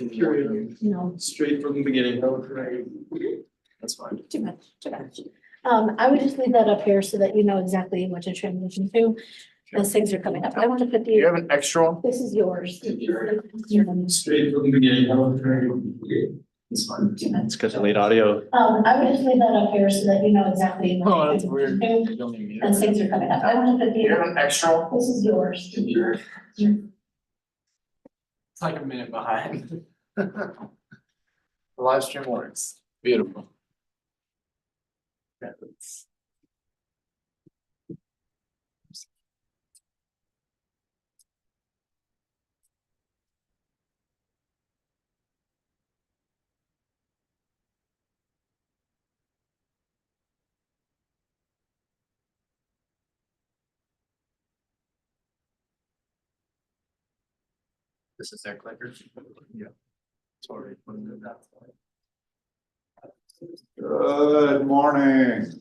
No, Straight from the beginning. That's fine. too much, too much. I would just leave that up here so that you know exactly what to transition to as things are coming up. I want to put Do you have the, an extra one? this is yours. Straight from the beginning. It's fine. It's because of late audio. I would just leave that up here so that you know exactly what Oh, to that's weird. transition to as things are coming up. I want to put Do you have the, an extra one? this is yours. It's like a minute behind. The live stream works. Beautiful. This is their clicker. Yeah. Sorry. Good morning.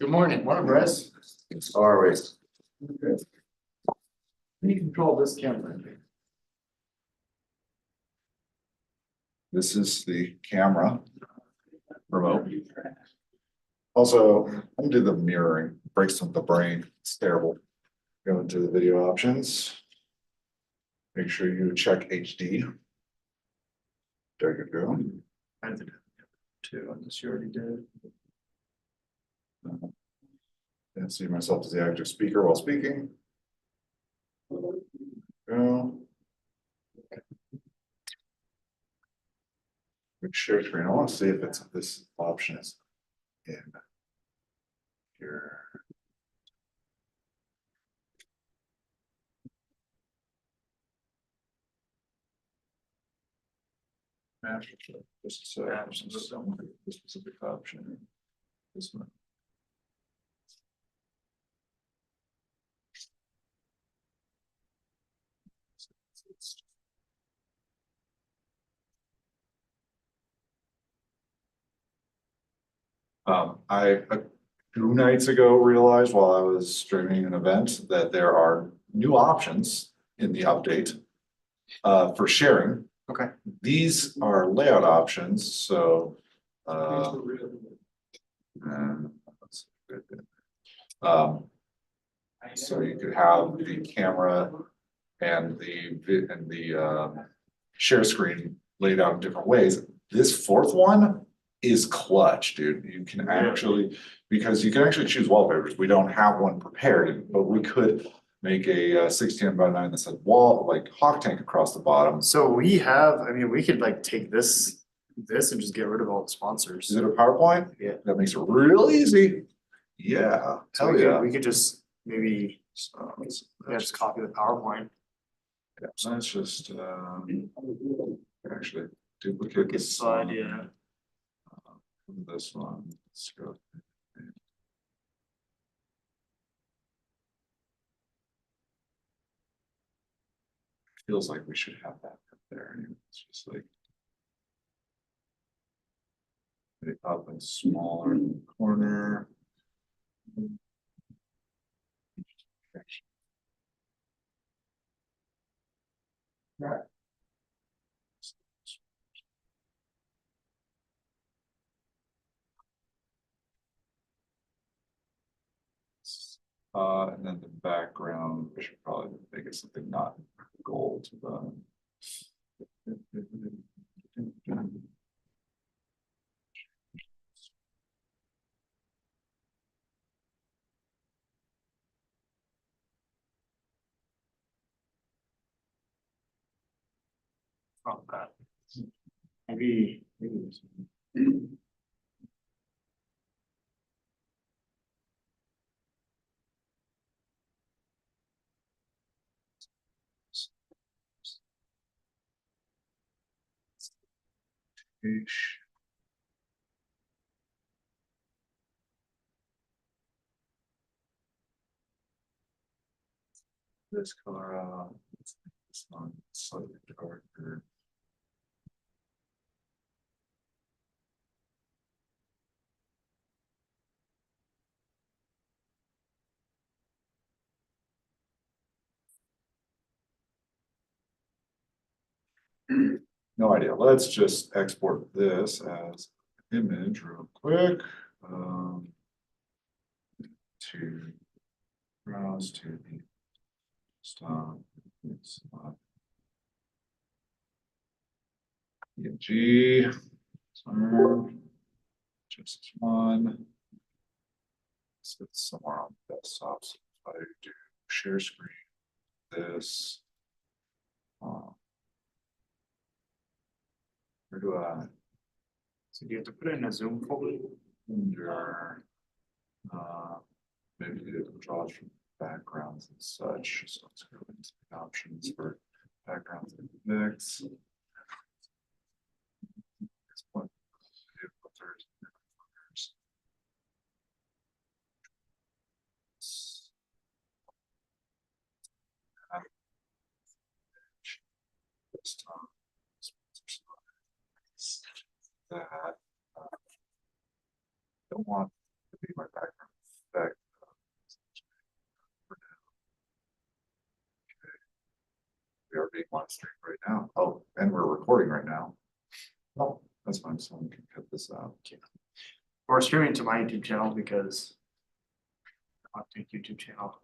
Good morning. Morning, Bryce. How are we? Can you control this camera? This is the camera remote. Also, I'm gonna do the mirroring, breaks up the brain. It's terrible. Go into the video options. Make sure you check HD. There you go. I did two, unless you already did. And see myself as the active speaker while speaking. Go. Share screen. I want to see if it's this option is in here. This specific option. This one. I 2 nights ago realized while I was streaming an event that there are new options in the update for sharing. Okay. These are layout options, so so you could have the camera and the share screen laid out in different ways. This fourth one is clutch, dude. You can actually, because you can actually choose wallpapers. We don't have one prepared, but we could make a 16:9 that says wall, like hawk tank across the bottom. So we have, I mean, we could like take this and just get rid of all the sponsors. Is it a PowerPoint? Yeah. That makes it real easy. Yeah, So hell we yeah. could, we could just maybe, So just copy the PowerPoint. yeah, so let's just actually duplicate Good this slide, one. yeah. This one, let's go. Feels like we should have that up there. Anyway. It's just like put it up and smaller in the corner. Right. And then the background, we should probably make it something not gold. Not that. Maybe this one. Ish. This color, this one slightly darker. No idea. Let's just export this as image real quick. To browse to the stop. It's PNG. Sorry. Just one. So it's somewhere on the desktop. So if I do share screen, this. Where do I? So you have to put it in a Zoom folder. Under, maybe it draws from backgrounds and such, so let's go into the options for backgrounds and mix. That don't want to be my background effect. We are being live streamed right now. Oh, and we're recording right now. Oh, that's fine. Someone can cut this out. Or streaming to my YouTube channel because. Authentic YouTube channel.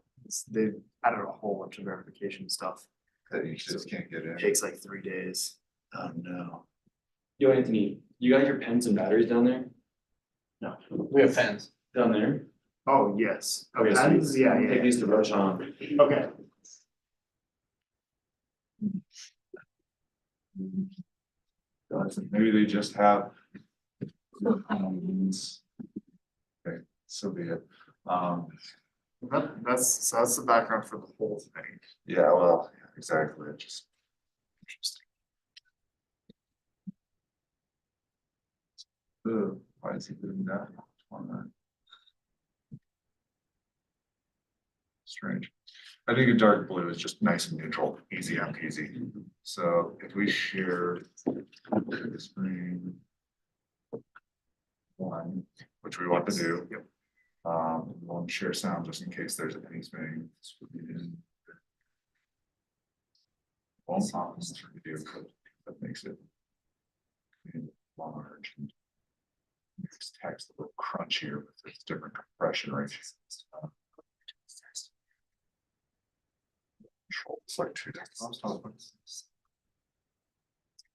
They've added a whole bunch of verification stuff. That you just can't get in. It takes like 3 days. Oh, no. Yo, Anthony, you got your pens and batteries down there? No. We have pens. Down there? Oh, yes. Okay, so Pens? Yeah, Take yeah. these to brush on. Okay. Maybe they just have. Okay, so be it. That's the background for the whole thing. Yeah, well, exactly. It just. Interesting. Why is he doing that? Strange. I think a dark blue is just nice and neutral, easy and peasy. So if we share the screen. One, which we want to do. Yep. We'll share sound just in case there's anything. Won't sound video, but that makes it large. Makes text a little crunchier with its different compression rates. It's like two desktops.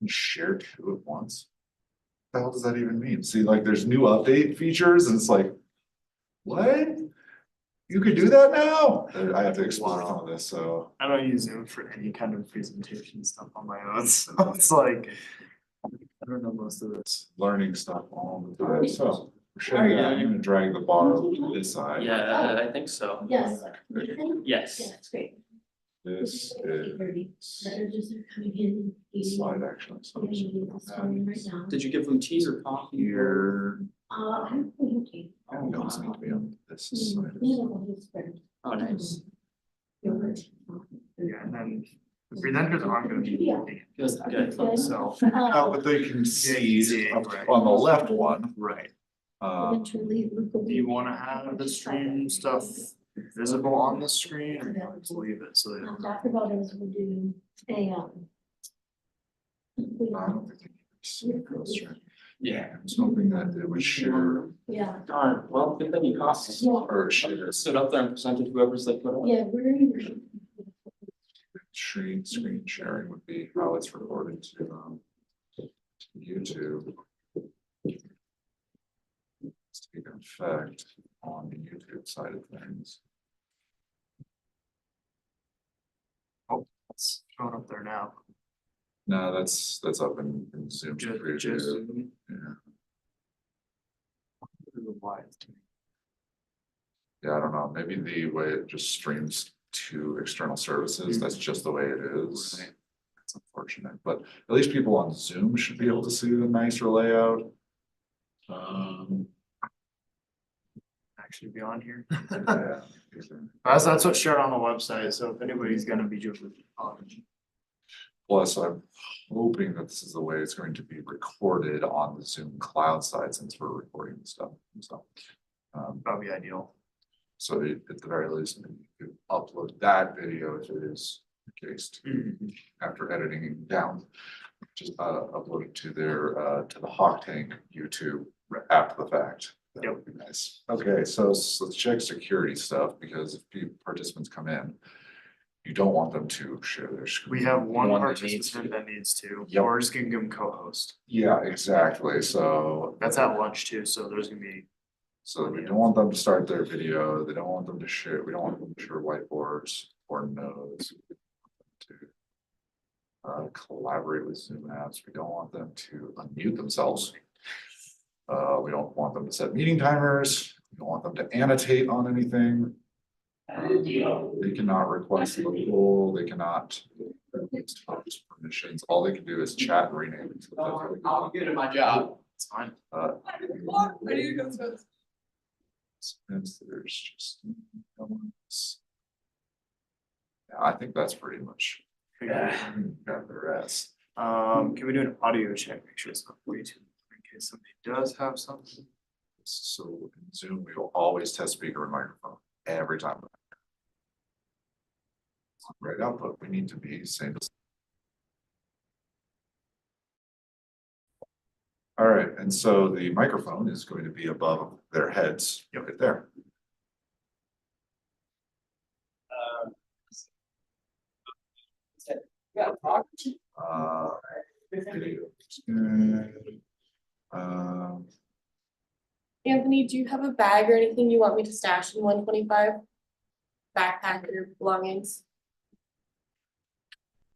Share two at once. What the hell does that even mean? See, like there's new update features and it's like, what? You could do that now? I have to explore some of this, so. I don't use Zoom for any kind of presentation stuff on my own, so it's like. I don't know most of this. Learning stuff all the time, so. We're sharing that, I'm gonna drag the bar over to this side. Yeah, I think so. Yes. Yes. Yeah, that's great. This is Letters are coming in. slide actually, so I'm just gonna put that Right now. Did you give them tea or coffee? here. I don't think you And notes need to be on this can. side. Oh, nice. Yeah, and then the presenters aren't gonna be looking Good, good. so. Oh, but they can see up on the left one. Right. Eventually. Do you wanna have the stream stuff visible on the screen or do you want to leave it so they don't? Talked about it as we do a, I don't think they can see it goes through. Yeah. I was hoping that it would share yeah, Darn, well, good thing you caught us. or share Stood up there and presented whoever's like, put on. yeah, screen sharing would be how it's recorded to YouTube. It's to be an effect on the YouTube side of things. It's showing up there now. No, that's up in Zoom. Just preview. Zoom. Yeah. Why? Yeah, I don't know, maybe the way it just streams to external services, that's just the way it is. Right. It's unfortunate, but at least people on Zoom should be able to see the nicer layout. Actually be on here. Yeah. That's what's shared on the website, so if anybody's gonna be just on. Plus, I'm hoping that this is the way it's going to be recorded on the Zoom cloud side since we're recording the stuff, so. That'd be ideal. So at the very least, you could upload that video if it is the case to, after editing it down just upload it to their, to the Hawk Tank YouTube after the fact. That would be nice. Okay, so let's check security stuff, because if participants come in, you don't want them to share their screen. We have one One that needs participant that needs to, Yep. or just gonna give them co-host. Yeah, exactly, so. That's at lunch too, so there's gonna be, So we don't want them to start their video, they don't want them to share, we don't want them to share whiteboards or notes. To collaborate with Zoom apps, we don't want them to unmute themselves. We don't want them to set meeting timers, we don't want them to annotate on anything. They cannot request local, they cannot. Permissions, all they can do is chat and rename. So that's what we I'll get in my job. it's fine. Since there's just. Yeah, I think that's pretty much. Got the rest. Can we do an audio check, make sure it's not way too, in case somebody does have something? So in Zoom, we will always test speaker and microphone every time. Right output, we need to be same. All right, and so the microphone is going to be above their heads, right there. Video. Anthony, do you have a bag or anything you want me to stash in 125? Backpack or belongings?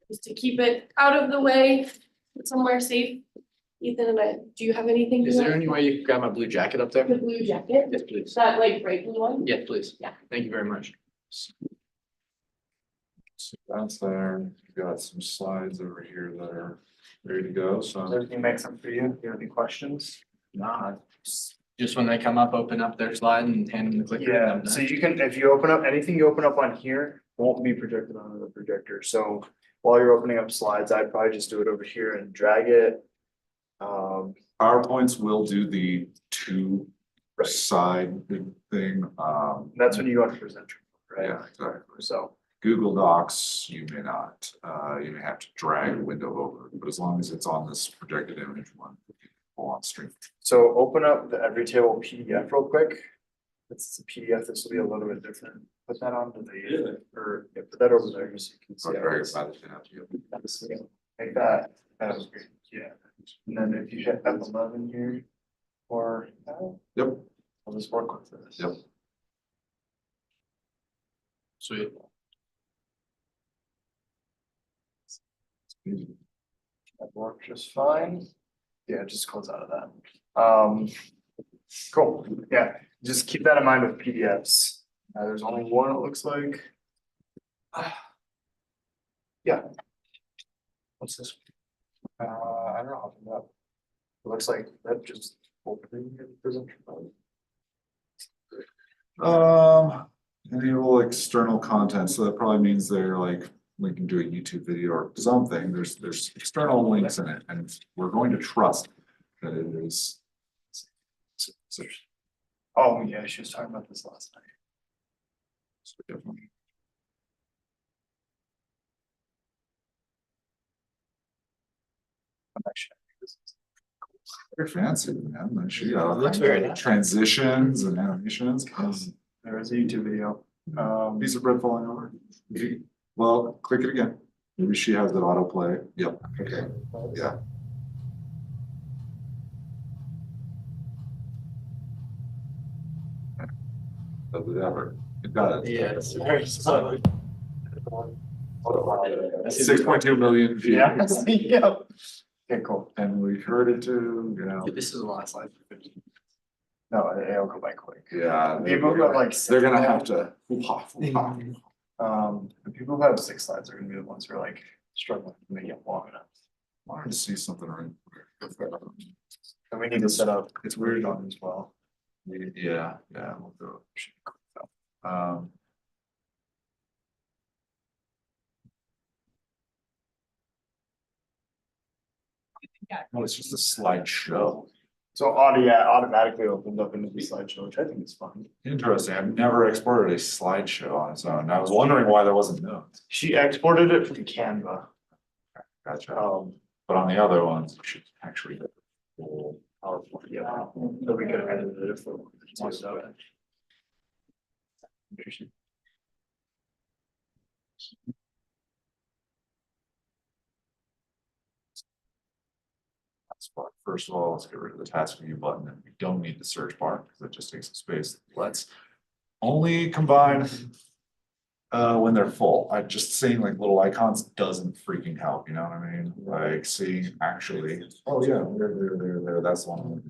Just to keep it out of the way, somewhere safe. Ethan and I, do you have anything? Is you there want? any way you can grab my blue jacket up there? The blue jacket? Yes, Is please. that like bright blue one? Yes, please. Yeah. Thank you very much. So that's there, we've got some slides over here that are ready to go, Does so. everything make sense for you? Do you have any questions? Nah, just when they come up, open up their slide and hand them the clicker. and Yeah, I'm done. so you can, if you open up, anything you open up on here won't be projected onto the projector, so while you're opening up slides, I'd probably just do it over here and drag it. PowerPoints will do the two Right. side thing, That's when you go to presenter, right? yeah, exactly. So, Google Docs, you may not, you may have to drag a window over, but as long as it's on this projected image one, on stream. so open up the every table PDF real quick. It's a PDF, this will be a little bit different, put that onto the, or yeah, put that over there, so you can see. Okay, how very it's- excited to have you. Like that, that was great, yeah, and then if you hit F11 here, or, Yep, I'll just work with this. Yep. Sweet. That worked just fine. Yeah, just close out of that. Cool, yeah, just keep that in mind with PDFs. There's only one, it looks like. Yeah. What's this? I don't know. How to It looks like that just opening your presenter. enable external content, so that probably means they're like linking to a YouTube video or something, there's external links in it, and we're going to trust that it is. So Oh, yeah, she was talking about this last night. definitely. I'm actually. This is- Very fancy, man. She Looks very nice. transitions and animations. There is a YouTube video. Piece of bread falling over. Well, click it again. Maybe she has that autoplay. Yep. Okay. Yeah. Does it ever? It does. Yeah, it's very slow. 6.2 million views. Yeah, yeah. Okay, cool. And we heard it too, you know. This is the last slide. for 15. No, it'll go by quick. Yeah. People who have like. They're gonna six- have to. The people who have 6 slides are gonna be the ones who are like struggling to make it long enough. Wanted to see something right. And we need to set up. It's weird on as well. Yeah, we'll do it. Oh, it's just a slideshow. So audio, yeah, automatically opened up into the slideshow, which I think is fun. Interesting. I've never exported a slideshow on its own. I was wondering why there wasn't notes. She exported it from Canva. Gotcha. Um, But on the other ones, you should actually. Have a full PowerPoint. Yeah, but we could have edited it for more stuff. That's fine. First of all, let's get rid of the task view button, and we don't need the search bar because it just takes up space. Let's only combine when they're full. I just seeing like little icons doesn't freaking help, you know what I mean? Like seeing actually, oh yeah, there, that's the one.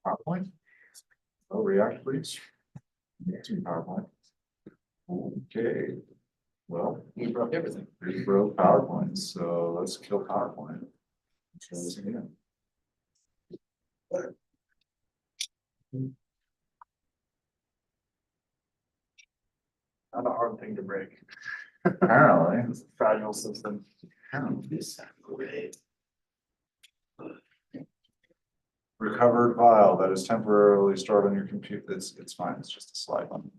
PowerPoint? Oh, React, please. To PowerPoint. Okay. Well, We broke everything. we broke PowerPoint, so let's kill PowerPoint. Try this again. Not a hard thing to break. Apparently. It's a fragile system. Recovered file that is temporarily stored on your computer. It's fine. It's just a slide on.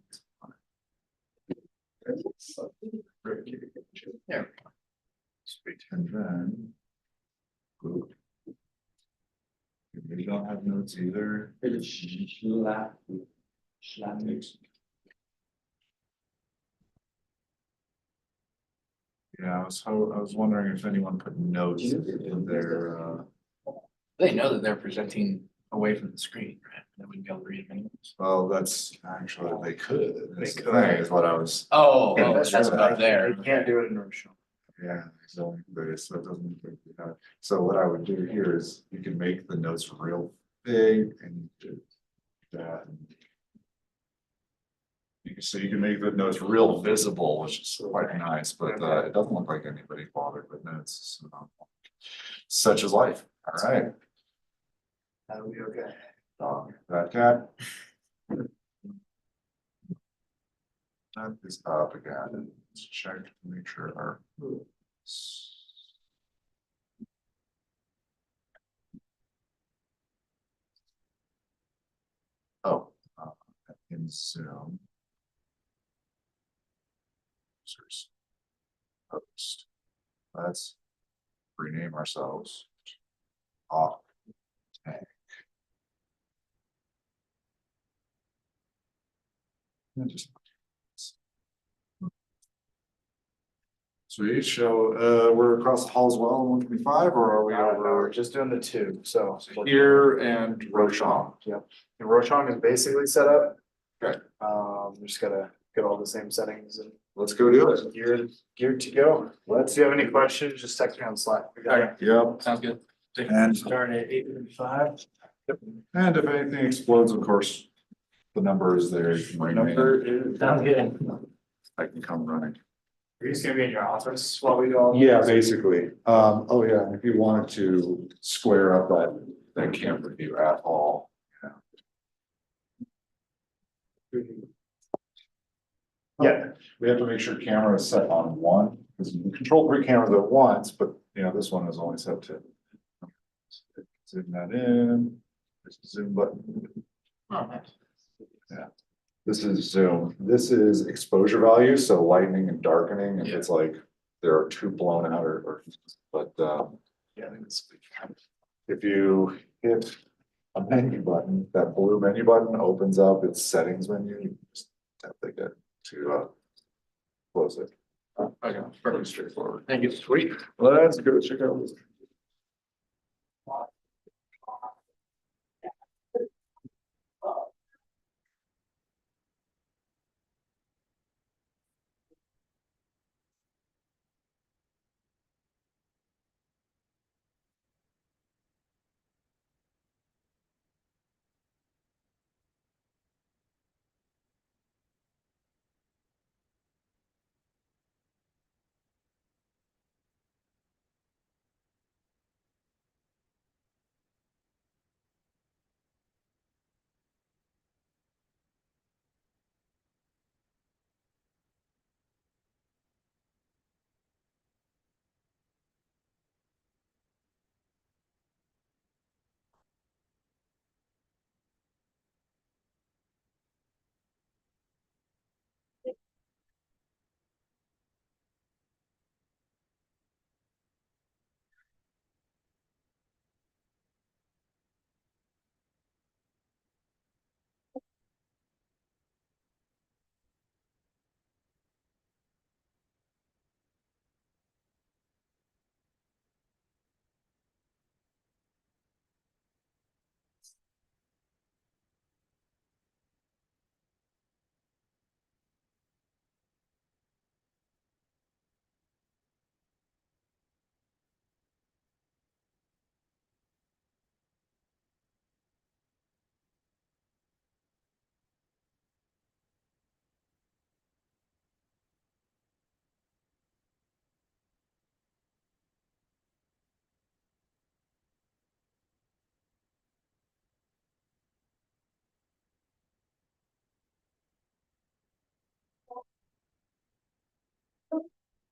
Yeah. Sweet. And then. Ooh. We don't have notes either. Yeah, I was wondering if anyone put notes in their, They know that they're presenting away from the screen, right? They wouldn't be able to read them anyways. well, that's actually, they could. They That's the could. thing, is what I was, Oh, Yeah, that's that's up there. They can't do it in Rochelle. yeah, so, so it doesn't. So what I would do here is you can make the notes real big and do that. So you can make the notes real visible, which is quite nice, but it doesn't look like anybody bothered with notes. So, such is life. All right. That'll be okay. Dog, that cat. That is up again. Let's check to make sure our. Oh, in Zoom. Users. Post. Let's rename ourselves. Off. And just. Sweet, so we're across the hall as well, 125, or are we We're over just doing the two, so. here and Roshan? Yep, and Roshan is basically set up. Okay. We just gotta get all the same settings and Let's go do it. geared to go. If you have any questions, just text me on Slack. We got it. Yep, Sounds good. and Start at 8:55. if anything explodes, of course, the number is there. You can ring me. Is. Sounds good. I can come running. Are you just gonna be in your office while we do all? Yeah, basically. Oh yeah, if you wanted to square up that camera view at all. Yeah, We have to make sure camera is set on one, because you can control 3 cameras at once, but this one is only set to. Zoom that in, there's the zoom button. Oh, nice. This is zoom, this is exposure value, so lightening and darkening, if it's like there are 2 blown out but yeah, I think it's. if you hit a menu button, that blue menu button opens up its settings menu, you just tap to get to close it. Okay, Pretty straightforward. thank you. Sweet. Let's go check out this.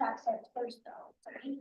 Backside first though, sorry.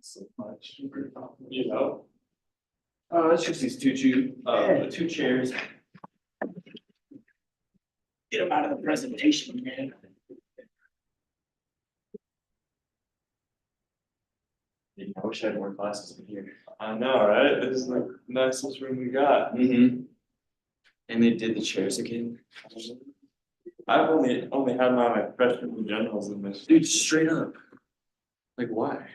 So much. You know? It's just these two chairs. Get them out of the presentation, man. I wish I had more classes in here. I know, right? This is the nicest room we got. Mm-hmm. And they did the chairs again. I've only had my freshman and generals in this. Dude, straight up. Like, why?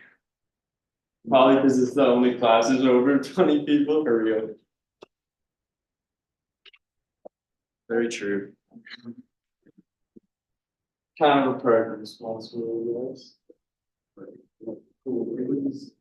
Probably because it's the only classes over 20 people for real. Very true. Kind of a private responsibility, guys. Cool breeze.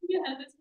Yeah, that's.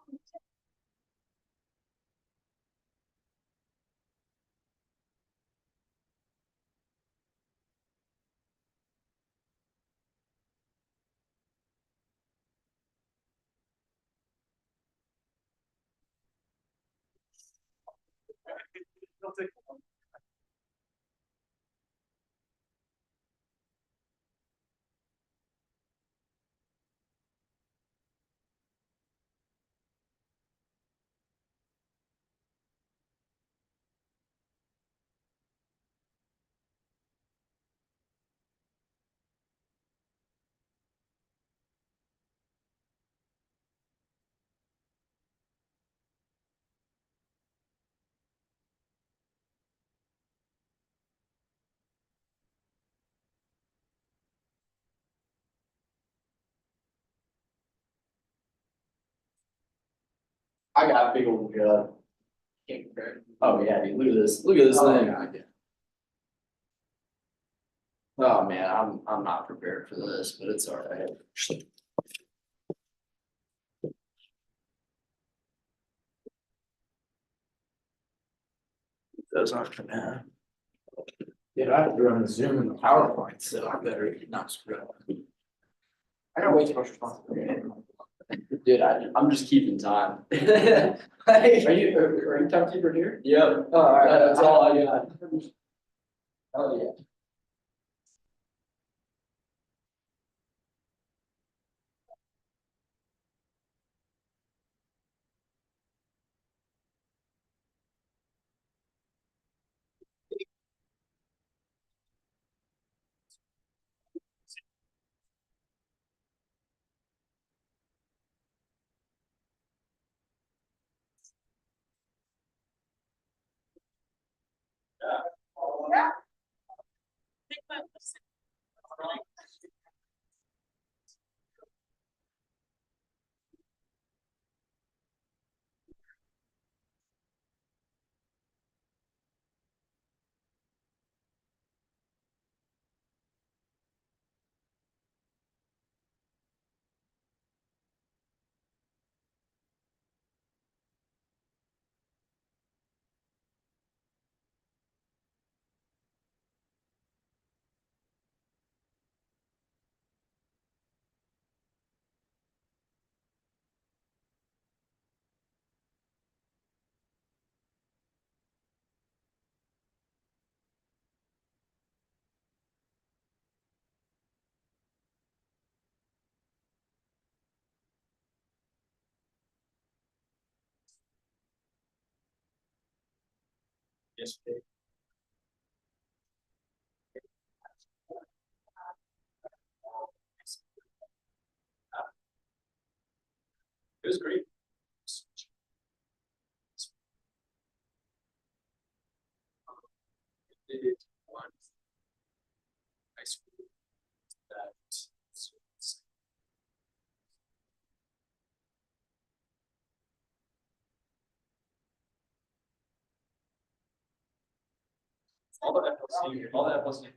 I got a big old can't compare. Oh yeah, dude, look at this. Look at this thing. Oh man, I'm not prepared for this, but it's all right. Those aren't gonna. Yeah, I have to run the Zoom and the PowerPoint, so I better not screw up. I got way too much responsibility. Dude, I'm just keeping time. Are you timekeeper here? Yep. All right, that's all I got. Oh, yeah. Yes. Dave. It was great. Did one high school that all the FLC.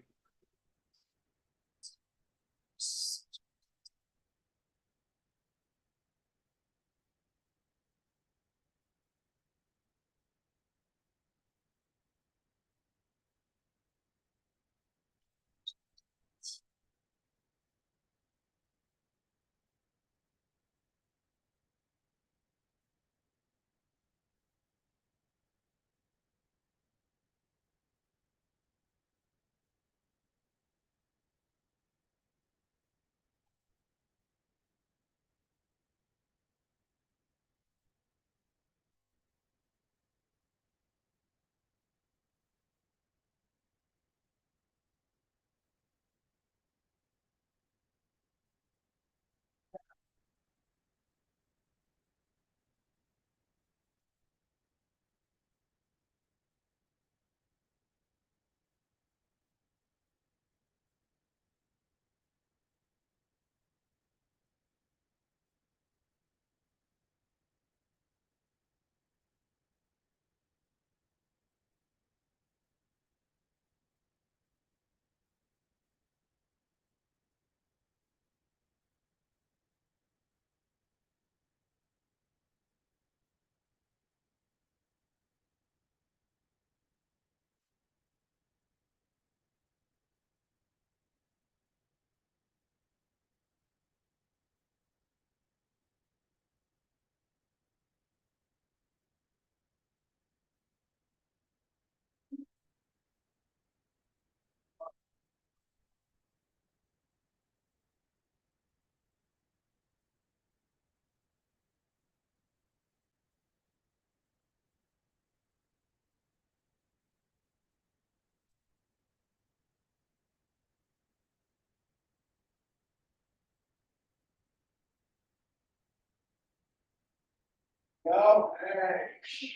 Oh, hey.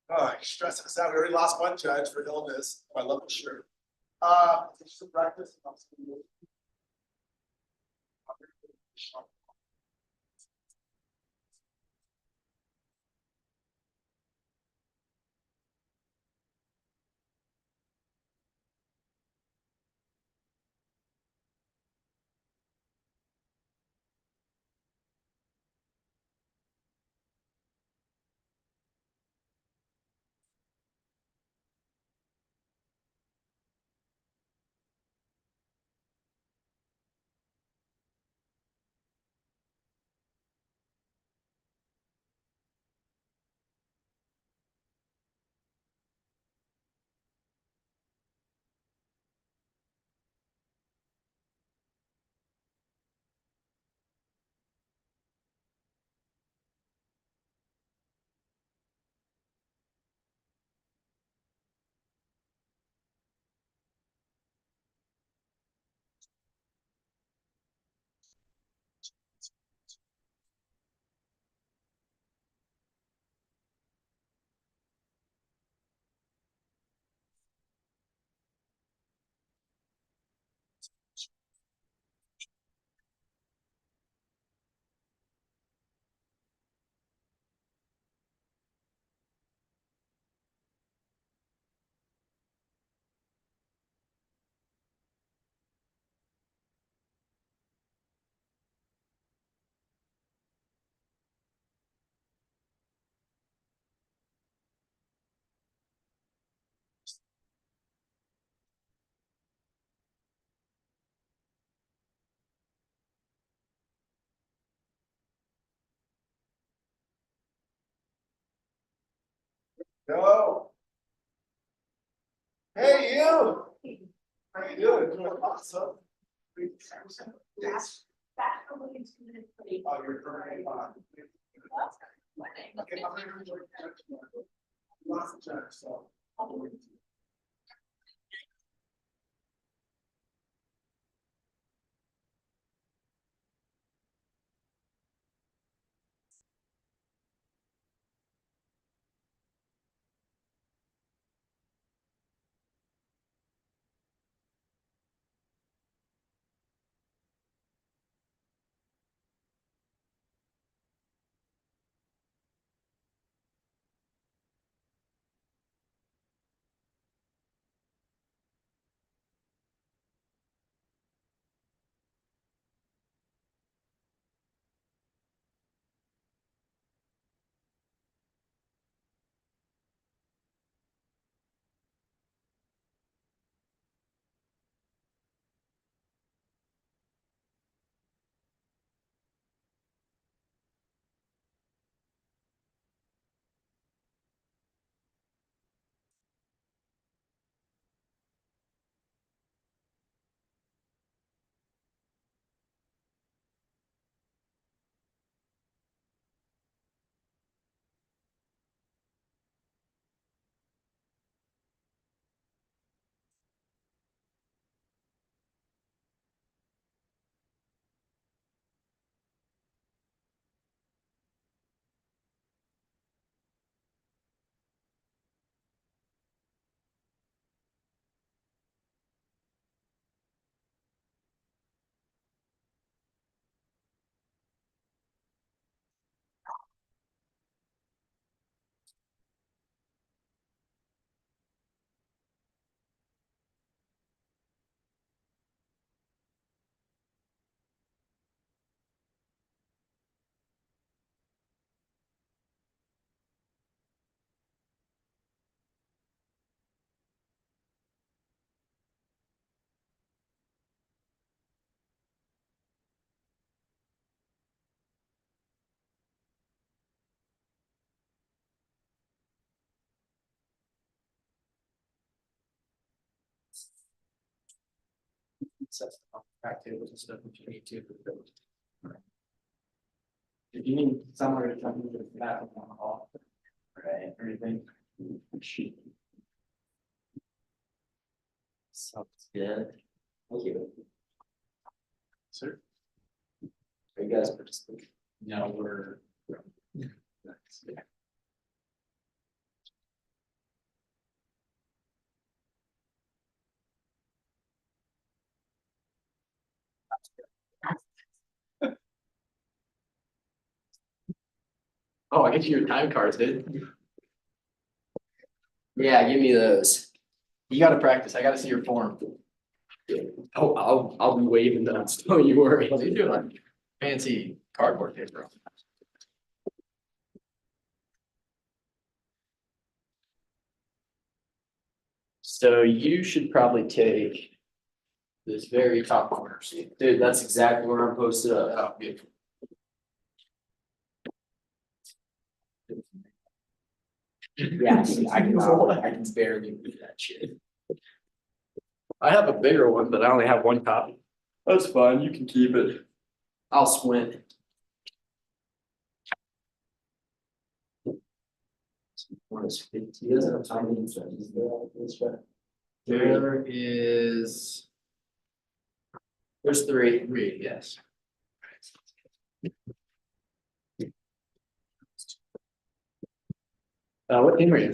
Oh, you're stressing us out. We already lost one judge for illness. I love the shirt. Just a practice. No. Hey, you. How you doing? Doing awesome. Yes. Oh, you're very fine. Okay, I'm gonna enjoy. Lots of judge, so. Set up back tables and stuff if you need to. If you need somewhere to come to the bathroom on the hall, right, or anything. Sounds good. Thank you. Sir? Are you guys participating? No, we're. Oh, I get you your time cards, dude. Yeah, give me those. You gotta practice. I gotta see your form. Oh, I'll be waving those. Don't you worry. What are you doing? Fancy cardboard paper. So you should probably take this very top corner seat. Dude, that's exactly where I'm posted up. Oh, beautiful. Yeah, see, I can barely do that shit. I have a bigger one, but I only have one copy. That's fine, you can keep it. I'll squint. There is. There's three, yes. What team are you?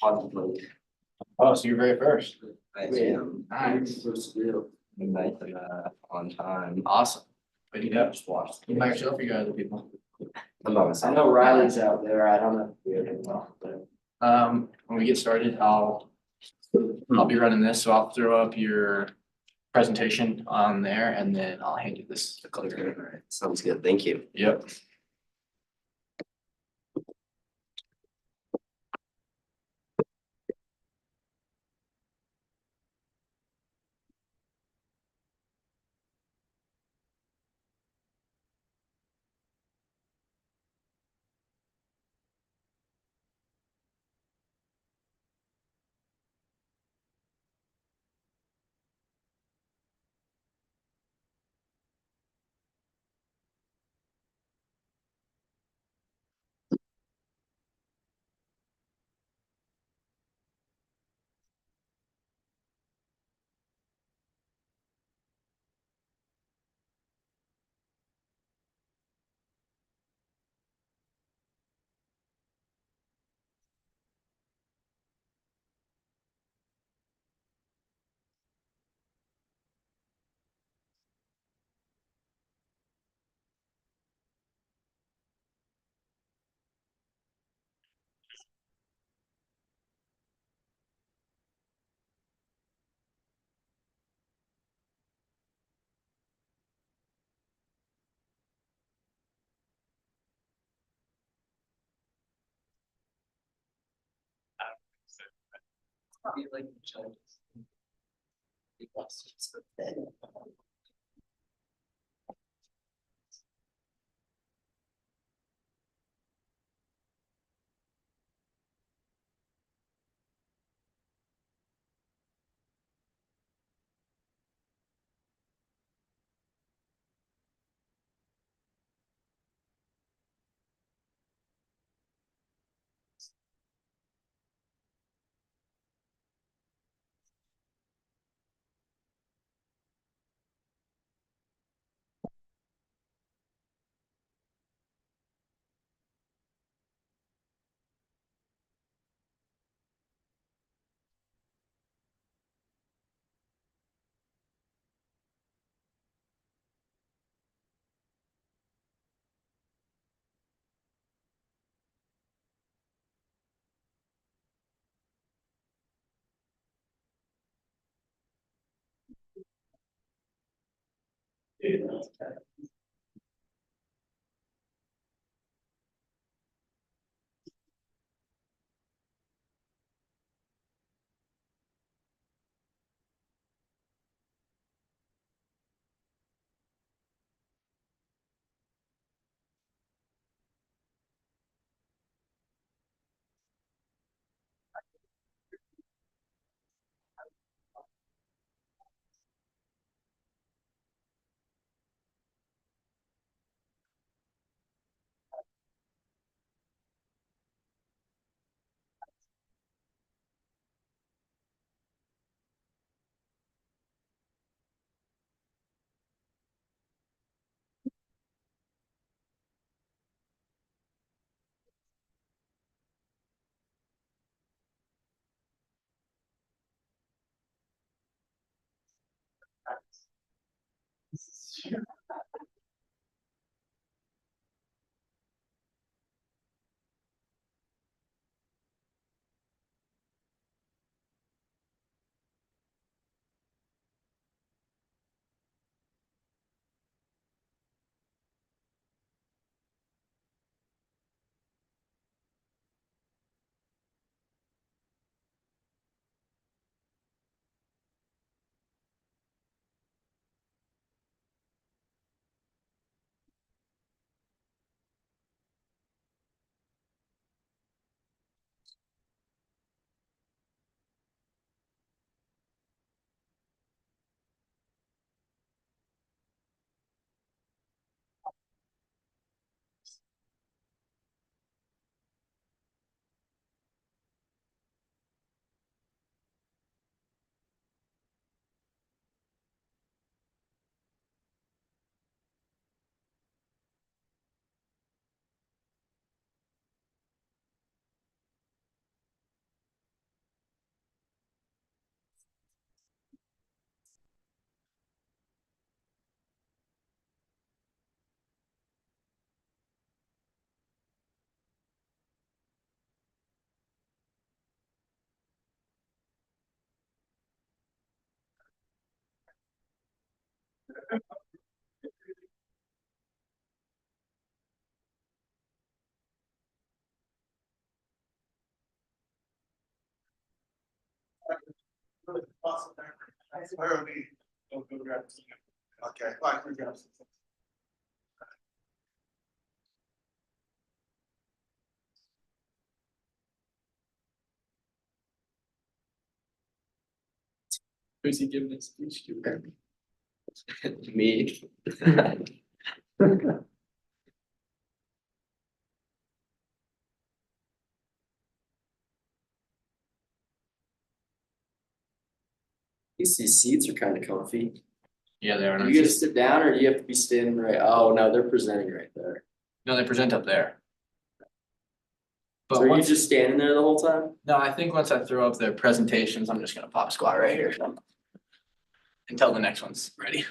Oh, so you're very first. I am. Nice. Midnight, on time. Awesome. But you have to watch. You by yourself, or you got other people? I'm by I myself. know Riley's out there. I don't know if you're doing well, but. When we get started, I'll be running this, so I'll throw up your presentation on there and then I'll hand you this. Okay, all right. Sounds good. Thank you. Yep. Where are we? Okay, fine, we got it. Who's he giving his speech to? Me. These seats are kind of comfy. Yeah, they are. Do you get to sit down or do you have to be standing right? Oh, no, they're presenting right there. No, they present up there. So But are you once, just standing there the whole time? no, I think once I throw up their presentations, I'm just gonna pop squat right here. Until the next one's ready.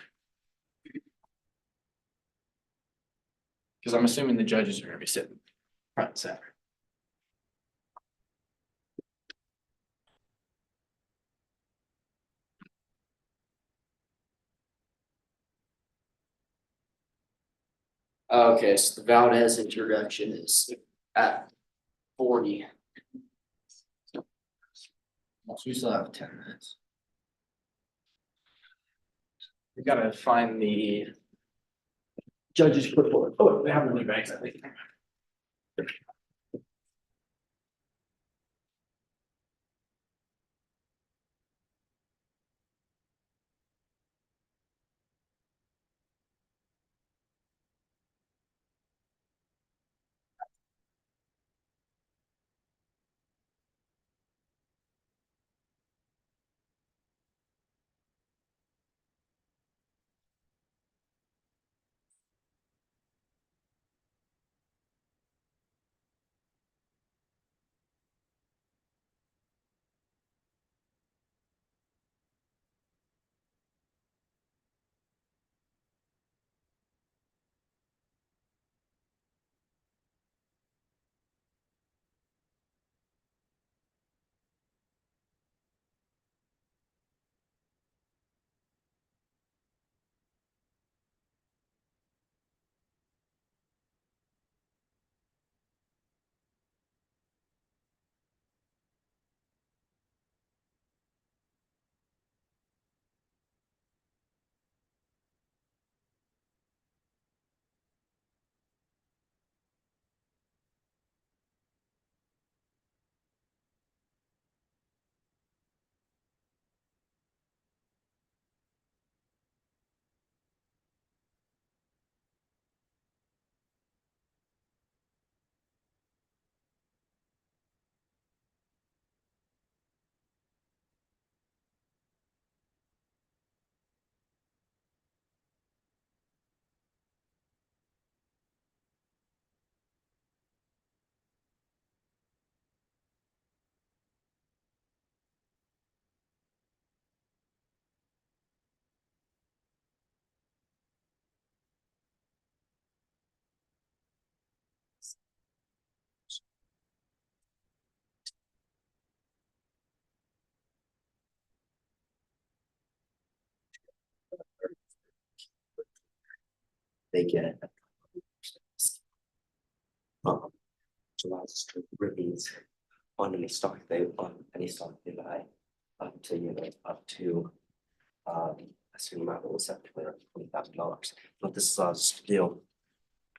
Cause I'm assuming the judges are gonna be sitting front and center. Okay, so the Valdez introduction is at 40. So we still have 10 minutes. We gotta find the judges clipboard. Oh, they have them in their bags, I think. they get. Which allows us to raise on any stock they buy up to, up to. A certain amount was set to $20,000. What this allows us to do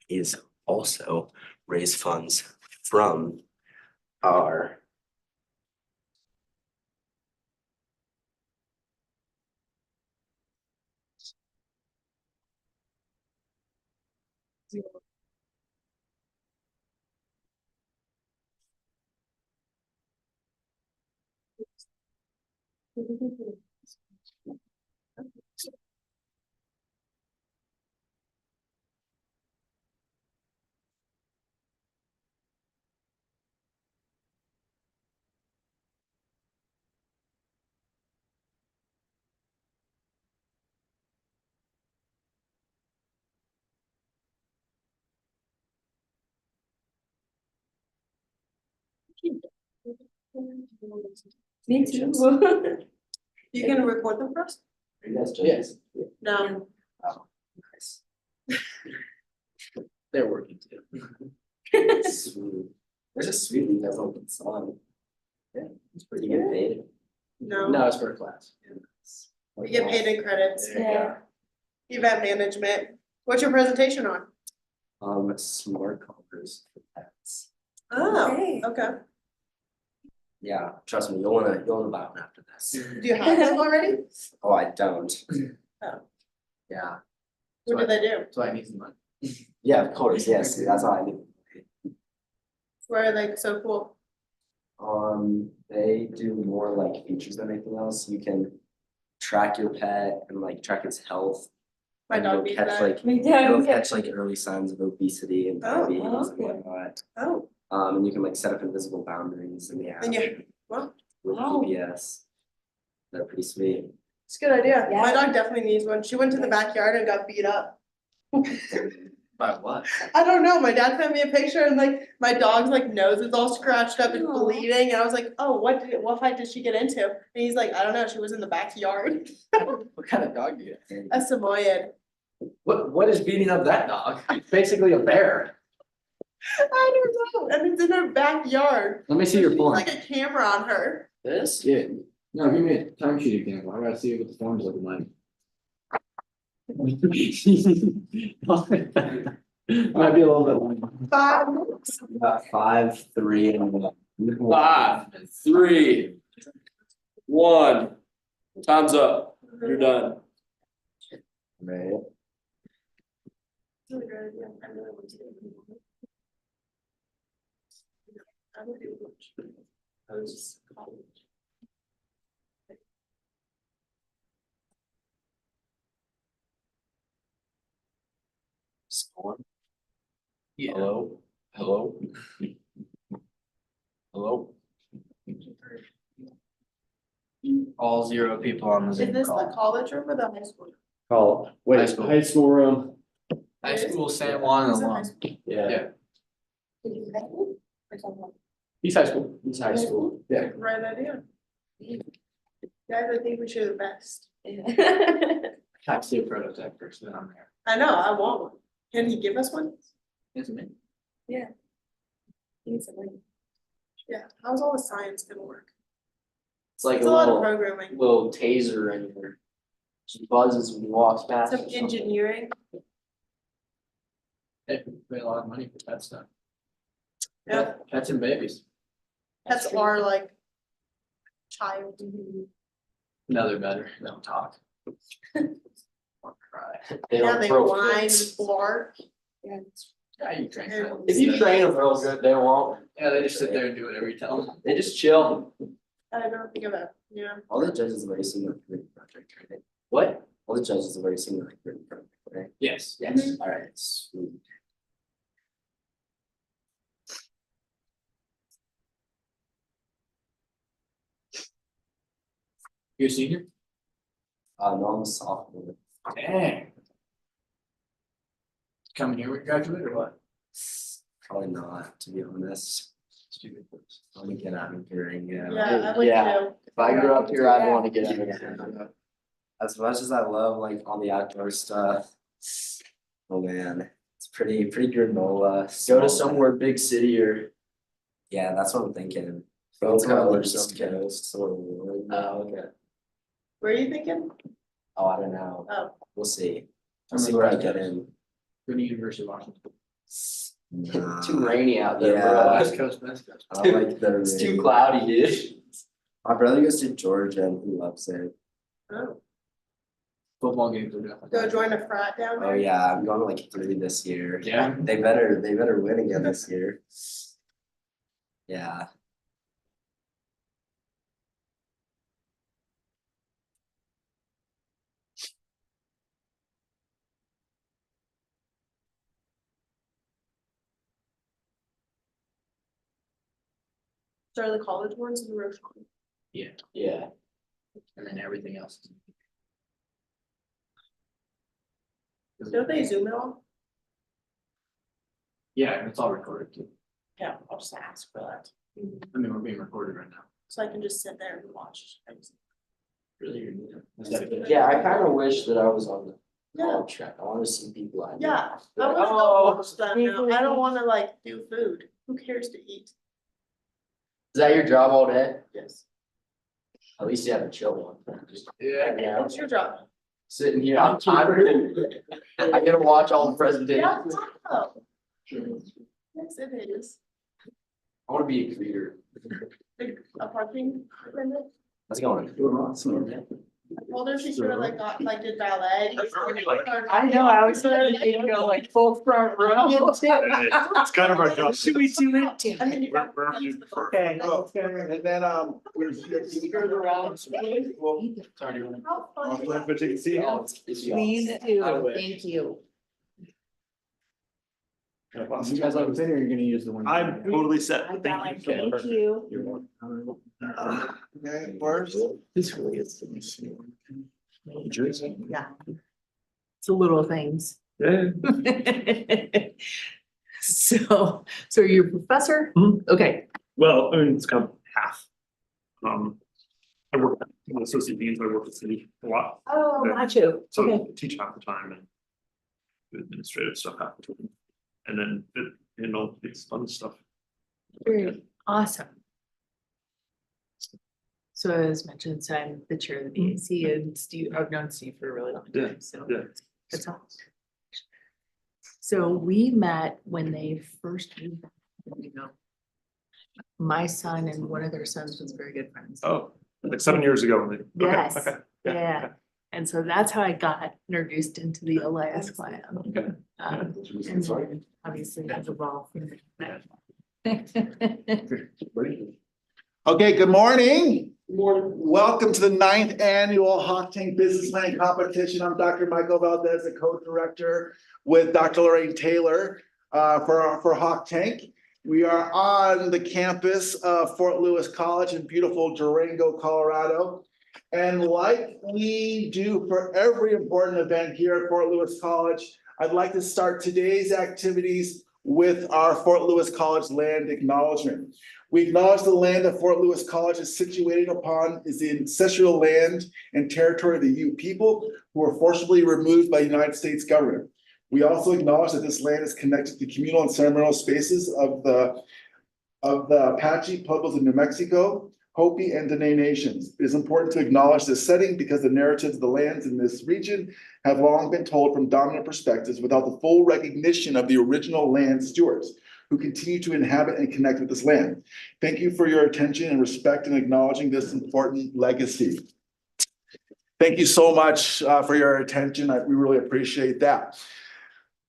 is also raise funds from our. Me too. You gonna record them for us? Yes. No. Oh, nice. They're working too. Sweet. There's a sweet you guys open song. Yeah, it's pretty good paid. No, No, it's for a class. we get paid in credits. There you go. Event management. What's your presentation on? Smart covers for pets. Oh, okay. Yeah, trust me, you'll wanna buy one after this. Do you have them already? Oh, I don't. Oh. Yeah, What do they do? That's why I need some money. yeah, of course, yes, that's all I need. Why are they so cool? They do more like features than anything else. You can track your pet and like track its health. My and dog it'll needs catch that. like, it'll catch like early signs of obesity and Oh, diabetes and okay. whatnot. Oh, And you can like set up invisible boundaries in the app. and you, well, With Wow. GPS. They're pretty sweet. it's a good idea. Yeah. My dog definitely needs one. She went to the backyard and got beat up. By what? I don't know. My dad sent me a picture and like my dog's like nose is all scratched up and Aw. bleeding. And I was like, oh, what fight did she get into? And he's like, I don't know. She was in the backyard. What kind of dog do you have? A Samoyed. What is beating up that dog? It's basically a bear. I don't know. And it's in her backyard. Let me see your She's form. like a camera on her. This? Yeah, no, give me a timesheet example. I gotta see what the form's looking like. Might be a little bit long. 5 minutes. About 5, 3, and 1. 5, 3, 1. Time's up. You're done. Right. Really good idea. I really want to do it. I would do it. I was just college. Storm. Yeah. Hello? Hello? Hello? All 0 people on the Is Zoom this the call. college room or the high school? Call. High school. High school room. High school, San Juan and Is it high along. school? Yeah. Yeah. Did you high school or something? He's high school. It's high school. Yeah. Right idea. Guys, I think we should the best. Have to see a prototype first, then I'm there. I know, I want one. Can he give us one? Isn't it? Yeah, how's all the science gonna work? It's like It's a a lot of little, programming, little taser in here. Just buzzes when he walks past. some or something. engineering. Hey, we pay a lot of money for that stuff. Yeah, Pets and babies. pets are like child. No, they're better. They don't talk. Or cry. They Yeah, don't they throw whine fits. and bark. Yeah, you train them. If you train them real good, they won't. Yeah, they just sit there and do whatever you tell them. They just chill. I don't think of that, yeah. All the judges are very similar to the project, right? What? All the judges are very similar to the project, right? Yes. Yes. All right. Sweet. You a senior? No, I'm a sophomore. Dang. Coming here when you graduate or what? Probably not, to be honest. Stupid. I'm gonna get out of here and Yeah, I would Yeah. too. If I grew up here, I'd wanna get out of here. As much as I love like all the outdoor stuff, Oh man, it's pretty granola. Go small to town. somewhere big city or, Yeah, that's what I'm thinking. Boca Somewhere or on the East something. Coast, somewhere warm. okay. Where are you thinking? Oh, I don't know. Oh. We'll see. I'm I'll see in where I West get Coast. in. Go to University of Washington. Nah, Too rainy out there, bro. Yeah. West Coast, West Coast. I don't like the It's too rain. cloudy, dude. My brother goes to Georgia and he loves it. Oh, Football games are definitely. go join a frat down Oh there? yeah, I'm going to like 3 this year. Yeah. They better win again this year. Yeah. So are the college ones in Rochon? Yeah. And then everything else. Don't they zoom it all? Yeah, and it's all recorded too. Yeah, I'll just ask for that, I mean, we're being recorded right now. so I can just sit there and watch. Really? Yeah, I kind of wish that I was on the Yeah, college track. I want to see people I know. yeah, I wanna go watch that now, I don't wanna like do food, who cares to eat? Is that your job all day? Yes. At least you have a chill one. Just Yeah. What's your job? Sitting here, I'm tired. I get to watch all the Yeah, presentations. oh. Yes, it is, I wanna be a greeter. a parking attendant. How's it going? I told her she should have like did ballet. I know, I was thinking you go like full front row. It's kind of our job. Should we do it? I mean, you Where are you for? Okay. Oh, and then, we're. Well, Sorry. How funny. but you can see him. Please do, thank you. You guys like or you're gonna use the one? I'm totally set. I Thank got you. it, thank you. Okay, where's? This really is. Jersey. Yeah. It's the little things. Yeah. So you're a professor? Hmm. Okay, Well, I mean, it's kind of half. I work, I'm an associate dean, so I work with city a lot, oh, Yeah. got you, so okay. I teach half the time and do administrative stuff half the time. And then, it's fun stuff. Great, awesome. So as mentioned, so I'm the chair of the BAC and Steve, I've known Steve for a really long Yeah, time, so. yeah. That's all. So we met when they first moved. My son and one of their sons was very good friends. Oh, like 7 years ago. Okay, Yes, okay, yeah. And so that's how I got introduced into the Elias clan. Okay. And then obviously has evolved from there. Okay, good morning. Welcome to the 9th annual Hawk Tank Business Plan Competition. I'm Dr. Michael Valdez, the co-director with Dr. Lorraine Taylor for Hawk Tank. We are on the campus of Fort Lewis College in beautiful Durango, Colorado. And like we do for every important event here at Fort Lewis College, I'd like to start today's activities with our Fort Lewis College land acknowledgement. We acknowledge the land that Fort Lewis College is situated upon is the ancestral land and territory of the Ute people who were forcibly removed by the United States government. We also acknowledge that this land is connected to communal and ceremonial spaces of the Apache, Pueblos of New Mexico, Hopi, and Dene nations. It is important to acknowledge this setting because the narratives of the lands in this region have long been told from dominant perspectives without the full recognition of the original land stewards who continue to inhabit and connect with this land. Thank you for your attention and respect in acknowledging this important legacy. Thank you so much for your attention. We really appreciate that.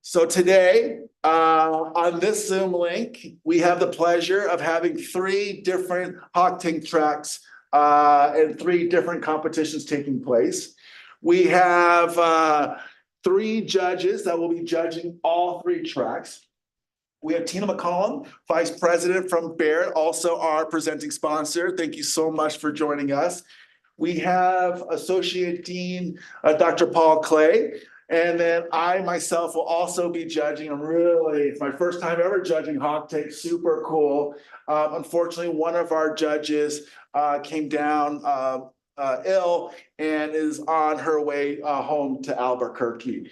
So today, on this Zoom link, we have the pleasure of having 3 different Hawk Tank tracks and 3 different competitions taking place. We have 3 judges that will be judging all 3 tracks. We have Tina McCollum, Vice President from Barrett, also our presenting sponsor. Thank you so much for joining us. We have Associate Dean Dr. Paul Clay. And then I myself will also be judging. It's my first time ever judging Hawk Tank, super cool. Unfortunately, one of our judges came down ill and is on her way home to Albuquerque.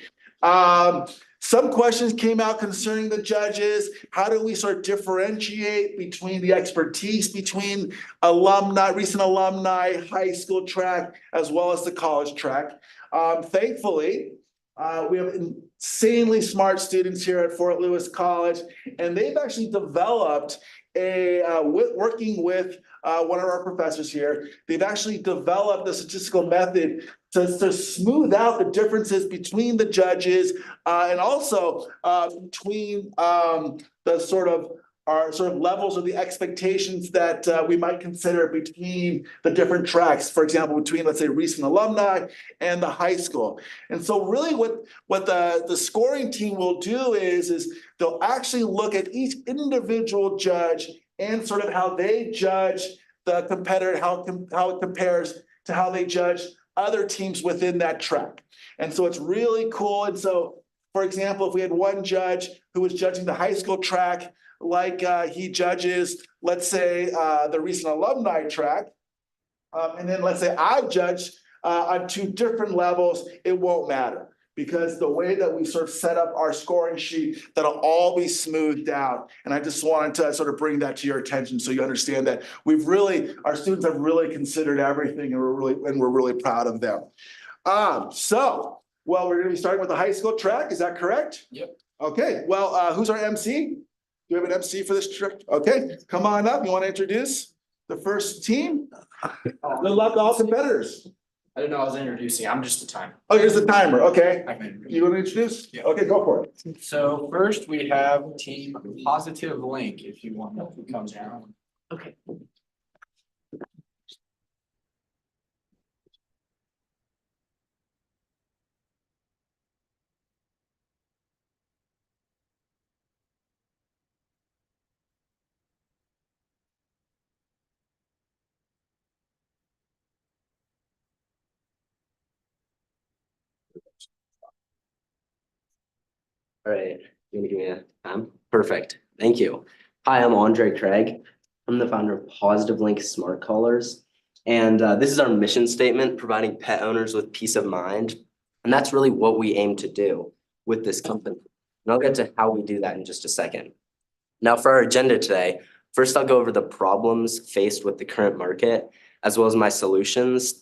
Some questions came out concerning the judges. How do we sort of differentiate between the expertise between alumni, recent alumni, high school track, as well as the college track? Thankfully, we have insanely smart students here at Fort Lewis College, and they've actually developed working with one of our professors here, they've actually developed a statistical method to smooth out the differences between the judges and also between the sort of levels of the expectations that we might consider between the different tracks, for example, between, let's say, recent alumni and the high school. And so really what the scoring team will do is they'll actually look at each individual judge and sort of how they judge the competitor, how it compares to how they judge other teams within that track. And so it's really cool. And so, for example, if we had one judge who was judging the high school track, like he judges, let's say, the recent alumni track, and then let's say I've judged on two different levels, it won't matter. Because the way that we sort of set up our scoring sheet, that'll all be smoothed out. And I just wanted to sort of bring that to your attention so you understand that our students have really considered everything, and we're really proud of them. Well, we're gonna be starting with the high school track, is that correct? Yep. Okay, well, who's our MC? Do we have an MC for this trip? Okay, come on up, you wanna introduce the first team? Good luck, all competitors. I didn't know I was introducing, I'm just the timer. Oh, here's the timer, okay. I can introduce. You wanna introduce? Yeah. Okay, go for it. So first we have team Positive Link, if you want to come down. Okay. All right, you gonna give me a time? Perfect, thank you. Hi, I'm Andre Craig. I'm the founder of Positive Link Smart Collars. And this is our mission statement, providing pet owners with peace of mind. And that's really what we aim to do with this company. And I'll get to how we do that in just a second. Now for our agenda today, first I'll go over the problems faced with the current market, as well as my solutions,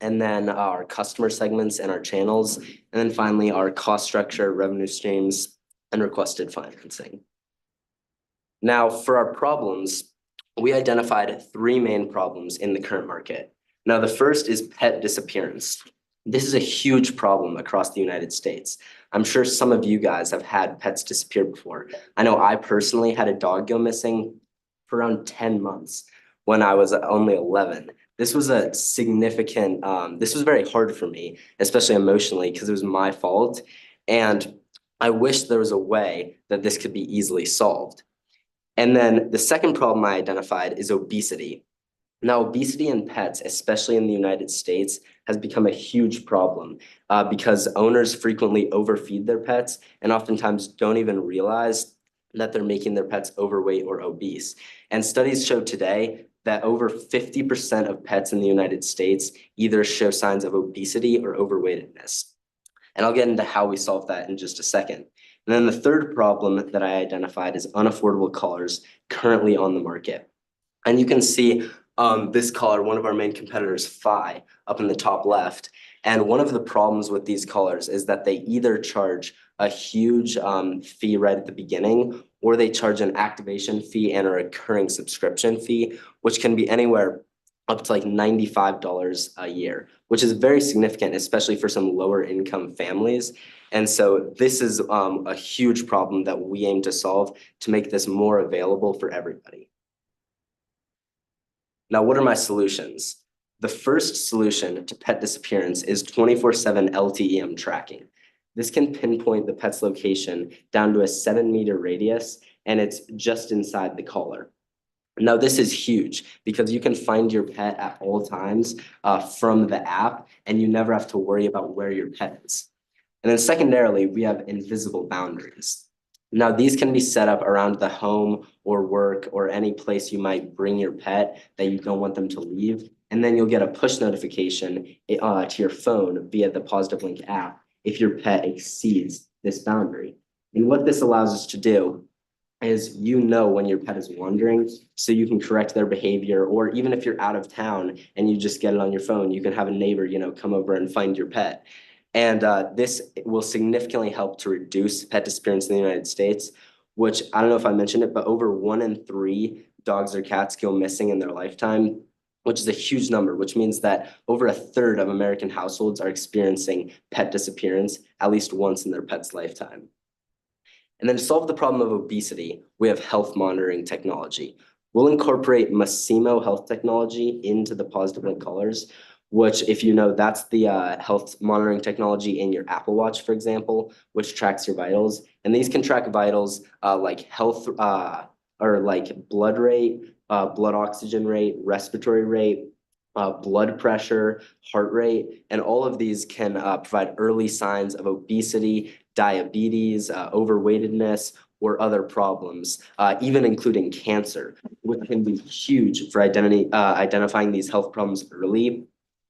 and then our customer segments and our channels, and then finally our cost structure, revenue streams, and requested financing. Now for our problems, we identified three main problems in the current market. Now the first is pet disappearance. This is a huge problem across the United States. I'm sure some of you guys have had pets disappear before. I know I personally had a dog go missing for around 10 months when I was only 11. This was a significant, this was very hard for me, especially emotionally, because it was my fault. And I wish there was a way that this could be easily solved. And then the second problem I identified is obesity. Now, obesity in pets, especially in the United States, has become a huge problem because owners frequently overfeed their pets and oftentimes don't even realize that they're making their pets overweight or obese. And studies show today that over 50% of pets in the United States either show signs of obesity or overweightedness. And I'll get into how we solve that in just a second. And then the third problem that I identified is unaffordable collars currently on the market. And you can see this collar, one of our main competitors, Phi, up in the top left. And one of the problems with these collars is that they either charge a huge fee right at the beginning, or they charge an activation fee and a recurring subscription fee, which can be anywhere up to like $95 a year, which is very significant, especially for some lower income families. And so this is a huge problem that we aim to solve to make this more available for everybody. Now, what are my solutions? The first solution to pet disappearance is 24/7 LTEM tracking. This can pinpoint the pet's location down to a 7-meter radius, and it's just inside the collar. Now, this is huge because you can find your pet at all times from the app, and you never have to worry about where your pet is. And then secondarily, we have invisible boundaries. Now, these can be set up around the home or work or any place you might bring your pet that you don't want them to leave. And then you'll get a push notification to your phone via the Positive Link app if your pet exceeds this boundary. And what this allows us to do is when your pet is wandering, so you can correct their behavior, or even if you're out of town and you just get it on your phone, you can have a neighbor, come over and find your pet. And this will significantly help to reduce pet disappearance in the United States, which I don't know if I mentioned it, but over 1 in 3 dogs or cats go missing in their lifetime, which is a huge number, which means that over a third of American households are experiencing pet disappearance at least once in their pet's lifetime. And then to solve the problem of obesity, we have health monitoring technology. We'll incorporate Masimo health technology into the positive link collars, which, if you know, that's the health monitoring technology in your Apple Watch, for example, which tracks your vitals. And these can track vitals like health or like blood rate, blood oxygen rate, respiratory rate, blood pressure, heart rate, and all of these can provide early signs of obesity, diabetes, overweightedness, or other problems, even including cancer, which can be huge for identifying these health problems early,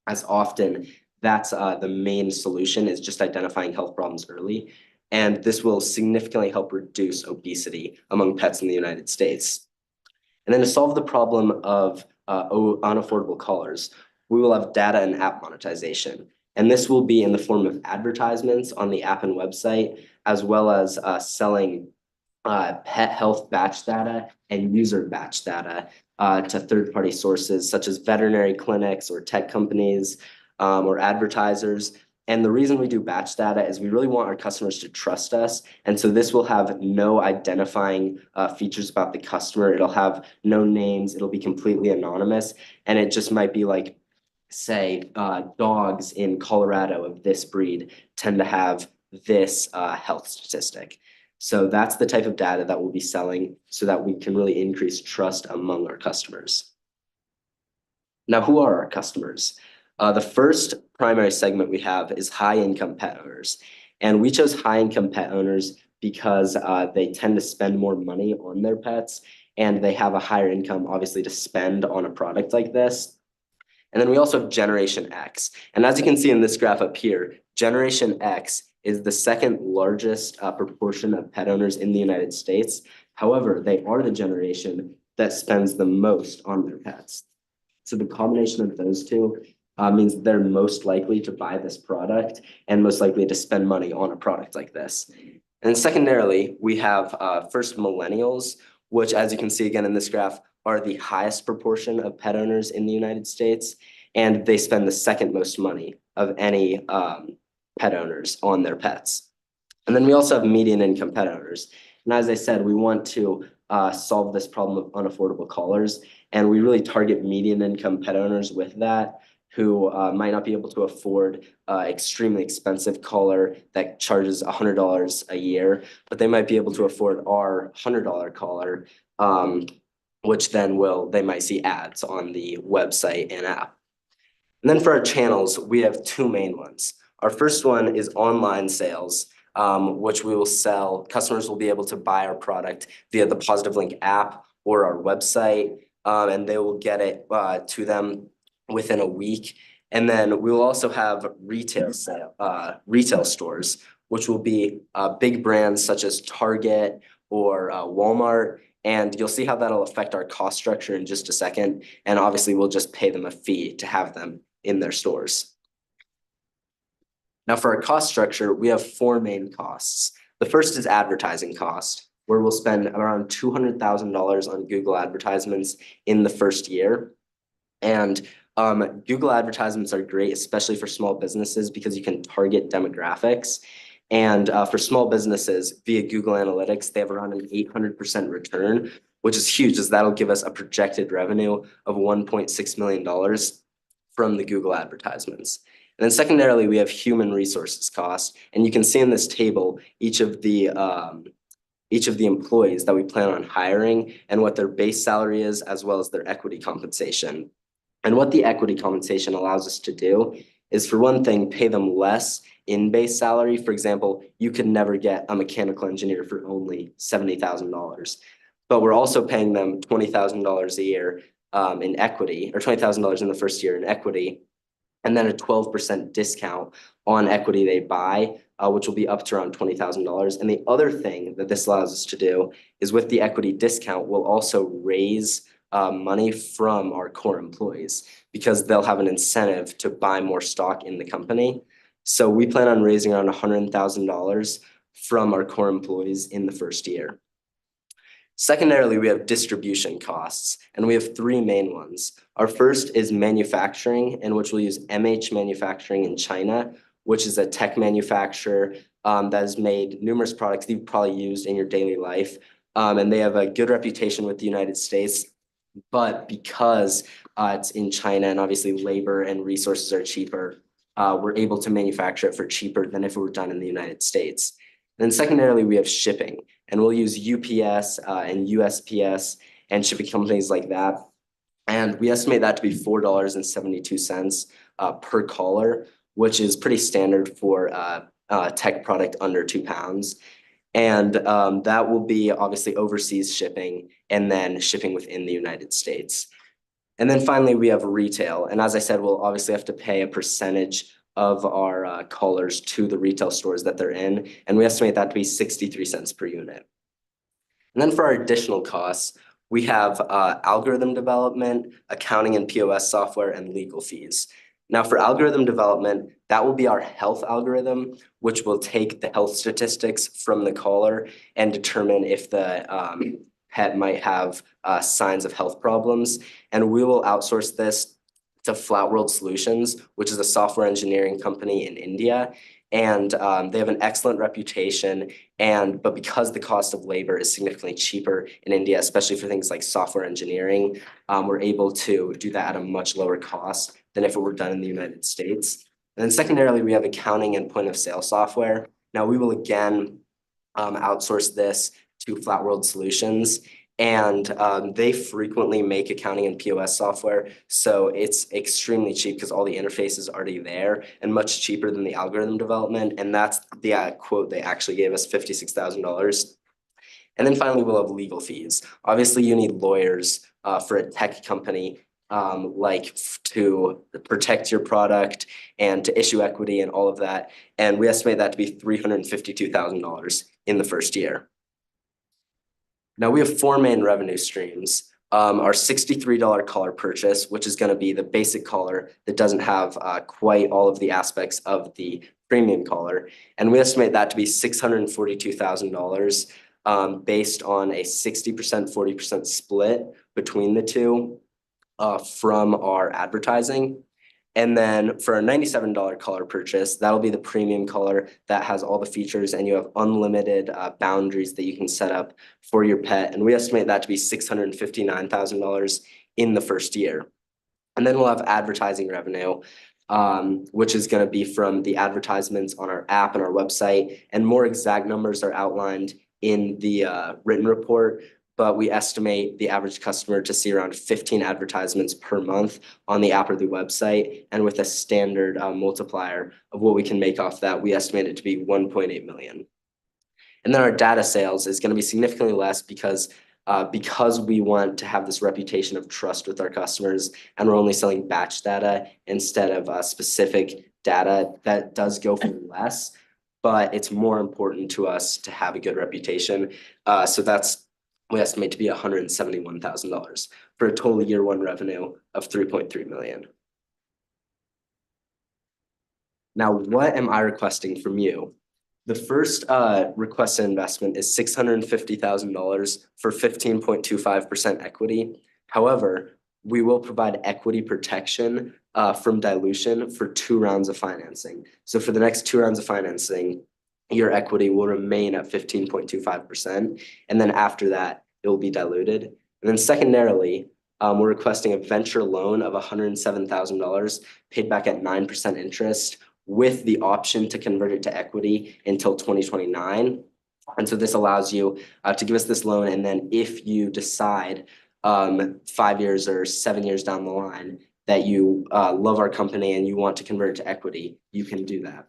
as often that's the main solution, is just identifying health problems early. And this will significantly help reduce obesity among pets in the United States. And then to solve the problem of unaffordable collars, we will have data and app monetization. And this will be in the form of advertisements on the app and website, as well as selling pet health batch data and user batch data to third-party sources such as veterinary clinics or tech companies or advertisers. And the reason we do batch data is we really want our customers to trust us. And so this will have no identifying features about the customer. It'll have no names. It'll be completely anonymous. And it just might be like, say, dogs in Colorado of this breed tend to have this health statistic. So that's the type of data that we'll be selling so that we can really increase trust among our customers. Now, who are our customers? The first primary segment we have is high-income pet owners. And we chose high-income pet owners because they tend to spend more money on their pets, and they have a higher income, obviously, to spend on a product like this. And then we also have Generation X. And as you can see in this graph up here, Generation X is the second largest proportion of pet owners in the United States. However, they are the generation that spends the most on their pets. So the combination of those two means they're most likely to buy this product and most likely to spend money on a product like this. And secondarily, we have first millennials, which, as you can see again in this graph, are the highest proportion of pet owners in the United States, and they spend the second most money of any pet owners on their pets. And then we also have median income pet owners. And as I said, we want to solve this problem of unaffordable collars, and we really target median income pet owners with that, who might not be able to afford extremely expensive collar that charges $100 a year, but they might be able to afford our $100 collar, which then they might see ads on the website and app. And then for our channels, we have two main ones. Our first one is online sales, which we will sell. Customers will be able to buy our product via the Positive Link app or our website, and they will get it to them within a week. And then we will also have retail stores, which will be big brands such as Target or Walmart. And you'll see how that'll affect our cost structure in just a second. And obviously, we'll just pay them a fee to have them in their stores. Now, for our cost structure, we have four main costs. The first is advertising cost, where we'll spend around $200,000 on Google advertisements in the first year. And Google advertisements are great, especially for small businesses, because you can target demographics. And for small businesses, via Google Analytics, they have around an 800% return, which is huge, as that'll give us a projected revenue of $1.6 million from the Google advertisements. And then secondarily, we have human resources costs. And you can see in this table each of the employees that we plan on hiring and what their base salary is, as well as their equity compensation. And what the equity compensation allows us to do is, for one thing, pay them less in base salary. For example, you could never get a mechanical engineer for only $70,000. But we're also paying them $20,000 a year in equity, or $20,000 in the first year in equity, and then a 12% discount on equity they buy which will be up to around $20,000. And the other thing that this allows us to do is with the equity discount, we'll also raise money from our core employees because they'll have an incentive to buy more stock in the company. So we plan on raising around $100,000 from our core employees in the first year. Secondarily, we have distribution costs, and we have three main ones. Our first is manufacturing, in which we'll use MH Manufacturing in China, which is a tech manufacturer that has made numerous products that you've probably used in your daily life. And they have a good reputation with the United States. But because it's in China and obviously labor and resources are cheaper, we're able to manufacture it for cheaper than if it were done in the United States. Then secondarily, we have shipping, and we'll use UPS and USPS and shipping companies like that. And we estimate that to be $4.72 per collar, which is pretty standard for a tech product under 2 pounds. And that will be obviously overseas shipping and then shipping within the United States. And then finally, we have retail. And as I said, we'll obviously have to pay a percentage of our collars to the retail stores that they're in. And we estimate that to be 63 cents per unit. And then for our additional costs, we have algorithm development, accounting and POS software, and legal fees. Now for algorithm development, that will be our health algorithm, which will take the health statistics from the collar and determine if the pet might have signs of health problems. And we will outsource this to Flat World Solutions, which is a software engineering company in India. And they have an excellent reputation. But because the cost of labor is significantly cheaper in India, especially for things like software engineering, we're able to do that at a much lower cost than if it were done in the United States. And then secondarily, we have accounting and point of sale software. Now we will again outsource this to Flat World Solutions. And they frequently make accounting and POS software. So it's extremely cheap because all the interface is already there and much cheaper than the algorithm development. And that's the quote they actually gave us, $56,000. And then finally, we'll have legal fees. Obviously, you need lawyers for a tech company to protect your product and to issue equity and all of that. And we estimate that to be $352,000 in the first year. Now we have 4 main revenue streams. Our $63 collar purchase, which is going to be the basic collar that doesn't have quite all of the aspects of the premium collar. And we estimate that to be $642,000 based on a 60%, 40% split between the two from our advertising. And then for a $97 collar purchase, that'll be the premium collar that has all the features and you have unlimited boundaries that you can set up for your pet. And we estimate that to be $659,000 in the first year. And then we'll have advertising revenue, which is going to be from the advertisements on our app and our website. And more exact numbers are outlined in the written report. But we estimate the average customer to see around 15 advertisements per month on the app or the website. And with a standard multiplier of what we can make off that, we estimate it to be 1.8 million. And then our data sales is going to be significantly less because we want to have this reputation of trust with our customers, and we're only selling batch data instead of specific data. That does go for less, but it's more important to us to have a good reputation. So we estimate to be $171,000 for a total year 1 revenue of $3.3 million. Now, what am I requesting from you? The first requested investment is $650,000 for 15.25% equity. However, we will provide equity protection from dilution for 2 rounds of financing. So for the next 2 rounds of financing, your equity will remain at 15.25%. And then after that, it will be diluted. And then secondarily, we're requesting a venture loan of $107,000 paid back at 9% interest with the option to convert it to equity until 2029. And so this allows you to give us this loan. And then if you decide 5 years or 7 years down the line that you love our company and you want to convert it to equity, you can do that.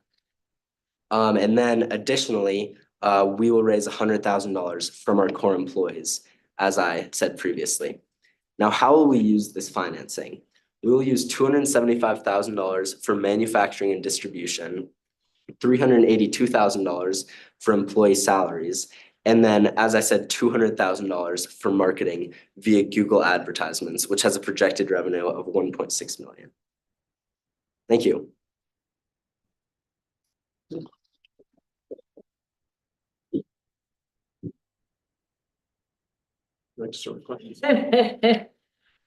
And then additionally, we will raise $100,000 from our core employees, as I said previously. Now, how will we use this financing? We will use $275,000 for manufacturing and distribution. $382,000 for employee salaries. And then, as I said, $200,000 for marketing via Google advertisements, which has a projected revenue of 1.6 million. Thank you. Next sort of question.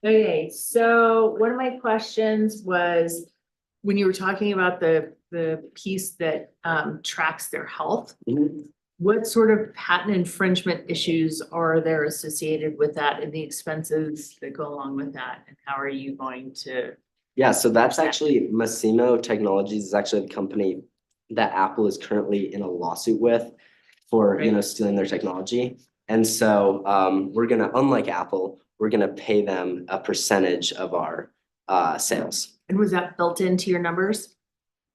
Okay, so one of my questions was, when you were talking about the piece that tracks their health, Mhm. what sort of patent infringement issues are there associated with that and the expenses that go along with that? And how are you going to? Yeah, so that's actually Massimo Technologies is actually the company that Apple is currently in a lawsuit with for, stealing their technology. And so we're gonna, unlike Apple, we're gonna pay them a percentage of our sales. And was that built into your numbers?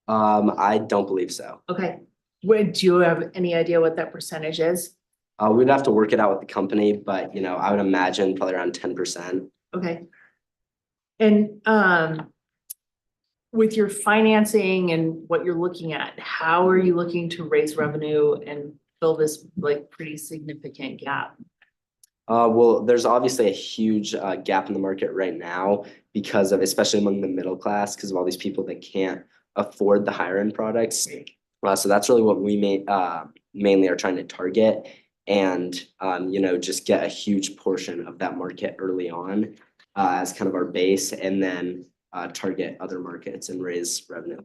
I don't believe so. Okay, do you have any idea what that percentage is? We'd have to work it out with the company, but I would imagine probably around 10%. Okay. And with your financing and what you're looking at, how are you looking to raise revenue and fill this like pretty significant gap? Well, there's obviously a huge gap in the market right now because of, especially among the middle class, because of all these people that can't afford the higher end products. So that's really what we mainly are trying to target and, just get a huge portion of that market early on as kind of our base, and then target other markets and raise revenue.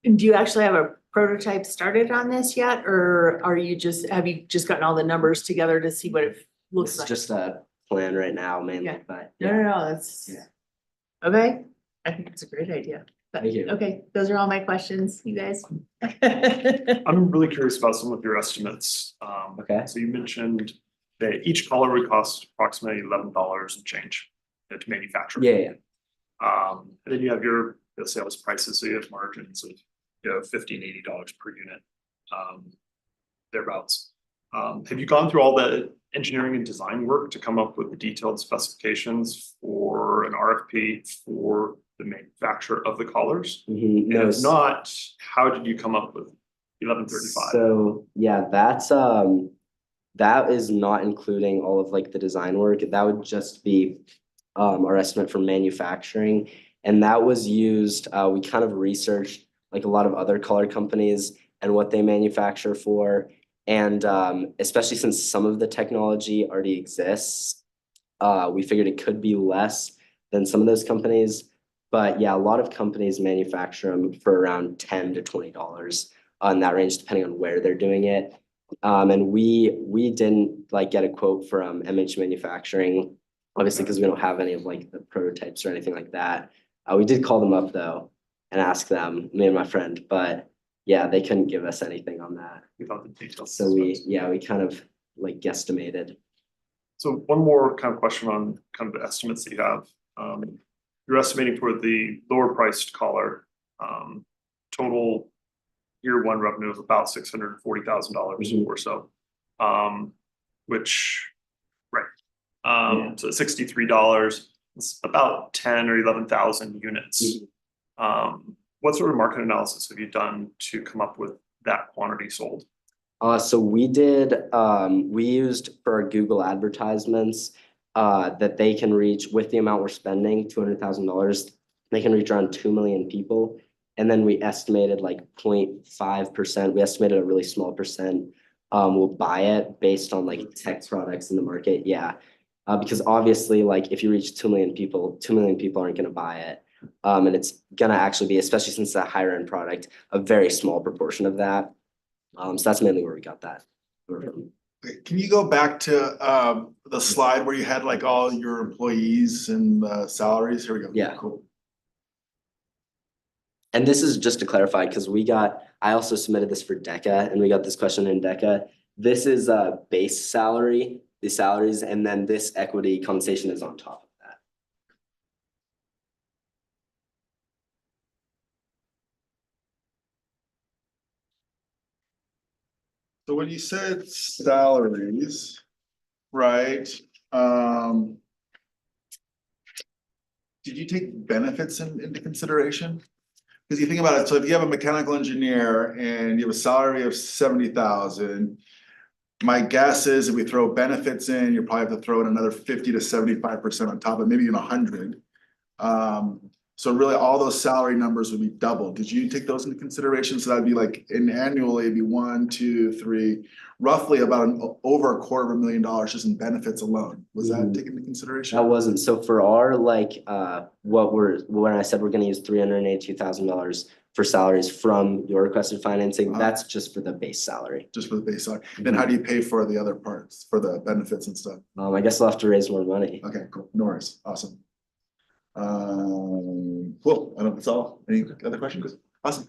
And do you actually have a prototype started on this yet? Or have you just gotten all the numbers together to see what it looks It's like? just a plan right now mainly, Yeah. but No, that's. Yeah. Okay, I think it's a great idea. But, Thank you. okay, those are all my questions, you guys. I'm really curious about some of your estimates. Okay. So you mentioned that each collar would cost approximately $11 and change to manufacture. Yeah. And then you have your sales prices, so you have margins of $50 and $80 per unit, thereabouts. Have you gone through all the engineering and design work to come up with the detailed specifications for an RFP for the manufacturer of the collars? Mhm. And if not, how did you come up with 1135? So yeah, that is not including all of like the design work. That would just be our estimate for manufacturing. And that was used, we kind of researched like a lot of other color companies and what they manufacture for. And especially since some of the technology already exists, we figured it could be less than some of those companies. But yeah, a lot of companies manufacture them for around $10 to $20 on that range, depending on where they're doing it. And we didn't like get a quote from MH Manufacturing, obviously, because we don't have any of like the prototypes or anything like that. We did call them up though and ask them, me and my friend, but yeah, they couldn't give us anything on that. Without the details. So we kind of like guesstimated. So one more kind of question on kind of the estimates that you have. You're estimating for the lower priced collar, total year one revenue of about $640,000 or so. Which, right. So $63, it's about 10 or 11,000 units. What sort of market analysis have you done to come up with that quantity sold? So we used for our Google advertisements that they can reach with the amount we're spending, $200,000, they can reach around 2 million people. And then we estimated like 0.5%. We estimated a really small percent will buy it based on like tech products in the market. Yeah. Because obviously, like if you reach 2 million people, 2 million people aren't going to buy it. And it's going to actually be, especially since it's a higher end product, a very small proportion of that. So that's mainly where we got that. Can you go back to the slide where you had like all your employees and salaries? Here we go. Yeah. Cool. And this is just to clarify, because I also submitted this for DECA and we got this question in DECA. This is a base salary, the salaries, and then this equity compensation is on top of that. So when you said salaries, right? Did you take benefits into consideration? Because you think about it, so if you have a mechanical engineer and you have a salary of 70,000. My guess is if we throw benefits in, you probably have to throw in another 50 to 75% on top of maybe even 100. So really all those salary numbers would be doubled. Did you take those into consideration? So that'd be like annually, it'd be 1, 2, 3, roughly about over $250,000 just in benefits alone. Was that taken into consideration? That wasn't, so for our like, when I said we're gonna use $382,000 for salaries from your requested financing, that's just for the base salary. Just for the base salary. Then how do you pay for the other parts, for the benefits and stuff? I guess I'll have to raise more money. Okay, cool. No worries. Awesome. Cool. I don't, that's all. Any other questions? Awesome.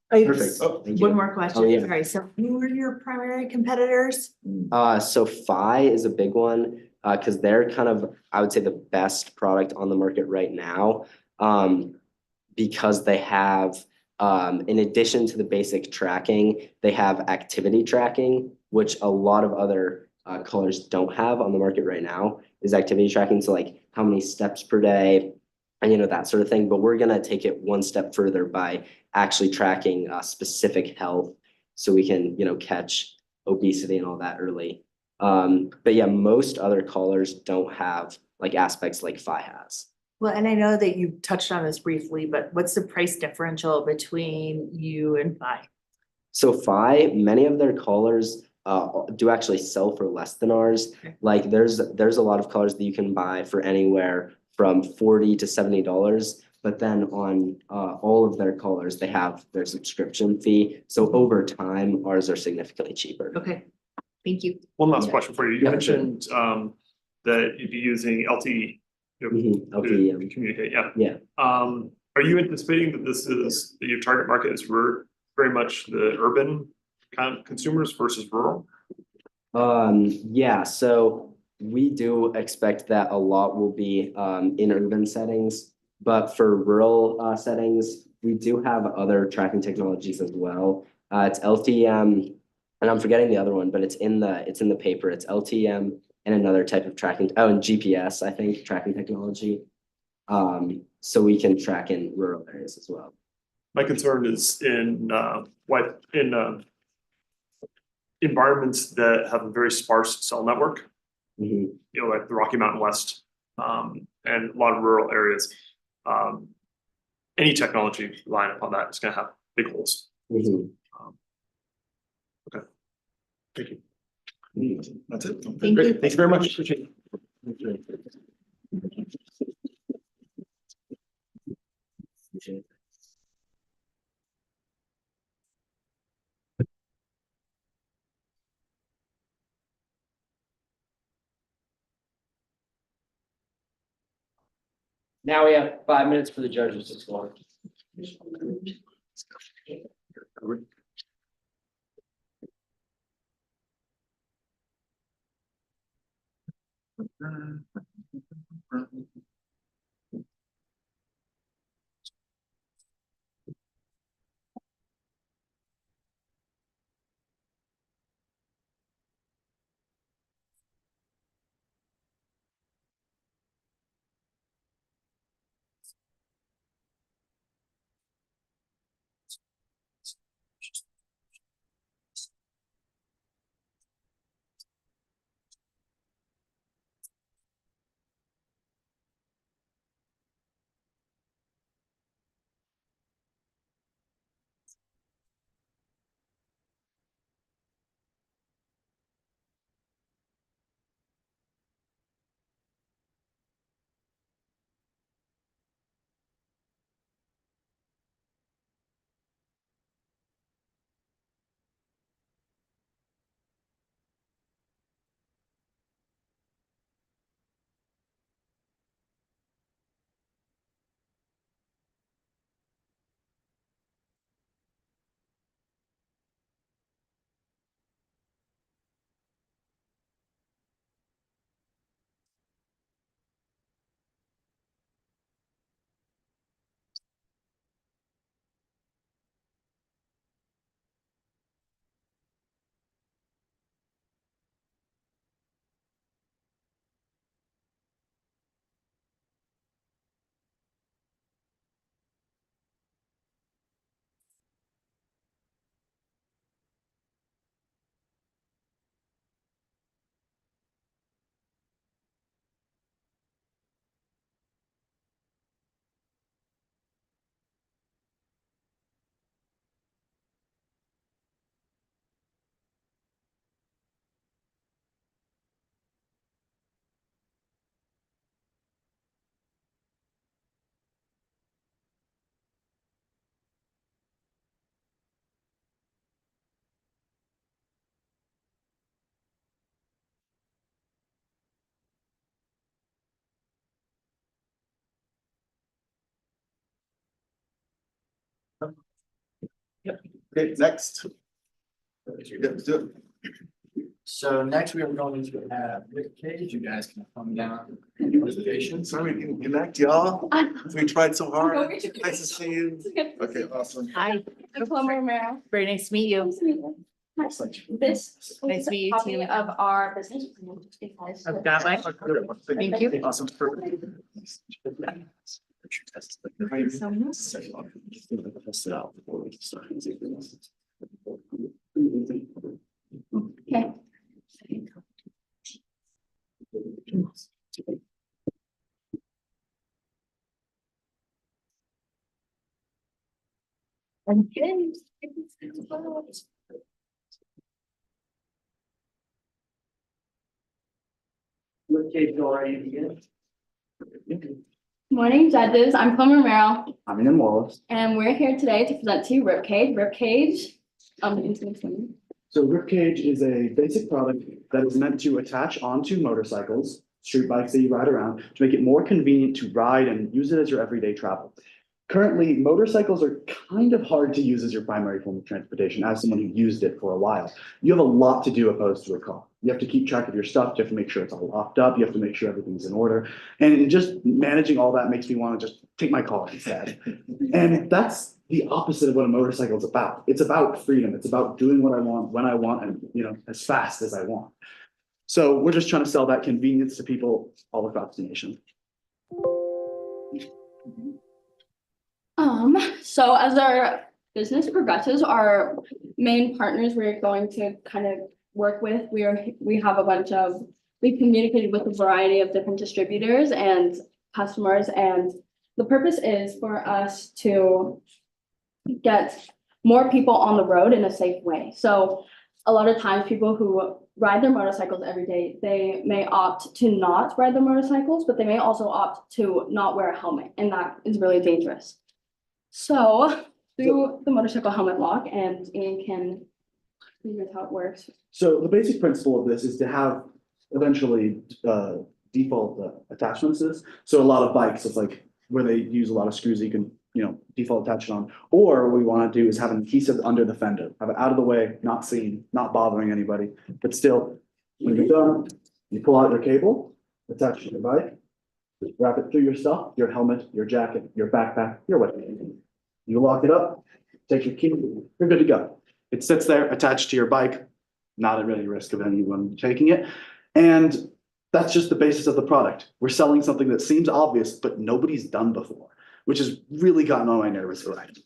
Perfect. Oh, Thank you. One more question, Oh, yeah. sorry, so who are your primary competitors? So Phi is a big one, because they're kind of, I would say, the best product on the market right now. Because they have, in addition to the basic tracking, they have activity tracking, which a lot of other colors don't have on the market right now, is activity tracking. So like how many steps per day and that sort of thing. But we're gonna take it one step further by actually tracking specific health so we can, catch obesity and all that early. But yeah, most other colors don't have like aspects like Phi has. Well, and I know that you touched on this briefly, but what's the price differential between you and Phi? So Phi, many of their colors do actually sell for less than ours. Okay. Like there's a lot of colors that you can buy for anywhere from $40 to $70. But then on all of their colors, they have their subscription fee. So over time, ours are significantly cheaper. Okay, thank you. One last Yeah. question for you. You Yeah, mentioned that you'd be using LTE LTE, to communicate, yeah. yeah. Are you anticipating that that your target market is very much the urban kind of consumers versus rural? Yeah, so we do expect that a lot will be in urban settings, but for rural settings, we do have other tracking technologies as well. It's LTM, and I'm forgetting the other one, but it's in the paper. It's LTM and another type of tracking. Oh, and GPS, I think, tracking technology. So we can track in rural areas as well. My concern is in environments that have a very sparse cell network, Mhm. like the Rocky Mountain West, and a lot of rural areas. Any technology relying upon that is gonna have big holes. Mhm. Okay. Thank you. That's it. Thank you. Thank you very much. Appreciate it. Now we have 5 minutes for the judges to score. Okay, next. Let's do it. So next we are going to have Rick Cage. You guys can come down. Presentation. Sorry we didn't connect, y'all. We tried so hard. No, we should- Nice to see you. Okay, awesome. Hi, I'm Plumber Merrill. very nice to meet you. Nice to meet you. This Nice is to meet a you copy too. of our business plan. because- I've got my, thank you. Awesome. Okay. Okay. Morning, judges. I'm Plumber Merrill, I'm in Wallace. and we're here today to present to you Ribcage. Ribcage. So ribcage is a basic product that is meant to attach onto motorcycles, street bikes that you ride around, to make it more convenient to ride and use it as your everyday travel. Currently, motorcycles are kind of hard to use as your primary form of transportation, as someone who used it for a while. You have a lot to do opposed to a car. You have to keep track of your stuff, you have to make sure it's all locked up, you have to make sure everything's in order. And just managing all that makes me want to just take my car instead. And that's the opposite of what a motorcycle is about. It's about freedom. It's about doing what I want, when I want, and as fast as I want. So we're just trying to sell that convenience to people all across the nation. So as our business progresses, our main partners we're going to kind of work with, we communicated with a variety of different distributors and customers, and the purpose is for us to get more people on the road in a safe way. So a lot of times people who ride their motorcycles every day, they may opt to not ride their motorcycles, but they may also opt to not wear a helmet, and that is really dangerous. So through the motorcycle helmet lock, and Ian can figure out how it works. So the basic principle of this is to have eventually default attachments. So a lot of bikes, it's like where they use a lot of screws that you can, default attach it on. Or what we want to do is have an adhesive under the fender, have it out of the way, not seen, not bothering anybody, but still, when you're done, you pull out your cable, attach it to your bike, wrap it through your stuff, your helmet, your jacket, your backpack, your whatever. You lock it up, take your key, you're good to go. It sits there attached to your bike, not at any risk of anyone taking it. And that's just the basis of the product. We're selling something that seems obvious, but nobody's done before, which has really gotten on my nerves, right?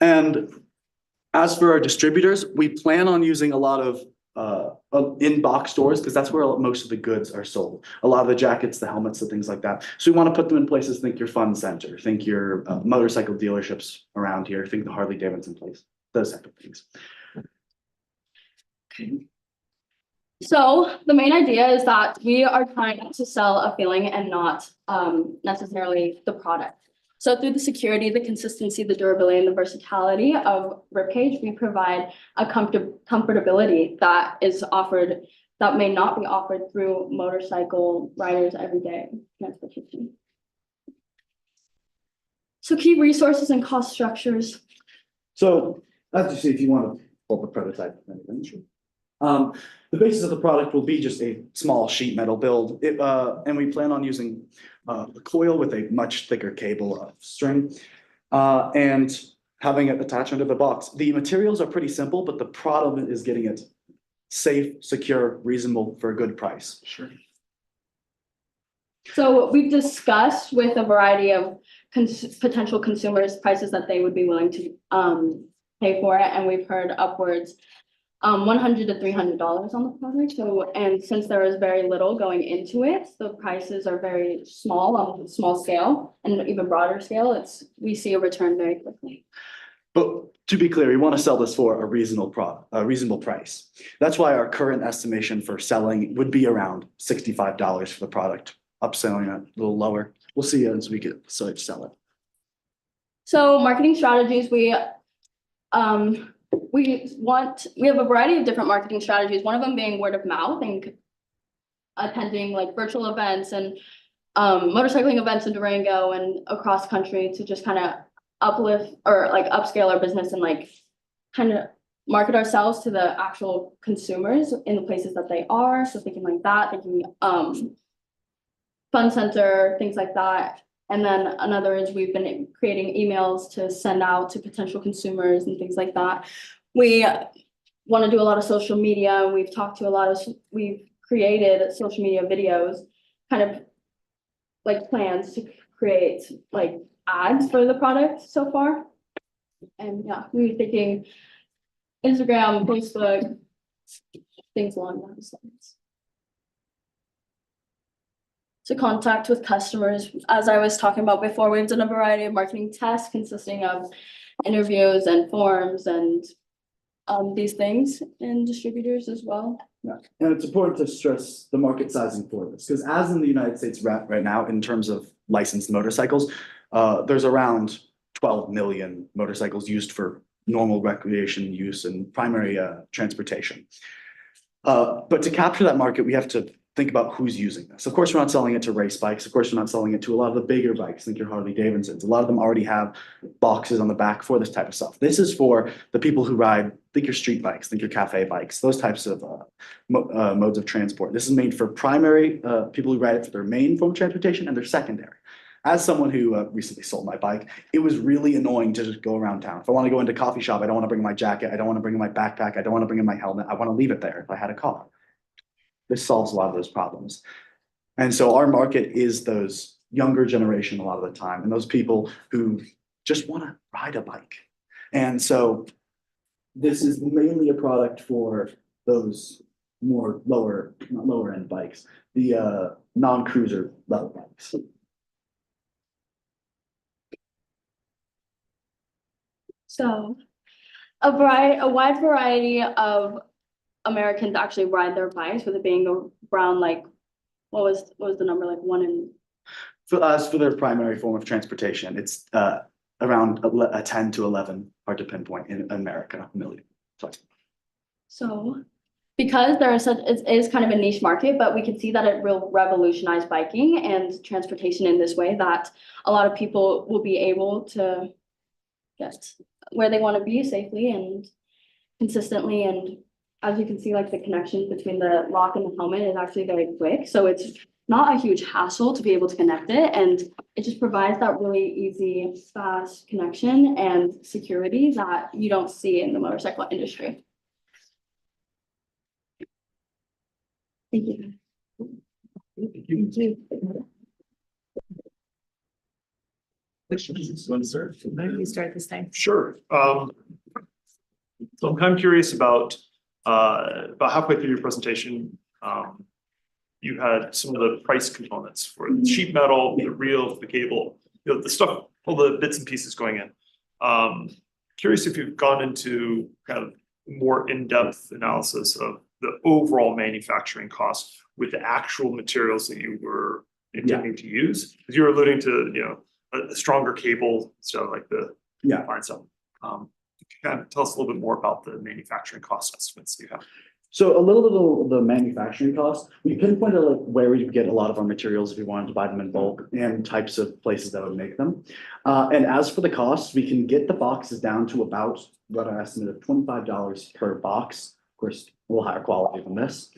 And as for our distributors, we plan on using a lot of in-box stores, because that's where most of the goods are sold. A lot of the jackets, the helmets, the things like that. So we want to put them in places, think your fun center, think your motorcycle dealerships around here, think the Harley Davidson place, those type of things. So the main idea is that we are trying to sell a feeling and not necessarily the product. So through the security, the consistency, the durability, and the versatility of Ribcage, we provide a comfortability that is offered, that may not be offered through motorcycle riders' everyday transportation. So key resources and cost structures. So as you see, if you want to pull the prototype, the basis of the product will be just a small sheet metal build. And we plan on using a coil with a much thicker cable of string and having it attached under the box. The materials are pretty simple, but the problem is getting it safe, secure, reasonable for a good price. Sure. So we've discussed with a variety of potential consumers prices that they would be willing to pay for it, and we've heard upwards $100 to $300 on the product. So, and since there is very little going into it, the prices are very small on a small scale, and even broader scale, we see a return very quickly. But to be clear, we want to sell this for a reasonable price. That's why our current estimation for selling would be around $65 for the product, upselling it a little lower. We'll see as we get to sell it. So marketing strategies, we have a variety of different marketing strategies, one of them being word of mouth and attending like virtual events and motorcycling events in Durango and across country to just kind of uplift or like upscale our business and like kind of market ourselves to the actual consumers in the places that they are. So thinking like that, thinking fun center, things like that. And then another is we've been creating emails to send out to potential consumers and things like that. We want to do a lot of social media. We've created social media videos, kind of like plans to create like ads for the product so far. And yeah, we were thinking Instagram, Facebook, things along those lines. To contact with customers, as I was talking about before, we've done a variety of marketing tests consisting of interviews and forms and these things and distributors as well. Yeah, and it's important to stress the market sizing for this, because as in the United States right now, in terms of licensed motorcycles, there's around 12 million motorcycles used for normal recreation use and primary transportation. But to capture that market, we have to think about who's using this. Of course, we're not selling it to race bikes. Of course, we're not selling it to a lot of the bigger bikes, think your Harley Davidsons. A lot of them already have boxes on the back for this type of stuff. This is for the people who ride, think your street bikes, think your cafe bikes, those types of modes of transport. This is made for primary people who ride it for their main form of transportation and their secondary. As someone who recently sold my bike, it was really annoying to just go around town. If I want to go into a coffee shop, I don't want to bring my jacket. I don't want to bring in my backpack. I don't want to bring in my helmet. I want to leave it there if I had a car. This solves a lot of those problems. And so our market is those younger generation a lot of the time, and those people who just want to ride a bike. And so this is mainly a product for those more not lower end bikes, the non-cruiser level bikes. So a wide variety of Americans actually ride their bikes, with it being around like, what was the number, like 1 in? For us, for their primary form of transportation, it's around 10 to 11, hard to pinpoint, in America, a million. So because it is kind of a niche market, but we can see that it will revolutionize biking and transportation in this way, that a lot of people will be able to get where they want to be safely and consistently. And as you can see, like the connection between the lock and the helmet is actually very quick. So it's not a huge hassle to be able to connect it. And it just provides that really easy, fast connection and security that you don't see in the motorcycle industry. Thank you. Thank you. Why don't you start this time? Sure. So I'm kind of curious about halfway through your presentation, you had some of the price components for the sheet metal, the reel, the cable, the stuff, all the bits and pieces going in. Curious if you've gone into kind of more in-depth analysis of the overall manufacturing cost with the actual materials that you were intending to use. Because you're alluding to, a stronger cable, so like the fine stuff. Kind of tell us a little bit more about the manufacturing cost estimates you have. So a little bit of the manufacturing cost, we pinpointed like where we get a lot of our materials if we wanted to buy them in bulk and types of places that would make them. And as for the cost, we can get the boxes down to about what I estimate of $25 per box. Of course, a little higher quality than this.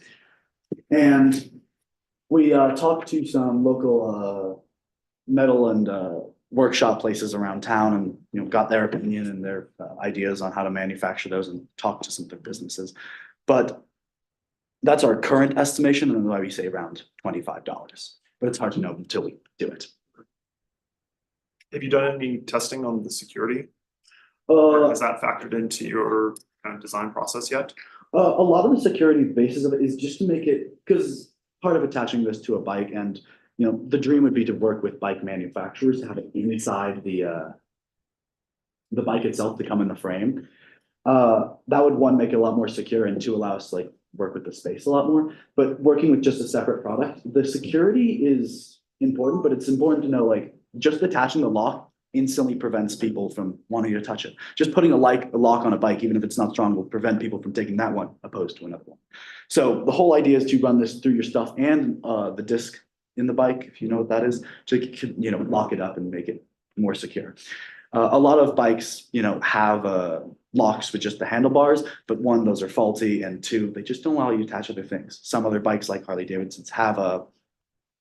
And we talked to some local metal and workshop places around town, and got their opinion and their ideas on how to manufacture those, and talked to some of their businesses. But that's our current estimation, and why we say around $25. But it's hard to know until we do it. Have you done any testing on the security? Has that factored into your kind of design process yet? A lot of the security basis of it is just to make it, because part of attaching this to a bike, and the dream would be to work with bike manufacturers to have it inside the bike itself to come in the frame. That would, one, make it a lot more secure, and two, allow us to like work with the space a lot more. But working with just a separate product, the security is important, but it's important to know like just attaching the lock instantly prevents people from wanting to touch it. Just putting a lock on a bike, even if it's not strong, will prevent people from taking that one opposed to another one. So the whole idea is to run this through your stuff and the disc in the bike, if you know what that is, so you can lock it up and make it more secure. A lot of bikes, have locks with just the handlebars, but one, those are faulty, and two, they just don't allow you to attach other things. Some other bikes like Harley Davidson's have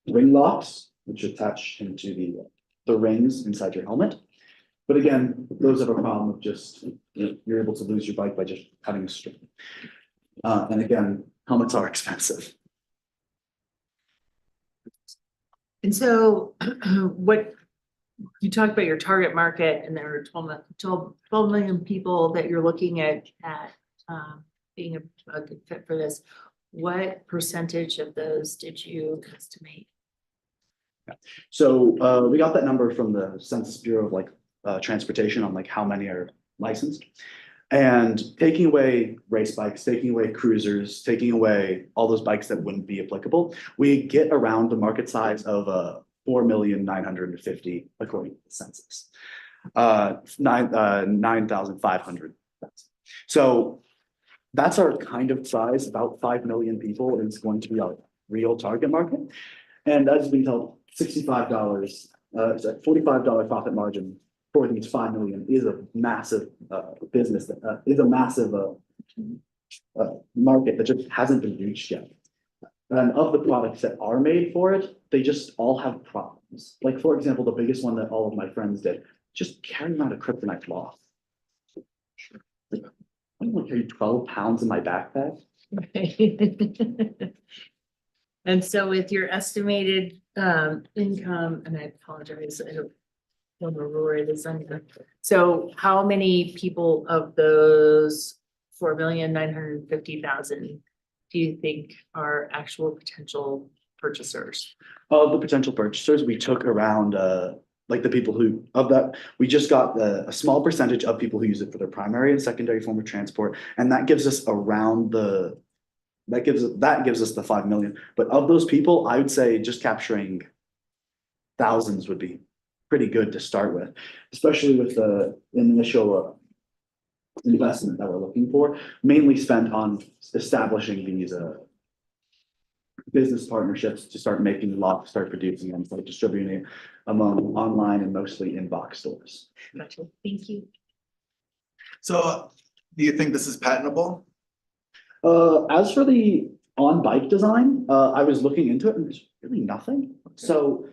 ring locks, which attach into the rings inside your helmet. But again, those have a problem of just, you're able to lose your bike by just cutting a string. And again, helmets are expensive. And so what, you talked about your target market and there are 12 million people that you're looking at being a good fit for this. What percentage of those did you estimate? So we got that number from the Census Bureau of transportation on how many are licensed. And taking away race bikes, taking away cruisers, taking away all those bikes that wouldn't be applicable, we get around the market size of 4,950,000 according to the census. 9,500. So that's our kind of size. About 5 million people is going to be our real target market. And as we told, $65, $45 profit margin for these 5 million is a massive business, is a massive market that just hasn't been reached yet. And of the products that are made for it, they just all have problems. Like, for example, the biggest one that all of my friends did, just carrying around a kryptonite cloth. I don't want to carry 12 pounds in my backpack. And so with your estimated income, and I apologize, I don't remember where it is on here. So how many people of those 4,950,000 do you think are actual potential purchasers? Of the potential purchasers, we took around the people who of that, we just got a small percentage of people who use it for their primary and secondary form of transport, and that gives us around that gives us the 5 million. But of those people, I would say just capturing thousands would be pretty good to start with, especially with the initial investment that we're looking for, mainly spent on establishing these business partnerships to start making locks, start producing them, start distributing it among online and mostly in box stores. Gotcha. Thank you. So do you think this is patentable? As for the on-bike design, I was looking into it and there's really nothing. So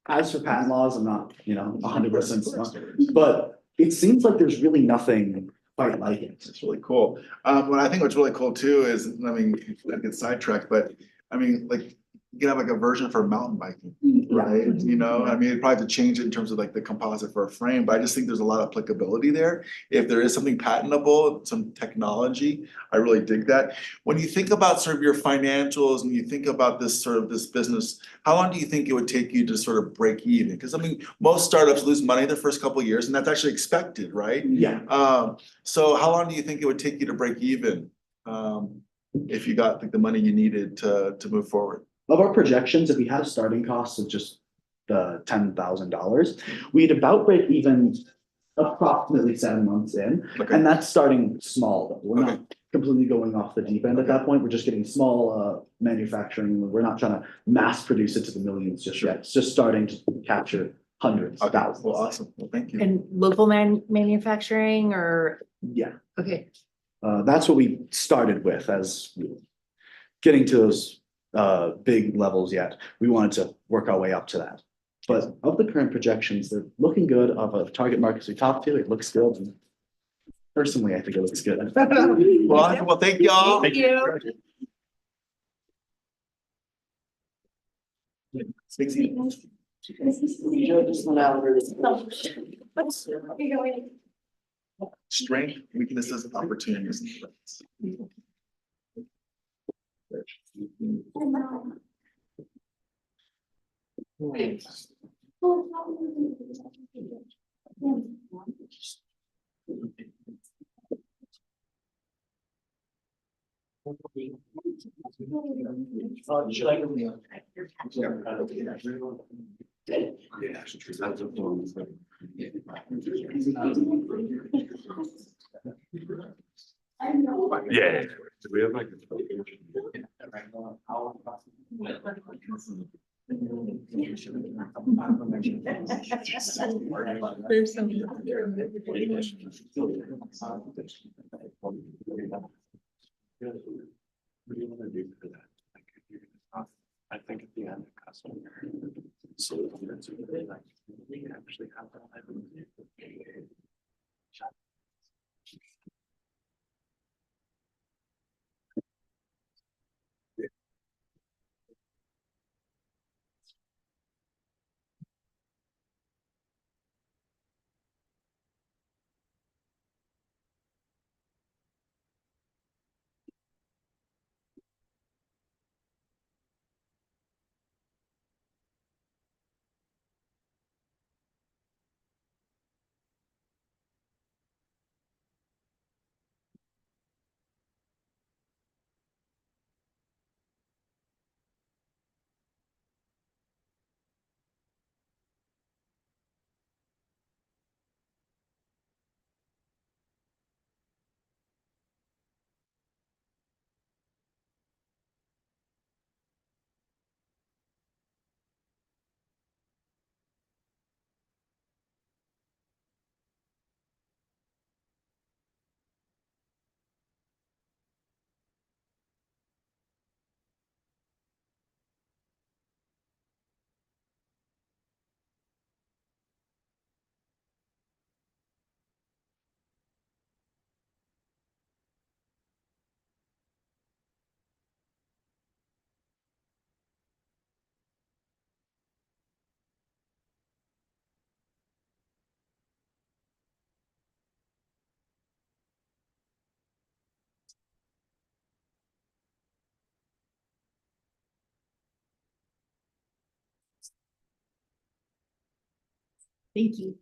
as for patent laws, I'm not, 100%, but it seems like there's really nothing quite like it. It's really cool. What I think what's really cool too is, I get sidetracked, but you can have a version for mountain biking, right? You'd probably have to change it in terms of the composite for a frame, but I just think there's a lot of applicability there. If there is something patentable, some technology, I really dig that. When you think about sort of your financials and you think about this business, how long do you think it would take you to sort of break even? Because most startups lose money the first couple of years, and that's actually expected, right? Yeah. So how long do you think it would take you to break even? If you got the money you needed to move forward? Of our projections, if we had a starting cost of just $10,000, we'd about break even approximately 7 months in. Okay. And that's starting small, though. We're Okay. not completely going off the deep end at that point. We're just getting small manufacturing. We're not trying to mass produce it to the millions just yet. It's just starting to capture hundreds, Okay. thousands. Well, awesome. Well, thank you. And local manufacturing or, Yeah, okay. that's what we started with as getting to those big levels yet. We wanted to work our way up to that. But of the current projections, they're looking good. Of a target markets we talked to, it looks good. And personally, I think it looks good. Well, thank y'all. Thank you. Strength, weaknesses, opportunities. And threats. Yeah. Do we have There's some. What do you wanna do for that? Like, if you're gonna- I think at the end, of customer. So that's really like, we can actually have that. Thank you.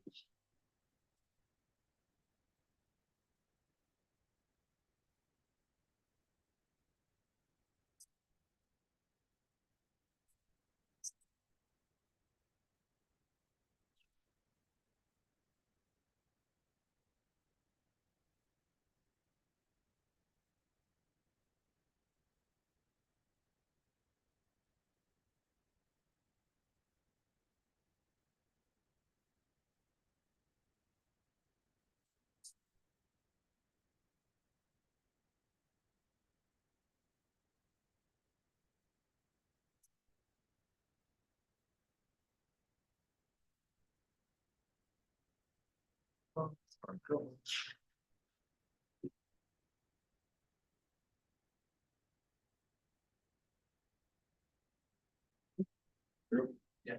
Yeah.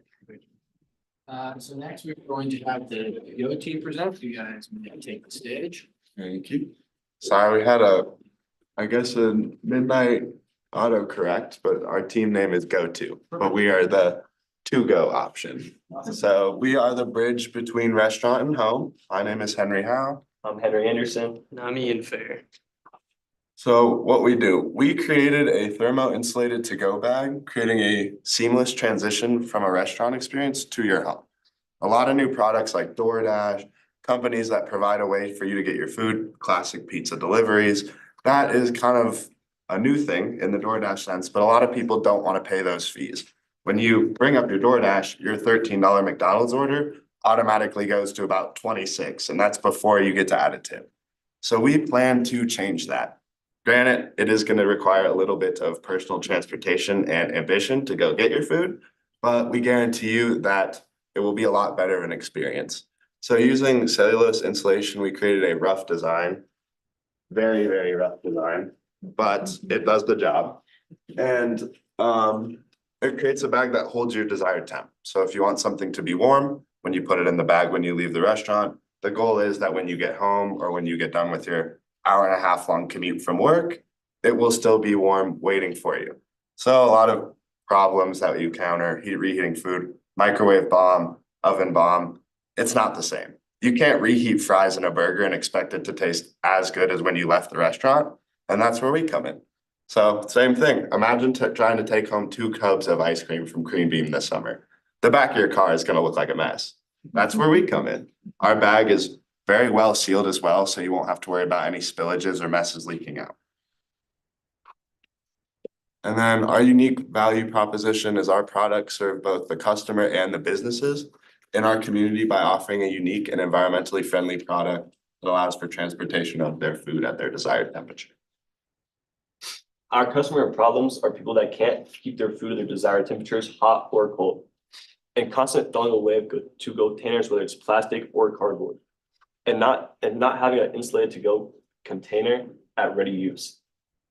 So next we're going to have the Yo team present. You guys may take the stage. Thank you. Sorry, we had I guess a midnight autocorrect, but our team name is GoTo, but we are the to-go option. So we are the bridge between restaurant and home. My name is Henry Howe. I'm Henry Anderson. And I'm Ian Fair. So what we do, we created a thermo insulated to-go bag, creating a seamless transition from a restaurant experience to your home. A lot of new products like DoorDash, companies that provide a way for you to get your food, classic pizza deliveries. That is kind of a new thing in the DoorDash sense, but a lot of people don't want to pay those fees. When you bring up your DoorDash, your $13 McDonald's order automatically goes to about 26, and that's before you get to add a tip. So we plan to change that. Granted, it is going to require a little bit of personal transportation and ambition to go get your food, but we guarantee you that it will be a lot better of an experience. So using cellulose insulation, we created a rough design, very, very rough design, but it does the job. And it creates a bag that holds your desired temp. So if you want something to be warm, when you put it in the bag when you leave the restaurant, the goal is that when you get home or when you get done with your hour-and-a-half long commute from work, it will still be warm waiting for you. So a lot of problems that you counter, reheating food, microwave bomb, oven bomb, it's not the same. You can't reheat fries in a burger and expect it to taste as good as when you left the restaurant. And that's where we come in. So same thing. Imagine trying to take home 2 cups of ice cream from Cream Beam this summer. The back of your car is going to look like a mess. That's where we come in. Our bag is very well sealed as well, so you won't have to worry about any spillages or messes leaking out. And then our unique value proposition is our products serve both the customer and the businesses in our community by offering a unique and environmentally friendly product that allows for transportation of their food at their desired temperature. Our customer problems are people that can't keep their food at their desired temperatures, hot or cold, and constant throwing away of to-go containers, whether it's plastic or cardboard, and not having an insulated to-go container at ready use.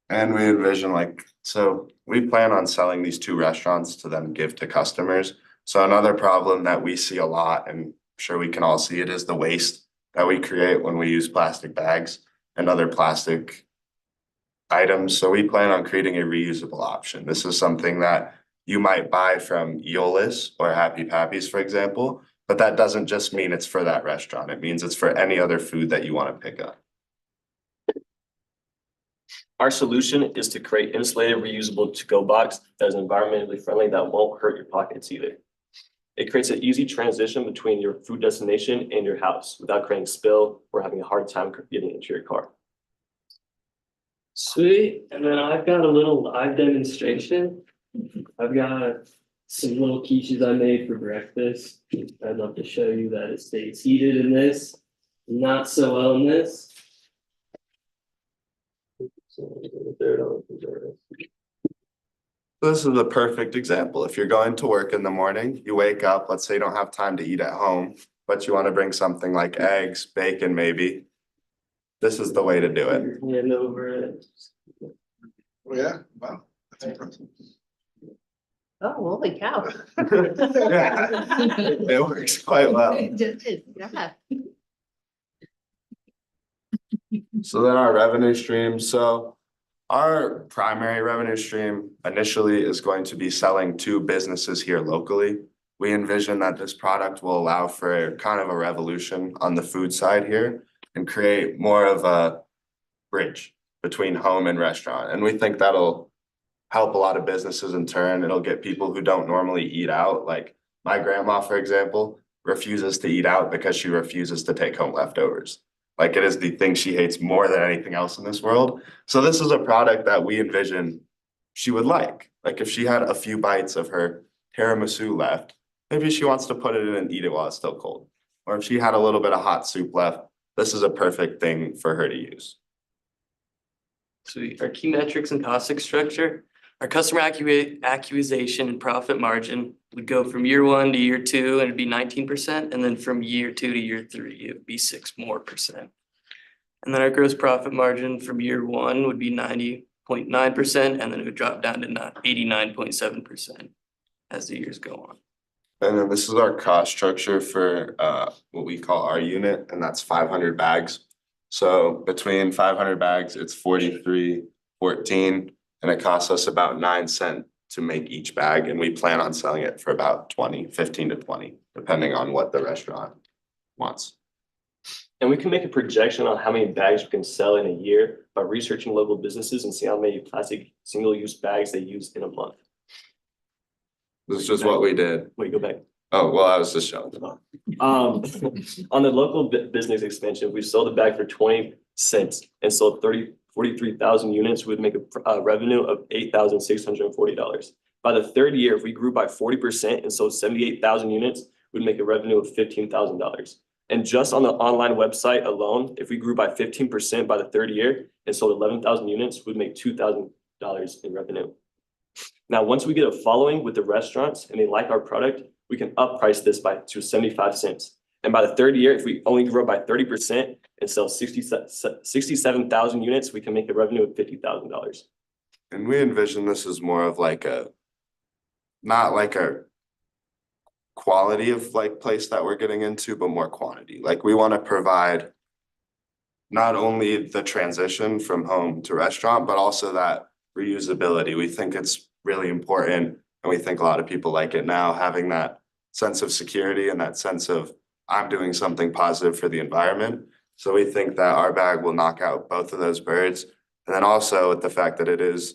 And we envision so we plan on selling these 2 restaurants to then give to customers. So another problem that we see a lot, and I'm sure we can all see it, is the waste that we create when we use plastic bags and other plastic items. So we plan on creating a reusable option. This is something that you might buy from Eolus or Happy Pappy's, for example, but that doesn't just mean it's for that restaurant. It means it's for any other food that you want to pick up. Our solution is to create insulated reusable to-go box that is environmentally friendly that won't hurt your pockets either. It creates an easy transition between your food destination and your house without creating spill or having a hard time getting into your car. Sweet, and then I've got a little live demonstration. I've got some little quiches I made for breakfast. I'd love to show you that it stays heated in this, not so well in this. This is a perfect example. If you're going to work in the morning, you wake up, let's say you don't have time to eat at home, but you want to bring something like eggs, bacon, maybe. This is the way to do it. Hand over it. Oh, yeah, wow, that's impressive. Oh, holy cow. It works quite well. Yeah. So then our revenue stream. So our primary revenue stream initially is going to be selling to businesses here locally. We envision that this product will allow for kind of a revolution on the food side here and create more of a bridge between home and restaurant. And we think that'll help a lot of businesses in turn. It'll get people who don't normally eat out. Like my grandma, for example, refuses to eat out because she refuses to take home leftovers. Like it is the thing she hates more than anything else in this world. So this is a product that we envision she would like. Like if she had a few bites of her tiramisu left, maybe she wants to put it in and eat it while it's still cold. Or if she had a little bit of hot soup left, this is a perfect thing for her to use. Sweet. Our key metrics and cost structure. Our customer acquisition and profit margin would go from year 1 to year 2 and it'd be 19%. And then from year 2 to year 3, it would be 6% more. And then our gross profit margin from year 1 would be 90.9%. And then it would drop down to 89.7% as the years go on. And then this is our cost structure for what we call our unit, and that's 500 bags. So between 500 bags, it's $43.14. And it costs us about 9 cents to make each bag. And we plan on selling it for about 15 to 20, depending on what the restaurant wants. And we can make a projection on how many bags we can sell in a year by researching local businesses and see how many plastic single-use bags they use in a month. This is just what we did. Wait, go back. Oh, well, I was just showing. On the local business expansion, we sold the bag for 20 cents and sold 43,000 units, would make a revenue of $8,640. By the 3rd year, if we grew by 40% and sold 78,000 units, we'd make a revenue of $15,000. And just on the online website alone, if we grew by 15% by the 3rd year and sold 11,000 units, we'd make $2,000 in revenue. Now, once we get a following with the restaurants and they like our product, we can up price this to 75 cents. And by the 3rd year, if we only grow by 30% and sell 67,000 units, we can make a revenue of $50,000. And we envision this as more of like not like a quality of like place that we're getting into, but more quantity. Like we want to provide not only the transition from home to restaurant, but also that reusability. We think it's really important, and we think a lot of people like it now, having that sense of security and that sense of I'm doing something positive for the environment. So we think that our bag will knock out both of those birds. And then also with the fact that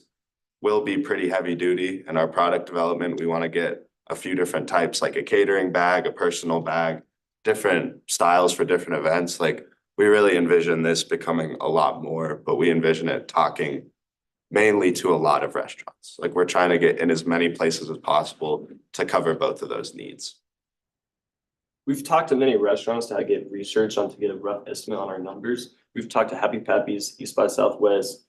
will be pretty heavy duty in our product development, we want to get a few different types, like a catering bag, a personal bag, different styles for different events. Like we really envision this becoming a lot more, but we envision it talking mainly to a lot of restaurants. Like we're trying to get in as many places as possible to cover both of those needs. We've talked to many restaurants to get research on to get a rough estimate on our numbers. We've talked to Happy Pappy's, East by Southwest,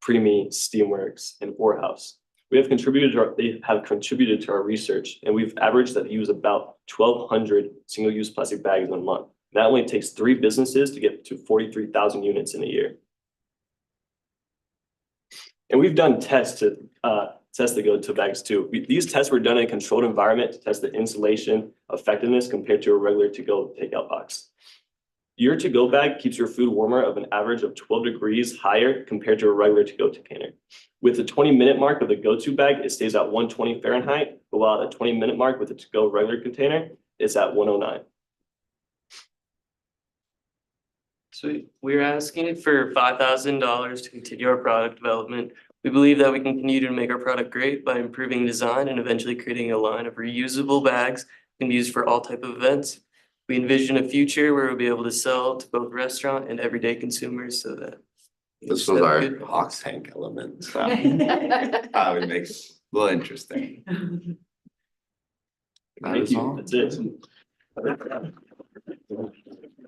Preemy, Steamworks, and Forehouse. They have contributed to our research, and we've averaged that they use about 1,200 single-use plastic bags in a month. That only takes 3 businesses to get to 43,000 units in a year. And we've done tests that go to bags too. These tests were done in a controlled environment to test the insulation effectiveness compared to a regular to-go takeout box. Your to-go bag keeps your food warmer of an average of 12 degrees higher compared to a regular to-go container. With the 20-minute mark of the go-to bag, it stays at 120 Fahrenheit, but while at the 20-minute mark with the to-go regular container, it's at 109. So we're asking for $5,000 to continue our product development. We believe that we can continue to make our product great by improving design and eventually creating a line of reusable bags that can be used for all type of events. We envision a future where we'll be able to sell to both restaurant and everyday consumers so that. This was our Hawks tank element, so it makes it a little interesting. That Thank is you. all. That's it.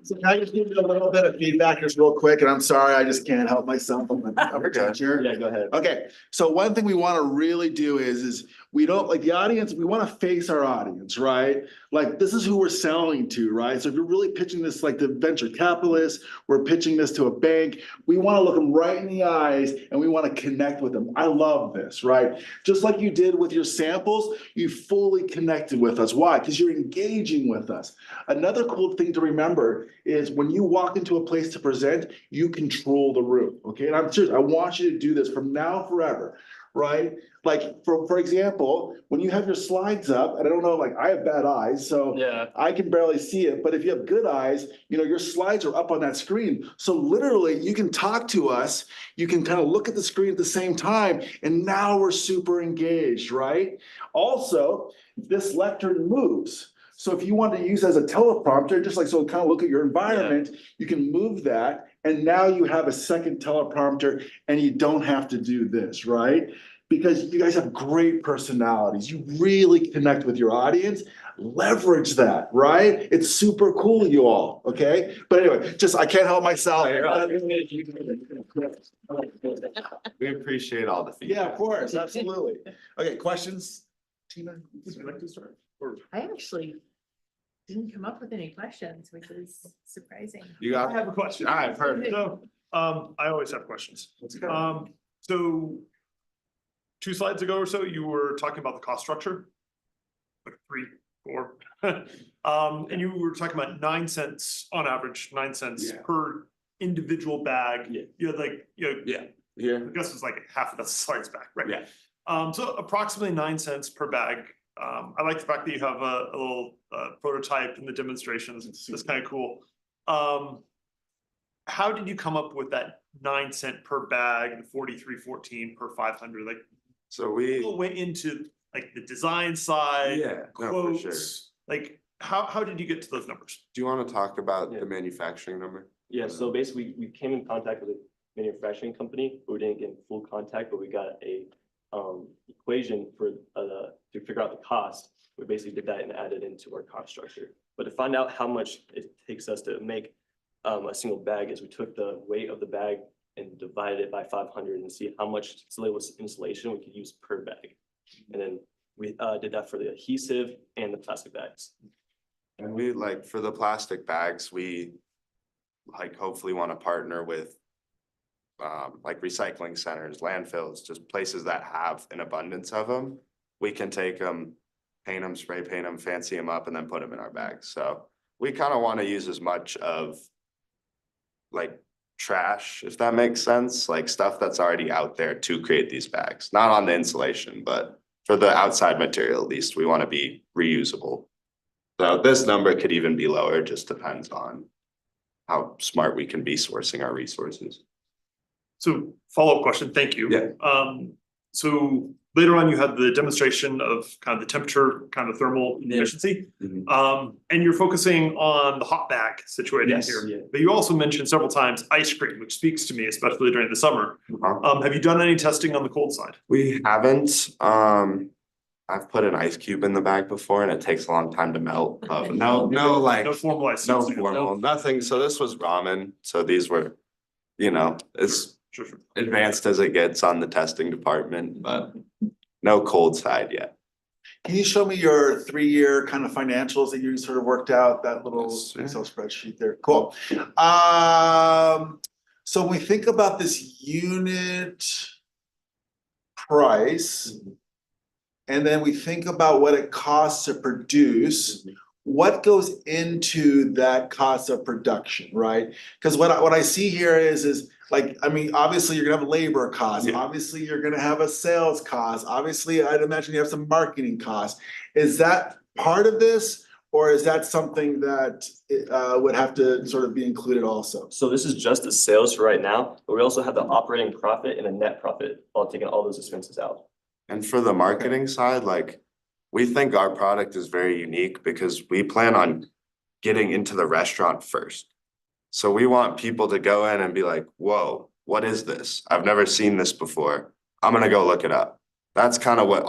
So can I just give you a little bit of feedback just real quick, and I'm sorry, I just can't help myself. I'm a teacher. Yeah, go ahead. Okay, so one thing we want to really do is we don't like the audience, we want to face our audience, right? Like this is who we're selling to, right? So if you're really pitching this like the venture capitalists, we're pitching this to a bank, we want to look them right in the eyes and we want to connect with them. I love this, right? Just like you did with your samples, you fully connected with us. Why? Because you're engaging with us. Another cool thing to remember is when you walk into a place to present, you control the room, okay? And I'm serious, I want you to do this from now forever, right? Like for example, when you have your slides up, and I don't know, like I have bad eyes, so Yeah. I can barely see it, but if you have good eyes, you know, your slides are up on that screen. So literally you can talk to us, you can kind of look at the screen at the same time, and now we're super engaged, right? Also, this lectern moves. So if you want to use as a teleprompter, just like so kind of look at your environment, you can move that, and now you have a second teleprompter and you don't have to do this, right? Because you guys have great personalities. You really connect with your audience. Leverage that, right? It's super cool, you all, okay? But anyway, just I can't help myself. We appreciate all the feedback. Yeah, of course, absolutely. Okay, questions? Tina, would you like to start? Or- I actually didn't come up with any questions, which is surprising. You got. I have a question. I've heard it. So, I always have questions. Let's go. So 2 slides ago or so, you were talking about the cost structure. Like 3, 4. And you were talking about 9 cents on average, 9 cents Yeah. per individual bag. Yeah. You had like, Yeah. I guess it's like half of the slides back, right? Yeah. So approximately 9 cents per bag. I like the fact that you have a little prototype in the demonstrations. It's kind of cool. How did you come up with that 9 cent per bag, the 43.14 per 500? Like, So we. go way into like the design side, Yeah, no, for sure. quotes. Like, how did you get to those numbers? Do you want to talk about Yeah. the manufacturing number? Yeah, so basically, we came in contact with a manufacturing company, but we didn't get in full contact, but we got a equation for to figure out the cost. We basically did that and added into our cost structure. But to find out how much it takes us to make a single bag is we took the weight of the bag and divided it by 500 and see how much insulation we could use per bag. And then we did that for the adhesive and the plastic bags. And we like for the plastic bags, we like hopefully want to partner with like recycling centers, landfills, just places that have an abundance of them. We can take them, paint them, spray paint them, fancy them up, and then put them in our bags. So we kind of want to use as much of like trash, if that makes sense, like stuff that's already out there to create these bags, not on the insulation, but for the outside material, at least we want to be reusable. So this number could even be lower, just depends on how smart we can be sourcing our resources. So follow-up question, thank you. Yeah. So later on, you had the demonstration of kind of the temperature, kind of thermal efficiency. And you're focusing on the hot bag situation Yes. here. Yeah. But you also mentioned several times ice cream, which speaks to me, especially during the summer. Uh-huh. Have you done any testing on the cold side? We haven't, I've put an ice cube in the bag before and it takes a long time to melt, but no, like, No formalized. no testing. formal, nothing. So this was ramen. So these were, as Sure, sure. advanced as it gets on the testing department, but no cold side yet. Can you show me your 3-year kind of financials that you sort of worked out, that little Yes, sir. Excel spreadsheet there? Cool. So when we think about this unit price, and then we think about what it costs to produce, what goes into that cost of production, right? Because what I see here is like, I mean, obviously you're gonna have labor costs, Yeah. obviously you're gonna have a sales cost, obviously I'd imagine you have some marketing costs. Is that part of this, or is that something that would have to sort of be included also? So this is just the sales for right now, but we also have the operating profit and a net profit, while taking all those expenses out. And for the marketing side, like, we think our product is very unique because we plan on getting into the restaurant first. So we want people to go in and be like, whoa, what is this? I've never seen this before. I'm gonna go look it up. That's kind of what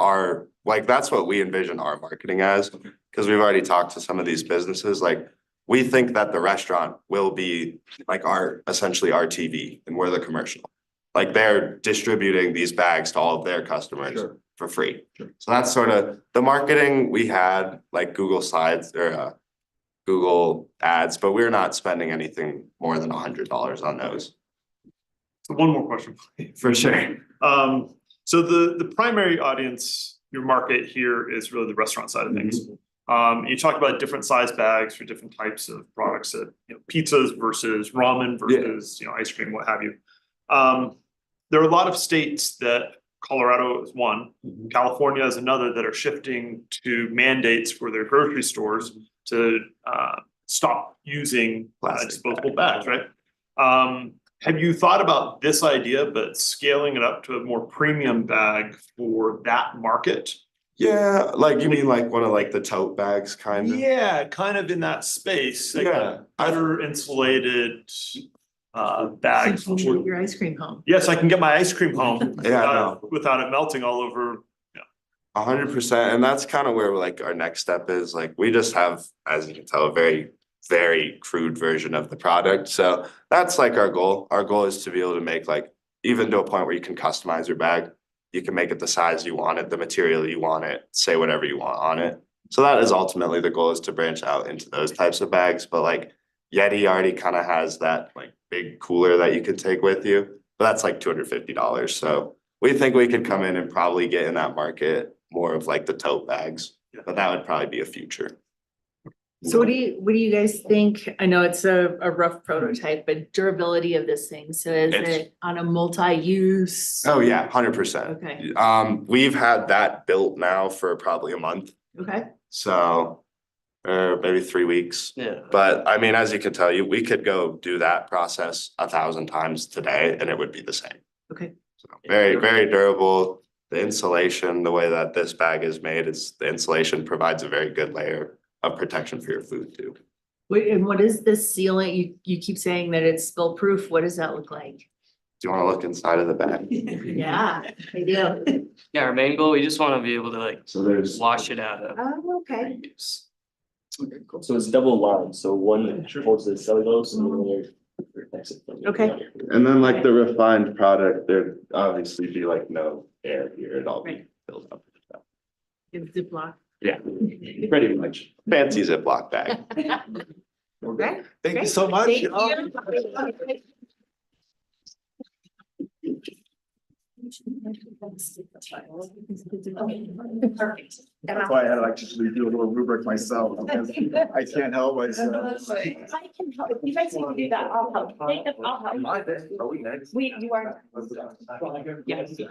that's what we envision our marketing as, because we've already talked to some of these businesses, like, we think that the restaurant will be like essentially our TV, and we're the commercial. Like, they're distributing these bags to all of their customers Sure. for free. Sure. So that's sort of the marketing we had, like Google Slides or Google Ads, but we're not spending anything more than $100 on those. So one more question, please. For sure. So the primary audience, your market here is really the restaurant side of things. You talked about different size bags for different types of products, that, pizzas versus ramen versus, ice cream, what have you. There are a lot of states that, Colorado is one, California is another, that are shifting to mandates for their grocery stores to stop using Plastic disposable bags, right? Have you thought about this idea, but scaling it up to a more premium bag for that market? Yeah, like, you mean like one of like the tote bags kind of? Yeah, kind of in that space. like Yeah. Better insulated bags. Take your ice cream home. Yes, I can get my ice cream home Yeah, without it melting all over. 100%, and that's kind of where like our next step is. Like, we just have, as you can tell, a very, very crude version of the product. So that's like our goal. Our goal is to be able to make, like, even to a point where you can customize your bag. You can make it the size you want it, the material you want it, say whatever you want on it. So that is ultimately the goal, is to branch out into those types of bags. But like, Yeti already kind of has that like big cooler that you could take with you, but that's like $250. So we think we could come in and probably get in that market more of like the tote bags, but that would probably be a future. So what do you guys think? I know it's a rough prototype, but durability of this thing. So is It's- it on a multi-use? Oh yeah, 100%. Okay, We've had that built now for probably a month, okay. so maybe 3 weeks. Yeah. But I mean, as you can tell, we could go do that process 1,000 times today and it would be the same. Okay. So very, very durable. The insulation, the way that this bag is made, the insulation provides a very good layer of protection for your food too. Wait, and what is this sealant? You keep saying that it's spill proof. What does that look like? Do you want to look inside of the bag? Yeah, I do. Yeah, our main goal, we just wanna be able to like So there's. wash it out of. Oh, okay. So it's double lined, so one holds the cellulose and the other protects it from. Okay. And then like the refined product, there'd obviously be like no air here, it'd all be Right. filled up. It's Ziploc. Yeah, pretty much. Fancy Ziploc bag. Okay. Thank you so much. Thank you. Perfect. That's why I had to actually do a little rubric myself, because I can't help myself. I can help. If you guys need to do that, I'll help. I'll help. Are we next? You are. Yes.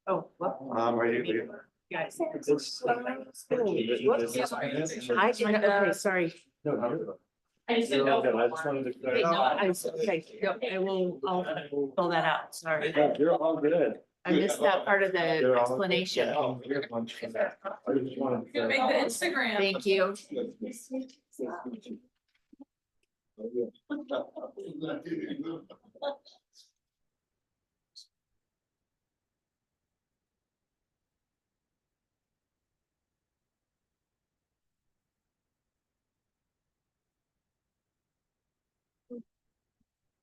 Oh, well, Right here. guys. Okay, sorry. I just didn't know. I just wanted to. Okay, no, I'll fill that out, sorry. You're all good. I missed that part of the explanation. Instagram. Thank you.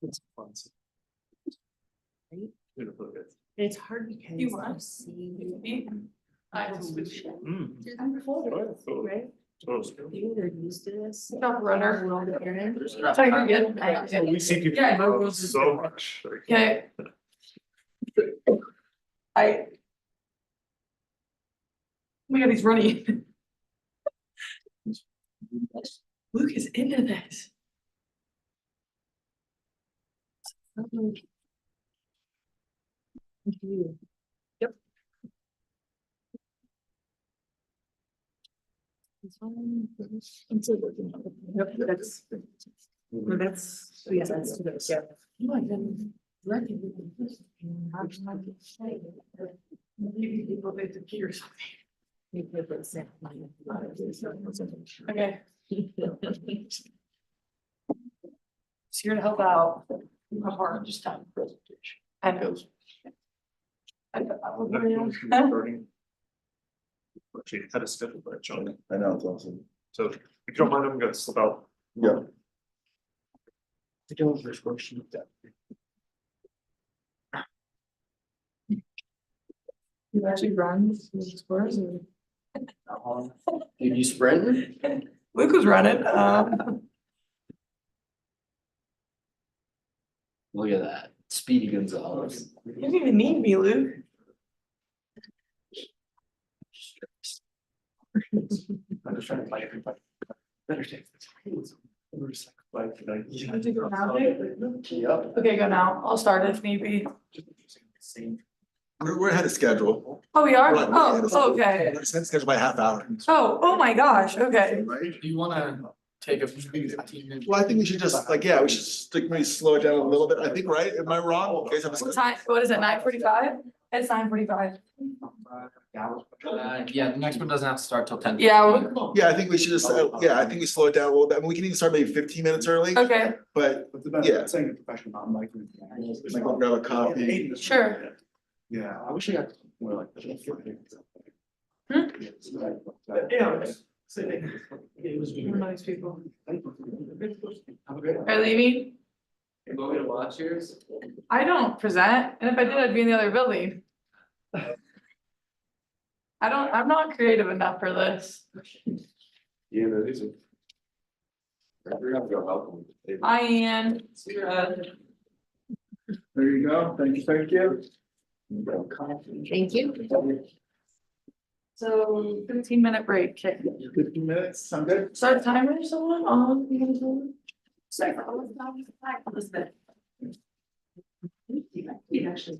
It's fun. Right? Beautiful, good. It's hard because. You want? I see I just switched. Mm. Right? Totally. You're used to this. Top runner. Runner. So you're good. So we see people Yeah. grow so much. like, Okay. I. Oh my God, he's running. Luke is into this. Yep. Yep, that's, yeah, that's, yeah. Maybe people they did or something. Okay. Just here to help out. My heart just time presentation. I know. Actually, had a schedule for that, John. I know, it's awesome. So if you don't mind, I'm gonna slip out. Yeah. I don't first question of that. You actually run scores. Did you sprint? Luke was running, Look at that, Speedy Gonzalez. you didn't even need me, Luke. I'm just trying to find everybody. Better take this. I think we're now, Dave? Yep. Okay, go now. I'll start if need be. We're ahead of schedule. Oh, we are? We're ahead of Oh, schedule. okay. We're scheduled by a half hour. Oh my gosh, okay. Right? Do you wanna take a 15-minute? Well, I think we should just, like, yeah, we should stick, maybe slow it down a little bit, I think, right? Am I wrong? Okay, so What time, what is it, 9:45? It's 9:45. Yeah, the next one doesn't have to start till 10. Yeah, yeah, I think we should just, yeah, I think we slow it down a little bit. I mean, we can even start maybe 15 minutes early, okay, but yeah. Saying a professional, Mike. Like, we'll grab a coffee. sure. Yeah, I wish I got more like. Yeah. Nice people. Are leaving? You want me to watch yours? I don't present, and if I did, I'd be in the other building. I'm not creative enough for this. Yeah, that is. We're gonna go help them. I am. There you go. Thank you, thank you. Thank you. So 15-minute break, okay. 15 minutes, sound good? Start timer, someone on. You gonna do it? Second. Elizabeth. Actually,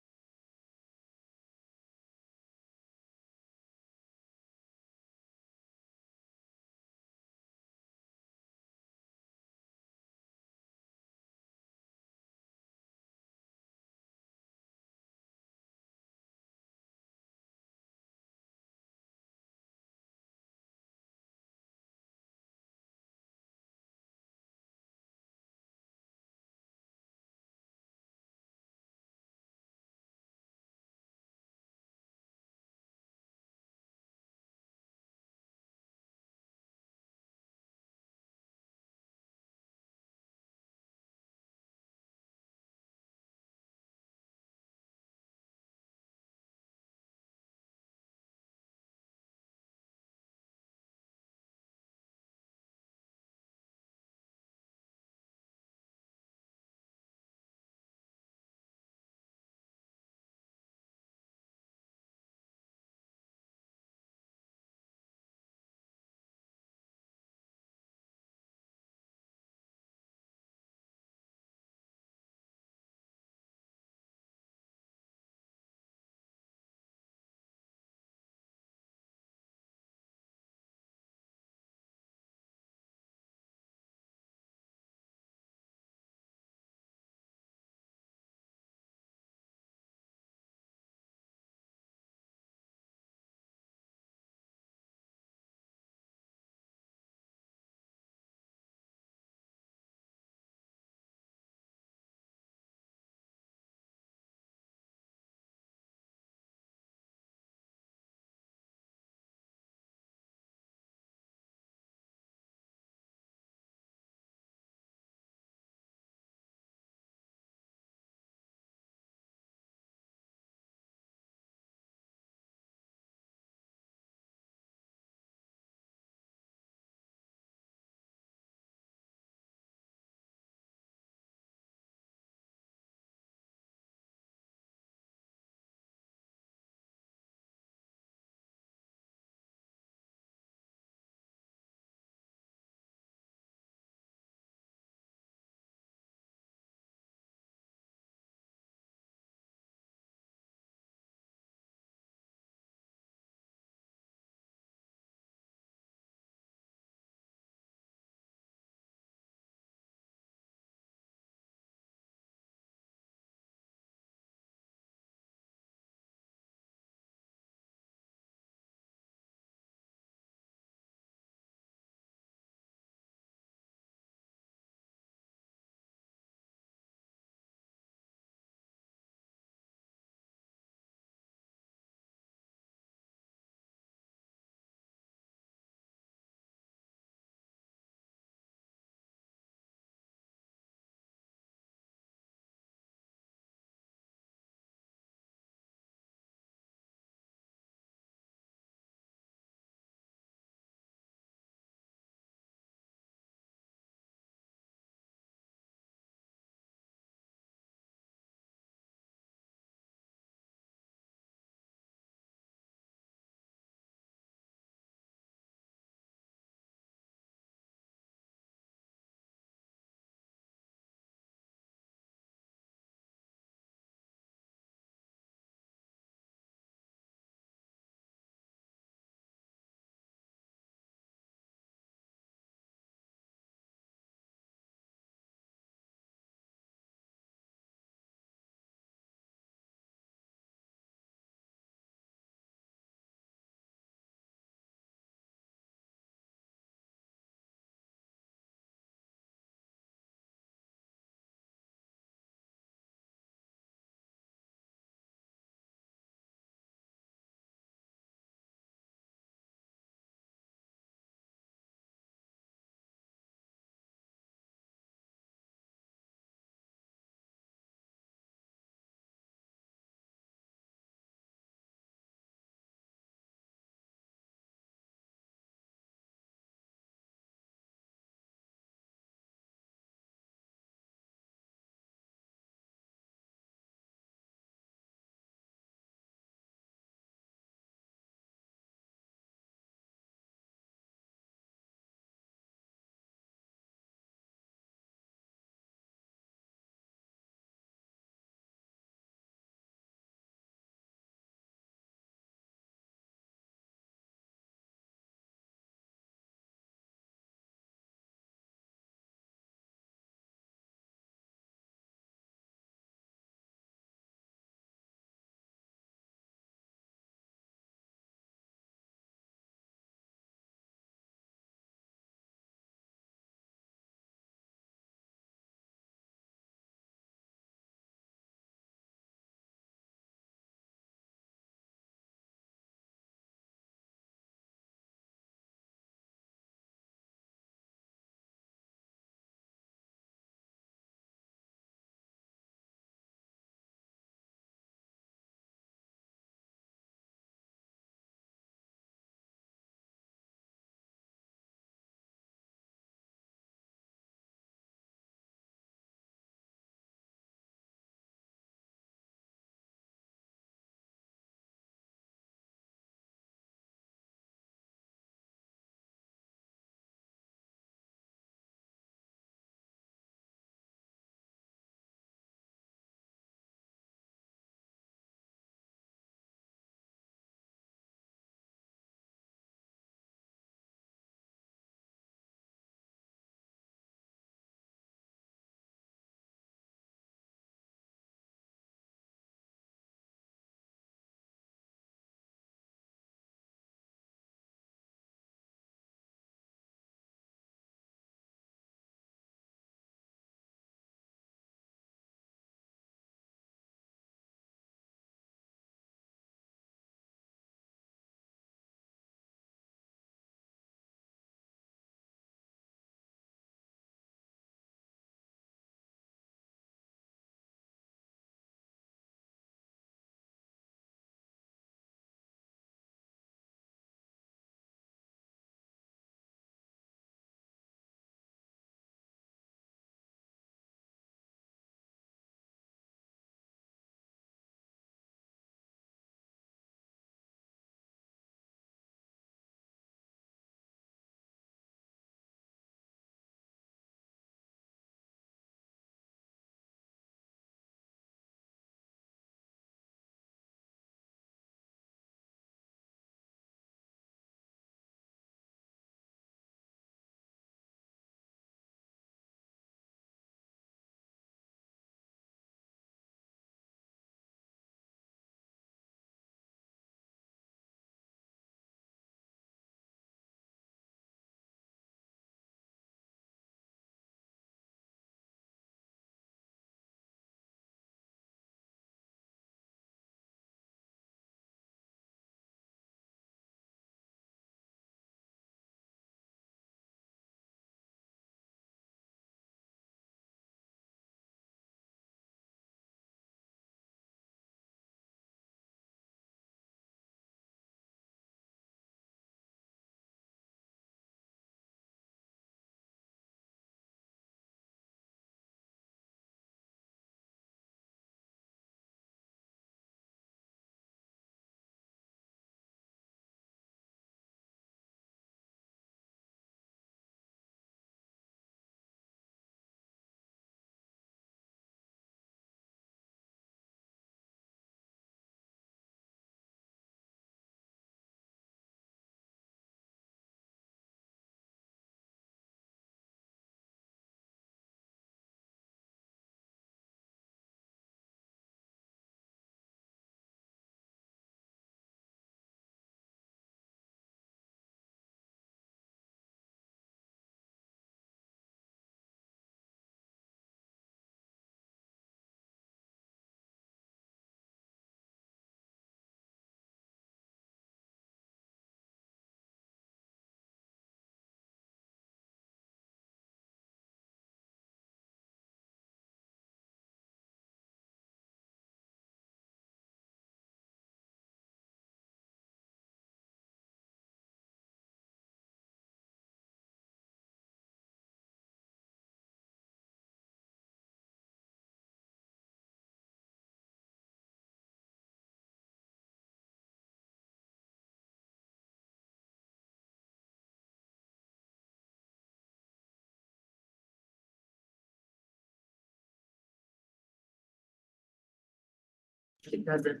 It doesn't.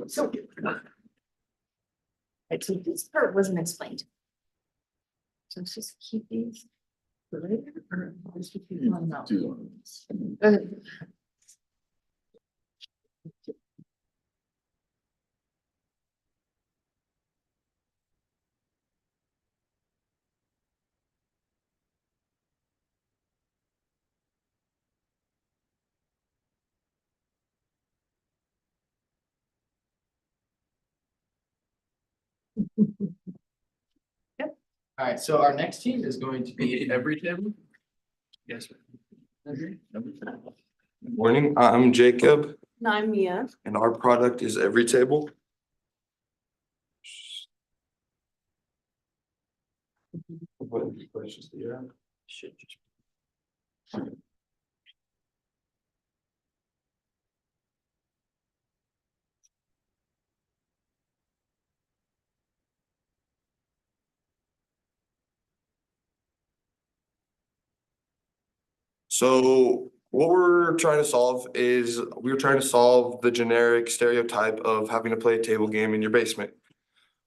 So. Right, so this part wasn't explained. So let's just keep these. For later, or just keep these on now? Okay. Alright, so our next team is going to be every table. Yes. Morning, I'm Jacob And I'm Mia. and our product is Every Table. What questions do you have? So what we're trying to solve is we're trying to solve the generic stereotype of having to play a table game in your basement.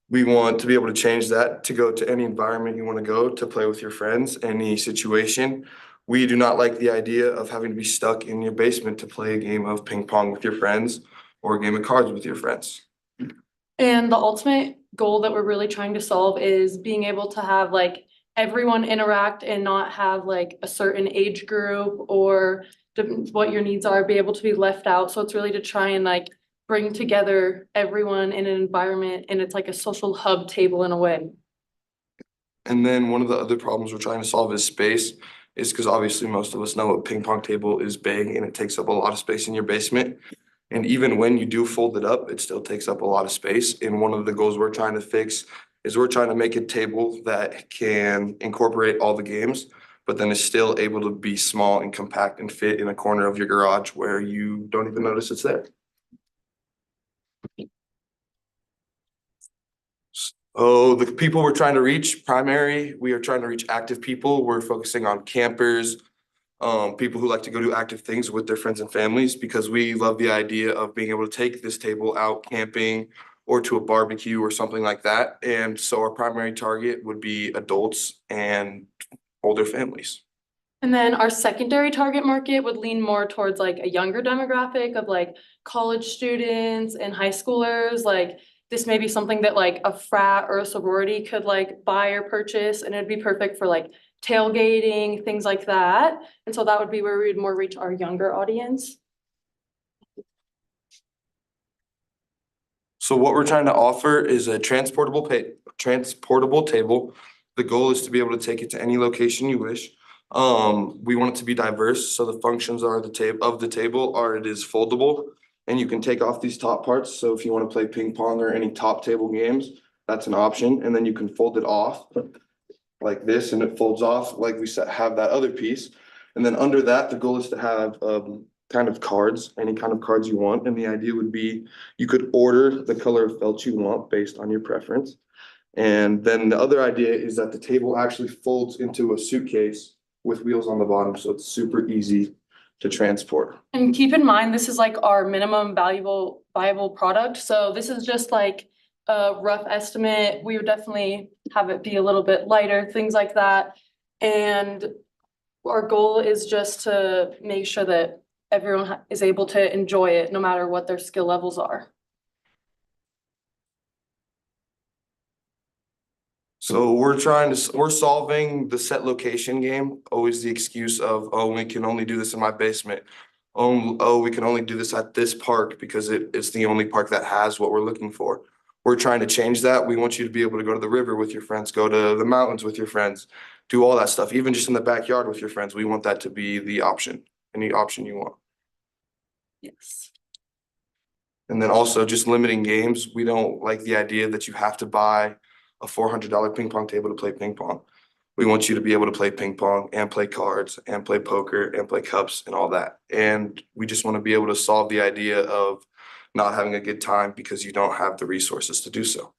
We want to be able to change that to go to any environment you want to go to play with your friends, any situation. We do not like the idea of having to be stuck in your basement to play a game of ping pong with your friends or a game of cards with your friends. And the ultimate goal that we're really trying to solve is being able to have like everyone interact and not have like a certain age group or what your needs are, be able to be left out. So it's really to try and like bring together everyone in an environment, and it's like a social hub table in a way. And then one of the other problems we're trying to solve is space, is because obviously most of us know a ping pong table is big and it takes up a lot of space in your basement. And even when you do fold it up, it still takes up a lot of space. And one of the goals we're trying to fix is we're trying to make a table that can incorporate all the games, but then is still able to be small and compact and fit in a corner of your garage where you don't even notice it's there. Oh, the people we're trying to reach, we are trying to reach active people. We're focusing on campers, people who like to go do active things with their friends and families, because we love the idea of being able to take this table out camping or to a barbecue or something like that. And so our primary target would be adults and older families. And then our secondary target market would lean more towards like a younger demographic of like college students and high schoolers. Like this may be something that like a frat or a sorority could like buy or purchase, and it'd be perfect for like tailgating, things like that. And so that would be where we would more reach our younger audience. So what we're trying to offer is a transportable table. The goal is to be able to take it to any location you wish. We want it to be diverse, so the functions are the table are it is foldable, and you can take off these top parts. So if you want to play ping pong or any top table games, that's an option. And then you can fold it off like this, and it folds off like we said, have that other piece. And then under that, the goal is to have kind of cards, any kind of cards you want. And the idea would be you could order the color of felt you want based on your preference. And then the other idea is that the table actually folds into a suitcase with wheels on the bottom, so it's super easy to transport. And keep in mind, this is like our minimum viable product. So this is just like a rough estimate. We would definitely have it be a little bit lighter, things like that. And our goal is just to make sure that everyone is able to enjoy it no matter what their skill levels are. So we're solving the set location game, always the excuse of, oh, we can only do this in my basement. Oh, we can only do this at this park because it's the only park that has what we're looking for. We're trying to change that. We want you to be able to go to the river with your friends, go to the mountains with your friends, do all that stuff, even just in the backyard with your friends. We want that to be the option, any option you want. Yes. And then also just limiting games. We don't like the idea that you have to buy a $400 ping pong table to play ping pong. We want you to be able to play ping pong and play cards and play poker and play cups and all that. And we just want to be able to solve the idea of not having a good time because you don't have the resources to do so.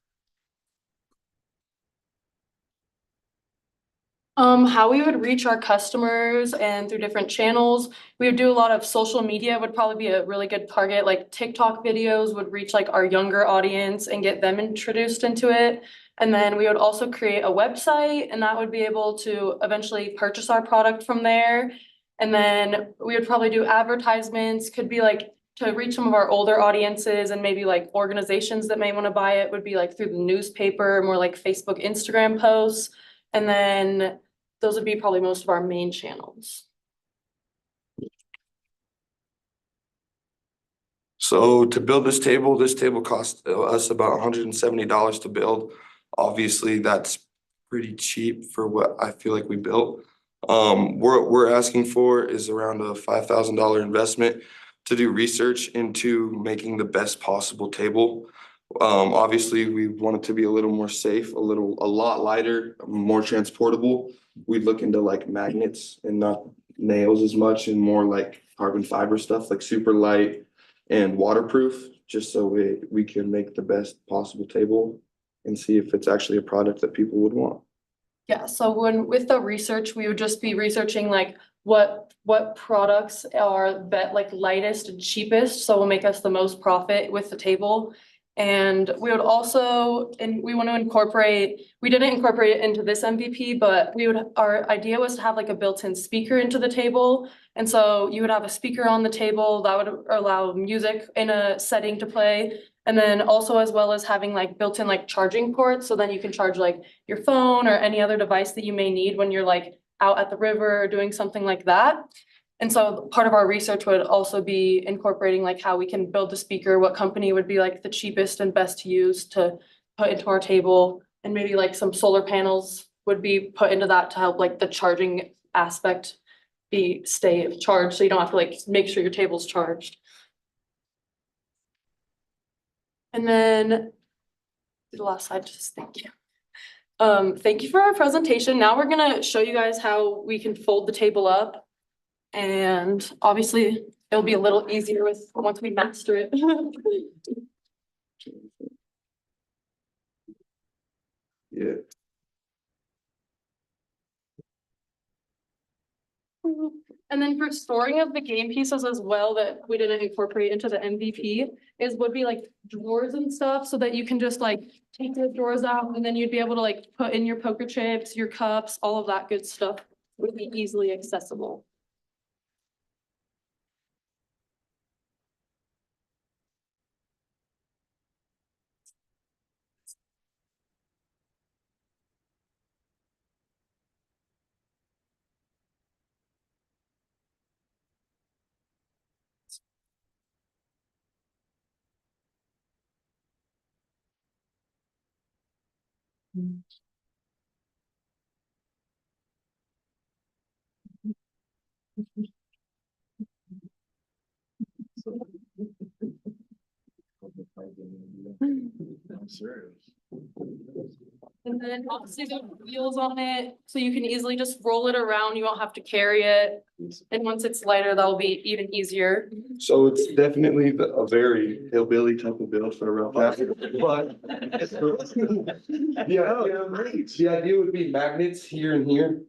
How we would reach our customers and through different channels. We would do a lot of social media would probably be a really good target, like TikTok videos would reach like our younger audience and get them introduced into it. And then we would also create a website and that would be able to eventually purchase our product from there. And then we would probably do advertisements, could be like to reach some of our older audiences and maybe like organizations that may want to buy it would be like through the newspaper, more like Facebook, Instagram posts. And then those would be probably most of our main channels. So to build this table cost us about $170 to build. Obviously, that's pretty cheap for what I feel like we built. What we're asking for is around a $5,000 investment to do research into making the best possible table. Obviously, we want it to be a little more safe, a lot lighter, more transportable. We look into like magnets and not nails as much and more like carbon fiber stuff, like super light and waterproof, just so we can make the best possible table and see if it's actually a product that people would want. Yeah, so with the research, we would just be researching like what products are like lightest and cheapest, so will make us the most profit with the table. And we would also, and we want to incorporate, we didn't incorporate it into this MVP, but our idea was to have like a built-in speaker into the table. And so you would have a speaker on the table that would allow music in a setting to play. And then also as well as having like built-in like charging ports. So then you can charge like your phone or any other device that you may need when you're like out at the river or doing something like that. And so part of our research would also be incorporating like how we can build the speaker, what company would be like the cheapest and best to use to put into our table. And maybe like some solar panels would be put into that to help like the charging aspect stay charged. So you don't have to like make sure your table's charged. And then the last slide, just thank you. Thank you for our presentation. Now we're gonna show you guys how we can fold the table up. And obviously it'll be a little easier once we master it. Yeah. And then for storing of the game pieces as well that we didn't incorporate into the MVP would be like drawers and stuff so that you can just like take the drawers out and then you'd be able to like put in your poker chips, your cups, all of that good stuff would be easily accessible. And then obviously there are wheels on it, so you can easily just roll it around. You won't have to carry it. And once it's lighter, that'll be even easier. So it's definitely a very hillbilly type of build for a real pastor, but the idea would be magnets here and here.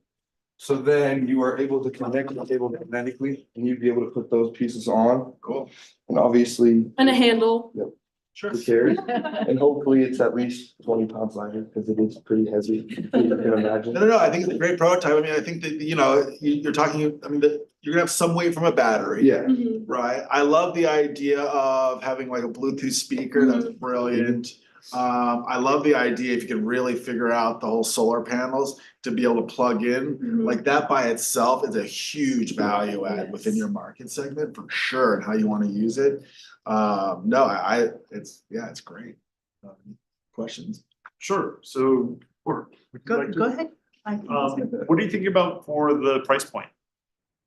So then you are able to connect the table magnetically and you'd be able to put those pieces on. Cool. And obviously. And a handle. Yep. Sure. To carry, and hopefully it's at least 20 pounds lighter because it is pretty heavy. You can imagine. No, I think it's a great prototype. I mean, I think that, you're talking, I mean, that you're gonna have some weight from a battery. Yeah. Right? I love the idea of having like a Bluetooth speaker. That's brilliant. I love the idea if you can really figure out the whole solar panels to be able to plug in. Like that by itself is a huge value add within your market segment for sure, and how you want to use it. It's great. Questions? Sure, so. Go ahead. What do you think about for the price point?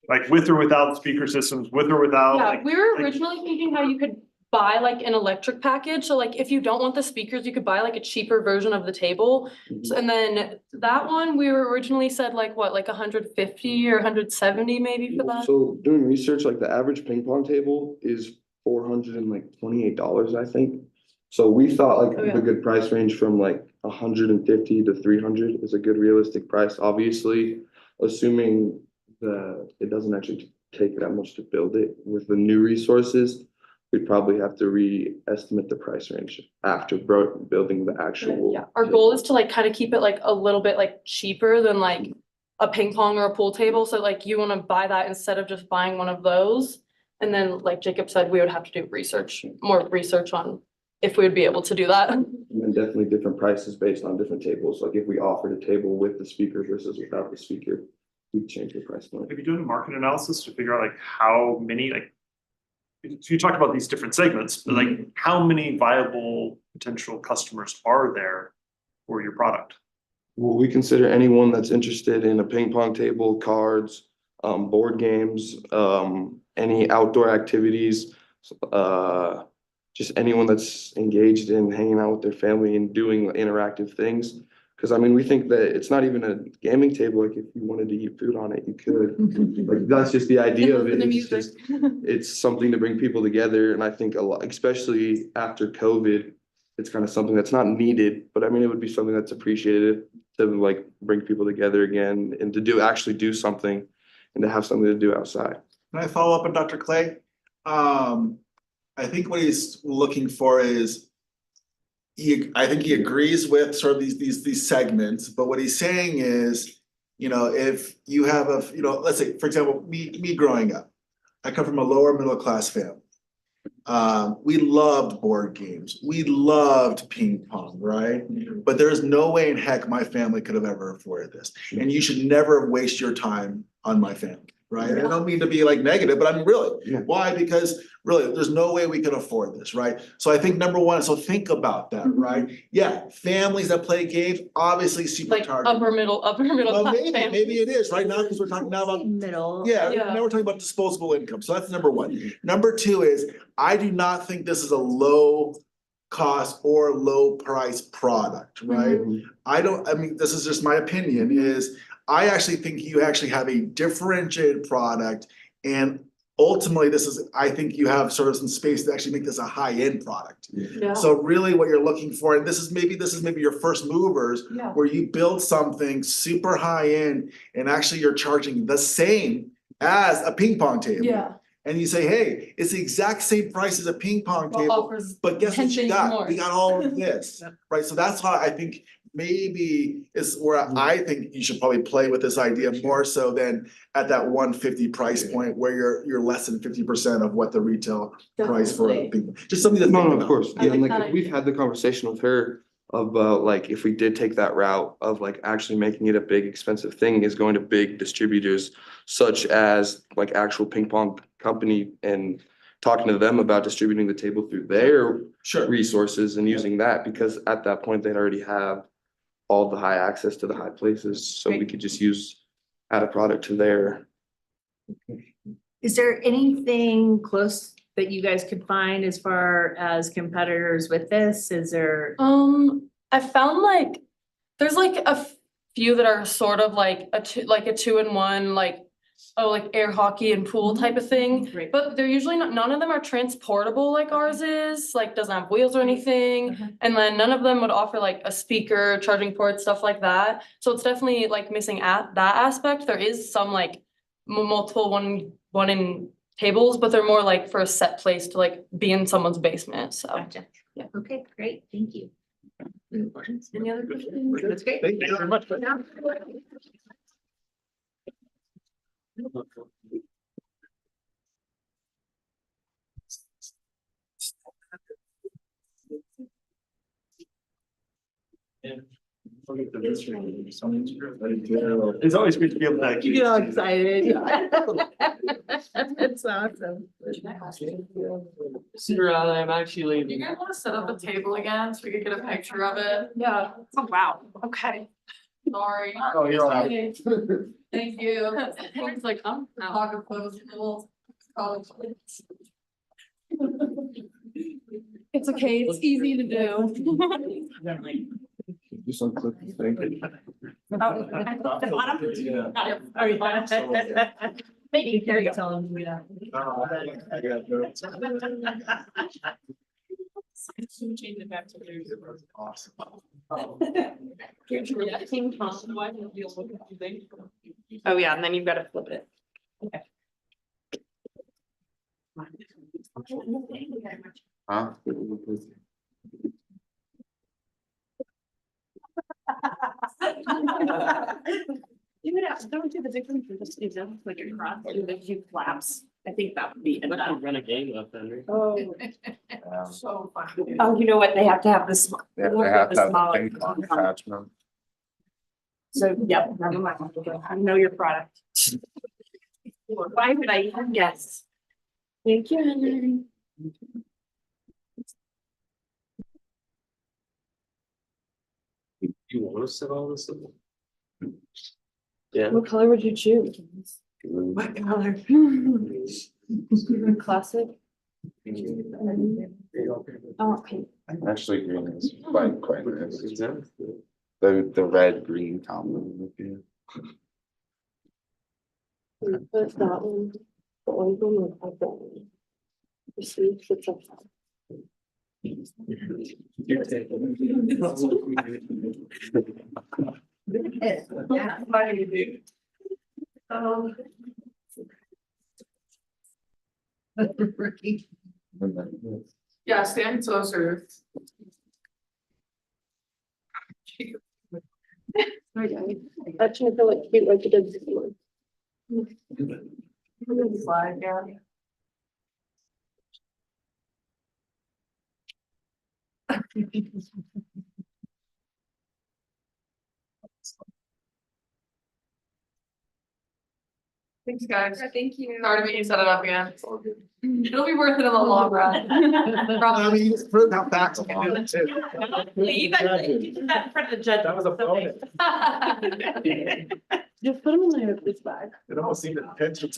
Like with or without speaker systems, with or without? Yeah, like- we were originally thinking how you could buy like an electric package. So like if you don't want the speakers, you could buy like a cheaper version of the table. So, and then that one, we were originally said like what, like 150 or 170 maybe for that? So doing research, like the average ping pong table is $428, I think. So we thought like Oh, yeah. a good price range from like 150 to 300 is a good realistic price, obviously, assuming that it doesn't actually take that much to build it with the new resources. We'd probably have to re-estimate the price range after building the actual. Yeah, our goal is to like kind of keep it like a little bit like cheaper than like a ping pong or a pool table. So like you want to buy that instead of just buying one of those. And then like Jacob said, we would have to do more research on if we would be able to do that. And then definitely different prices based on different tables. Like if we offered a table with the speaker versus without the speaker, we'd change the price point. Have you done a market analysis to figure out like how many, like, so you talked about these different segments, but like how many viable potential customers are there for your product? Well, we consider anyone that's interested in a ping pong table, cards, board games, any outdoor activities, just anyone that's engaged in hanging out with their family and doing interactive things. Because I mean, we think that it's not even a gaming table. Like if you wanted to eat food on it, you could. Like that's just the idea of it. It's just, it's something to bring people together. And I think a lot, especially after COVID, it's kind of something that's not needed, but I mean, it would be something that's appreciated to like bring people together again and to actually do something and to have something to do outside. Can I follow up on Dr. Clay? I think what he's looking for is I think he agrees with sort of these segments, but what he's saying is, you know, if you have let's say, for example, me growing up, I come from a lower middle class family. We loved board games. We loved ping pong, right? But there's no way in heck my family could have ever afforded this. And you should never waste your time on my family, right? I don't mean to be like negative, but I'm really, why? Because really, there's no way we could afford this, right? So I think number one, so think about that, right? Yeah, families that play games, obviously super Like targeted. upper middle Well, class maybe families. it is right now because we're talking now about Middle. yeah, Yeah. now we're talking about disposable income. So that's number one. Number two is I do not think this is a low cost or low price product, right? I mean, this is just my opinion, is I actually think you actually have a differentiated product, and ultimately I think you have sort of some space to actually make this a high-end product. Yeah. So really what you're looking for, and this is maybe your first movers, Yeah. where you build something super high-end and actually you're charging the same as a ping pong table. Yeah. And you say, hey, it's the exact same price as a ping pong Well, table, offers but guess what you 10 got? more. We got all of this, right? So that's how I think maybe is where I think you should probably play with this idea more so than at that 150 price point where you're less than 50% of what the retail price for a ping. Just something to think No, about. of course. I Yeah, and like like that we've idea. had the conversation with her about like if we did take that route of like actually making it a big expensive thing is going to big distributors such as like actual ping pong company and talking to them about distributing the table through their resources and using that, because at that point they'd already have all the high access to the high places. So we could just add a product to their. Is there anything close that you guys could find as far as competitors with this? Is there? I found like there's like a few that are sort of like a 2-in-1, like air hockey and pool type of thing. Right. But they're usually none of them are transportable like ours is, like doesn't have wheels or anything. And then none of them would offer like a speaker, charging port, stuff like that. So it's definitely like missing at that aspect. There is some like multiple one in tables, but they're more like for a set place to like be in someone's basement. So Gotcha. yeah. Okay, great. Thank you. Any other questions? That's great. Thank you very much. It's always great to be able to. You get all excited. That's awesome. I'm actually. You guys wanna set up a table again so we could get a picture of it? Yeah. Oh, wow. Okay. Sorry. Oh, you're all right. Okay. Thank you. It's like, I'm talking close. It's okay, it's easy to do. Do something. Maybe there you go. Tell them, Change it back to Awesome. Oh, yeah, and then you've got to flip it. Huh? You would have, don't do the difference for just, like across, do the few flaps. I think that would be enough. Run a game up, Henry. Oh. Yeah. So fun. Oh, you know what? They have to have this. They have to have the ping pong attachment. So, yep, never mind. I know your product. Why would I even guess? Thank you, Henry. You want to set all this up? Yeah. What color would you choose? What color? Classic. Oh, pink. Actually, green is quite nice. The red green combo. Put that one. The orange one with that one. You see, it's up top. Yeah, stand closer. That should feel like cute like it did before. Slide down. Thanks, guys. Thank you. Sorry to make you set it up again. It'll be worth it in the long run. I mean, you just prove how fast you can do it too. Leave that in front of the judge. That was a bonus. Just put them in there with this bag. It almost seemed intentional.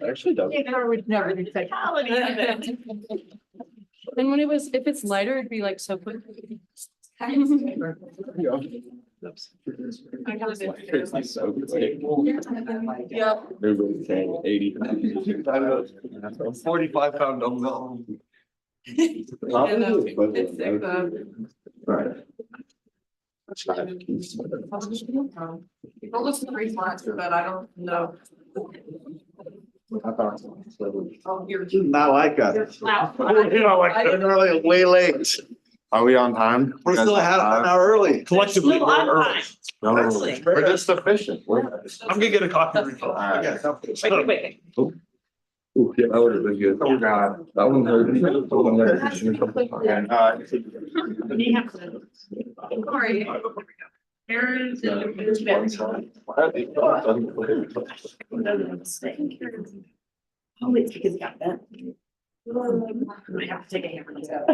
Actually does. Would never do technicality of it. And when if it's lighter, it'd be like so quick. I got It's like so quick. Yep. Everybody's saying 80. 45-pound dumbbell. Right. People listen to response for that, I don't know. Oh, you're. Not like us. Wow. I'm early, way late. Are we on time? We're still an hour early. Collectively, Still we're on early. time. No, Excellent. we're just efficient. I'm gonna get a coffee refill. Alright. Yeah. Wait. Ooh, yeah, that would have been good. Oh, God. That one hurt. That one hurt. Sorry. Aaron. Oh, it's because it got bent. I have to take a hammer to go.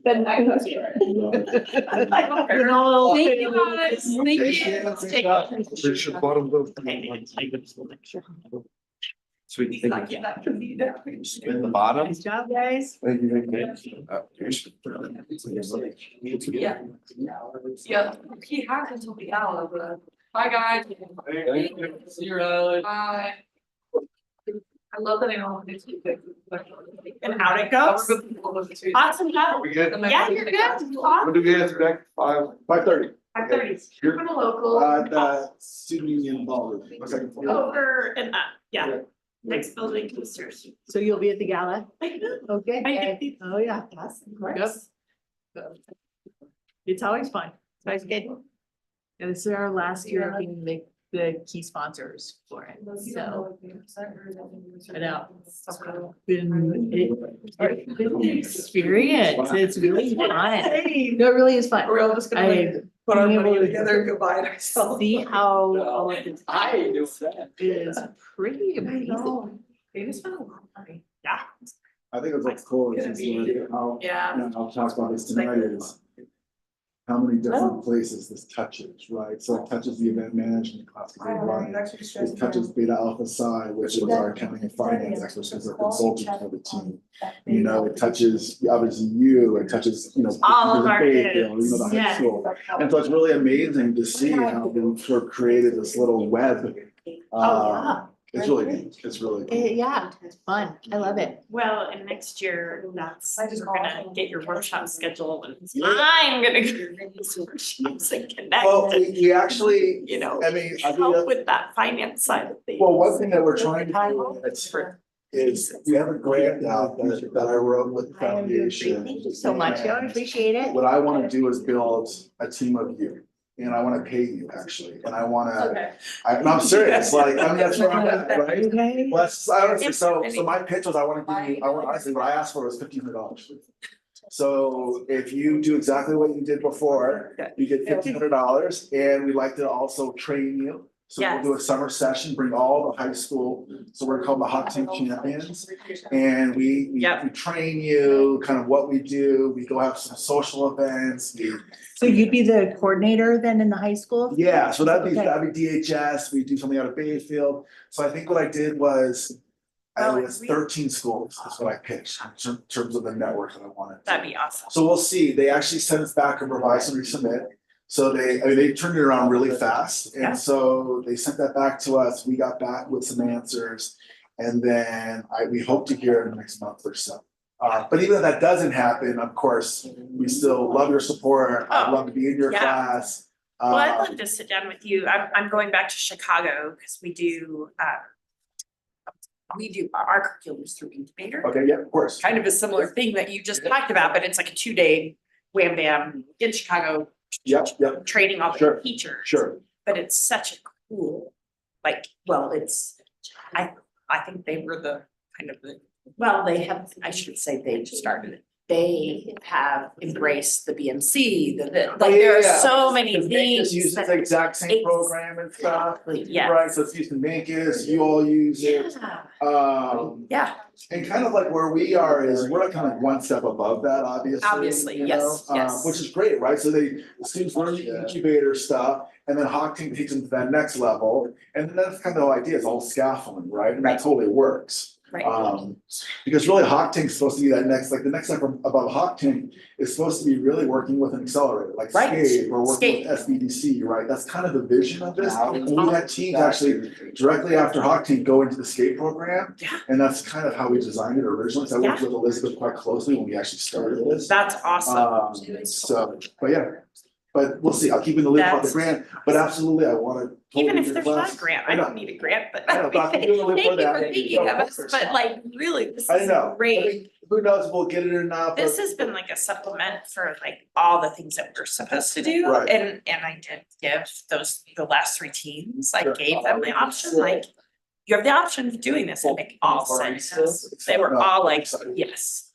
Then I was here. Thank you guys. Thank you. Pretty sure bottom of Sweet. Thank you. Nice In the bottom. job, guys. Thank you. Yeah. Yeah, he has until the hour, but. Bye, guys. See you, Riley. Bye. I love that I know. And how it goes. Awesome job. We good? Yeah, you're good. When do we get to back? 5:30. 5:30. You're from a local. The student union ballroom, second floor. Over and up, yeah. Next building to the stairs. So you'll be at the gala? Okay. I- Oh, yeah. Yep. It's always fun. Nice good. Yeah, this is our last year of being the key sponsors for it, so. I know. It's been an experience. It's really fun. No, it really is fun. We're all just gonna like put our money together and go buy it ourselves. See how all of this I do that. is pretty amazing. They just spent a lot of money. Yeah. I think it's like cool, is just how, Yeah. I'll talk about this tonight is how many different places this touches, right? So it touches the event management class, because they run it. It touches Beta Alpha Psi, which is our accounting and finance experts, because they're consultants for the team. You know, it touches obviously you, it touches, All of the our big, kids, the high yes. school. And so it's really amazing to see how we sort of created this little web. It's really neat. It's really cool. Yeah, it's fun. I love it. Well, and next year, we're gonna get your workshop scheduled and Yeah. I'm gonna go to these workshops and connect. Well, we actually, You know, I mean, I help think, with that finance side of things. well, one thing that we're trying to do is we have a grant out that I wrote with the foundation. Thank you so much. I appreciate it. What I wanna do is build a team of you. And I wanna pay you actually, and I wanna, and I'm serious, like, I mean, that's what I'm at, right? Okay. Well, that's, honestly, so my pitch was, I wanna give you, honestly, what I asked for was $1,500. So if you do exactly what you did before, you get $1,500, and we'd like to also train you. So we'll do a summer session, bring all the high school, so we're called the Hot Tank Champions. And we train you, kind of what we do, we go have some social events, So you'd be the coordinator then in the high school? yeah, so that'd be Okay. DHS, we do something out of Bayfield, so I think what I did was. I was 13 schools, is what I pitched in terms of the network that I wanted. That'd be awesome. So we'll see, they actually sent us back a revise and resubmit. So they turned it around really fast, Yeah. and so they sent that back to us, we got back with some answers. And then we hope to hear in the next month or so. But even if that doesn't happen, of course, we still love your support, I'd love to be in your class. Well, I'd love to sit down with you. I'm going back to Chicago because we do our curriculum is through Incubator. Okay, yeah, of course. Kind of a similar thing that you just talked about, but it's like a 2-day wham bam in Chicago. Yep. Training all the Sure. teachers. Sure. But it's such a cool, I think they were the kind of the, well, they have, I should say they started it. They have embraced the BMC, there are so many Because Mancus things. uses the exact same program and stuff. Yeah. Right, so it's used in Mancus, you all use it. Yeah. And kind of like where we are is, we're kind of like one step above that, Obviously, you yes, know, yes. Which is great, right? So the students learn the incubator stuff, and then Hawk Team takes them to that next level. And then that's kind of the idea, it's all scaffolding, right? And that totally works. Right. Because really Hawk Tank's supposed to be that next, like the next step above Hawk Tank is supposed to be really working with an accelerator, like Right. SCAPE or working with SBDC, right? That's kind of the vision of this. And we had teams actually directly after Hawk Tank go into the SCAPE program. Yeah. And that's kind of how we designed it originally. So I worked with Elizabeth quite closely when we actually started this. That's awesome. So, but yeah, but we'll see. I'll keep you in the loop about the grant, but absolutely, I wanna. Even if there's not a grant, I don't need a grant, but thank you for thinking of us, but like, really, this I is know. I great. mean, who knows if we'll get it or not, but. This has been like a supplement for like all the things that we're supposed to do, Right. and I did give the last 3 teams, I Sure. gave them the option, like. You have the option of doing this, and make all sense, they were all like, yes.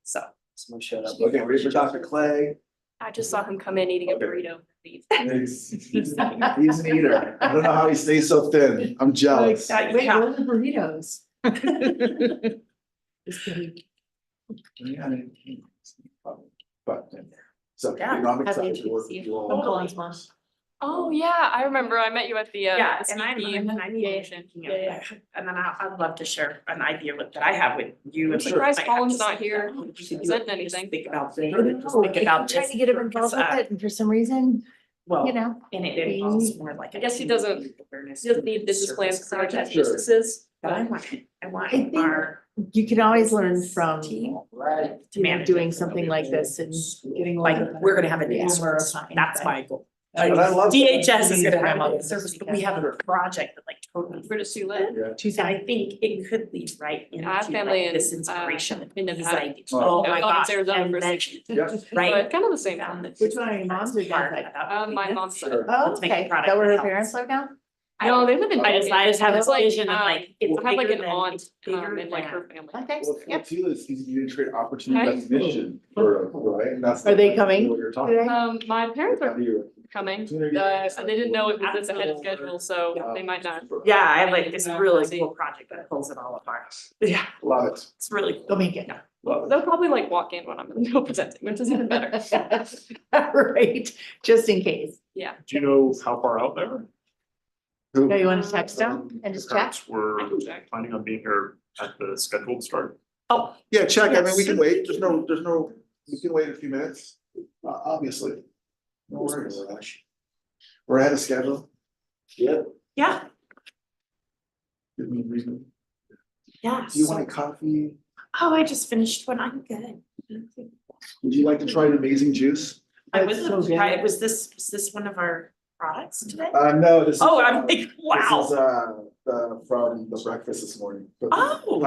So. Someone showed up. Okay, ready for Dr. Clay? I just saw him come in eating a burrito. He's an eater. I don't know how he stays so thin. I'm jealous. Wait, what are the burritos? Just kidding. But, so, Yeah. you know, I'm Have excited they to work with seen you all. Hold on, Mom. Oh, yeah, I remember. I met you at the Yeah, the and I'm CP thinking of that, and then I'd love to share an idea that I have with you. I'm and surprised like, Colin's just not like, here oh, we should do presenting it, just anything. Think about this, I just think about Trying this. to get him involved with it, and for some reason, Well, you know. and it involves more like. I guess he doesn't- awareness He doesn't need business plans for service project Sure. businesses. But I want I think our you can always learn from, team, doing something like this and getting. like, we're gonna have a day service, that's my goal. And I love. DHS is gonna have a service, but we have a project that like totally. For the Sue Lit. Yeah. And I think it could lead right into I have family like in, this inspiration. in These Nevada. ideas. Oh. Oh I my was going gosh, to Arizona and for then, Yep. right? But kind of the same. Found that Which one are your moms or part dad's? about My this. mom's side. Sure. Oh, Let's make okay, a product that where her that parents helps. live now? No, they live in. I just have It's this like, vision of like, it's I have like bigger an than- aunt it's bigger and like than- her family. Okay, Well, yep. too, is you integrate opportunity Okay. recognition for, right? And that's. Are they coming What you're talking today? My parents are about. coming. They didn't know it was ahead of schedule, so they might not. Yeah, I have like this really cool project that pulls it all apart. Yeah, Love it. it's really Go cool. make it. Love it. They'll probably like walk in when I'm in the middle presenting, which is even better. Right, just in case. Yeah. Do you know how far out there? Who? Yeah, you wanna text them and just check? Parents were planning on being here at the scheduled start. Oh, Yeah, check. I mean, we can wait. There's no, we can wait a few minutes, obviously. No worries. We're ahead of schedule. Yeah. yeah. Yeah. Do you want a coffee? Oh, I just finished one. I'm good. Would you like to try an amazing juice? I would That's so love to good. try it. Was this one of our products today? No, this is. Oh, I'm like, This is, wow. from the breakfast this morning. Oh,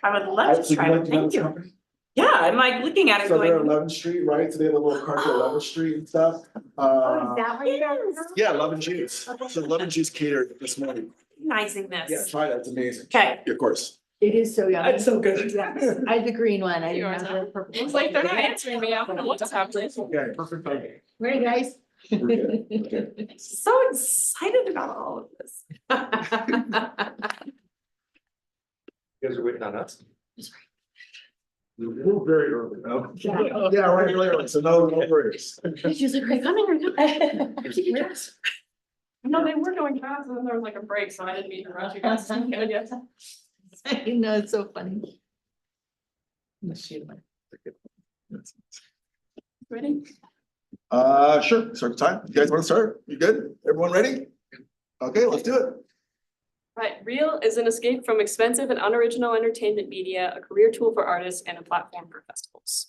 I would love to So you try like it. to know Thank this you. company? Yeah, I'm like looking at it So they're going. 11th Street, right? So they have a little cart at 11th Street and stuff. Oh, is that where you guys are? Yeah, 11 Juice. So 11 Juice catered this morning. Recognizing Yeah, this. try that. It's amazing. Okay. Of course. It is so yummy. It's so good. I had the green one. I didn't Yours, have the purple. It's like they're not answering me. I don't know what's happening. Okay, perfect. Okay. Ready, guys? We're good. Okay. So excited about all of this. You guys are waiting on us? We're very early, no? Yeah, right, early, so no worries. She's like, "Are coming, are coming?" No, they were going fast and then there was like a break, so I didn't mean to rush you guys. Yes. I know, it's so funny. Ready? Sure, start the time. You guys wanna start? You good? Everyone ready? Okay, let's do it. Right, Reel is an escape from expensive and unoriginal entertainment media, a career tool for artists, and a platform for festivals.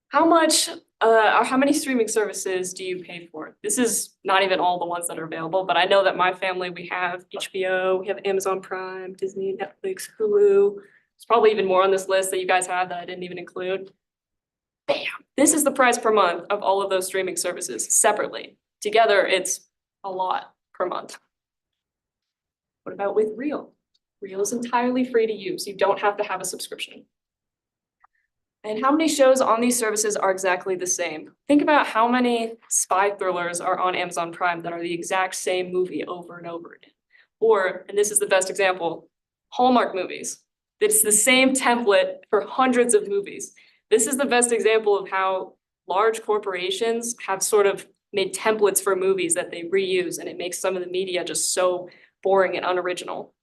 How much, or how many streaming services do you pay for? This is not even all the ones that are available, but I know that my family, we have HBO, we have Amazon Prime, Disney, Netflix, Hulu. There's probably even more on this list that you guys have that I didn't even include. Bam, this is the price per month of all of those streaming services separately. Together, it's a lot per month. What about with Reel? Reel is entirely free to use. You don't have to have a subscription. And how many shows on these services are exactly the same? Think about how many spy thrillers are on Amazon Prime that are the exact same movie over and over again. Or, and this is the best example, Hallmark movies. It's the same template for hundreds of movies. This is the best example of how large corporations have sort of made templates for movies that they reuse, and it makes some of the media just so boring and unoriginal.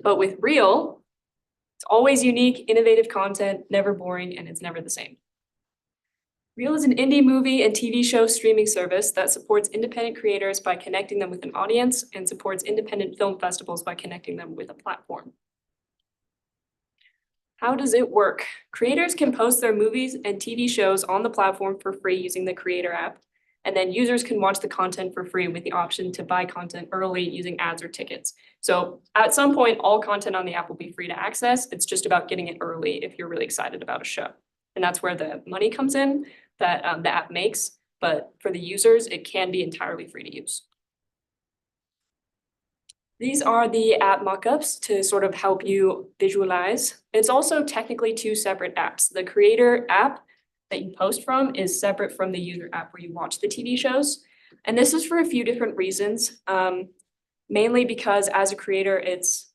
But with Reel, it's always unique, innovative content, never boring, and it's never the same. Reel is an indie movie and TV show streaming service that supports independent creators by connecting them with an audience and supports independent film festivals by connecting them with a platform. How does it work? Creators can post their movies and TV shows on the platform for free using the Creator app. And then users can watch the content for free with the option to buy content early using ads or tickets. So at some point, all content on the app will be free to access. It's just about getting it early if you're really excited about a show. And that's where the money comes in that the app makes. But for the users, it can be entirely free to use. These are the app mockups to sort of help you visualize. It's also technically two separate apps. The Creator app that you post from is separate from the user app where you watch the TV shows. And this is for a few different reasons. Mainly because as a creator, it's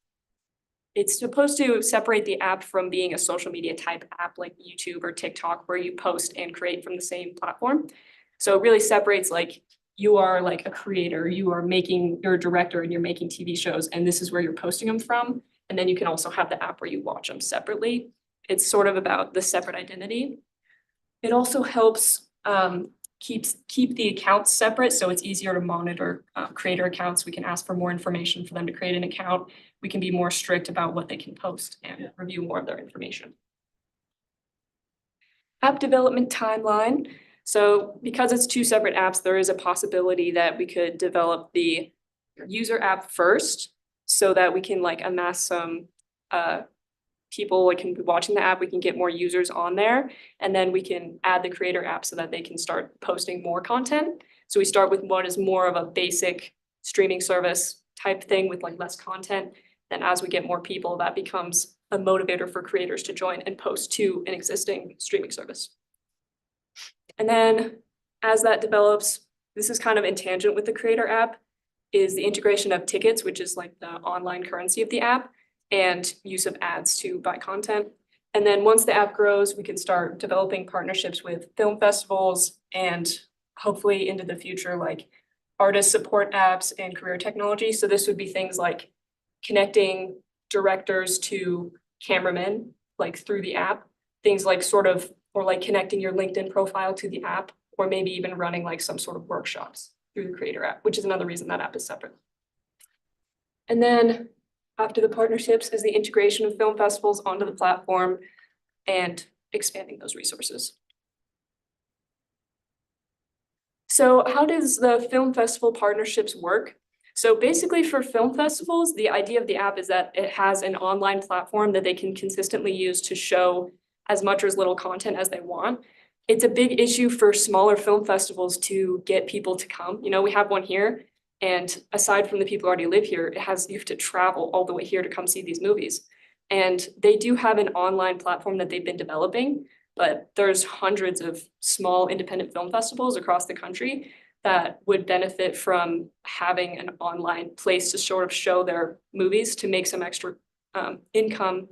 supposed to separate the app from being a social media type app like YouTube or TikTok where you post and create from the same platform. So it really separates like you are like a creator, you're a director and you're making TV shows and this is where you're posting them from. And then you can also have the app where you watch them separately. It's sort of about the separate identity. It also helps keep the accounts separate, so it's easier to monitor creator accounts. We can ask for more information for them to create an account. We can be more strict about what they can post and review more of their information. App development timeline. So because it's two separate apps, there is a possibility that we could develop the user app first so that we can like amass some people like can be watching the app, we can get more users on there, and then we can add the Creator app so that they can start posting more content. So we start with what is more of a basic streaming service type thing with like less content. Then as we get more people, that becomes a motivator for creators to join and post to an existing streaming service. And then as that develops, this is kind of in tangent with the Creator app, is the integration of tickets, which is like the online currency of the app, and use of ads to buy content. And then once the app grows, we can start developing partnerships with film festivals and hopefully into the future, like artist support apps and career technology. So this would be things like connecting directors to cameramen, like through the app, things like or like connecting your LinkedIn profile to the app, or maybe even running like some sort of workshops through the Creator app, which is another reason that app is separate. And then after the partnerships is the integration of film festivals onto the platform and expanding those resources. So how does the film festival partnerships work? So basically for film festivals, the idea of the app is that it has an online platform that they can consistently use to show as much or as little content as they want. It's a big issue for smaller film festivals to get people to come. You know, we have one here, and aside from the people who already live here, you have to travel all the way here to come see these movies. And they do have an online platform that they've been developing, but there's hundreds of small independent film festivals across the country that would benefit from having an online place to sort of show their movies to make some extra income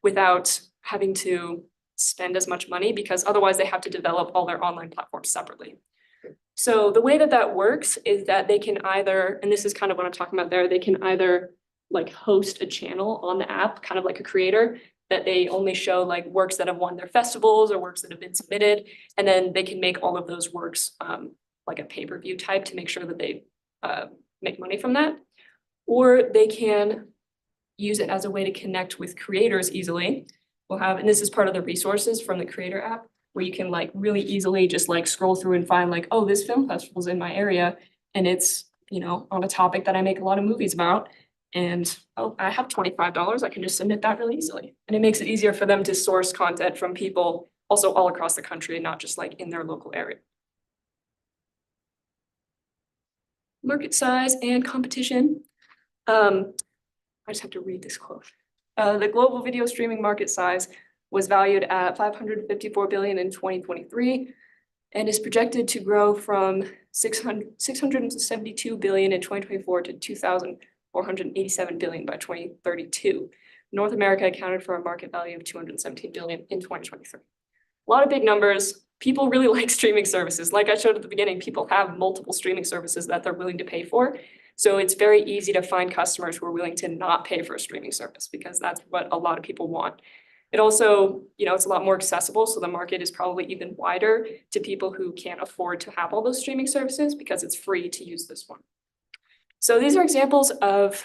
without having to spend as much money, because otherwise they have to develop all their online platforms separately. So the way that that works is that they can either, and this is kind of what I'm talking about there, they can either like host a channel on the app, kind of like a creator, that they only show like works that have won their festivals or works that have been submitted. And then they can make all of those works like a pay-per-view type to make sure that they make money from that. Or they can use it as a way to connect with creators easily. We'll have, and this is part of the resources from the creator app, where you can like really easily just like scroll through and find like, oh, this film festival's in my area and it's, you know, on a topic that I make a lot of movies about. And oh, I have $25, I can just submit that really easily. And it makes it easier for them to source content from people also all across the country, not just like in their local area. Market size and competition. I just have to read this quote. The global video streaming market size was valued at $554 billion in 2023 and is projected to grow from $672 billion in 2024 to $2,487 billion by 2032. North America accounted for a market value of $217 billion in 2023. A lot of big numbers. People really like streaming services. Like I showed at the beginning, people have multiple streaming services that they're willing to pay for. So it's very easy to find customers who are willing to not pay for a streaming service because that's what a lot of people want. It also, you know, it's a lot more accessible. So the market is probably even wider to people who can't afford to have all those streaming services because it's free to use this one. So these are examples of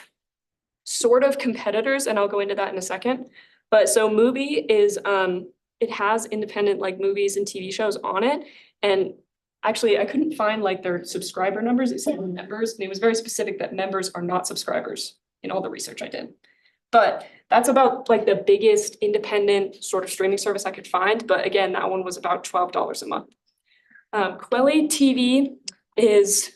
sort of competitors, and I'll go into that in a second. But so Mubi is, it has independent like movies and TV shows on it. And actually I couldn't find like their subscriber numbers. It said members, and it was very specific that members are not subscribers in all the research I did. But that's about like the biggest independent sort of streaming service I could find. But again, that one was about $12 a month. Quelly TV is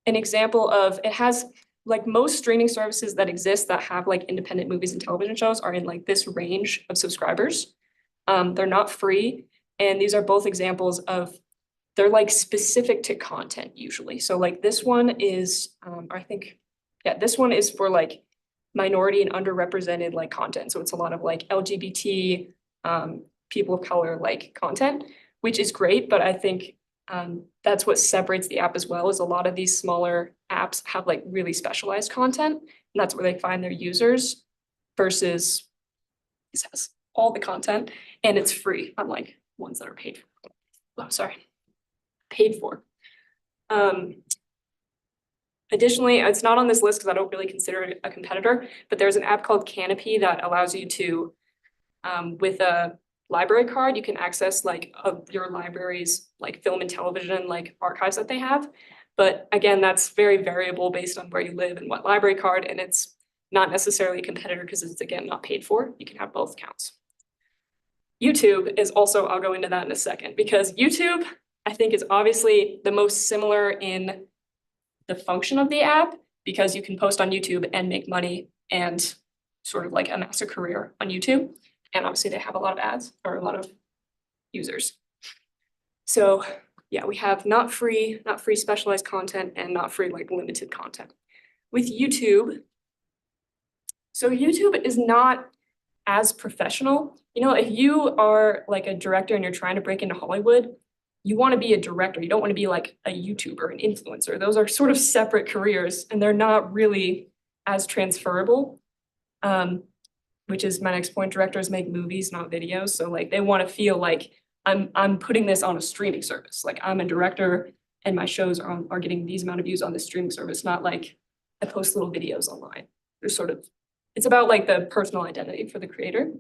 an example of, it has like most streaming services that exist that have like independent movies and television shows are in like this range of subscribers. They're not free. And these are both examples of, they're like specific to content usually. So like this one is, I think, yeah, this one is for like minority and underrepresented like content. So it's a lot of like LGBT, people of color like content, which is great. But I think that's what separates the app as well, is a lot of these smaller apps have like really specialized content, and that's where they find their users versus this has all the content and it's free, unlike ones that are paid for. Oh, sorry, paid for. Additionally, it's not on this list because I don't really consider it a competitor, but there's an app called Canopy that allows you to, with a library card, you can access like your library's like film and television like archives that they have. But again, that's very variable based on where you live and what library card, and it's not necessarily a competitor because it's again not paid for. You can have both accounts. YouTube is also, I'll go into that in a second, because YouTube I think is obviously the most similar in the function of the app, because you can post on YouTube and make money and sort of like amass a career on YouTube. And obviously they have a lot of ads or a lot of users. So yeah, we have not free specialized content and not free like limited content. With YouTube, so YouTube is not as professional. You know, if you are like a director and you're trying to break into Hollywood, you want to be a director. You don't want to be like a YouTuber, an influencer. Those are sort of separate careers and they're not really as transferable. Which is my next point. Directors make movies, not videos. So like they want to feel like I'm putting this on a streaming service. Like I'm a director and my shows are getting these amount of views on this streaming service, not like I post little videos online. There's sort of, it's about like the personal identity for the creator.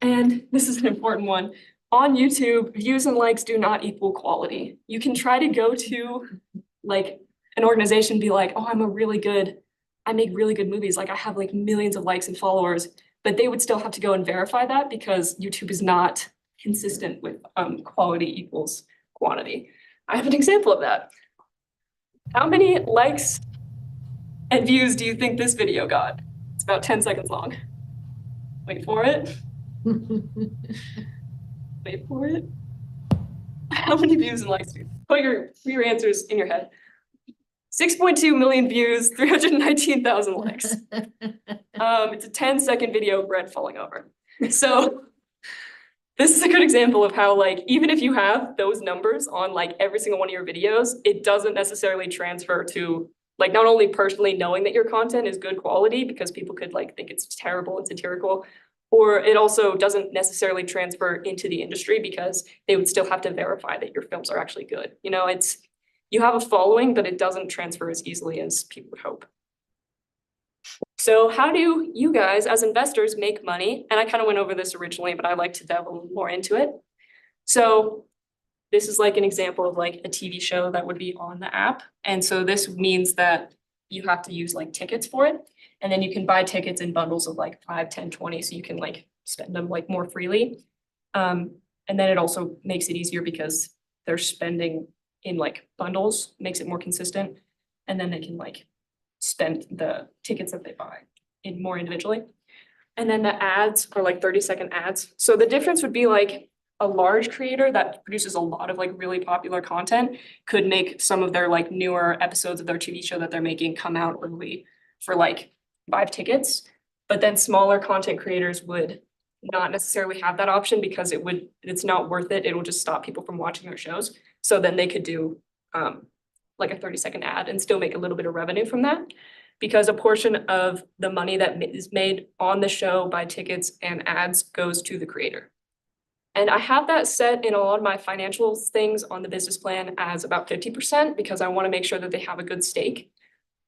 And this is an important one. On YouTube, views and likes do not equal quality. You can try to go to like an organization, be like, oh, I make really good movies. Like I have like millions of likes and followers, but they would still have to go and verify that because YouTube is not consistent with quality equals quantity. I have an example of that. How many likes and views do you think this video got? It's about 10 seconds long. Wait for it. Wait for it. How many views and likes do you put your answers in your head? 6.2 million views, 319,000 likes. It's a 10-second video of bread falling over. So this is a good example of how like, even if you have those numbers on like every single one of your videos, it doesn't necessarily transfer to like not only personally knowing that your content is good quality because people could like think it's terrible and satirical, or it also doesn't necessarily transfer into the industry because they would still have to verify that your films are actually good. You know, you have a following, but it doesn't transfer as easily as people would hope. So how do you guys as investors make money? And I kind of went over this originally, but I like to delve a little more into it. So this is like an example of like a TV show that would be on the app. And so this means that you have to use like tickets for it. And then you can buy tickets in bundles of like 5, 10, 20. So you can like spend them like more freely. And then it also makes it easier because they're spending in like bundles, makes it more consistent. And then they can like spend the tickets that they buy in more individually. And then the ads are like 30-second ads. So the difference would be like a large creator that produces a lot of like really popular content could make some of their like newer episodes of their TV show that they're making come out early for like 5 tickets. But then smaller content creators would not necessarily have that option because it's not worth it. It will just stop people from watching their shows. So then they could do like a 30-second ad and still make a little bit of revenue from that, because a portion of the money that is made on the show by tickets and ads goes to the creator. And I have that set in a lot of my financials things on the business plan as about 50% because I want to make sure that they have a good stake.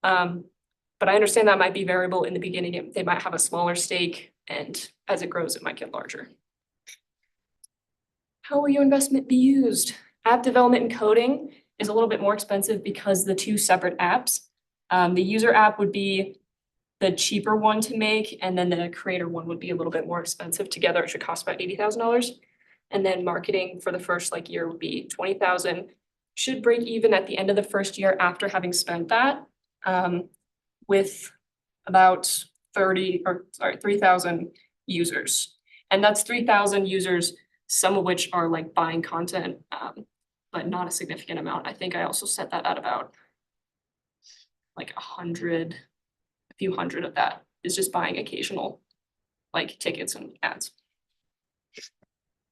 But I understand that might be variable in the beginning. They might have a smaller stake, and as it grows, it might get larger. How will your investment be used? App development and coding is a little bit more expensive because the 2 separate apps. The user app would be the cheaper one to make, and then the creator one would be a little bit more expensive. Together, it should cost about $80,000. And then marketing for the first like year would be $20,000. Should break even at the end of the first year after having spent that, with about 3,000 users. And that's 3,000 users, some of which are like buying content, but not a significant amount. I think I also set that at about like a few hundred of that is just buying occasional like tickets and ads.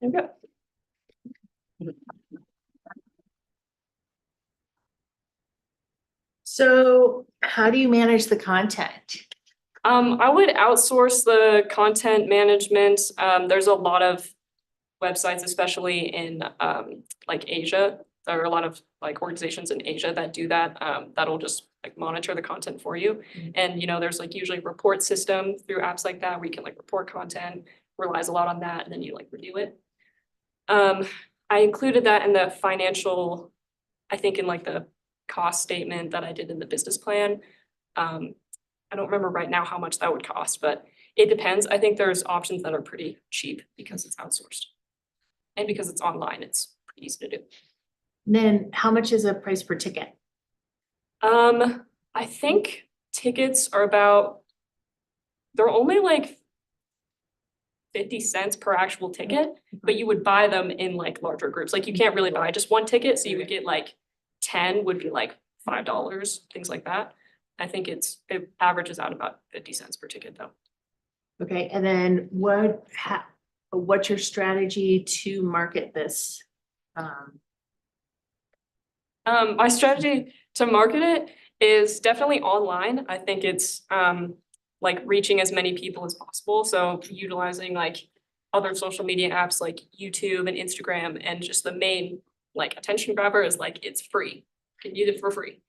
There we go. So how do you manage the content? I would outsource the content management. There's a lot of websites, especially in like Asia. There are a lot of like organizations in Asia that do that. That'll just like monitor the content for you. And you know, there's like usually report system through apps like that where you can like report content, relies a lot on that, and then you like review it. I included that in the financial, I think in like the cost statement that I did in the business plan. I don't remember right now how much that would cost, but it depends. I think there's options that are pretty cheap because it's outsourced. And because it's online, it's pretty easy to do. And then how much is a price per ticket? I think tickets are they're only like 50 cents per actual ticket, but you would buy them in like larger groups. Like you can't really buy just one ticket. So you would get like 10 would be like $5, things like that. I think it averages out about 50 cents per ticket though. Okay, and then what's your strategy to market this? My strategy to market it is definitely online. I think it's like reaching as many people as possible. So utilizing like other social media apps like YouTube and Instagram, and just the main like attention grabber is like it's free. You can use it for free.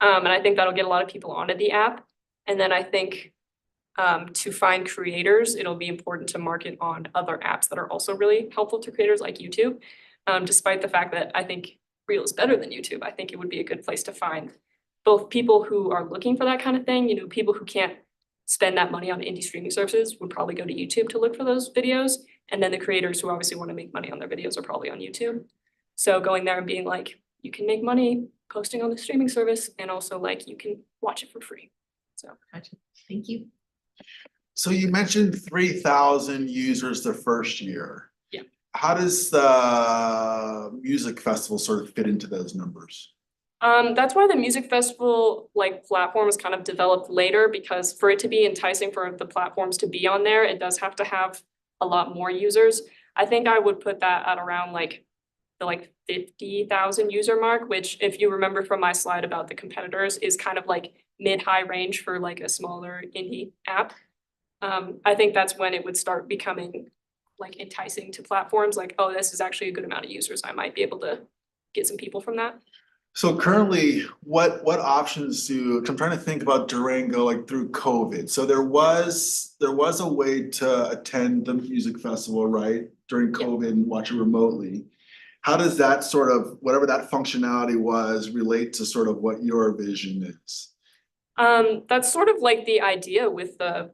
And I think that'll get a lot of people onto the app. And then I think to find creators, it'll be important to market on other apps that are also really helpful to creators like YouTube. Despite the fact that I think Reel is better than YouTube, I think it would be a good place to find both people who are looking for that kind of thing, people who can't spend that money on indie streaming services would probably go to YouTube to look for those videos. And then the creators who obviously want to make money on their videos are probably on YouTube. So going there and being like, you can make money posting on the streaming service and also like you can watch it for free. So. Thank you. So you mentioned 3,000 users the first year. Yeah. How does the music festival sort of fit into those numbers? That's why the music festival platform is kind of developed later, because for it to be enticing for the platforms to be on there, it does have to have a lot more users. I think I would put that at around the 50,000 user mark, which if you remember from my slide about the competitors is kind of mid-high range for a smaller indie app. I think that's when it would start becoming enticing to platforms oh, this is actually a good amount of users. I might be able to get some people from that. So currently, what options I'm trying to think about Durango through COVID. So there was a way to attend the music festival, right, during COVID and watch it remotely. How does that sort of, whatever that functionality was, relate to sort of what your vision is? That's sort of the idea with the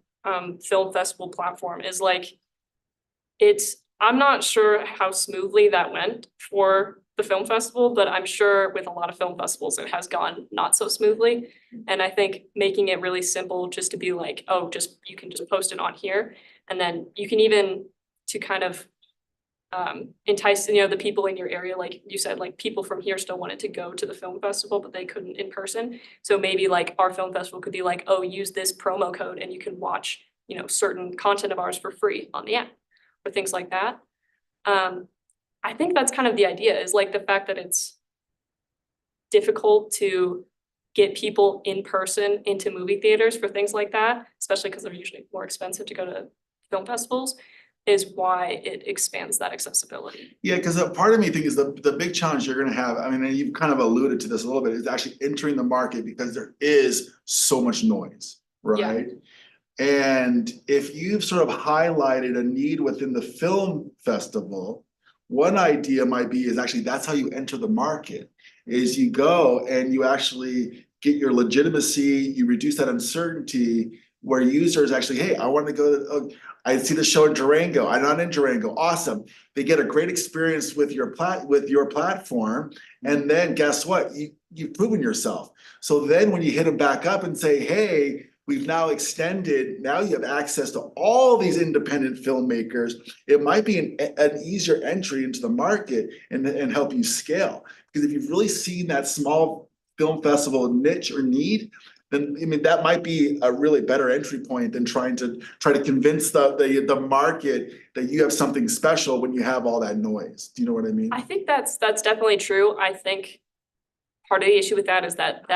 film festival platform is I'm not sure how smoothly that went for the film festival, but I'm sure with a lot of film festivals, it has gone not so smoothly. And I think making it really simple just to be oh, you can just post it on here. And then you can even to kind of entice, the people in your area, like you said, people from here still wanted to go to the film festival, but they couldn't in person. So maybe our film festival could be oh, use this promo code and you can watch, certain content of ours for free on the app or things like that. I think that's kind of the idea is the fact that it's difficult to get people in person into movie theaters for things like that, especially because they're usually more expensive to go to film festivals, is why it expands that accessibility. Yeah, because a part of me thinks the big challenge you're gonna have, I mean, and you've kind of alluded to this a little bit, is actually entering the market because there is so much noise, right? Yeah. And if you've sort of highlighted a need within the film festival, one idea might be is actually that's how you enter the market, is you go and you actually get your legitimacy, you reduce that uncertainty where users actually, hey, I want to go to, I see the show in Durango, I'm not in Durango, awesome. They get a great experience with your platform, and then guess what? You've proven yourself. So then when you hit them back up and say, hey, we've now extended, now you have access to all these independent filmmakers. It might be an easier entry into the market and help you scale. Because if you've really seen that small film festival niche or need, then I mean that might be a really better entry point than trying to convince the market that you have something special when you have all that noise. Do you know what I mean? I think that's definitely true. I think part of the issue with that is that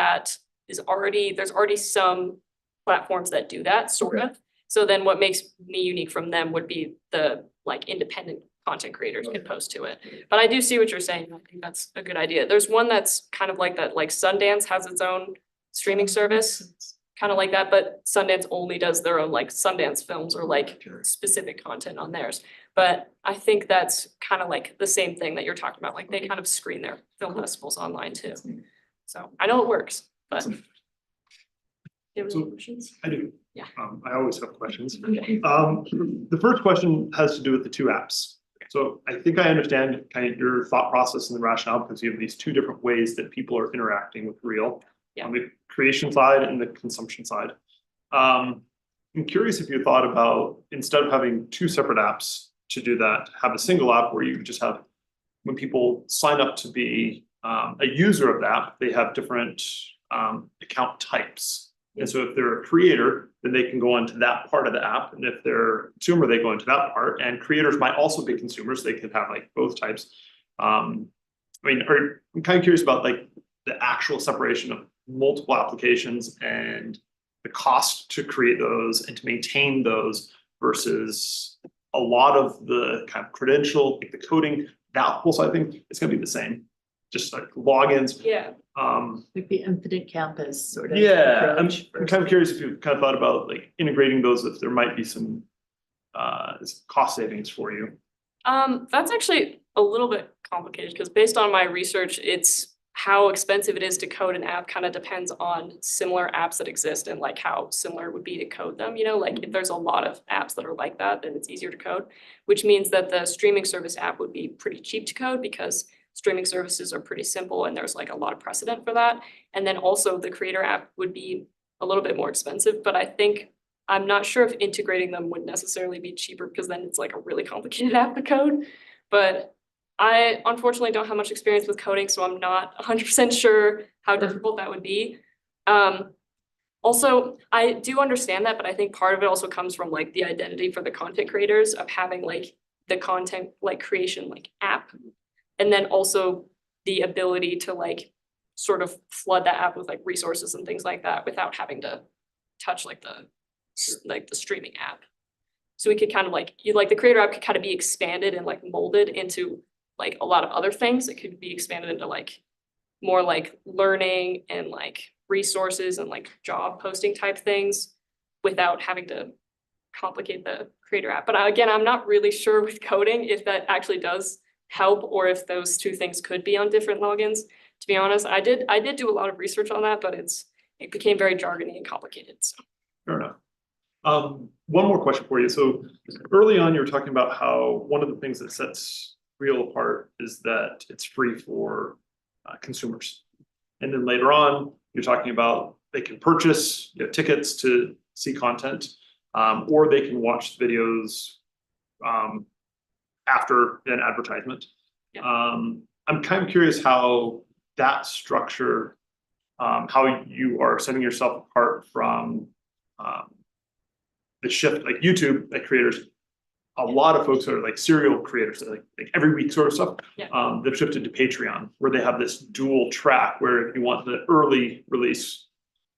there's already some platforms that do that sort of. So then what makes me unique from them would be the independent content creators can post to it. But I do see what you're saying. I think that's a good idea. There's one that's kind of like that, Sundance has its own streaming service, kind of like that, but Sundance only does their own Sundance films or specific content on theirs. But I think that's kind of the same thing that you're talking about. They kind of screen their film festivals online too. So I know it works, but. Do you have any questions? I do. Yeah. I always have questions. Okay. The first question has to do with the two apps. So I think I understand kind of your thought process and the rationale, because you have these two different ways that people are interacting with Reel. Yeah. On the creation side and the consumption side. I'm curious if you thought about, instead of having two separate apps to do that, have a single app where you just have, when people sign up to be a user of the app, they have different account types. And so if they're a creator, then they can go onto that part of the app. And if they're a consumer, they go into that part. And creators might also be consumers. They could have both types. I'm kind of curious about the actual separation of multiple applications and the cost to create those and to maintain those versus a lot of the kind of credential, the coding, that whole side thing, it's going to be the same. Just logins. Yeah. Like the infinite campus sort of. Yeah, I'm approach kind of versus- curious if you've kind of thought about like integrating those, if there might be some cost savings for you. That's actually a little bit complicated because based on my research, it's how expensive it is to code an app kind of depends on similar apps that exist and like how similar it would be to code them, you know, like if there's a lot of apps that are like that, then it's easier to code, which means that the streaming service app would be pretty cheap to code because streaming services are pretty simple and there's like a lot of precedent for that. And then also the creator app would be a little bit more expensive, but I think I'm not sure if integrating them would necessarily be cheaper because then it's like a really complicated app to code. But I unfortunately don't have much experience with coding, so I'm not 100% sure how difficult that would be. Also, I do understand that, but I think part of it also comes from like the identity for the content creators of having like the content like creation like app. And then also the ability to like sort of flood that app with like resources and things like that without having to touch like the streaming app. So we could kind of like, the creator app could kind of be expanded and like molded into like a lot of other things. It could be expanded into like more like learning and like resources and like job posting type things without having to complicate the creator app. But again, I'm not really sure with coding if that actually does help or if those two things could be on different logins. To be honest, I did do a lot of research on that, but it became very jargony and complicated. So. Fair enough. One more question for you. So early on, you were talking about how one of the things that sets Reel apart is that it's free for consumers. And then later on, you're talking about they can purchase tickets to see content, or they can watch videos after an advertisement. Yeah. I'm kind of curious how that structure, how you are setting yourself apart from the shift, like YouTube, like creators. A lot of folks are like serial creators, like every week sort of stuff. Yeah. They've shifted to Patreon, where they have this dual track, where if you want the early release,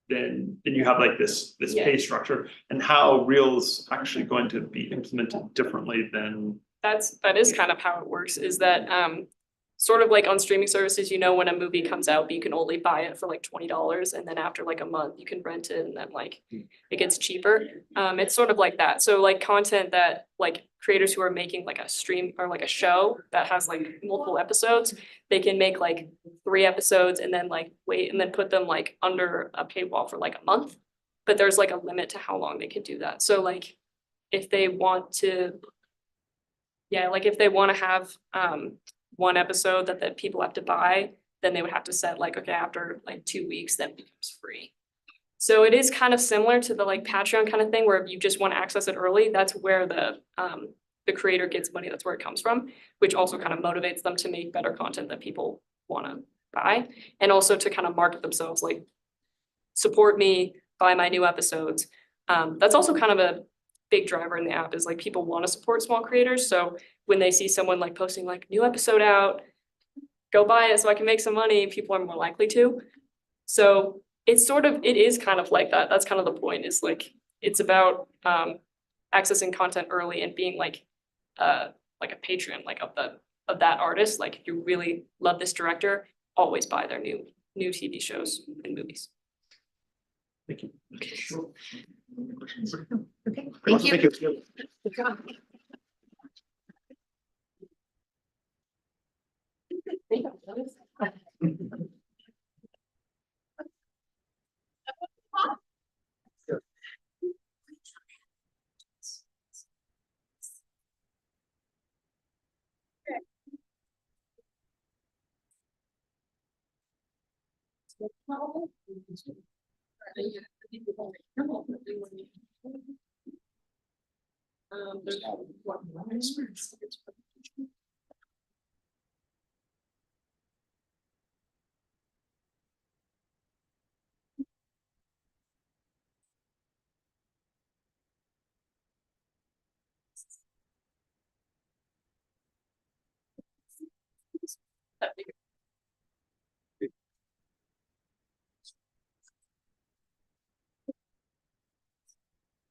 then you have like this pay structure, and how Reel's actually going to be implemented differently than. That is kind of how it works, is that sort of like on streaming services, you know, when a movie comes out, but you can only buy it for like $20, and then after like a month you can rent it, and then like it gets cheaper. It's sort of like that. So like content that like creators who are making like a stream or like a show that has like multiple episodes, they can make like 3 episodes and then like wait and then put them like under a paywall for like a month. But there's like a limit to how long they can do that. So like if they want to, if they want to have one episode that people have to buy, then they would have to set like, okay, after like 2 weeks, then it becomes free. So it is kind of similar to the like Patreon kind of thing, where if you just want to access it early, that's where the creator gets money. That's where it comes from, which also kind of motivates them to make better content that people want to buy, and also to kind of market themselves, like support me, buy my new episodes. That's also kind of a big driver in the app, is like people want to support small creators. So when they see someone like posting like new episode out, go buy it so I can make some money, people are more likely to. So it is kind of like that. That's kind of the point, is like, it's about accessing content early and being like a patron like of that artist. Like if you really love this director, always buy their new TV shows and movies. Thank you. Okay, thank you.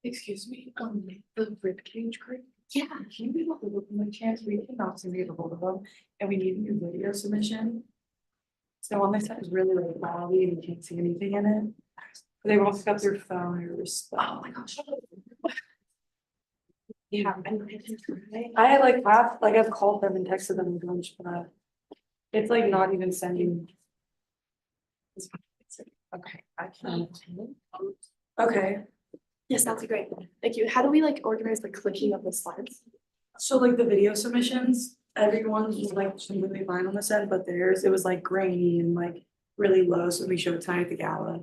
Excuse me, the rib cage group? Yeah. Can you be able to look at my chance? We cannot seem to get a hold of them, and we need a new video submission. So on this side is really like cloudy and you can't see anything in it. They won't pick up your phone or respond. Oh my gosh. Yeah. I like I've called them and texted them a bunch, but it's like not even sending. Okay, I can. Okay, Yes, that'd be great. Thank you. How do we like organize the clicking of the slides? so like the video submissions, everyone's was like completely fine on this end, but theirs, it was like grainy and like really low, so when we show it tonight at the gala.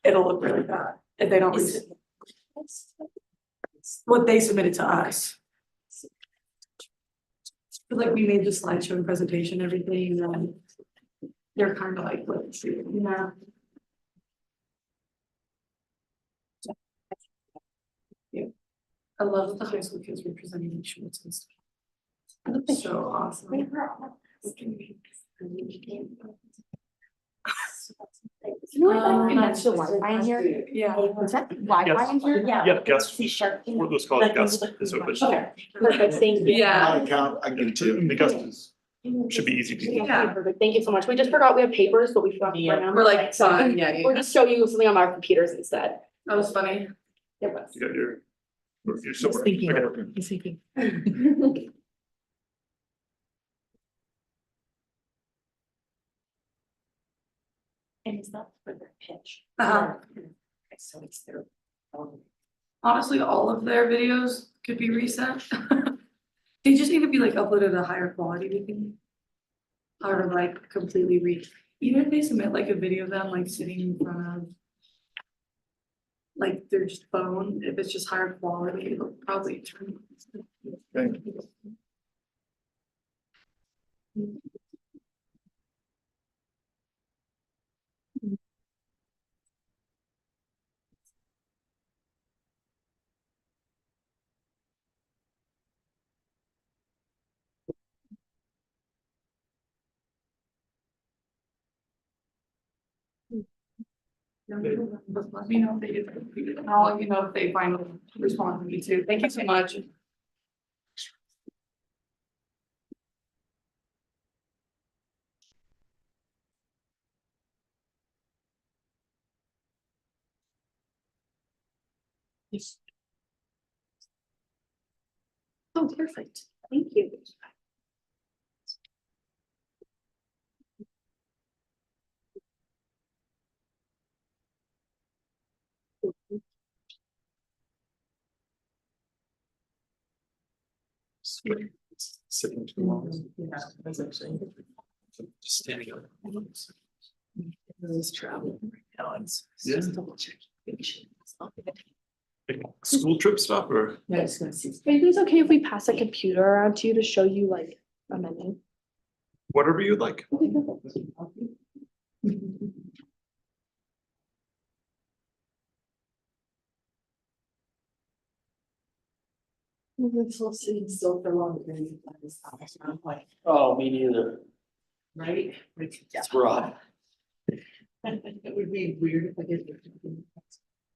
It'll look really bad if they don't. What they submitted to us. Like we made the slideshow and presentation, everything, and then they're kind of like, let's see, you know. Yeah. I love the high school kids representing the shorts and stuff. So awesome. You know what, that's the Wi-Fi in here? Yeah. Is that Wi-Fi in here? Yeah, guest, what those called guest, is what it Okay, perfect, thank you. Yeah. Account, I can The guest is, should be easy to do. Yeah. Perfect. Thank you so much. We just forgot we have papers, but we forgot to bring them. We're like, fine, yeah, We'll just show you something on our computers instead. that was funny. Yep. You got your silver. thinking. Okay. He's thinking. And is that for their pitch? Okay, So it's their. Honestly, all of their videos could be reset. They just need to be like uploaded at a higher quality, we can. Or like completely even if they submit like a video of them like sitting in front of. Like their just phone, if it's just higher quality, it'll probably turn. Let me know if they get, and I'll let you know if they finally respond to me too. Thank you so much. Yes. Oh, perfect. Thank you. Sitting too long. Yeah, that's actually. Just standing up. This travel right now, it's Yeah. just double check. Like, school trip stuff or? Yeah, it's gonna see. Are you guys okay if we pass a computer around to you to show you like a menu? Whatever you'd like. It's so for long. Oh, me neither. Right? It's rough. It would be weird if I did.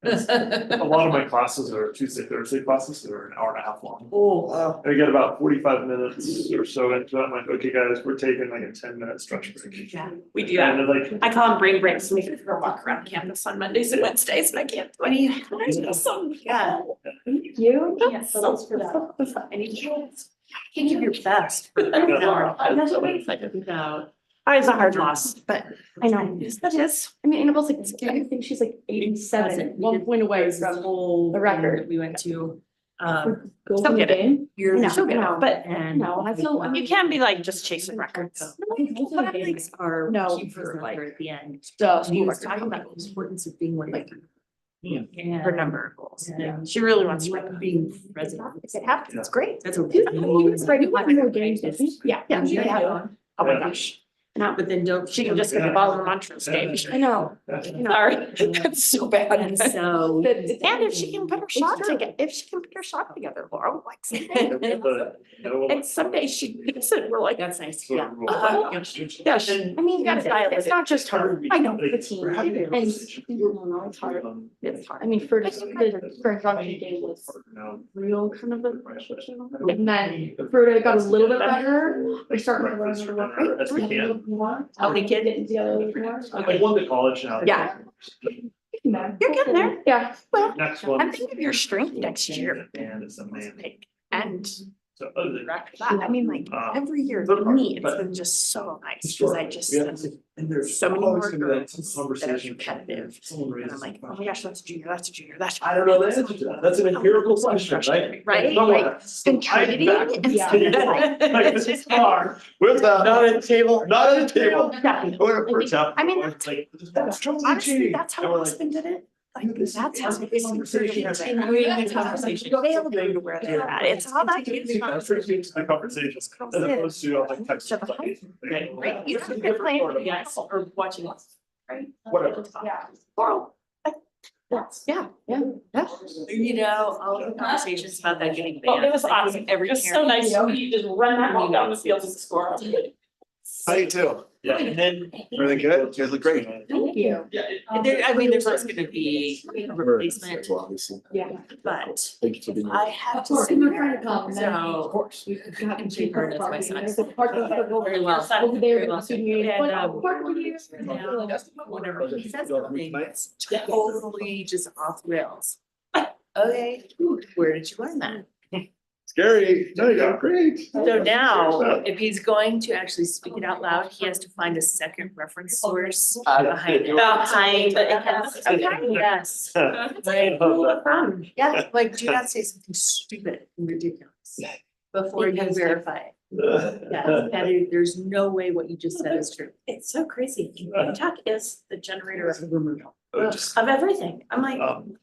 A lot of my classes are Tuesday, Thursday classes that are an hour and a half long. Oh, I get about 45 minutes or so into it. I'm like, okay, guys, we're taking like a 10-minute stretch break. yeah, we do And that. they're like, I call them brain breaks, and we can go walk around campus on Mondays and Wednesdays, and I can't do any. Yeah. You? Yes, so for that. And you can't give your best. For an hour. That's what we figured it out. It's a hard loss, but I know. that is. I mean, Annabelle's like, I think she's like 87, 1 point away from the record. We went to, Go still from the get it. game. You're No, still get no, it, but No, I feel. you can't be like just chasing records. Are No. key for like at the end. The She school was record. talking about the importance of being like. Yeah. Her number of goals. Yeah. She really wants to be president. If it happens, it's great. That's a. Yeah. Yeah. Oh my gosh. No, But then don't, she can just get the ball in the Montrose game. I know. Sorry, that's so bad. And so. And if she can put her shot together, if she can put her shot together, Laura, like. And someday she thinks it, we're like. That's nice, yeah. Yeah, she, I mean, you gotta dial it. It's not just her. I know, the team. And no, it's hard. It's hard. I mean, first, the first function game was real kind of a. And then Fruta got a little bit better. We started to learn to work. How many kids? I went to college now. Yeah. You're getting there. Yeah. Well, Next one. I'm thinking of your strength next year. And it's amazing. And So other than after that, I mean, like, every year third for me, part, it's been just so nice, cause I just, we have to- and there's so many always more gonna be that girls that are conversation. competitive. Someone And raises I'm like, a oh question. my gosh, that's a junior, that's a junior, that's. I don't know the answer to that. That's an empirical question, right? Right? Come on. Like, contributing and stuff. Like, this is hard. Where's that? Not at the table. Not at the table. Yeah. For example. I mean, like, that's totally Honestly, cheating. that's how And my we're like, husband did it. Like, this that's is how this conversation. continuing the conversation. They'll go to where they're at. It's how that keeps I appreciate the conversation as opposed to like text. Shut the Right, you have to play yes or watching us, right? Whatever. Yeah. Or, like, that's, yeah. You know, all the conversations about that getting Oh, banned. it was awesome. Every It was so parent. nice. You just run that ball down the field and score. How you too? Yeah, and then. Everything good? You guys look great. Thank you. Yeah. There, I mean, there's always gonna be a replacement, Yeah. but Thank you for being. I have to say, so. You can take her as my son. Very well. Very well. And, whenever he says something, it's totally just off rails. Okay, where did you learn that? Scary. No, you got great. So now, if he's going to actually speak it out loud, he has to find a second reference source behind it. Behind it has- Okay, yes. Yeah, like do not say something stupid and ridiculous before you verify it. Yeah, there's no way what you just said is true. It's so crazy. TikTok is the generator of Just, of everything. I'm like.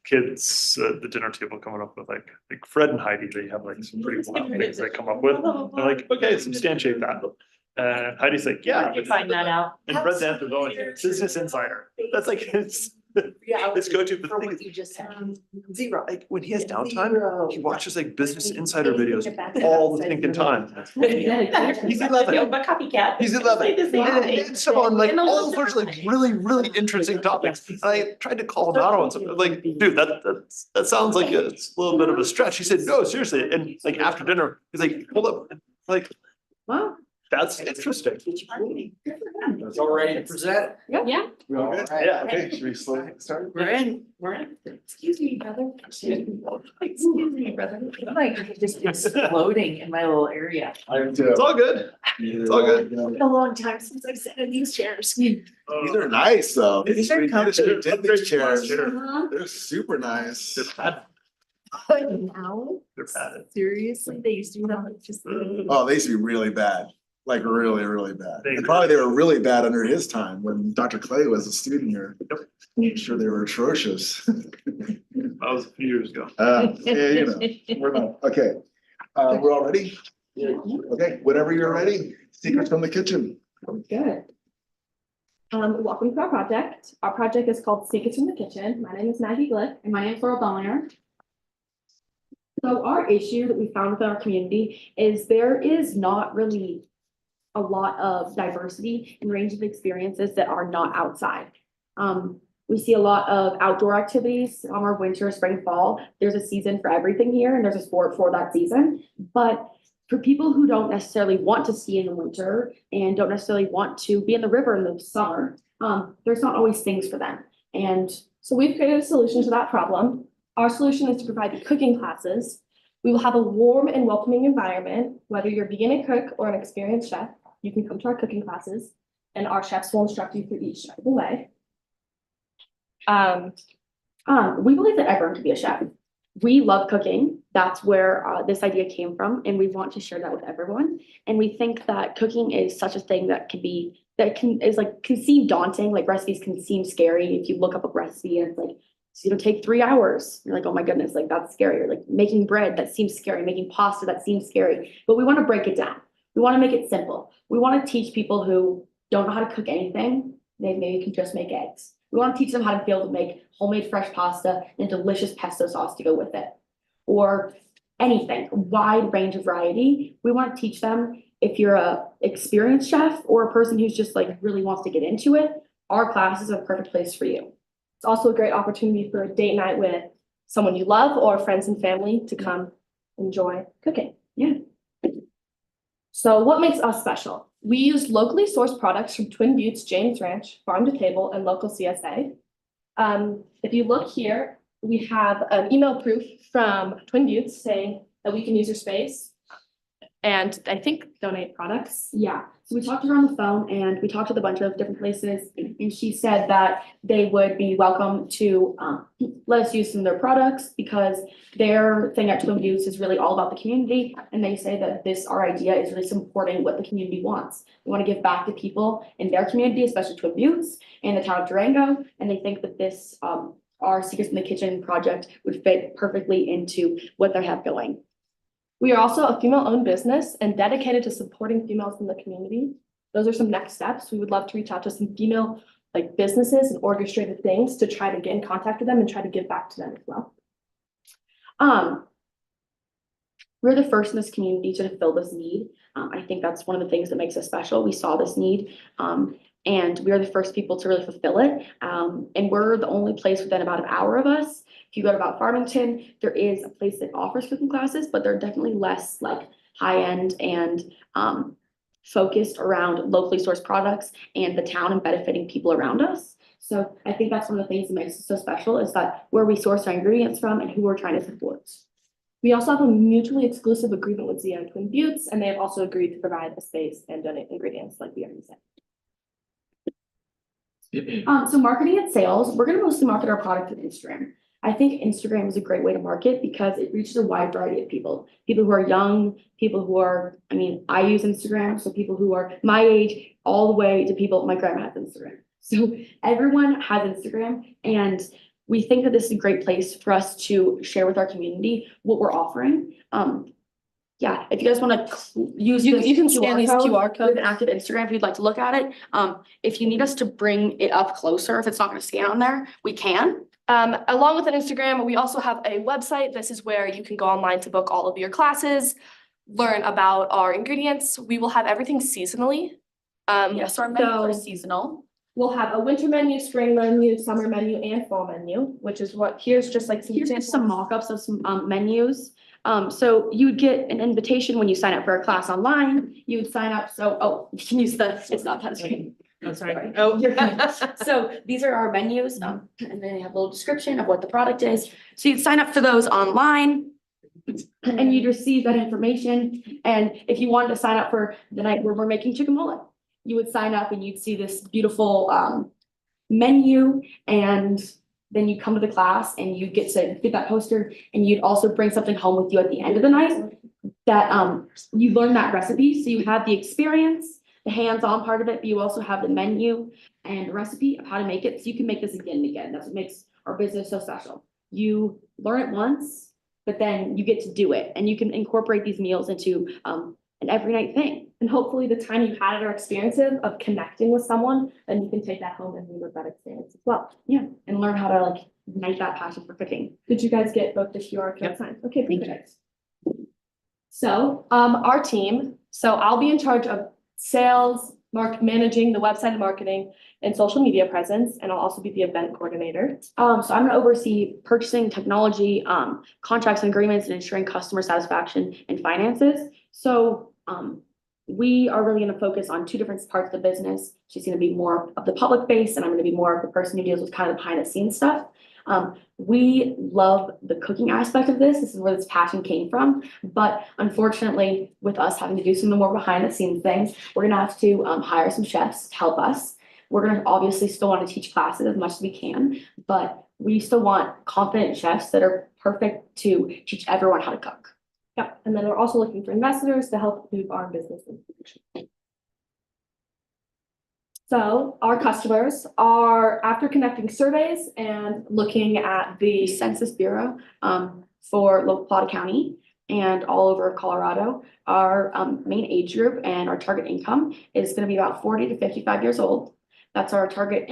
kids at the dinner table coming up with like Fred and Heidi, they have like some pretty wild things they come up with. They're like, okay, substantiate that. Heidi's like, yeah. Where'd you find that out? And Fred's answer is always Business Insider. That's like his, his go-to, but the thing is, You just said. zero, like when he has downtime, he watches like Business Insider videos all the stinking time. He's 11. But copycat. He's 11. And so on like all sorts of like really interesting topics. And I tried to call him out on something, like, dude, that sounds like it's a little bit of a stretch. He said, no, seriously. And like after dinner, he's like, hold up, like, Wow. that's interesting. It's all ready to present. Yeah. We all good? Yeah, okay, should we slowly start? We're in. Excuse me, brother. Excuse me, brother. I'm like just exploding in my little area. I am too. It's all good. It's all good. It's been a long time since I've sat in these chairs. These are nice though. These We are did these chairs. Uh-huh. They're super nice. They're padded. But now, They're padded. seriously, they used to be like just. Oh, they used to be really bad, like really bad. They- And probably they were really bad under his time when Dr. Clay was a student here. I'm sure they were atrocious. That was a few years ago. Yeah, you know, we're not, okay. We're all ready? Okay, whenever you're ready, secrets from the kitchen. Good. Welcome to our project. Our project is called Secrets from the Kitchen. My name is Maggie Glick and my name is Laura Belliner. So our issue that we found within our community is there is not really a lot of diversity and range of experiences that are not outside. We see a lot of outdoor activities, summer, winter, spring, fall. There's a season for everything here and there's a sport for that season. But for people who don't necessarily want to ski in the winter and don't necessarily want to be in the river in the summer, there's not always things for them. And so we've created a solution to that problem. Our solution is to provide the cooking classes. We will have a warm and welcoming environment, whether you're a beginner cook or an experienced chef, you can come to our cooking classes and our chefs will instruct you through each step of the way. We believe that everyone can be a chef. We love cooking. That's where this idea came from, and we want to share that with everyone. And we think that cooking is such a thing that can seem daunting. Like recipes can seem scary. If you look up a recipe and it's like, it's gonna take 3 hours. You're like, oh my goodness, like that's scary. Or like making bread, that seems scary. Making pasta, that seems scary. But we want to break it down. We want to make it simple. We want to teach people who don't know how to cook anything. They maybe can just make eggs. We want to teach them how to be able to make homemade fresh pasta and delicious pesto sauce to go with it. Or anything, a wide range of variety. We want to teach them if you're a experienced chef or a person who's just like really wants to get into it, our class is a perfect place for you. It's also a great opportunity for a date night with someone you love or friends and family to come enjoy cooking. Yeah. So what makes us special? We use locally sourced products from Twin Buttes, James Ranch, Farm to Table, and local CSA. If you look here, we have an email proof from Twin Buttes saying that we can use your space and I think donate products. Yeah, so we talked to her on the phone and we talked with a bunch of different places and she said that they would be welcome to let us use some of their products because their thing at Twin Buttes is really all about the community. And they say that our idea is really supporting what the community wants. They want to give back to people in their community, especially Twin Buttes and the town of Durango. And they think that this, our Secrets in the Kitchen project would fit perfectly into what they have going. We are also a female-owned business and dedicated to supporting females in the community. Those are some next steps. We would love to reach out to some female businesses and orchestrated things to try to get in contact with them and try to give back to them as well. We're the first in this community to fill this need. I think that's one of the things that makes us special. We saw this need and we are the first people to really fulfill it. And we're the only place within about an hour of us. If you go to about Farmington, there is a place that offers cooking classes, but they're definitely less high-end and focused around locally sourced products and the town and benefiting people around us. So I think that's one of the things that makes it so special is that where we source our ingredients from and who we're trying to support. We also have a mutually exclusive agreement with Zia and Twin Buttes, and they have also agreed to provide a space and donate ingredients like we already said. So marketing and sales, we're going to mostly market our product on Instagram. I think Instagram is a great way to market because it reaches a wide variety of people. People who are young, people who are, I use Instagram, so people who are my age, all the way to people, my grandma has Instagram. So everyone has Instagram, and we think that this is a great place for us to share with our community what we're offering. Yeah, if you guys want to use You can scan these QR codes. with an active Instagram if you'd like to look at it. If you need us to bring it up closer, if it's not going to scan on there, we can. Along with an Instagram, we also have a website. This is where you can go online to book all of your classes, learn about our ingredients. We will have everything seasonally. Yes, our menus are seasonal. We'll have a winter menu, spring menu, summer menu, and fall menu, which is here's just some mock-ups of some menus. So you would get an invitation when you sign up for a class online. You would sign up, you can use it's not touchscreen. I'm sorry. Oh, you're good. So these are our menus, and then they have a little description of what the product is. So you'd sign up for those online and you'd receive that information. And if you wanted to sign up for the night where we're making chicken you would sign up and you'd see this beautiful menu, and then you come to the class and you get to get that poster, and you'd also bring something home with you at the end of the night that you learn that recipe. So you have the experience, the hands-on part of it, but you also have the menu and recipe of how to make it. So you can make this again and again. That's what makes our business so special. You learn it once, but then you get to do it, and you can incorporate these meals into an every night thing. And hopefully the time you've had it or experience of connecting with someone, then you can take that home and relive that experience as well. Yeah, and learn how to ignite that passion for cooking. Did you guys get both the QR code signs? Okay, perfect. So our team, I'll be in charge of sales, managing the website and marketing and social media presence, and I'll also be the event coordinator. So I'm going to oversee purchasing, technology, contracts and agreements, and ensuring customer satisfaction and finances. So we are really going to focus on two different parts of the business. She's going to be more of the public face, and I'm going to be more of the person who deals with kind of the behind the scenes stuff. We love the cooking aspect of this. This is where this passion came from. But unfortunately, with us having to do some of the more behind the scenes things, we're going to have to hire some chefs to help us. We're going to obviously still want to teach classes as much as we can, but we still want confident chefs that are perfect to teach everyone how to cook. Yeah, and then we're also looking for investors to help move our business into the future. So our customers are, after conducting surveys and looking at the Census Bureau for local Plata County and all over Colorado, our main age group and our target income is going to be about 40 to 55 years old. That's our target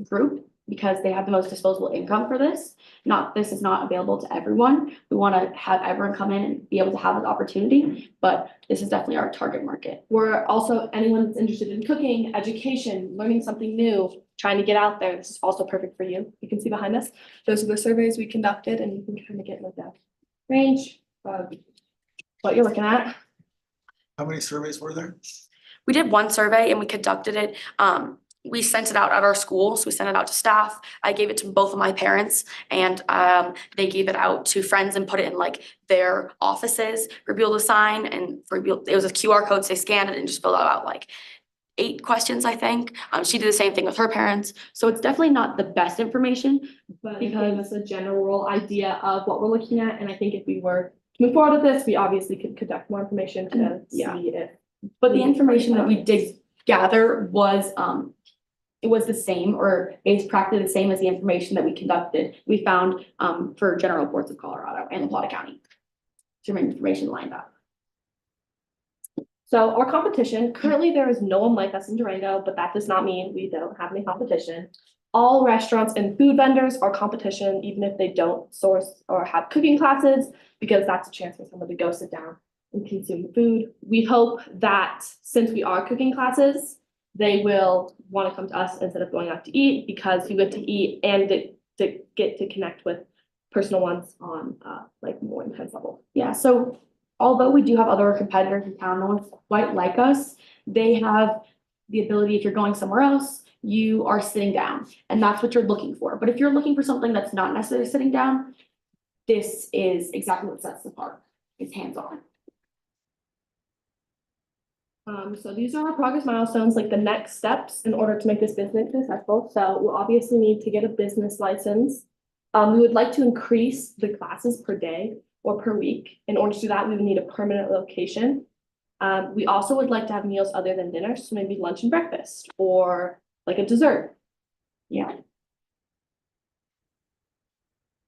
group because they have the most disposable income for this. This is not available to everyone. We want to have everyone come in and be able to have this opportunity, but this is definitely our target market. We're also anyone that's interested in cooking, education, learning something new, trying to get out there. This is also perfect for you. You can see behind us. Those are the surveys we conducted, and you can kind of get like that range of what you're looking at. How many surveys were there? we did one survey and we conducted it. We sent it out at our school, so we sent it out to staff. I gave it to both of my parents, and they gave it out to friends and put it in like their offices for people to sign, and for people, it was a QR code, so they scanned it and just filled out like 8 questions, I think. She did the same thing with her parents, so it's definitely not the best information, But it gave us a general idea of what we're looking at, and I think if we were to move forward with this, we obviously could conduct more information to see if. but the information that we did gather was it was the same, or it's practically the same as the information that we found for general boards of Colorado and La Plata County. Same information lined up. So our competition, currently there is no one like us in Durango, but that does not mean we don't have any competition. All restaurants and food vendors are competition, even if they don't source or have cooking classes, because that's a chance for somebody to go sit down and consume food. We hope that since we are cooking classes, they will want to come to us instead of going out to eat, because you get to eat and to get to connect with personal ones on like more intense level. Yeah, so although we do have other competitors in town, no one's quite like us. They have the ability, if you're going somewhere else, you are sitting down, and that's what you're looking for. But if you're looking for something that's not necessarily sitting down, this is exactly what sets us apart. It's hands-on. So these are our progress milestones, like the next steps in order to make this business successful. So we'll obviously need to get a business license. We would like to increase the classes per day or per week. In order to do that, we would need a permanent location. We also would like to have meals other than dinner, so maybe lunch and breakfast, or like a dessert. Yeah.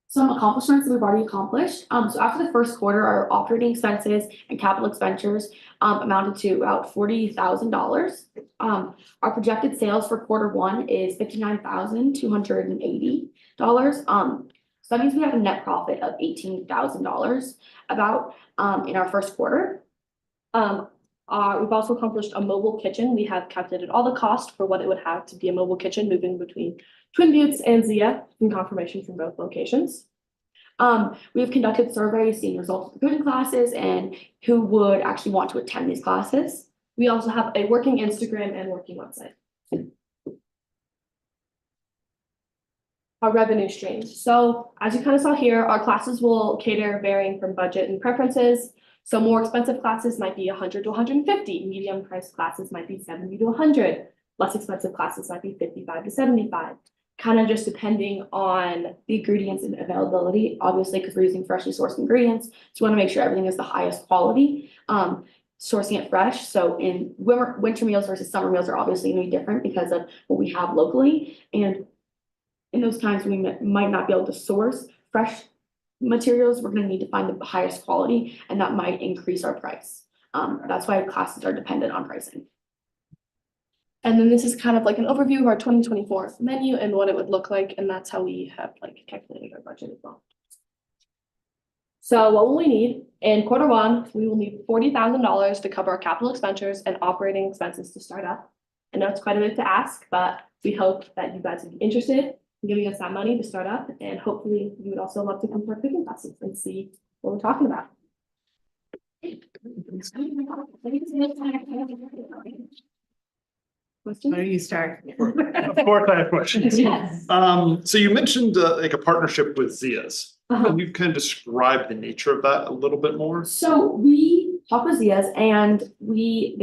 Some accomplishments that we've already accomplished. So after the first quarter, our operating expenses and capital expenditures amounted to about $40,000. Our projected sales for Q1 is $59,280. So that means we have a net profit of $18,000 about in our first quarter. We've also accomplished a mobile kitchen. We have calculated all the cost for what it would have to be a mobile kitchen moving between Twin Buttes and Zia, and confirmation from both locations. We have conducted surveys, seeing results of the cooking classes and who would actually want to attend these classes. We also have a working Instagram and working website. Our revenue streams. So as you kind of saw here, our classes will cater varying from budget and preferences. So more expensive classes might be 100 to 150. Medium priced classes might be 70 to 100. Less expensive classes might be 55 to 75. Kind of just depending on the ingredients and availability, obviously, because we're using freshly sourced ingredients. So we want to make sure everything is the highest quality. Sourcing it fresh. So in winter meals versus summer meals are obviously going to be different because of what we have locally. And in those times, we might not be able to source fresh materials. We're going to need to find the highest quality, and that might increase our price. That's why classes are dependent on pricing. And then this is kind of like an overview of our 2024 menu and what it would look like, and that's how we have like calculated our budget as well. So what will we need? In Q1, we will need $40,000 to cover our capital expenditures and operating expenses to start up. I know it's quite a bit to ask, but we hope that you guys would be interested in giving us that money to start up, and hopefully you would also love to come to our cooking classes and see what we're talking about. Why don't you start? Of course, I have questions. Yes. So you mentioned like a partnership with Zia's. Can you kind of describe the nature of that a little bit more? So we talked with Zia's, and they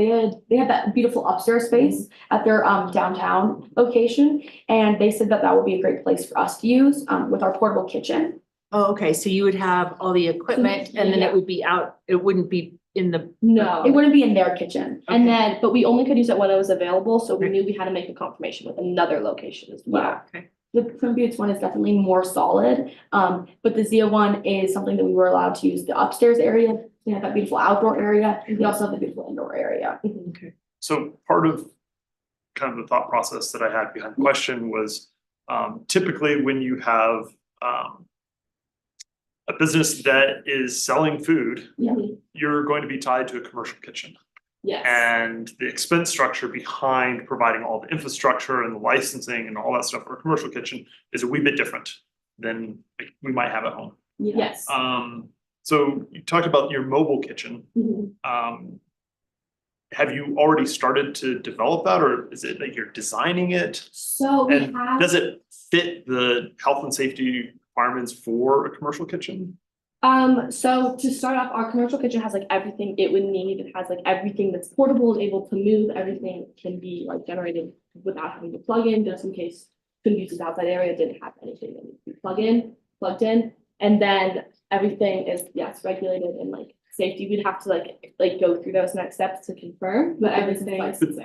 had that beautiful upstairs space at their downtown location, and they said that that would be a great place for us to use with our portable kitchen. Oh, okay, so you would have all the equipment and then it would be out, it wouldn't be in the. No, It wouldn't be in their kitchen. and then, but we only could use it when it was available, so we knew we had to make a confirmation with another location as well. Yeah. Okay. The Twin Buttes one is definitely more solid, but the Zia one is something that we were allowed to use the upstairs area. They have that beautiful outdoor area. We also have the beautiful indoor area. Okay. So part of kind of the thought process that I had behind the question was typically when you have a business that is selling food, Yeah. you're going to be tied to a commercial kitchen. Yes. And the expense structure behind providing all the infrastructure and the licensing and all that stuff for a commercial kitchen is a wee bit different than we might have at home. Yes. So you talked about your mobile kitchen. Mhm. have you already started to develop that, or is it that you're designing it? So we And have. does it fit the health and safety requirements for a commercial kitchen? So to start off, our commercial kitchen has like everything it would need. It has like everything that's portable and able to move. Everything can be like generated without having to plug in, just in case couldn't use this outside area, didn't have anything that needs to be plugged in. And then everything is, yes, regulated and like safety. We'd have to like go through those next steps to confirm, but everything.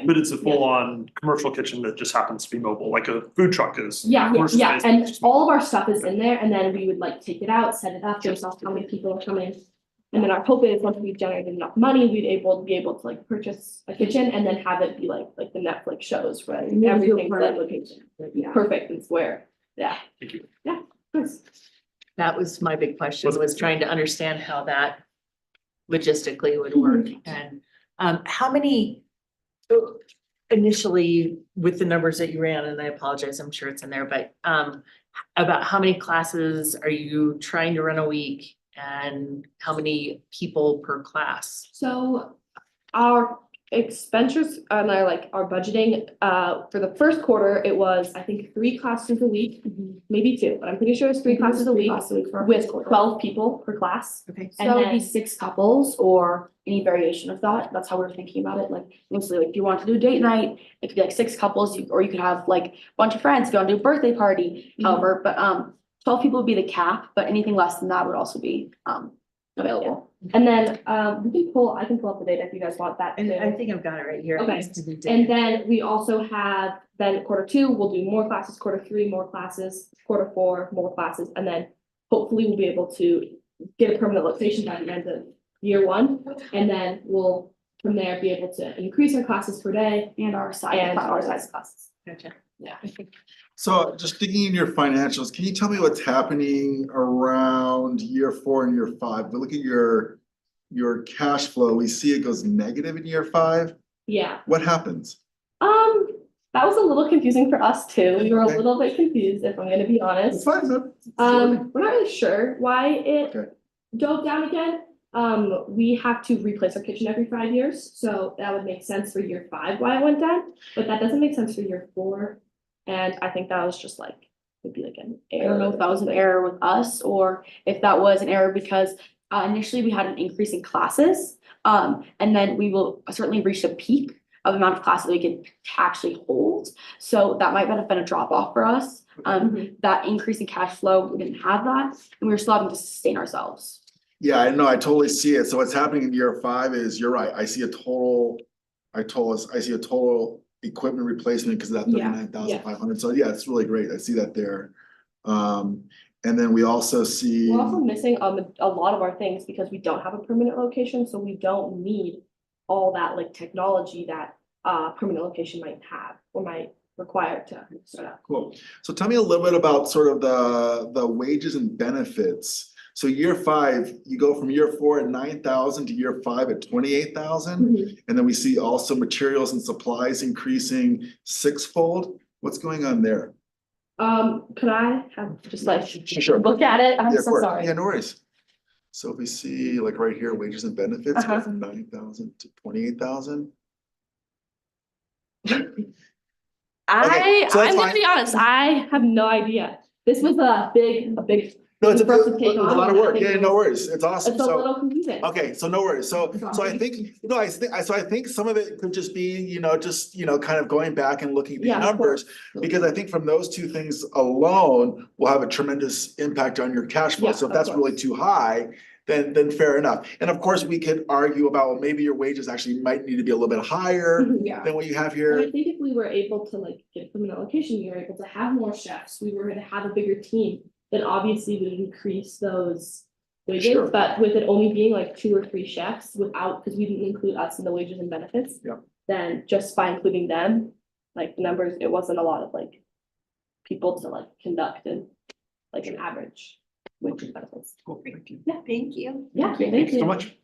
But it's a full-on commercial kitchen that just happens to be mobile, like a food truck is. Yeah, commercial space. and all of our stuff is in there, and then we would like take it out, set it up based off how many people are coming. And then our hope is once we've generated enough money, we'd be able to like purchase a kitchen and then have it be like the Netflix shows, right? Everything's like perfect and square, yeah. Thank you. Yeah, of course. That was my big question, was trying to understand how that logistically would work. And how many initially with the numbers that you ran, and I apologize, I'm sure it's in there, but about how many classes are you trying to run a week and how many people per class? So our expenditures and our budgeting, for the first quarter, it was, I think, 3 classes a week, maybe 2, but I'm pretty sure it's 3 classes a week with 12 people per class. Okay. And that would be 6 couples or any variation of that. That's how we're thinking about it. Like mostly like if you want to do a date night, it could be like 6 couples, or you could have like a bunch of friends, if you want to do a birthday party, however, but 12 people would be the cap, but anything less than that would also be available. And then I can pull up the data if you guys want that. And too. I think I've got it right here. Okay, and then we also have, then quarter 2, we'll do more classes, quarter 3, more classes, quarter 4, more classes, and then hopefully we'll be able to get a permanent location by the end of year 1, and then we'll from there be able to increase our classes per day and our size classes. Gotcha. Yeah. So just digging in your financials, can you tell me what's happening around year 4 and year 5? We look at your cash flow, we see it goes negative in year 5. Yeah. What happens? That was a little confusing for us too. We were a little bit confused, if I'm gonna be honest. It's fine, no. We're not really sure why it dove down again. We have to replace our kitchen every 5 years, so that would make sense for year 5 why it went down, but that doesn't make sense for year 4. And I think that was just like, it'd be like an error. I don't know if that was an error with us or if that was an error because initially we had an increase in classes. And then we will certainly reach a peak of the amount of classes we can actually hold. So that might have been a drop off for us. That increase in cash flow, we didn't have that, and we were still having to sustain ourselves. Yeah, I know, I totally see it. So what's happening in year 5 is, you're right, I see a total equipment replacement because of that 39,500. So yeah, it's really great. I see that there. And then we also see. We're also missing a lot of our things because we don't have a permanent location, so we don't need all that like technology that permanent location might have or might require to start up. Cool. So tell me a little bit about sort of the wages and benefits. So year 5, you go from year 4 at 9,000 to year 5 at 28,000. And then we see also materials and supplies increasing 6-fold. What's going on there? Could I have just like Sure. look at it? I'm Yeah, of so course. sorry. Yeah, no worries. So if we see like right here, wages and benefits go from 9,000 to 28,000. I'm so that's gonna fine. be honest, I have no idea. This was a big No, it's a for us to take a on, lot of and I work. think Yeah, it no was- worries. It's awesome. It's a So, little confusing. okay, so no worries. So I think, no, so I think some of it could just be, just, kind of going back and looking at these Yeah, of numbers. Because I think from those 2 things alone will have a tremendous impact on your cash flow. Yeah, So if of that's course. really too high, then fair enough. And of course, we could argue about, well, maybe your wages actually might need to be a little bit higher Yeah. than what you have And here. I think if we were able to like get from an allocation, we were able to have more chefs, we were gonna have a bigger team, then obviously we would increase those wages, Sure. but with it only being like 2 or 3 chefs without, because we didn't include us in the wages and benefits. Yeah. Then just by including them, like the numbers, it wasn't a lot of like people to like conduct and like an average wage and benefits. Cool, thank you. Yeah, Thank you. yeah, thank Thanks you. so much.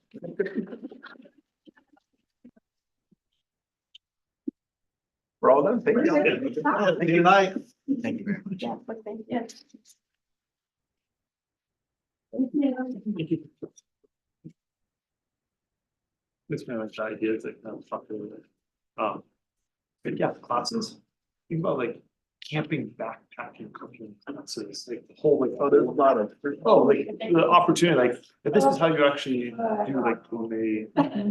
We're all done. Thank you. Thank you. Good night. Thank you very much. Yeah, but thank you. This kind of ideas that kind of fuck with it. But yeah, classes, think about like camping, backpacking, cooking classes, like the whole, like, oh, there's a lot of, oh, like the opportunity, like, if this is how you actually do like gourmet.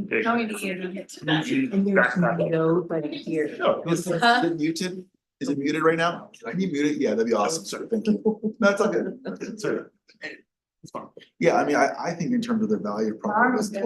big How many years? bougie And there's backpacking. no, but here. No, Is it muted? Is it muted right now? Can you mute it? Yeah, that'd be awesome, sir. Thank you. That's all good. Sorry. It's fine. Yeah, I mean, I think in terms of their value proposition,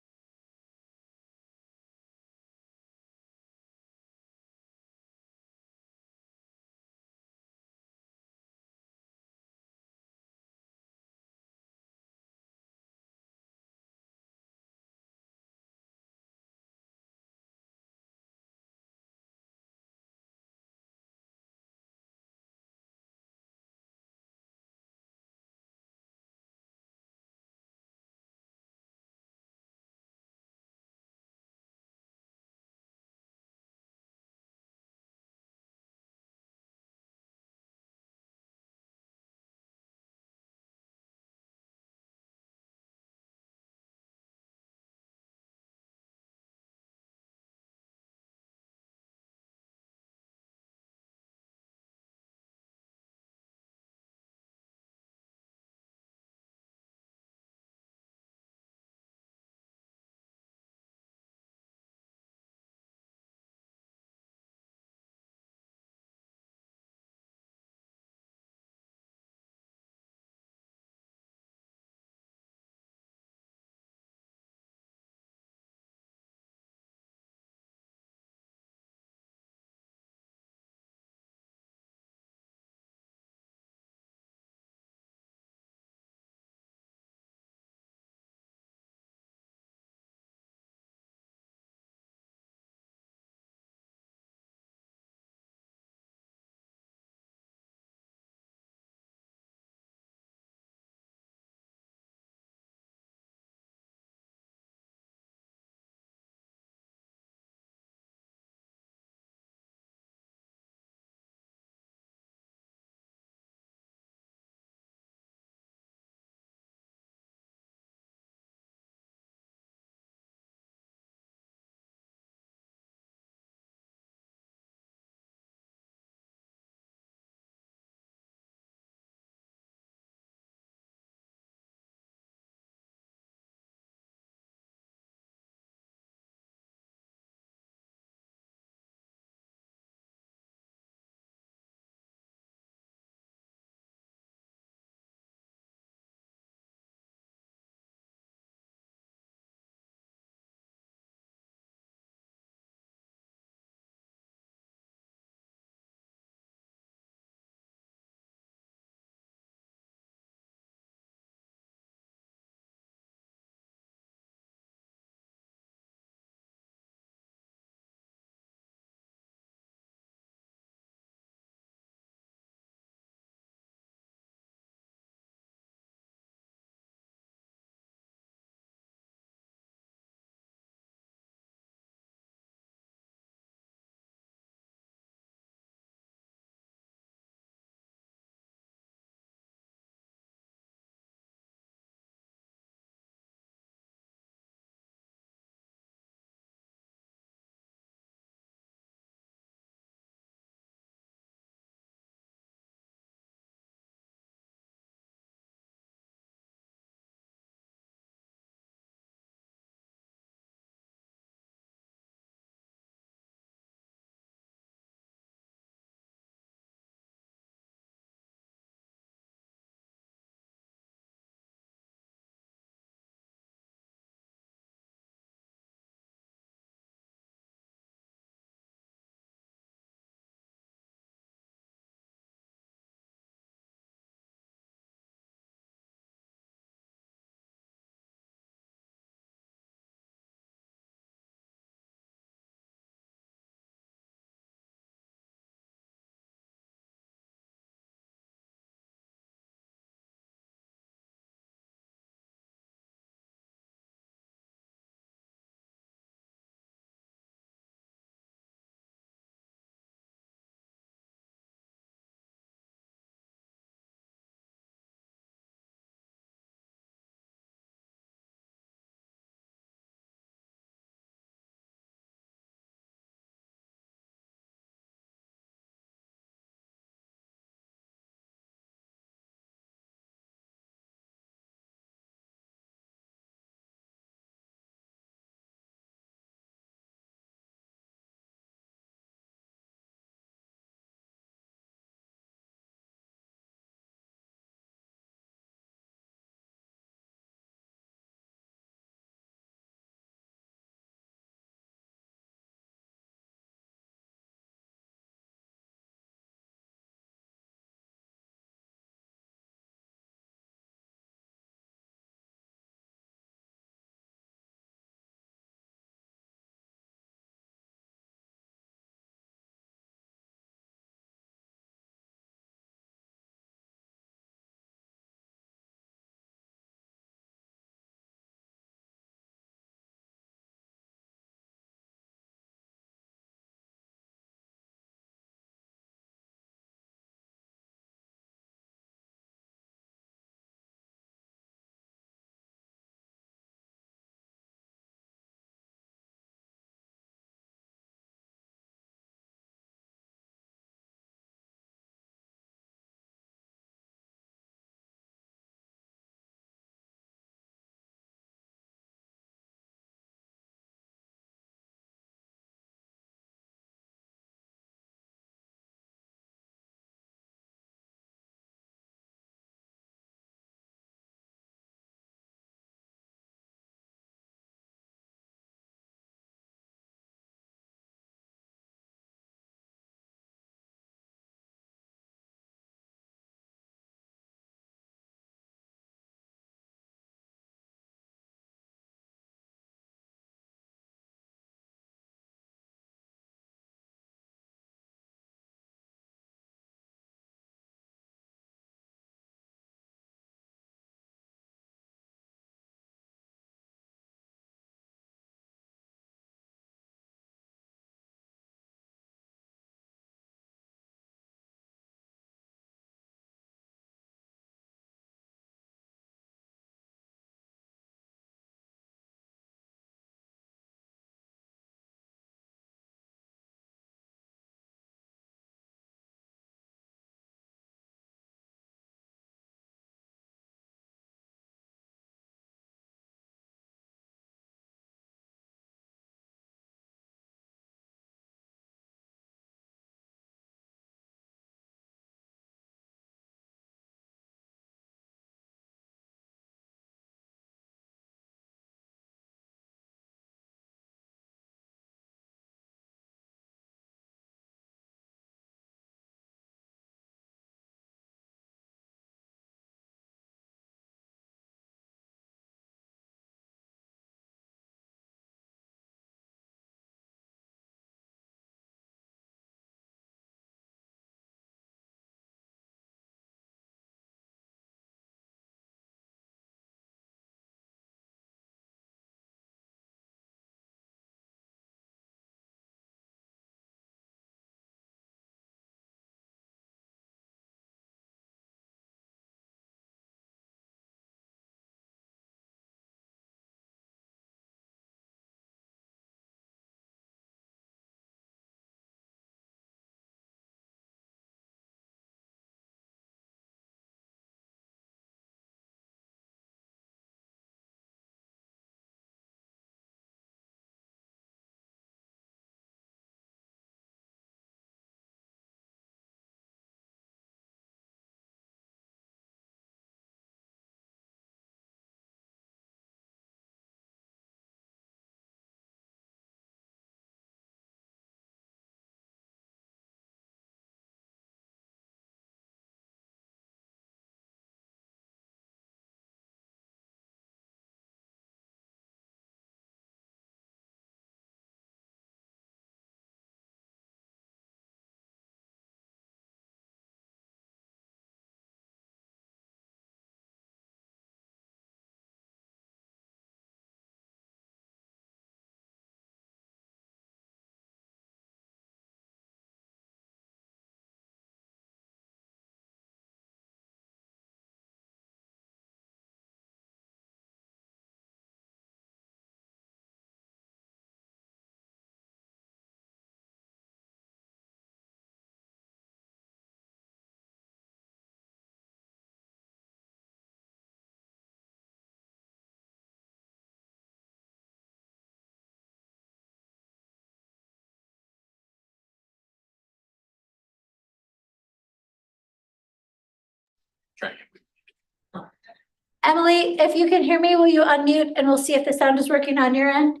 Emily, if you can hear me, will you unmute and we'll see if the sound is working on your end?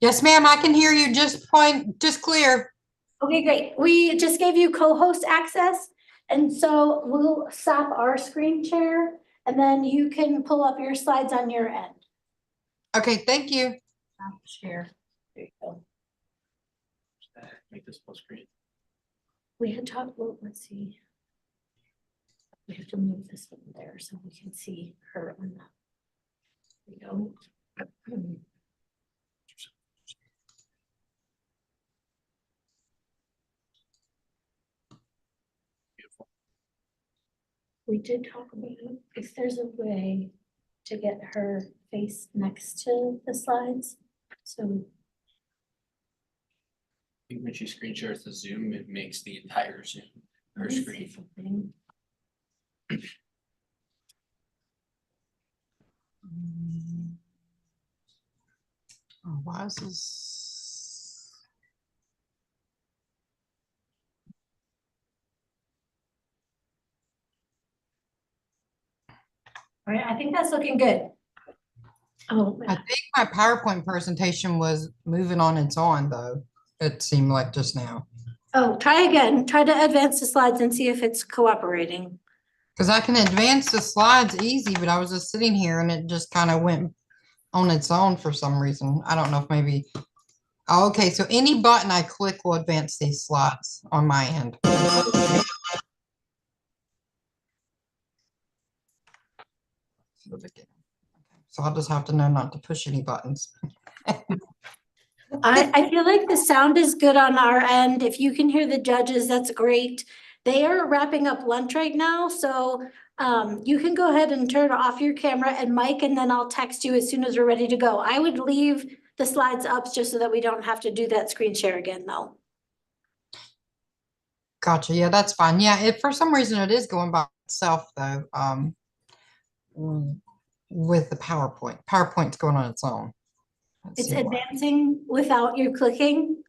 Yes, ma'am, I can hear you just fine, just clear. Okay, great. We just gave you co-host access. And so we'll stop our screen share and then you can pull up your slides on your end. Okay, thank you. Share. There you go. Make this full screen. We had talked, well, let's see. We have to move this one there so we can see her on that. There we go. We did talk about if there's a way to get her face next to the slides. So I think when she screen shares the Zoom, it makes the entire Zoom her let me see screen. something. Oh, why is this? All right, I think that's looking good. Oh, I think my PowerPoint presentation was moving on its own though. It seemed like just now. oh, try again. Try to advance the slides and see if it's cooperating. Cause I can advance the slides easy, but I was just sitting here and it just kind of went on its own for some reason. I don't know if maybe. Oh, okay, so any button I click will advance these slides on my end. So I'll just have to know not to push any buttons. I feel like the sound is good on our end. If you can hear the judges, that's great. They are wrapping up lunch right now, so you can go ahead and turn off your camera and mic, and then I'll text you as soon as we're ready to go. I would leave the slides up just so that we don't have to do that screen share again, though. Gotcha. Yeah, that's fine. Yeah, if for some reason it is going by itself though, with the PowerPoint. PowerPoint's going on its own. Let's It's see why. advancing without you clicking.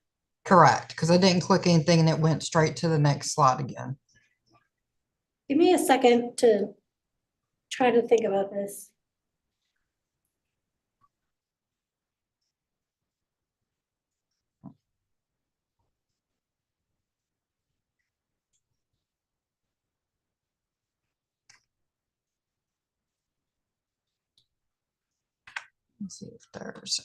Correct, because I didn't click anything and it went straight to the next slide again. Give me a second to try to think about this. Let's see if there's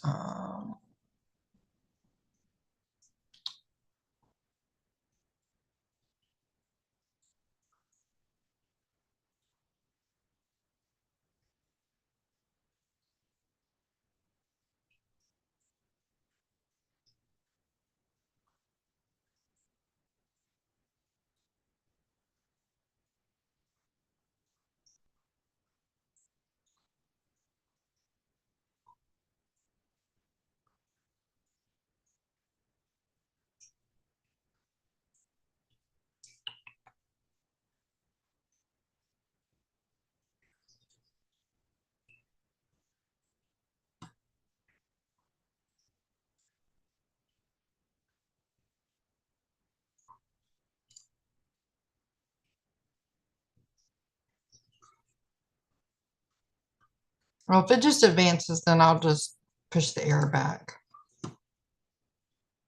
well, if it just advances, then I'll just push the arrow back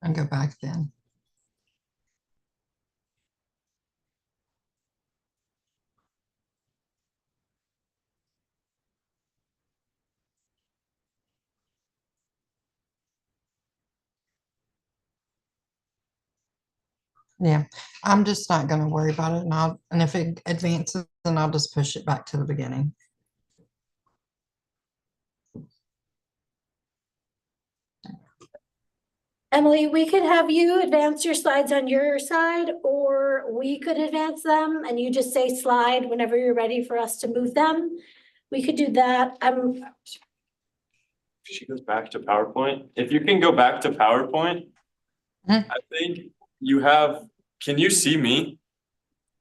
and go back then. Yeah, I'm just not going to worry about it. And if it advances, then I'll just push it back to the beginning. Emily, we could have you advance your slides on your side, or we could advance them and you just say slide whenever you're ready for us to move them. We could do that. She goes back to PowerPoint. If you can go back to PowerPoint, I think you have, can you see me?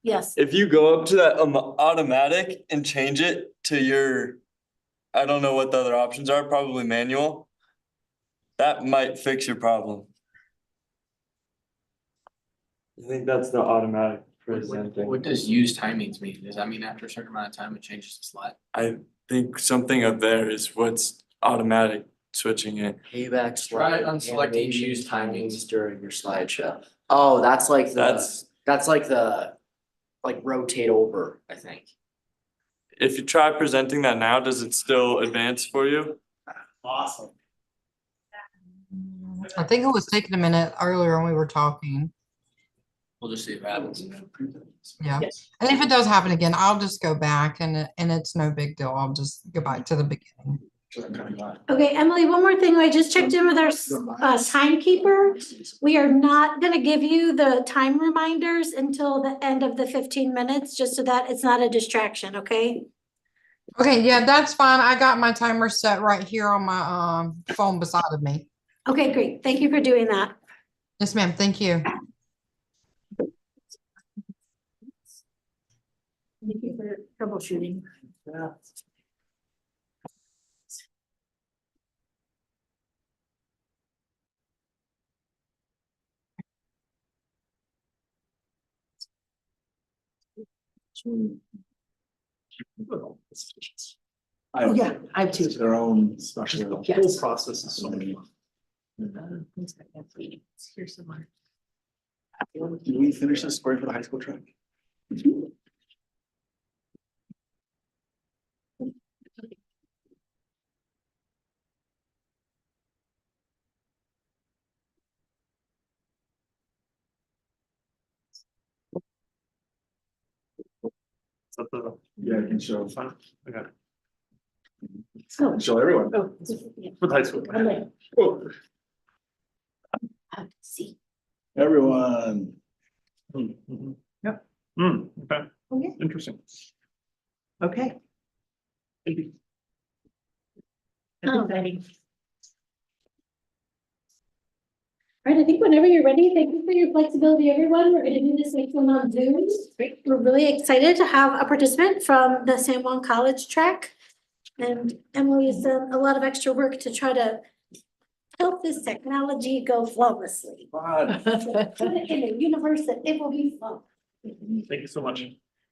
Yes. If you go up to that automatic and change it to your, I don't know what the other options are, probably manual. That might fix your problem. I think that's the automatic. Presenting. What does use timings mean? Does that mean after a certain amount of time it changes the slide? I think something up there is what's automatic switching it. Payback Try slide, unselecting animation use timings. during your slideshow. Oh, that's like That's like the, like rotate over, I think. if you try presenting that now, does it still advance for you? Awesome. I think it was taking a minute earlier when we were talking. We'll just see if it happens. Yeah. And if it does happen again, I'll just go back and it's no big deal. I'll just go back to the beginning. Okay, Emily, one more thing. I just checked in with our timekeeper. We are not gonna give you the time reminders until the end of the 15 minutes, just so that it's not a distraction, okay? Okay, yeah, that's fine. I got my timer set right here on my phone beside of me. Okay, great. Thank you for doing that. Yes, ma'am. Thank you. Thank you for troubleshooting. Yeah. Oh, yeah, I have two. Their own special. The whole Yes. process is so many. Here's some more. Did we finish the story for the high school track? Is that the? Yeah, I can show. Fine, okay. Oh. Show everyone. Oh. For the high school. Oh, See. everyone. Yep. Okay, Okay. interesting. Okay. All right, I think whenever you're ready, thank you for your flexibility, everyone. We're gonna do this next one on Zoom. We're really excited to have a participant from the San Juan College track. And Emily has done a lot of extra work to try to help this technology go flawlessly. Put it in a universe that it will be flawless. Thank you so much.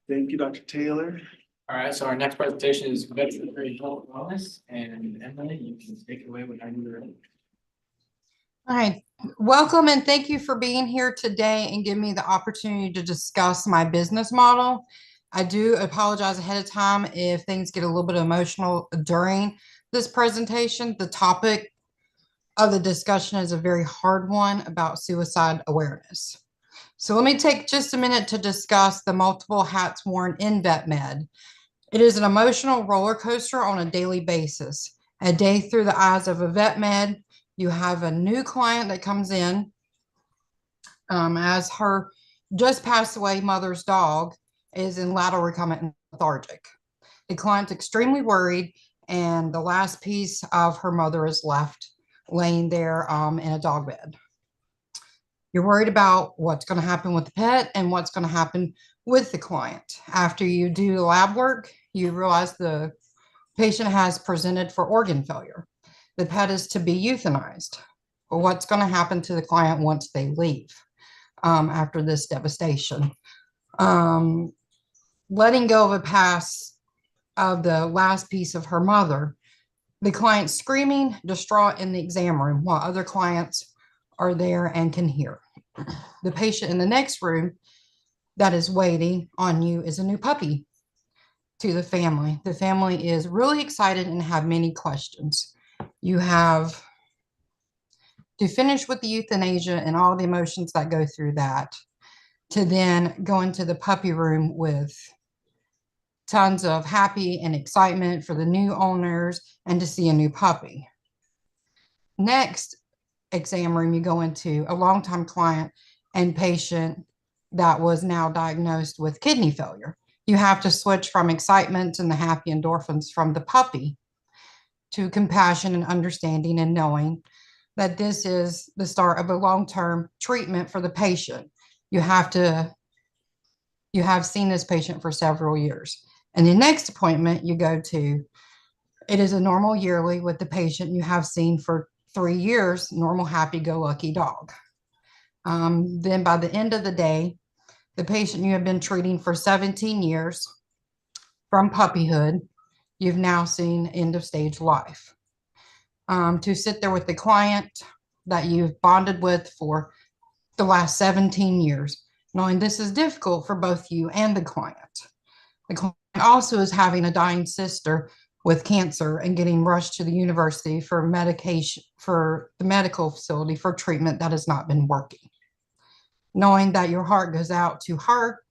Thank you, Dr. Taylor. All right, so our next presentation is veterinary health and wellness, and Emily, you can take it away whenever you're ready. All right, welcome and thank you for being here today and giving me the opportunity to discuss my business model. I do apologize ahead of time if things get a little bit emotional during this presentation. The topic of the discussion is a very hard one about suicide awareness. So let me take just a minute to discuss the multiple hats worn in vet med. It is an emotional roller coaster on a daily basis. A day through the eyes of a vet med, you have a new client that comes in as her just passed away mother's dog is in lateral recumbent lethargic. The client's extremely worried and the last piece of her mother is left laying there in a dog bed. You're worried about what's going to happen with the pet and what's going to happen with the client. After you do the lab work, you realize the patient has presented for organ failure. The pet is to be euthanized. But what's going to happen to the client once they leave after this devastation? Letting go of a pass of the last piece of her mother, the client screaming, distraught in the exam room while other clients are there and can hear. The patient in the next room that is waiting on you is a new puppy to the family. The family is really excited and have many questions. You have to finish with the euthanasia and all the emotions that go through that, to then go into the puppy room with tons of happy and excitement for the new owners and to see a new puppy. Next exam room, you go into a longtime client and patient that was now diagnosed with kidney failure. You have to switch from excitement and the happy endorphins from the puppy to compassion and understanding and knowing that this is the start of a long-term treatment for the patient. You have seen this patient for several years. And the next appointment you go to, it is a normal yearly with the patient you have seen for 3 years, normal, happy-go-lucky dog. Then by the end of the day, the patient you have been treating for 17 years from puppyhood, you've now seen end of stage life. To sit there with the client that you've bonded with for the last 17 years, knowing this is difficult for both you and the client. The client also is having a dying sister with cancer and getting rushed to the university for medication, for the medical facility for treatment that has not been working. Knowing that your heart goes out to her,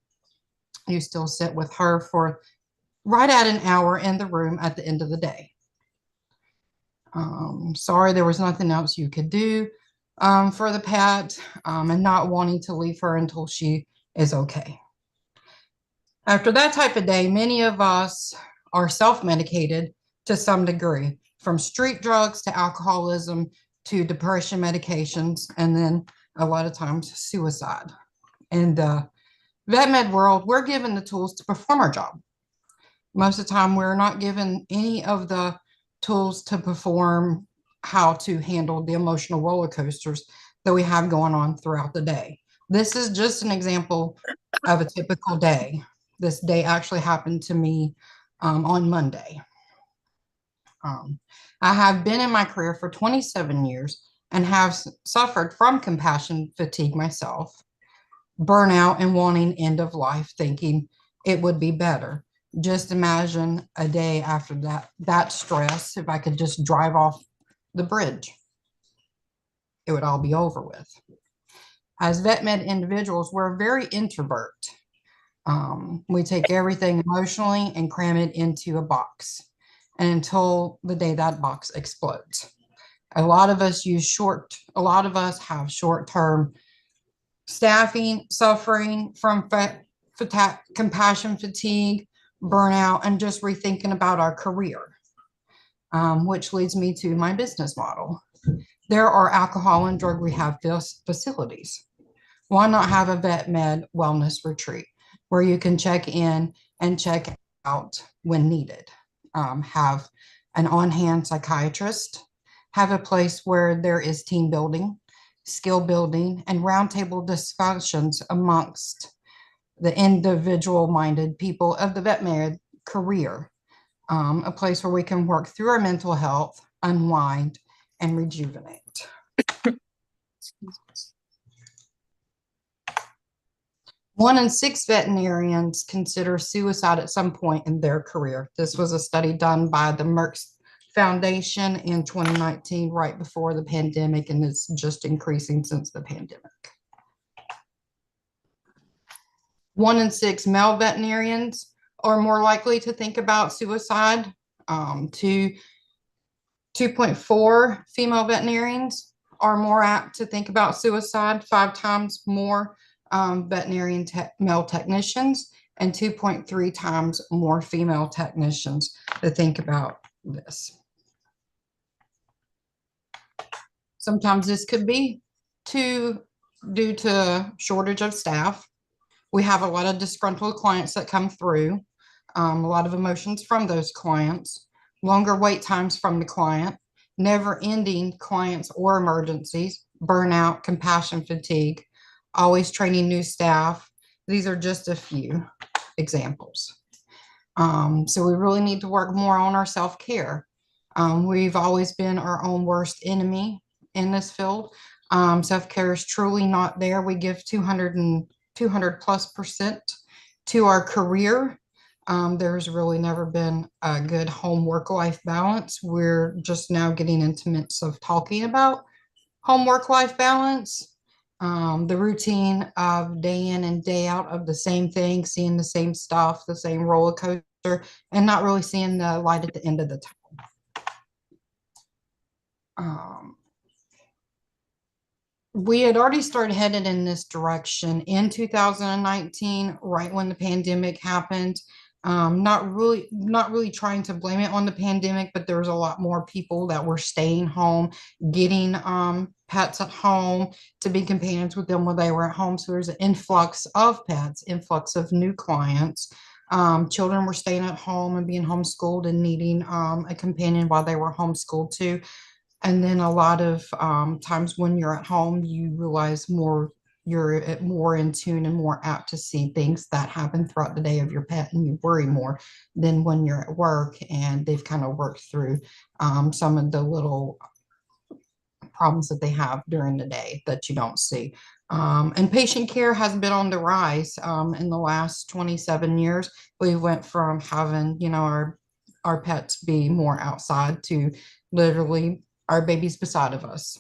you still sit with her for right at an hour in the room at the end of the day. Sorry, there was nothing else you could do for the pet, and not wanting to leave her until she is okay. After that type of day, many of us are self-medicated to some degree, from street drugs to alcoholism to depression medications, and then a lot of times suicide. In the vet med world, we're given the tools to perform our job. Most of the time, we're not given any of the tools to perform how to handle the emotional roller coasters that we have going on throughout the day. This is just an example of a typical day. This day actually happened to me on Monday. I have been in my career for 27 years and have suffered from compassion fatigue myself, burnout, and wanting end of life, thinking it would be better. Just imagine a day after that stress, if I could just drive off the bridge, it would all be over with. As vet med individuals, we're very introvert. We take everything emotionally and cram it into a box, and until the day that box explodes. A lot of us have short-term staffing, suffering from compassion fatigue, burnout, and just rethinking about our career, which leads me to my business model. There are alcohol and drug rehab facilities. Why not have a vet med wellness retreat where you can check in and check out when needed? Have an on-hand psychiatrist, have a place where there is team building, skill building, and roundtable discussions amongst the individual-minded people of the vet med career. A place where we can work through our mental health, unwind, and rejuvenate. 1 in 6 veterinarians consider suicide at some point in their career. This was a study done by the Merck Foundation in 2019, right before the pandemic, and it's just increasing since the pandemic. 1 in 6 male veterinarians are more likely to think about suicide. 2.4 female veterinarians are more apt to think about suicide, 5 times more veterinarian male technicians, and 2.3 times more female technicians that think about this. Sometimes this could be due to shortage of staff. We have a lot of disgruntled clients that come through, a lot of emotions from those clients, longer wait times from the client, never-ending clients or emergencies, burnout, compassion fatigue, always training new staff. These are just a few examples. So we really need to work more on our self-care. We've always been our own worst enemy in this field. Self-care is truly not there. We give 200+% to our career. There's really never been a good home work-life balance. We're just now getting into midst of talking about home work-life balance. The routine of day in and day out of the same thing, seeing the same stuff, the same roller coaster, and not really seeing the light at the end of the tunnel. We had already started headed in this direction in 2019, right when the pandemic happened. Not really trying to blame it on the pandemic, but there was a lot more people that were staying home, getting pets at home to be companions with them when they were at home. So there's an influx of pets, influx of new clients. Children were staying at home and being homeschooled and needing a companion while they were homeschooled too. And then a lot of times when you're at home, you realize more you're more in tune and more apt to see things that happen throughout the day of your pet, and you worry more than when you're at work and they've kind of worked through some of the little problems that they have during the day that you don't see. And patient care has been on the rise in the last 27 years. We went from having, you know, our pets be more outside to literally our babies beside of us.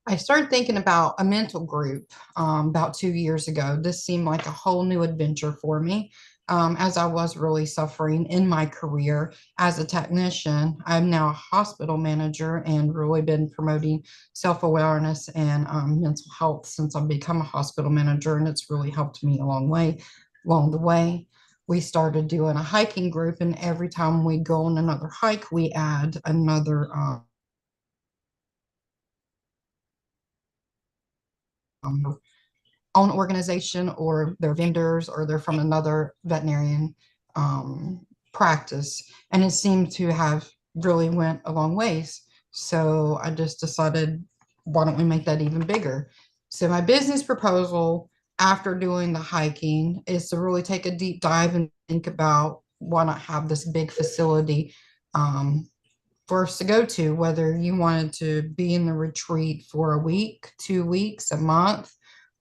I started thinking about a mental group about 2 years ago. This seemed like a whole new adventure for me. As I was really suffering in my career as a technician. I'm now a hospital manager and really been promoting self-awareness and mental health since I've become a hospital manager, and it's really helped me along the way. We started doing a hiking group, and every time we go on another hike, we add another own organization, or they're vendors, or they're from another veterinarian practice, and it seemed to have really went a long ways. So I just decided, why don't we make that even bigger? So my business proposal after doing the hiking is to really take a deep dive and think about why not have this big facility for us to go to, whether you wanted to be in the retreat for a week, 2 weeks, a month,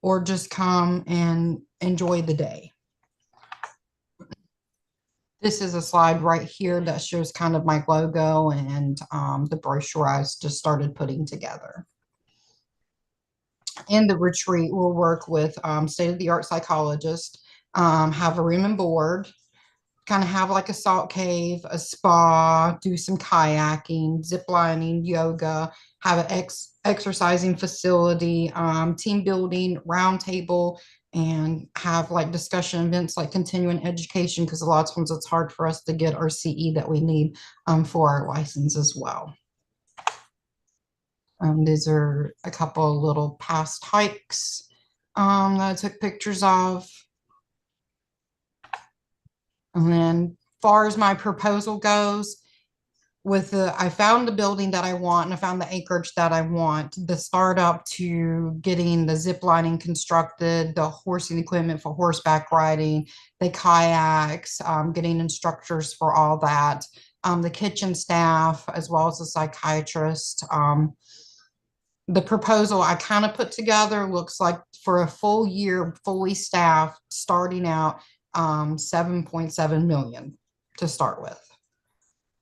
or just come and enjoy the day. This is a slide right here that shows kind of my logo and the brochure I just started putting together. In the retreat, we'll work with state-of-the-art psychologists, have a room and board, kind of have like a salt cave, a spa, do some kayaking, zip lining, yoga, have an exercising facility, team building, round table, and have like discussion events like continuing education, because a lot of times it's hard for us to get our CE that we need for our license as well. These are a couple of little past hikes that I took pictures of. And then far as my proposal goes, I found the building that I want, and I found the acreage that I want, the startup to getting the zip lining constructed, the horsing equipment for horseback riding, the kayaks, getting instructors for all that, the kitchen staff, as well as the psychiatrist. The proposal I kind of put together looks like for a full year, fully staffed, starting out 7.7 million to start with.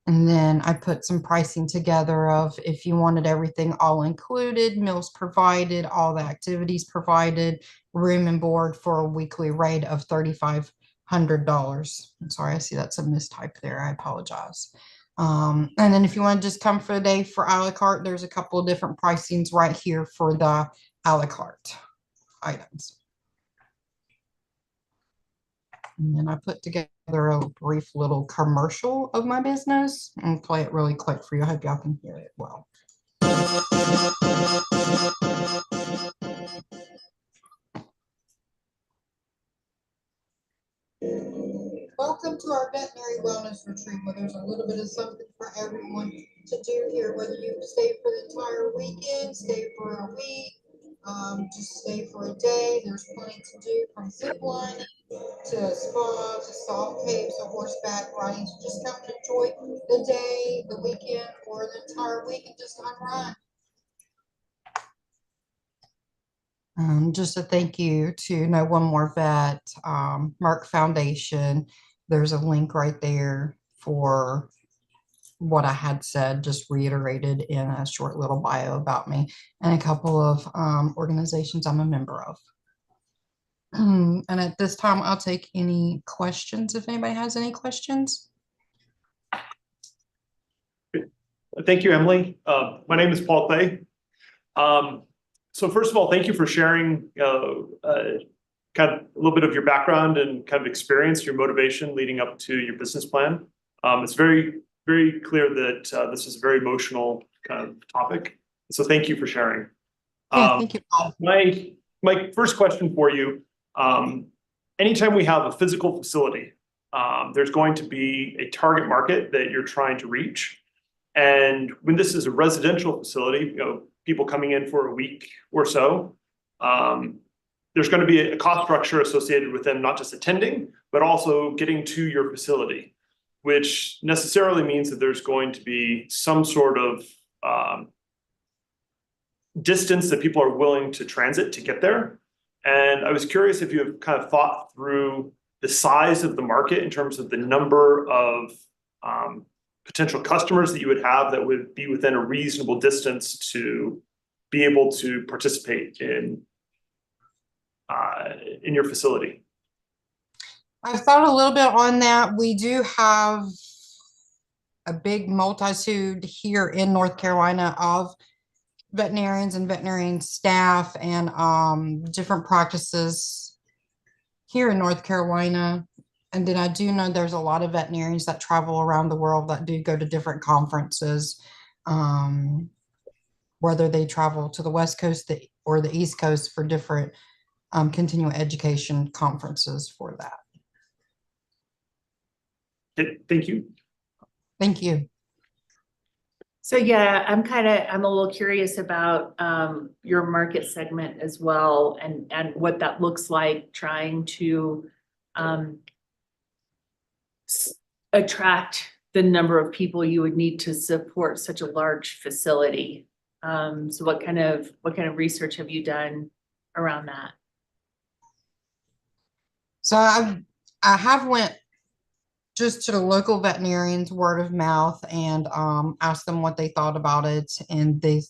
And then I put some pricing together of if you wanted everything all included, meals provided, all the activities provided, room and board for a weekly rate of $3,500. I'm sorry, I see that's a mistype there. I apologize. And then if you want to just come for a day for a la carte, there's a couple of different pricings right here for the a la carte items. And then I put together a brief little commercial of my business and play it really quick for you. I hope y'all can hear it well. Welcome to our veterinary wellness retreat, where there's a little bit of something for everyone to do here, whether you stay for the entire weekend, stay for a week, just stay for a day. There's plenty to do, from zip lining to spa, to salt caves, to horseback riding. So just come and enjoy the day, the weekend, or the entire week and just unrun. Just a thank you to No One More Vet, Merck Foundation. There's a link right there for what I had said, just reiterated in a short little bio about me, and a couple of organizations I'm a member of. And at this time, I'll take any questions if anybody has any questions. Thank you, Emily. My name is Paul Clay. So first of all, thank you for sharing kind of a little bit of your background and kind of experience, your motivation leading up to your business plan. It's very, very clear that this is a very emotional kind of topic. So thank you for sharing. Yeah, thank you, Paul. My first question for you, anytime we have a physical facility, there's going to be a target market that you're trying to reach. And when this is a residential facility, you know, people coming in for a week or so, there's gonna be a cost structure associated with them not just attending, but also getting to your facility, which necessarily means that there's going to be some sort of distance that people are willing to transit to get there. And I was curious if you have kind of thought through the size of the market in terms of the number of potential customers that you would have that would be within a reasonable distance to be able to participate in your facility. I've thought a little bit on that. We do have a big multitude here in North Carolina of veterinarians and veterinarian staff and different practices here in North Carolina. And then I do know there's a lot of veterinarians that travel around the world that do go to different conferences, whether they travel to the West Coast or the East Coast for different continuing education conferences for that. Thank you. Thank you. So yeah, I'm a little curious about your market segment as well and what that looks like trying to attract the number of people you would need to support such a large facility. So what kind of research have you done around that? So I have went just to the local veterinarians, word of mouth, and asked them what they thought about it. And they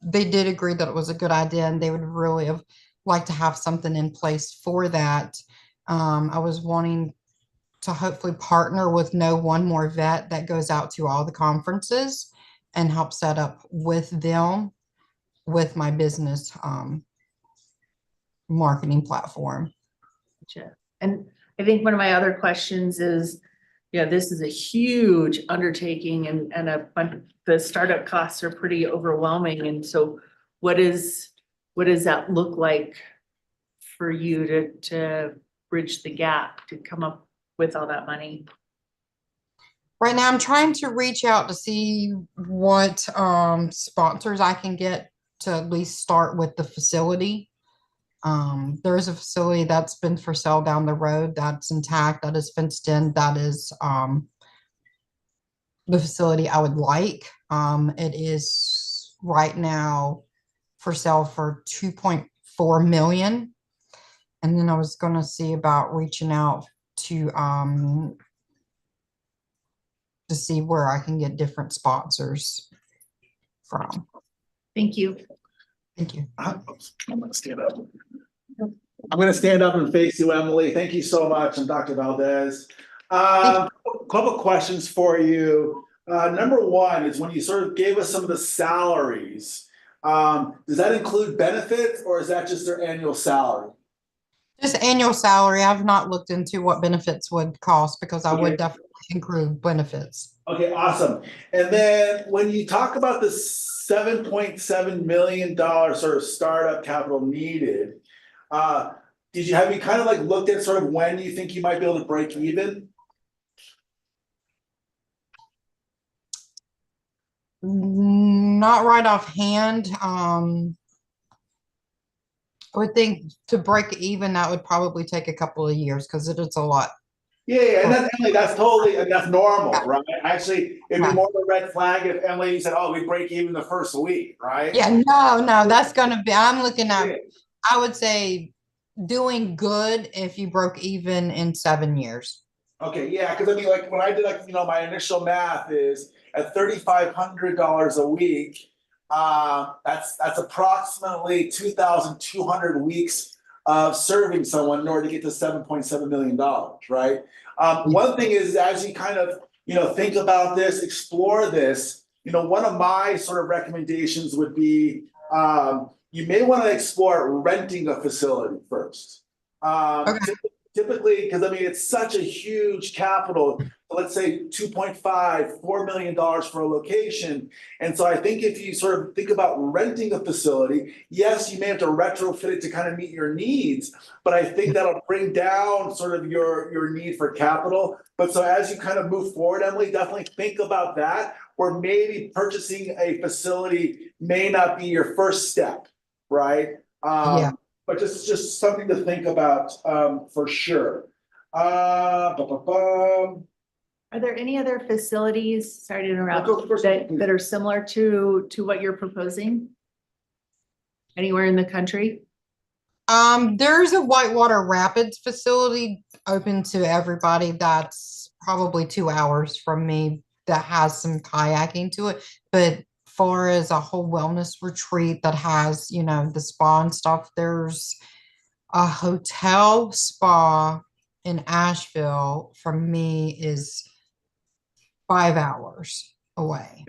did agree that it was a good idea and they would really have liked to have something in place for that. I was wanting to hopefully partner with one more vet that goes out to all the conferences and help set up with them with my business marketing platform. Gotcha. And I think one of my other questions is, this is a huge undertaking and the startup costs are pretty overwhelming. And so what does that look like for you to bridge the gap to come up with all that money? Right now, I'm trying to reach out to see what sponsors I can get to at least start with the facility. There is a facility that's been for sale down the road that's intact, that is fenced in, that is the facility I would like. It is right now for sale for 2.4 million. And then I was going to see about reaching out to see where I can get different sponsors from. Thank you. Thank you. I'm gonna stand up. I'm gonna stand up and face you, Emily. Thank you so much. I'm Dr. Valdez. Couple questions for you. Number one is when you sort of gave us some of the salaries, does that include benefits or is that just their annual salary? Just annual salary. I've not looked into what benefits would cost because I would definitely include benefits. Okay, awesome. And then when you talk about the $7.7 million sort of startup capital needed, have you kind of like looked at sort of when you think you might be able to break even? Not right offhand. I would think to break even, that would probably take a couple of years because it is a lot. Yeah, and that's Emily, that's totally, and that's normal, right? Actually, it'd be more of a red flag if Emily said, oh, we break even the first week, right? Yeah, no, that's gonna be, I'm looking at, I would say doing good if you broke even in 7 years. Okay, yeah, because I mean, like when I did my initial math is at $3,500 a week, that's approximately 2,200 weeks of serving someone in order to get to $7.7 million, right? One thing is as you kind of, think about this, explore this, one of my sort of recommendations would be, you may want to explore renting a facility first. Typically, because I mean, it's such a huge capital, let's say $2.5–4 million for a location. And so I think if you sort of think about renting a facility, yes, you may have to retrofit it to kind of meet your needs, but I think that'll bring down sort of your need for capital. But so as you kind of move forward, Emily, definitely think about that, or maybe purchasing a facility may not be your first step, right? but just something to think about, for sure. Are there any other facilities, sorry to interrupt, that are similar to what you're proposing? Anywhere in the country? There's a Whitewater Rapids facility open to everybody that's probably 2 hours from me that has some kayaking to it. But far as a whole wellness retreat that has, the spa and stuff, there's a hotel spa in Asheville from me is 5 hours away.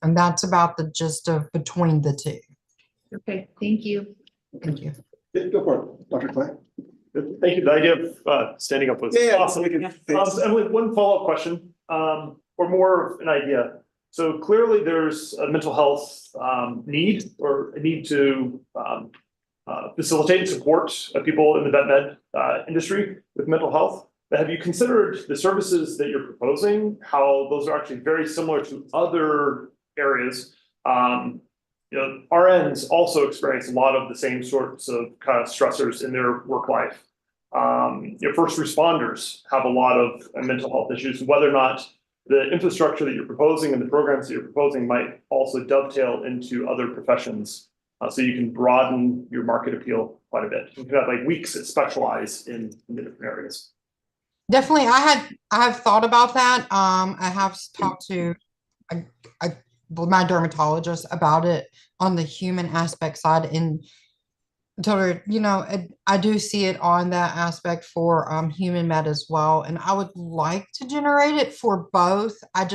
And that's about the gist of between the two. Okay, thank you. Thank you. Go for it, Dr. Clay. Thank you. The idea of standing up was awesome. And with one follow-up question, or more of an idea. So clearly there's a mental health need or a need to facilitate and support people in the vet med industry with mental health. But have you considered the services that you're proposing, how those are actually very similar to other areas? RNs also experience a lot of the same sorts of kind of stressors in their work life. First responders have a lot of mental health issues, whether or not the infrastructure that you're proposing and the programs that you're proposing might also dovetail into other professions. So you can broaden your market appeal quite a bit. You can have like weeks that specialize in the different areas. Definitely, I have thought about that. I have talked to my dermatologist about it on the human aspect side, and told her, I do see it on that aspect for human med as well, and I would like to generate it for both. I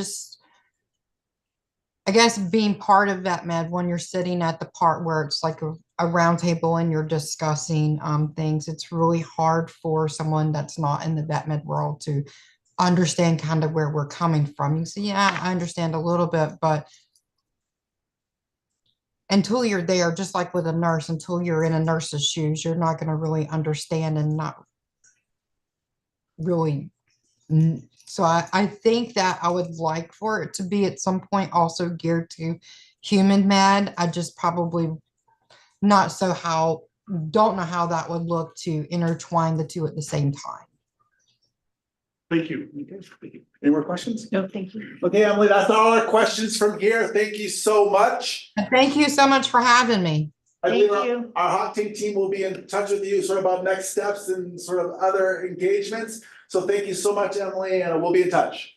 guess being part of vet med, when you're sitting at the part where it's like a round table and you're discussing things, it's really hard for someone that's not in the vet med world to understand kind of where we're coming from. You see, yeah, I understand a little bit, but until you're there, just like with a nurse, until you're in a nurse's shoes, you're not going to really understand and not really. So I think that I would like for it to be at some point also geared to human med. I just probably don't know how that would look to intertwine the two at the same time. Thank you. Any more questions? No, thank you. Okay, Emily, that's all our questions from here. Thank you so much. Thank you so much for having me. I believe our Hot Tank team will be in touch with you sort of about next steps and sort of other engagements. So thank you so much, Emily, and we'll be in touch.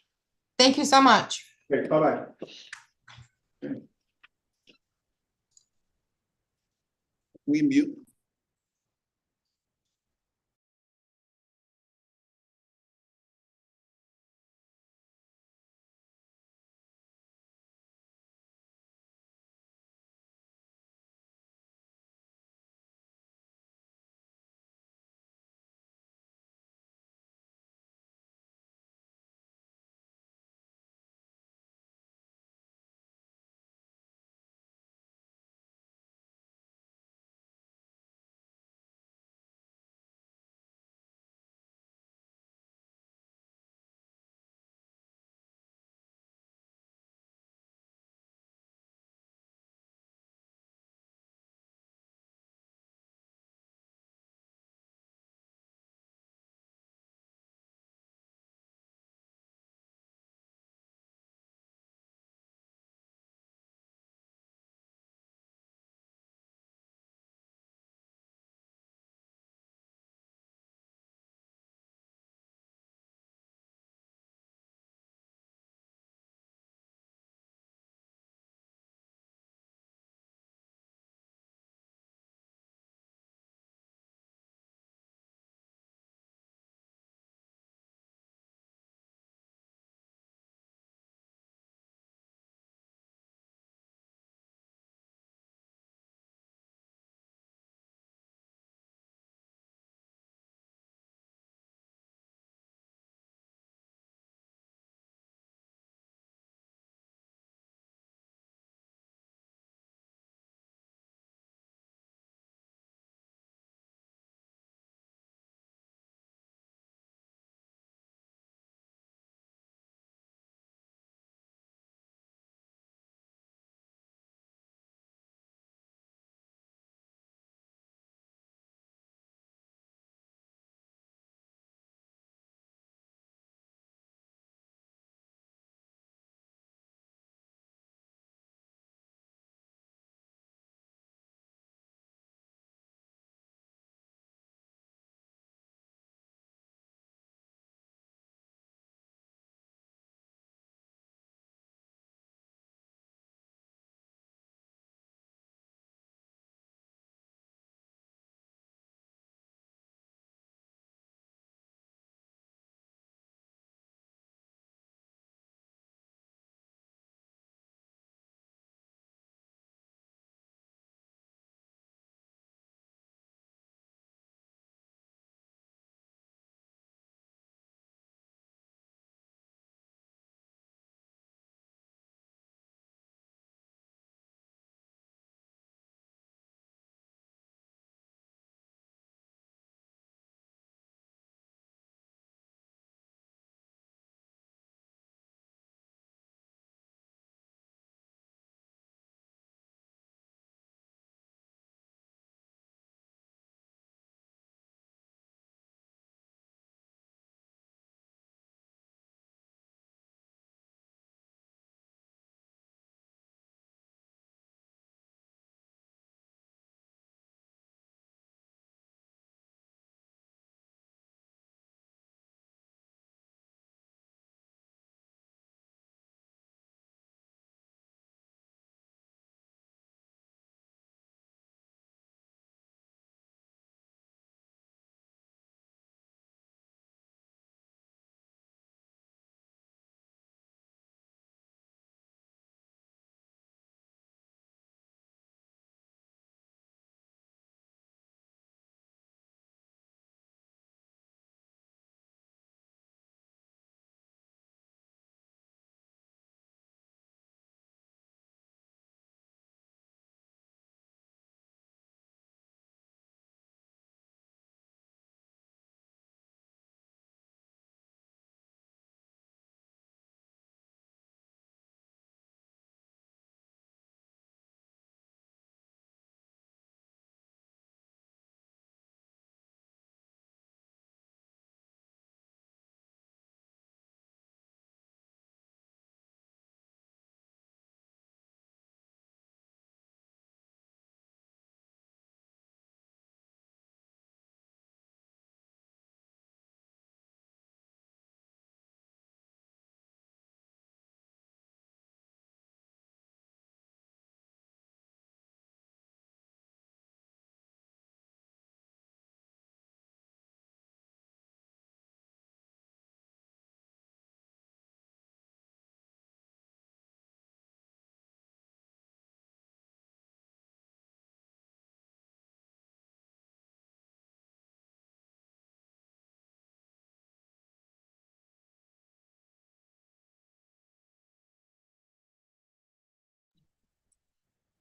Thank you so much. Okay, bye-bye. We mute.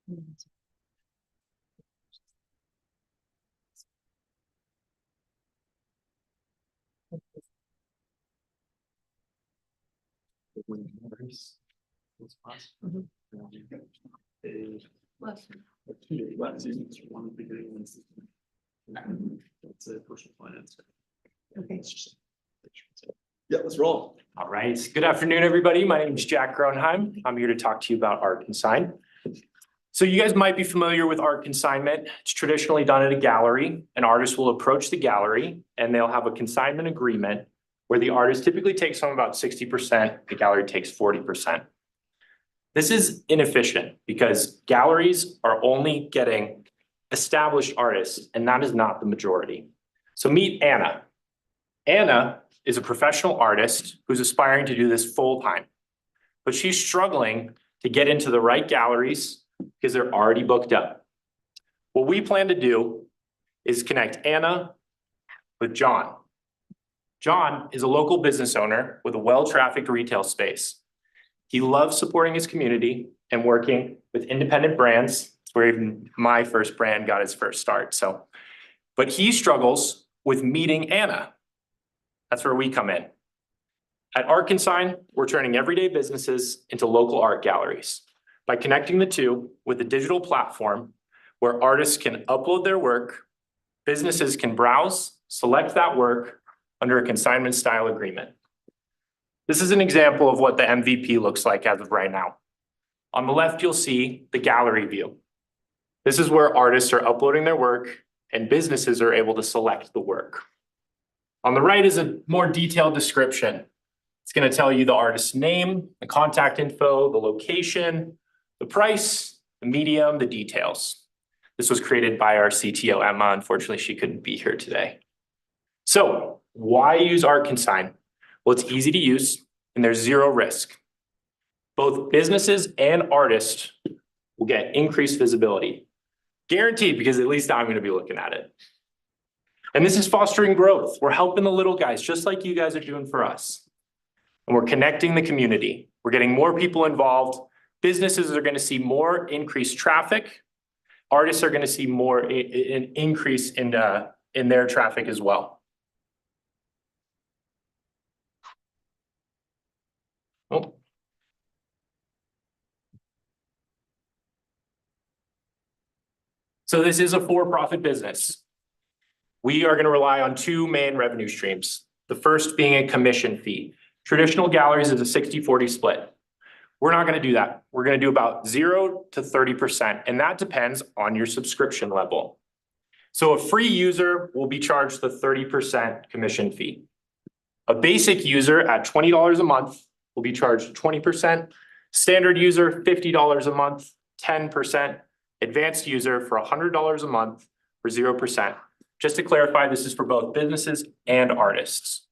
Okay. Yeah, let's roll. All right, good afternoon, everybody. My name is Jack Gronheim. I'm here to talk to you about art consign. So you guys might be familiar with art consignment. It's traditionally done at a gallery. An artist will approach the gallery and they'll have a consignment agreement where the artist typically takes home about 60%, the gallery takes 40%. This is inefficient because galleries are only getting established artists, and that is not the majority. So meet Anna. Anna is a professional artist who's aspiring to do this full time, but she's struggling to get into the right galleries because they're already booked up. What we plan to do is connect Anna with John. John is a local business owner with a well-trafficked retail space. He loves supporting his community and working with independent brands. It's where even my first brand got its first start. But he struggles with meeting Anna. That's where we come in. At Art Consign, we're turning everyday businesses into local art galleries by connecting the two with a digital platform where artists can upload their work, businesses can browse, select that work under a consignment style agreement. This is an example of what the MVP looks like as of right now. On the left, you'll see the gallery view. This is where artists are uploading their work and businesses are able to select the work. On the right is a more detailed description. It's going to tell you the artist's name, the contact info, the location, the price, the medium, the details. This was created by our CTO, Emma. Unfortunately, she couldn't be here today. So why use Art Consign? Well, it's easy to use and there's zero risk. Both businesses and artists will get increased visibility. Guaranteed, because at least I'm going to be looking at it. And this is fostering growth. We're helping the little guys, just like you guys are doing for us. And we're connecting the community. We're getting more people involved. Businesses are going to see more increased traffic. Artists are going to see more an increase in their traffic as well. Oh. So this is a for-profit business. We are going to rely on two main revenue streams. The first being a commission fee. Traditional galleries is a 60-40 split. We're not going to do that. We're going to do about 0 to 30%, and that depends on your subscription level. So a free user will be charged the 30% commission fee. A basic user at $20 a month will be charged 20%. Standard user, $50 a month, 10%. Advanced user for $100 a month for 0%. Just to clarify, this is for both businesses and artists.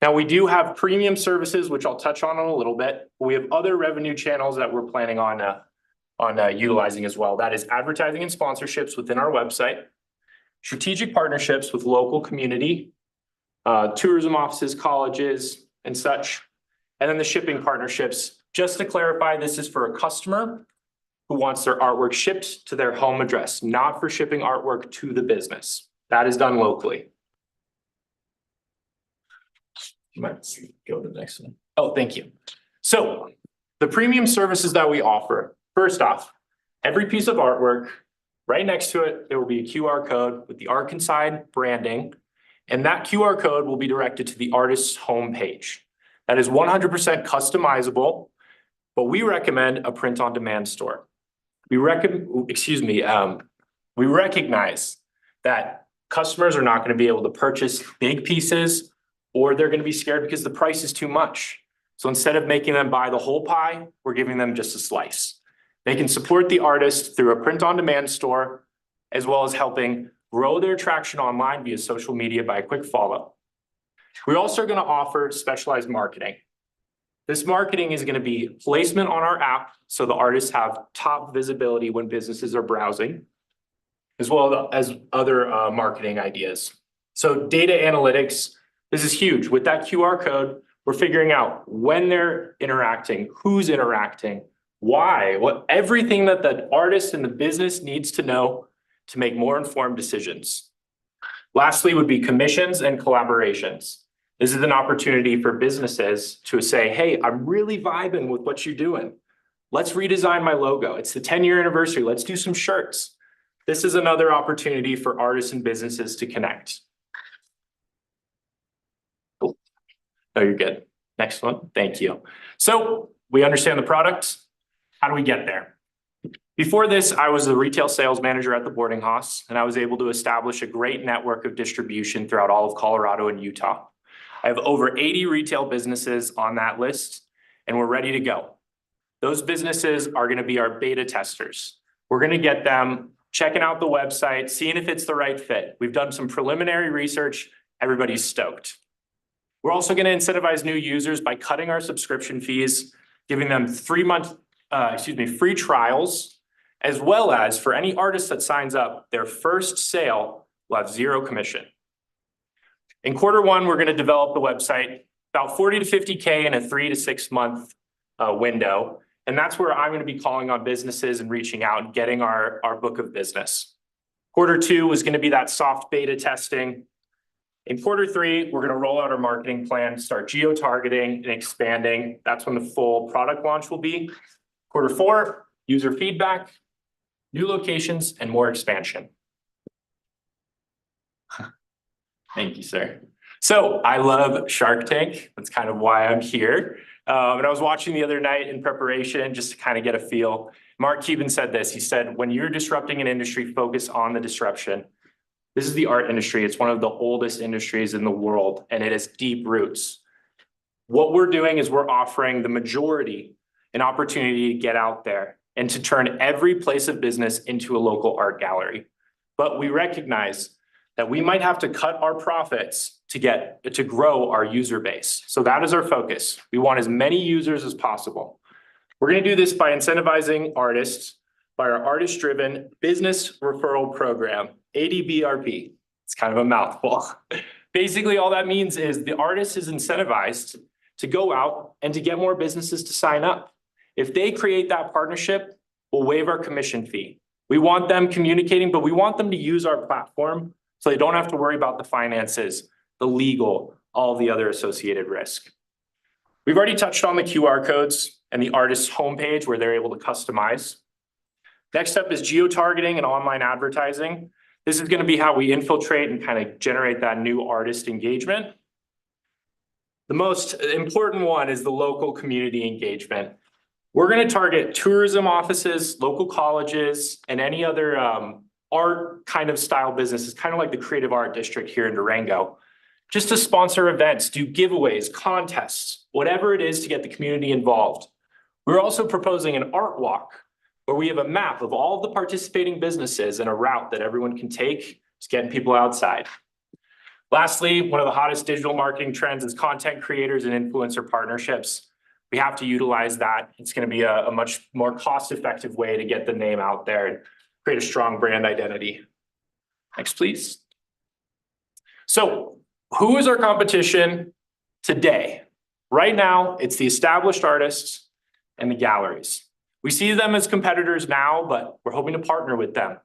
Now, we do have premium services, which I'll touch on in a little bit. We have other revenue channels that we're planning on utilizing as well. That is advertising and sponsorships within our website, strategic partnerships with local community, tourism offices, colleges, and such, and then the shipping partnerships. Just to clarify, this is for a customer who wants their artwork shipped to their home address, not for shipping artwork to the business. That is done locally. You might go to the next one. Oh, thank you. So the premium services that we offer, first off, every piece of artwork, right next to it, there will be a QR code with the Art Consign branding, and that QR code will be directed to the artist's homepage. That is 100% customizable, but we recommend a print-on-demand store. We recognize that customers are not going to be able to purchase big pieces, or they're going to be scared because the price is too much. So instead of making them buy the whole pie, we're giving them just a slice. They can support the artist through a print-on-demand store, as well as helping grow their traction online via social media by a quick follow. We're also going to offer specialized marketing. This marketing is going to be placement on our app, so the artists have top visibility when businesses are browsing, as well as other marketing ideas. So data analytics, this is huge. With that QR code, we're figuring out when they're interacting, who's interacting, Why? What everything that the artist and the business needs to know to make more informed decisions. Lastly would be commissions and collaborations. This is an opportunity for businesses to say, hey, I'm really vibing with what you're doing. Let's redesign my logo. It's the 10-year anniversary. Let's do some shirts. This is another opportunity for artists and businesses to connect. Cool. No, you're good. Next one. Thank you. So we understand the product. How do we get there? Before this, I was the retail sales manager at the boarding house, and I was able to establish a great network of distribution throughout all of Colorado and Utah. I have over 80 retail businesses on that list, and we're ready to go. Those businesses are going to be our beta testers. We're going to get them checking out the website, seeing if it's the right fit. We've done some preliminary research. Everybody's stoked. We're also going to incentivize new users by cutting our subscription fees, giving them free trials, as well as for any artist that signs up, their first sale will have zero commission. In Q1, we're going to develop the website about 40 to 50K in a 3 to 6 month window. And that's where I'm going to be calling on businesses and reaching out and getting our book of business. Q2 was going to be that soft beta testing. In Q3, we're going to roll out our marketing plan, start geo-targeting and expanding. That's when the full product launch will be. Q4, user feedback, new locations, and more expansion. Thank you, sir. So I love Shark Tank. That's kind of why I'm here. And I was watching the other night in preparation just to kind of get a feel. Mark Cuban said this. He said, when you're disrupting an industry, focus on the disruption. This is the art industry. It's one of the oldest industries in the world, and it has deep roots. What we're doing is we're offering the majority an opportunity to get out there and to turn every place of business into a local art gallery. But we recognize that we might have to cut our profits to grow our user base. So that is our focus. We want as many users as possible. We're going to do this by incentivizing artists by our artist-driven business referral program, ADBRP. It's kind of a mouthful. Basically, all that means is the artist is incentivized to go out and to get more businesses to sign up. If they create that partnership, we'll waive our commission fee. We want them communicating, but we want them to use our platform so they don't have to worry about the finances, the legal, all the other associated risk. We've already touched on the QR codes and the artist's homepage where they're able to customize. Next up is geo-targeting and online advertising. This is going to be how we infiltrate and kind of generate that new artist engagement. The most important one is the local community engagement. We're going to target tourism offices, local colleges, and any other art kind of style businesses, kind of like the Creative Art District here in Durango, just to sponsor events, do giveaways, contests, whatever it is to get the community involved. We're also proposing an art walk where we have a map of all of the participating businesses and a route that everyone can take, just getting people outside. Lastly, one of the hottest digital marketing trends is content creators and influencer partnerships. We have to utilize that. It's going to be a much more cost-effective way to get the name out there and create a strong brand identity. Next, please. So who is our competition today? Right now, it's the established artists and the galleries. We see them as competitors now, but we're hoping to partner with them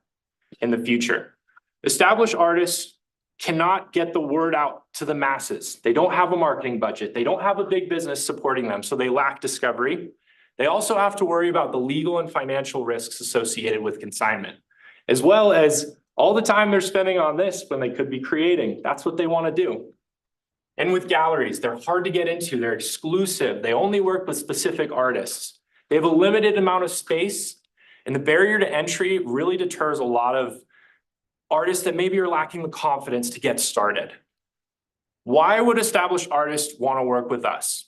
in the future. Established artists cannot get the word out to the masses. They don't have a marketing budget. They don't have a big business supporting them, so they lack discovery. They also have to worry about the legal and financial risks associated with consignment, as well as all the time they're spending on this when they could be creating. That's what they want to do. And with galleries, they're hard to get into. They're exclusive. They only work with specific artists. They have a limited amount of space, and the barrier to entry really deters a lot of artists that maybe are lacking the confidence to get started. Why would established artists want to work with us?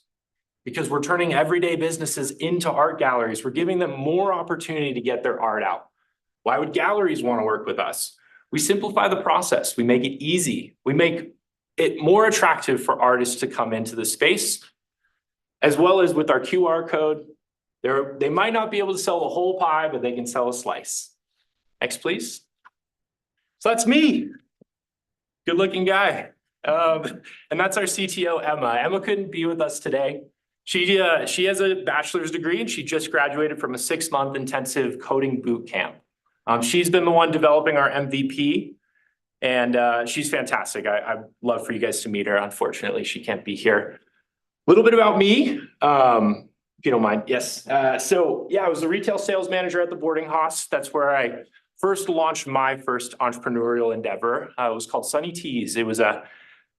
Because we're turning everyday businesses into art galleries. We're giving them more opportunity to get their art out. Why would galleries want to work with us? We simplify the process. We make it easy. We make it more attractive for artists to come into the space, as well as with our QR code. They might not be able to sell the whole pie, but they can sell a slice. Next, please. So that's me. Good looking guy. And that's our CTO, Emma. Emma couldn't be with us today. She has a bachelor's degree and she just graduated from a 6-month intensive coding boot camp. She's been the one developing our MVP and she's fantastic. I'd love for you guys to meet her. Unfortunately, she can't be here. A little bit about me, if you don't mind. Yes. So yeah, I was a retail sales manager at the boarding house. That's where I first launched my first entrepreneurial endeavor. It was called Sunny Teas. It was a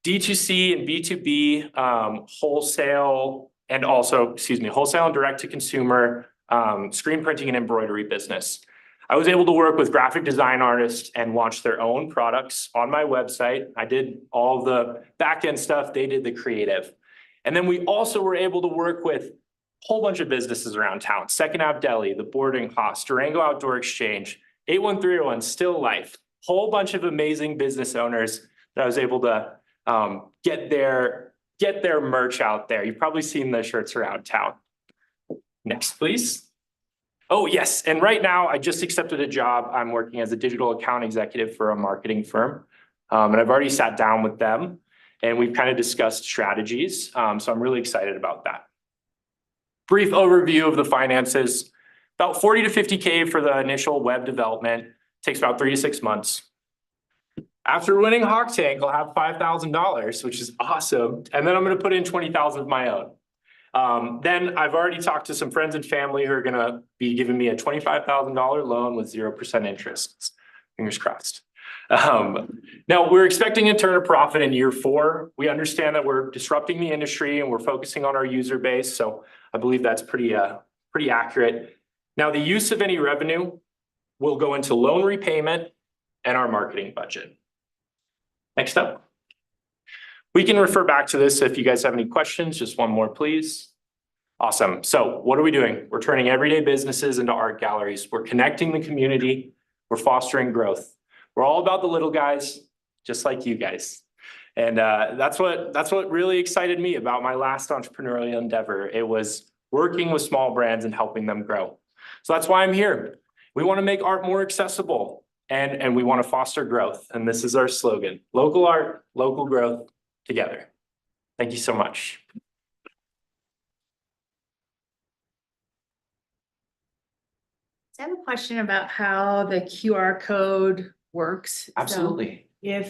D2C and B2B wholesale and also, wholesale and direct to consumer screen printing and embroidery business. I was able to work with graphic design artists and launch their own products on my website. I did all the back end stuff. They did the creative. And then we also were able to work with a whole bunch of businesses around town. Second Ave Deli, the boarding house, Durango Outdoor Exchange, 81301, Still Life, whole bunch of amazing business owners that I was able to get their merch out there. You've probably seen the shirts around town. Next, please. Oh, yes. And right now I just accepted a job. I'm working as a digital account executive for a marketing firm. And I've already sat down with them and we've kind of discussed strategies. So I'm really excited about that. Brief overview of the finances, about 40 to 50K for the initial web development, takes about 3 to 6 months. After winning Hawk Tank, I'll have $5,000, which is awesome. And then I'm going to put in 20,000 of my own. Then I've already talked to some friends and family who are going to be giving me a $25,000 loan with 0% interest. Fingers crossed. Now we're expecting to turn a profit in year 4. We understand that we're disrupting the industry and we're focusing on our user base. So I believe that's pretty accurate. Now the use of any revenue will go into loan repayment and our marketing budget. Next up. We can refer back to this if you guys have any questions. Just one more, please. Awesome. So what are we doing? We're turning everyday businesses into art galleries. We're connecting the community. We're fostering growth. We're all about the little guys, just like you guys. And that's what really excited me about my last entrepreneurial endeavor. It was working with small brands and helping them grow. So that's why I'm here. We want to make art more accessible and we want to foster growth. And this is our slogan: local art, local growth, together. Thank you so much. I have a question about how the QR code works. Absolutely. So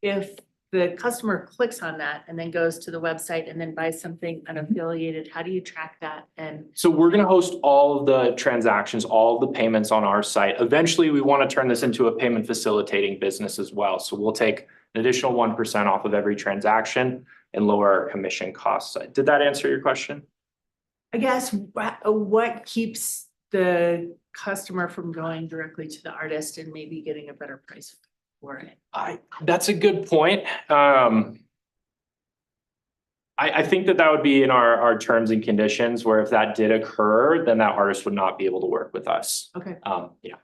if the customer clicks on that and then goes to the website and then buys something unaffiliated, how do you track that? And so we're going to host all of the transactions, all of the payments on our site. Eventually, we want to turn this into a payment facilitating business as well. So we'll take an additional 1% off of every transaction and lower our commission costs. Did that answer your question? I guess what keeps the customer from going directly to the artist and maybe getting a better price for it? That's a good point. I think that would be in our terms and conditions, where if that did occur, then that artist would not be able to work with us. Okay. Yeah.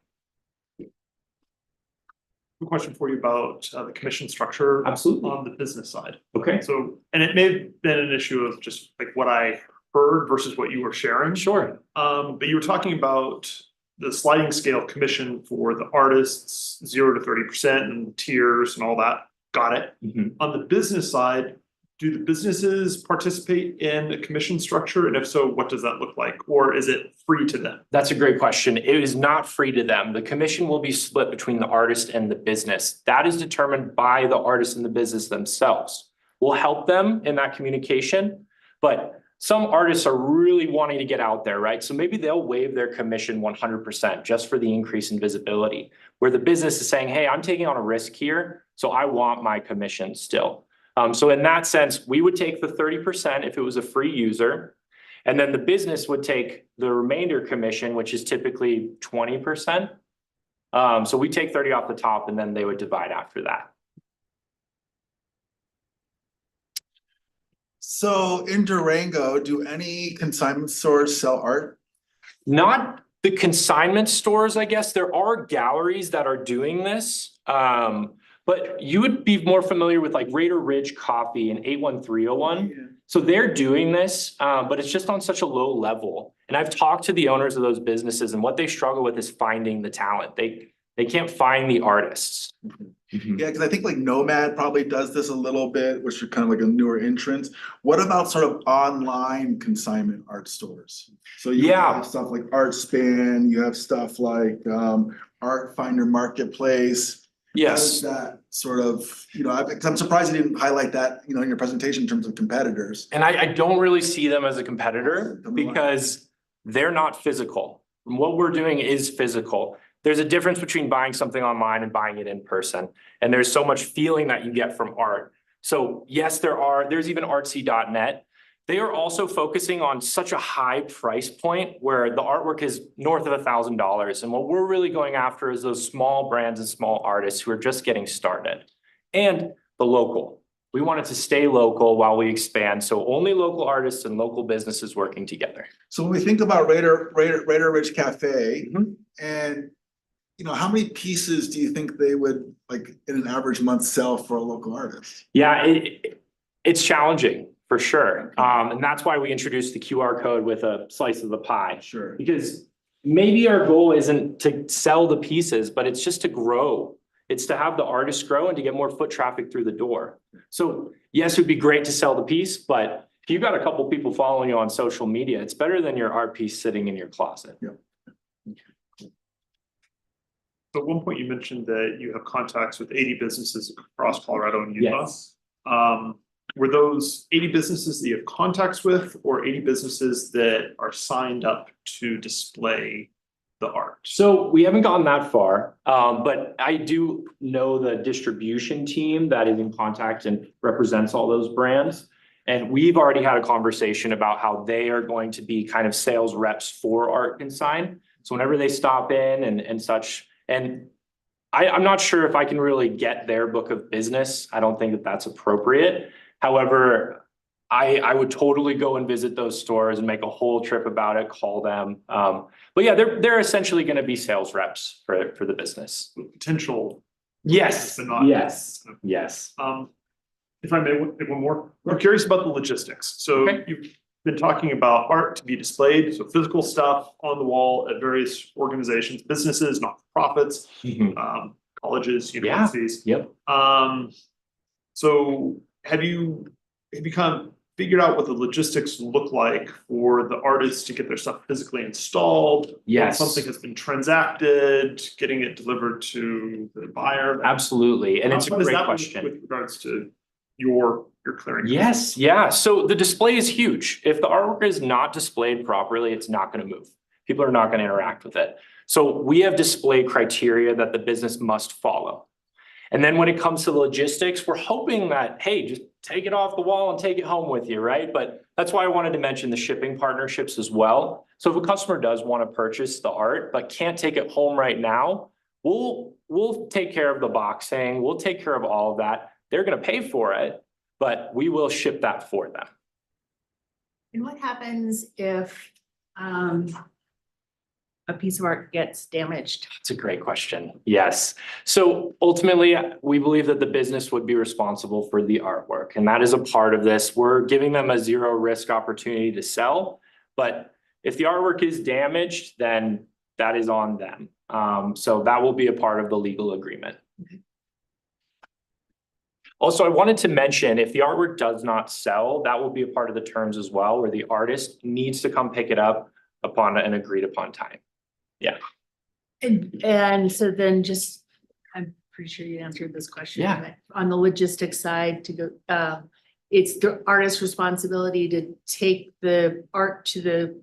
A question for you about the commission structure. Absolutely. On the business side. Okay. So, and it may have been an issue of just like what I heard versus what you were sharing. Sure. But you were talking about the sliding scale commission for the artists, 0 to 30% and tiers and all that. Got it. Mm-hmm. On the business side, do the businesses participate in a commission structure? And if so, what does that look like? Or is it free to them? That's a great question. It is not free to them. The commission will be split between the artist and the business. That is determined by the artist and the business themselves. We'll help them in that communication, but some artists are really wanting to get out there, right? So maybe they'll waive their commission 100% just for the increase in visibility, where the business is saying, hey, I'm taking on a risk here, so I want my commission still. So in that sense, we would take the 30% if it was a free user, and then the business would take the remainder commission, which is typically 20%. So we take 30 off the top, and then they would divide after that. So in Durango, do any consignment stores sell art? Not the consignment stores, I guess. There are galleries that are doing this. But you would be more familiar with like Raider Ridge Coffee and 81301. Yeah. So they're doing this, but it's just on such a low level. And I've talked to the owners of those businesses, and what they struggle with is finding the talent. They can't find the artists. Yeah, because I think like Nomad probably does this a little bit, which are kind of like a newer entrant. What about sort of online consignment art stores? So you have stuff like ArtSpan, you have stuff like Art Finder Marketplace. How does that sort of, I'm surprised you didn't highlight that, in your presentation in terms of competitors. And I don't really see them as a competitor because they're not physical. What we're doing is physical. There's a difference between buying something online and buying it in person. And there's so much feeling that you get from art. So yes, there's even artsy.net. They are also focusing on such a high price point where the artwork is north of $1,000. And what we're really going after is those small brands and small artists who are just getting started. And the local. We want it to stay local while we expand. So only local artists and local businesses working together. So when we think about Raider Ridge Cafe, and how many pieces do you think they would like in an average month sell for a local artist? Yeah, it's challenging for sure. And that's why we introduced the QR code with a slice of the pie. Sure. Because maybe our goal isn't to sell the pieces, but it's just to grow. It's to have the artists grow and to get more foot traffic through the door. So yes, it'd be great to sell the piece, but if you've got a couple people following you on social media, it's better than your art piece sitting in your closet. Yeah. At one point you mentioned that you have contacts with 80 businesses across Colorado and Utah. Yes. Were those 80 businesses that you have contacts with, or 80 businesses that are signed up to display the art? So we haven't gone that far, but I do know the distribution team that is in contact and represents all those brands. And we've already had a conversation about how they are going to be kind of sales reps for Art Consign. So whenever they stop in and such, and I'm not sure if I can really get their book of business. I don't think that that's appropriate. However, I would totally go and visit those stores and make a whole trip about it, call them. But yeah, they're essentially going to be sales reps for the business. Potential. Yes, but not. yes, yes. If I may, one more. I'm curious about the logistics. So you've been talking about art to be displayed, so physical stuff on the wall at various organizations, businesses, not-for-profits, colleges, universities. Yep. So have you kind of figured out what the logistics look like for the artists to get their stuff physically installed? Yes. Once something has been transacted, getting it delivered to the buyer? Absolutely, and it's a great question. With regards to your clearing. Yes, yeah. So the display is huge. If the artwork is not displayed properly, it's not going to move. People are not going to interact with it. So we have display criteria that the business must follow. And then when it comes to logistics, we're hoping that, hey, just take it off the wall and take it home with you, right? But that's why I wanted to mention the shipping partnerships as well. So if a customer does want to purchase the art, but can't take it home right now, we'll take care of the boxing. We'll take care of all of that. They're going to pay for it, but we will ship that for them. And what happens if a piece of art gets damaged? That's a great question. Yes. So ultimately, we believe that the business would be responsible for the artwork, and that is a part of this. We're giving them a zero risk opportunity to sell, but if the artwork is damaged, then that is on them. So that will be a part of the legal agreement. Also, I wanted to mention, if the artwork does not sell, that will be a part of the terms as well, where the artist needs to come pick it up upon an agreed upon time. Yeah. And so then just, I'm pretty sure you answered this question. Yeah. But on the logistics side to go, it's the artist's responsibility to take the art to the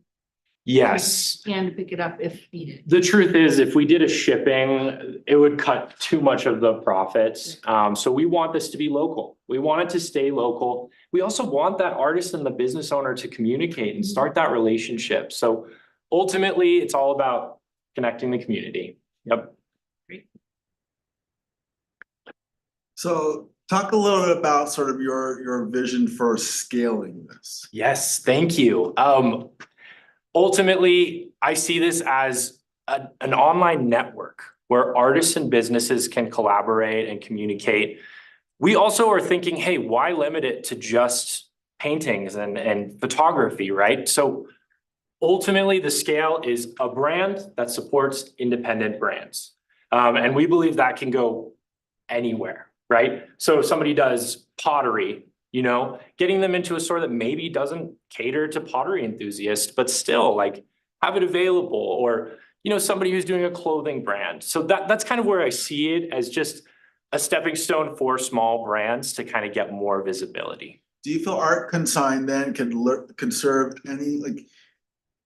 Yes. and pick it up if needed. The truth is, if we did a shipping, it would cut too much of the profits. So we want this to be local. We want it to stay local. We also want that artist and the business owner to communicate and start that relationship. So ultimately, it's all about connecting the community. Yep. So talk a little bit about sort of your vision for scaling this. Yes, thank you. Ultimately, I see this as an online network where artists and businesses can collaborate and communicate. We also are thinking, hey, why limit it to just paintings and photography, right? So ultimately, the scale is a brand that supports independent brands. And we believe that can go anywhere, right? So if somebody does pottery, you know, getting them into a store that maybe doesn't cater to pottery enthusiasts, but still like have it available, or, you know, somebody who's doing a clothing brand. So that's kind of where I see it, as just a stepping stone for small brands to kind of get more visibility. Do you feel Art Consign then can serve any, like,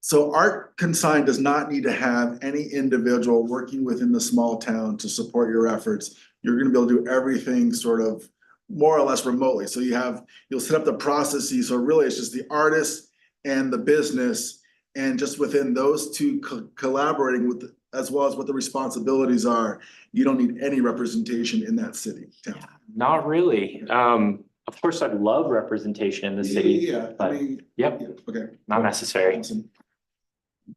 so Art Consign does not need to have any individual working within the small town to support your efforts. You're gonna be able to do everything sort of more or less remotely. So you'll set up the processes. So really it's just the artist and the business, and just within those two collaborating with, as well as what the responsibilities are. You don't need any representation in that city, town. Not really. Of course, I'd love representation in the city. Yeah, I but mean, yep, okay. not necessary. Awesome.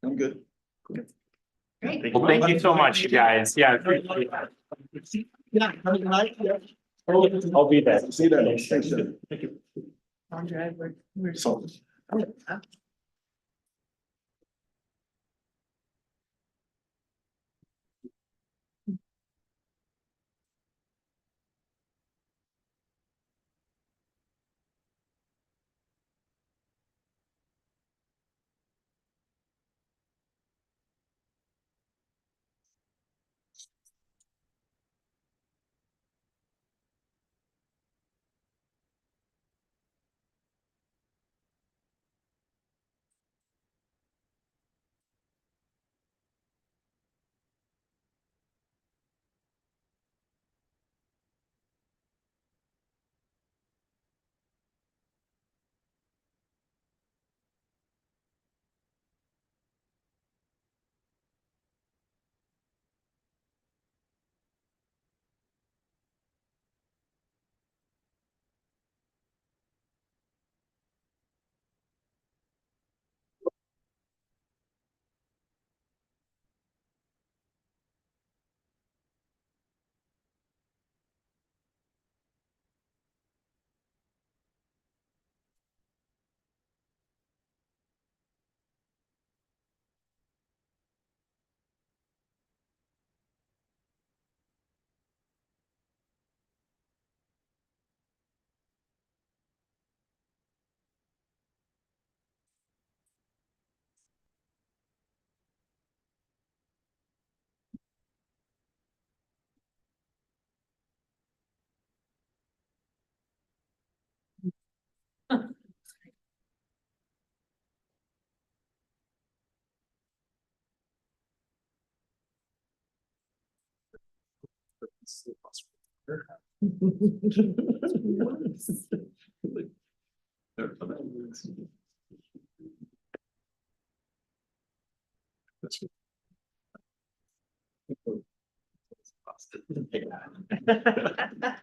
I'm good. Great. Well, thank you so much, you guys. Yeah, I appreciate it. Yeah, have a good night. Yeah. I'll be there. See you then. Thanks, Jen. Andre, we're. So-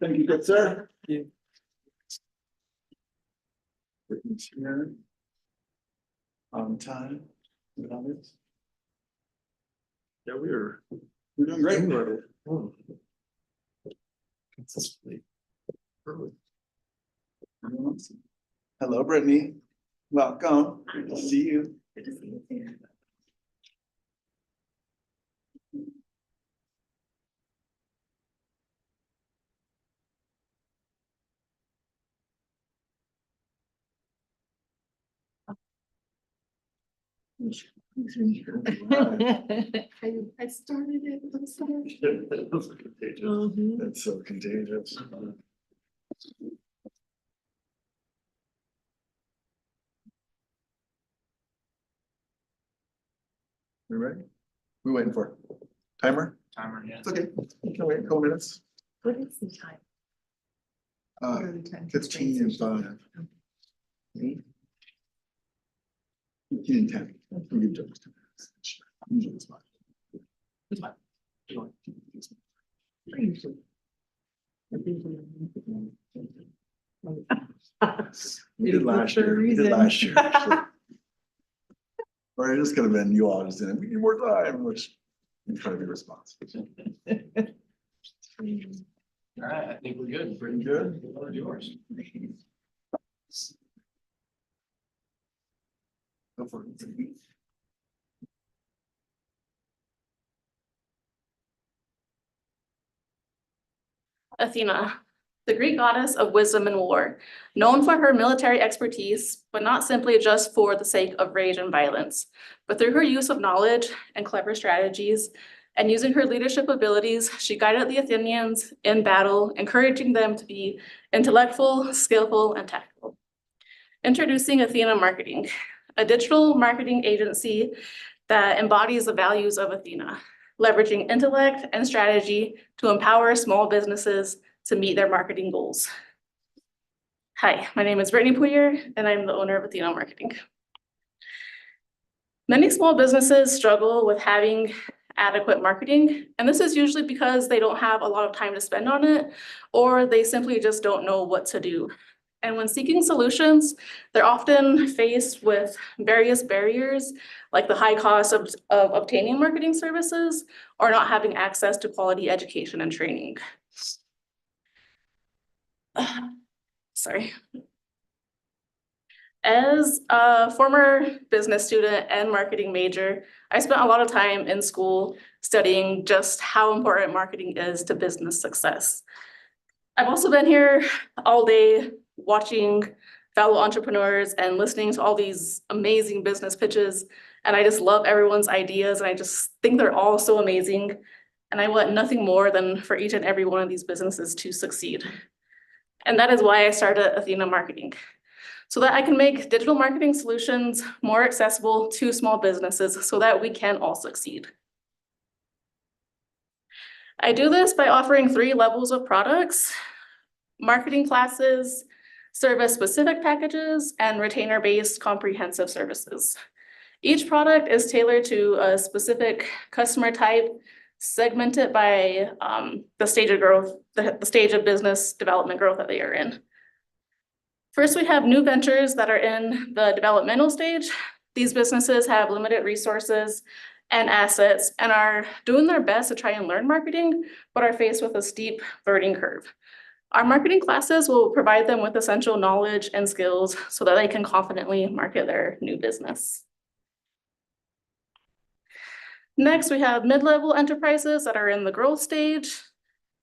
Thank you, good sir. Brittany's here. On time. Yeah, we're doing great. Consistently. Hello, Brittany. Welcome. Good to see you. Good to see you too. I started it, I'm sorry. Those are contagious. That's so contagious. We ready? We waiting for timer? Timer, yeah. It's okay. We can wait a couple minutes. What is the time? What are the times? 15 and 5. 15 and 10. We give jokes 10 minutes. Usually it's fine. It's fine. Usually. We did last year. We did last year. actually. Or it just could have been you all just didn't, we need more time, which we try to be responsive. All right, I think we're good. Pretty good. What are yours? Go for it. Athena, the Greek goddess of wisdom and war, known for her military expertise, but not simply just for the sake of rage and violence, but through her use of knowledge and clever strategies, and using her leadership abilities, she guided the Athenians in battle, encouraging them to be intellectual, skillful, and tactful. Introducing Athena Marketing, a digital marketing agency that embodies the values of Athena, leveraging intellect and strategy to empower small businesses to meet their marketing goals. Hi, my name is Brittany Pouyer, and I'm the owner of Athena Marketing. Many small businesses struggle with having adequate marketing, and this is usually because they don't have a lot of time to spend on it, or they simply just don't know what to do. And when seeking solutions, they're often faced with various barriers, like the high cost of obtaining marketing services or not having access to quality education and training. Sorry. As a former business student and marketing major, I spent a lot of time in school studying just how important marketing is to business success. I've also been here all day watching fellow entrepreneurs and listening to all these amazing business pitches. And I just love everyone's ideas, and I just think they're all so amazing. And I want nothing more than for each and every one of these businesses to succeed. And that is why I started Athena Marketing, so that I can make digital marketing solutions more accessible to small businesses so that we can all succeed. I do this by offering 3 levels of products: marketing classes, service-specific packages, and retainer-based comprehensive services. Each product is tailored to a specific customer type, segmented by the stage of growth, the stage of business development growth that they are in. First, we have new ventures that are in the developmental stage. These businesses have limited resources and assets and are doing their best to try and learn marketing, but are faced with a steep learning curve. Our marketing classes will provide them with essential knowledge and skills so that they can confidently market their new business. Next, we have mid-level enterprises that are in the growth stage.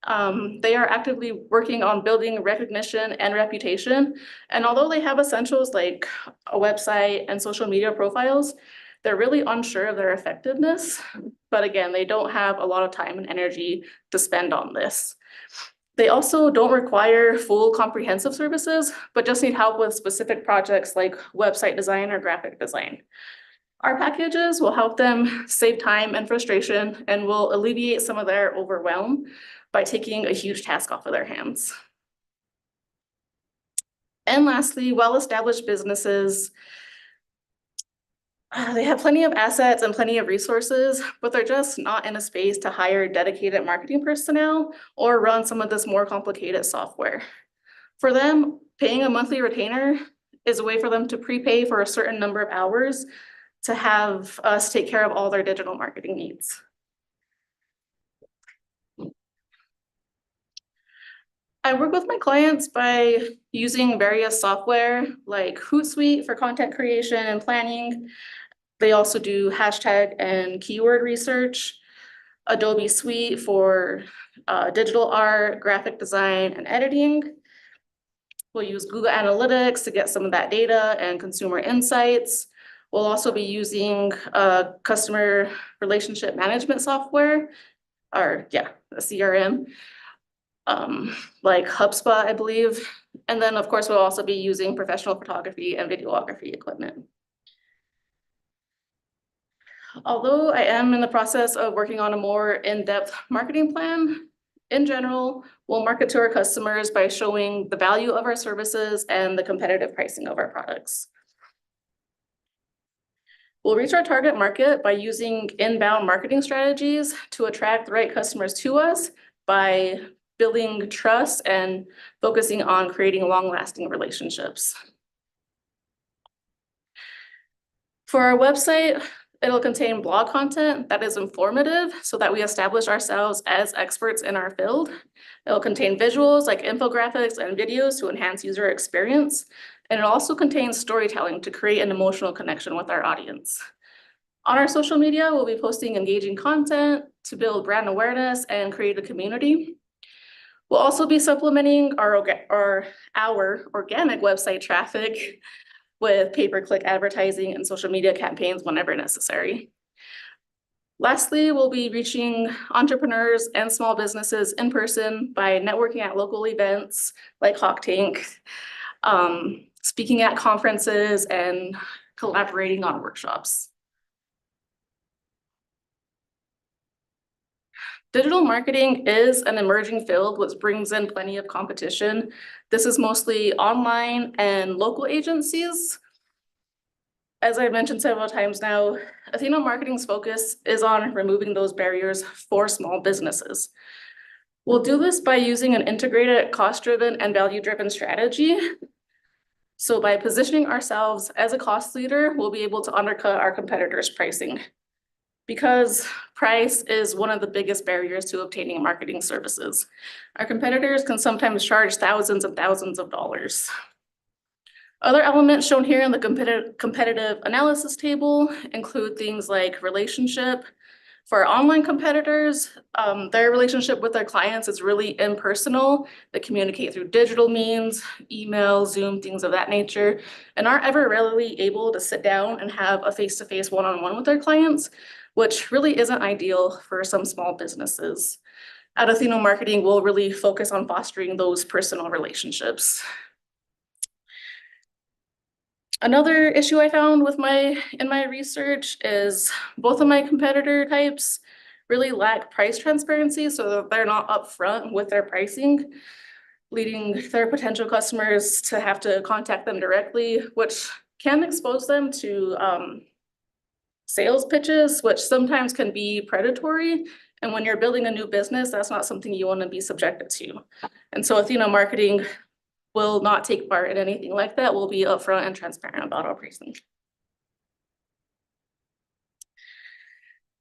They are actively working on building recognition and reputation. And although they have essentials like a website and social media profiles, they're really unsure of their effectiveness. But again, they don't have a lot of time and energy to spend on this. They also don't require full comprehensive services, but just need help with specific projects like website design or graphic design. Our packages will help them save time and frustration and will alleviate some of their overwhelm by taking a huge task off of their hands. And lastly, well-established businesses, they have plenty of assets and plenty of resources, but they're just not in a space to hire dedicated marketing personnel or run some of this more complicated software. For them, paying a monthly retainer is a way for them to prepay for a certain number of hours to have us take care of all their digital marketing needs. I work with my clients by using various software like Hootsuite for content creation and planning. They also do hashtag and keyword research, Adobe Suite for digital art, graphic design, and editing. We'll use Google Analytics to get some of that data and consumer insights. We'll also be using customer relationship management software, or a CRM, like HubSpot, I believe. And then of course, we'll also be using professional photography and videography equipment. Although I am in the process of working on a more in-depth marketing plan, in general, we'll market to our customers by showing the value of our services and the competitive pricing of our products. We'll reach our target market by using inbound marketing strategies to attract the right customers to us by building trust and focusing on creating long-lasting relationships. For our website, it'll contain blog content that is informative so that we establish ourselves as experts in our field. It'll contain visuals like infographics and videos to enhance user experience. And it also contains storytelling to create an emotional connection with our audience. On our social media, we'll be posting engaging content to build brand awareness and create a community. We'll also be supplementing our organic website traffic with pay-per-click advertising and social media campaigns whenever necessary. Lastly, we'll be reaching entrepreneurs and small businesses in person by networking at local events like Hawk Tank, speaking at conferences, and collaborating on workshops. Digital marketing is an emerging field which brings in plenty of competition. This is mostly online and local agencies. As I mentioned several times now, Athena Marketing's focus is on removing those barriers for small businesses. We'll do this by using an integrated, cost-driven, and value-driven strategy. So by positioning ourselves as a cost leader, we'll be able to undercut our competitors' pricing, because price is one of the biggest barriers to obtaining marketing services. Our competitors can sometimes charge thousands and thousands of dollars. Other elements shown here in the competitive analysis table include things like relationship. For our online competitors, their relationship with their clients is really impersonal. They communicate through digital means, email, Zoom, things of that nature, and aren't ever really able to sit down and have a face-to-face one-on-one with their clients, which really isn't ideal for some small businesses. At Athena Marketing, we'll really focus on fostering those personal relationships. Another issue I found in my research is both of my competitor types really lack price transparency, so they're not upfront with their pricing, leading their potential customers to have to contact them directly, which can expose them to sales pitches, which sometimes can be predatory. And when you're building a new business, that's not something you want to be subjected to. And so Athena Marketing will not take part in anything like that. We'll be upfront and transparent about our pricing.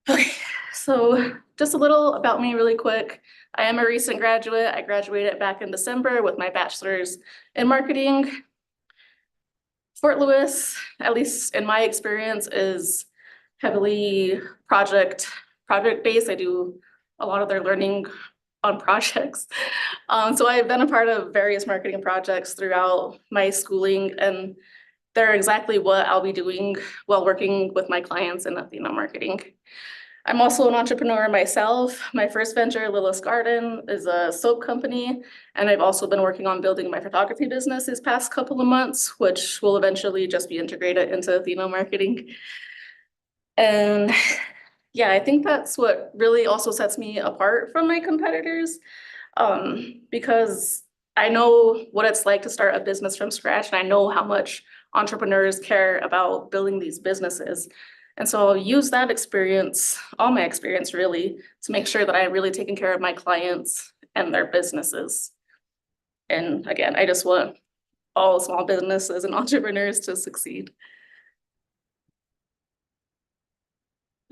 Okay, so just a little about me really quick. I am a recent graduate. I graduated back in December with my bachelor's in marketing. Fort Lewis, at least in my experience, is heavily project-based. I do a lot of their learning on projects. So I've been a part of various marketing projects throughout my schooling, and they're exactly what I'll be doing while working with my clients in Athena Marketing. I'm also an entrepreneur myself. My first venture, Lila's Garden, is a soap company, and I've also been working on building my photography business these past couple of months, which will eventually just be integrated into Athena Marketing. And yeah, I think that's what really also sets me apart from my competitors, because I know what it's like to start a business from scratch, and I know how much entrepreneurs care about building these businesses. And so I'll use that experience, all my experience really, to make sure that I'm really taking care of my clients and their businesses. And again, I just want all small businesses and entrepreneurs to succeed.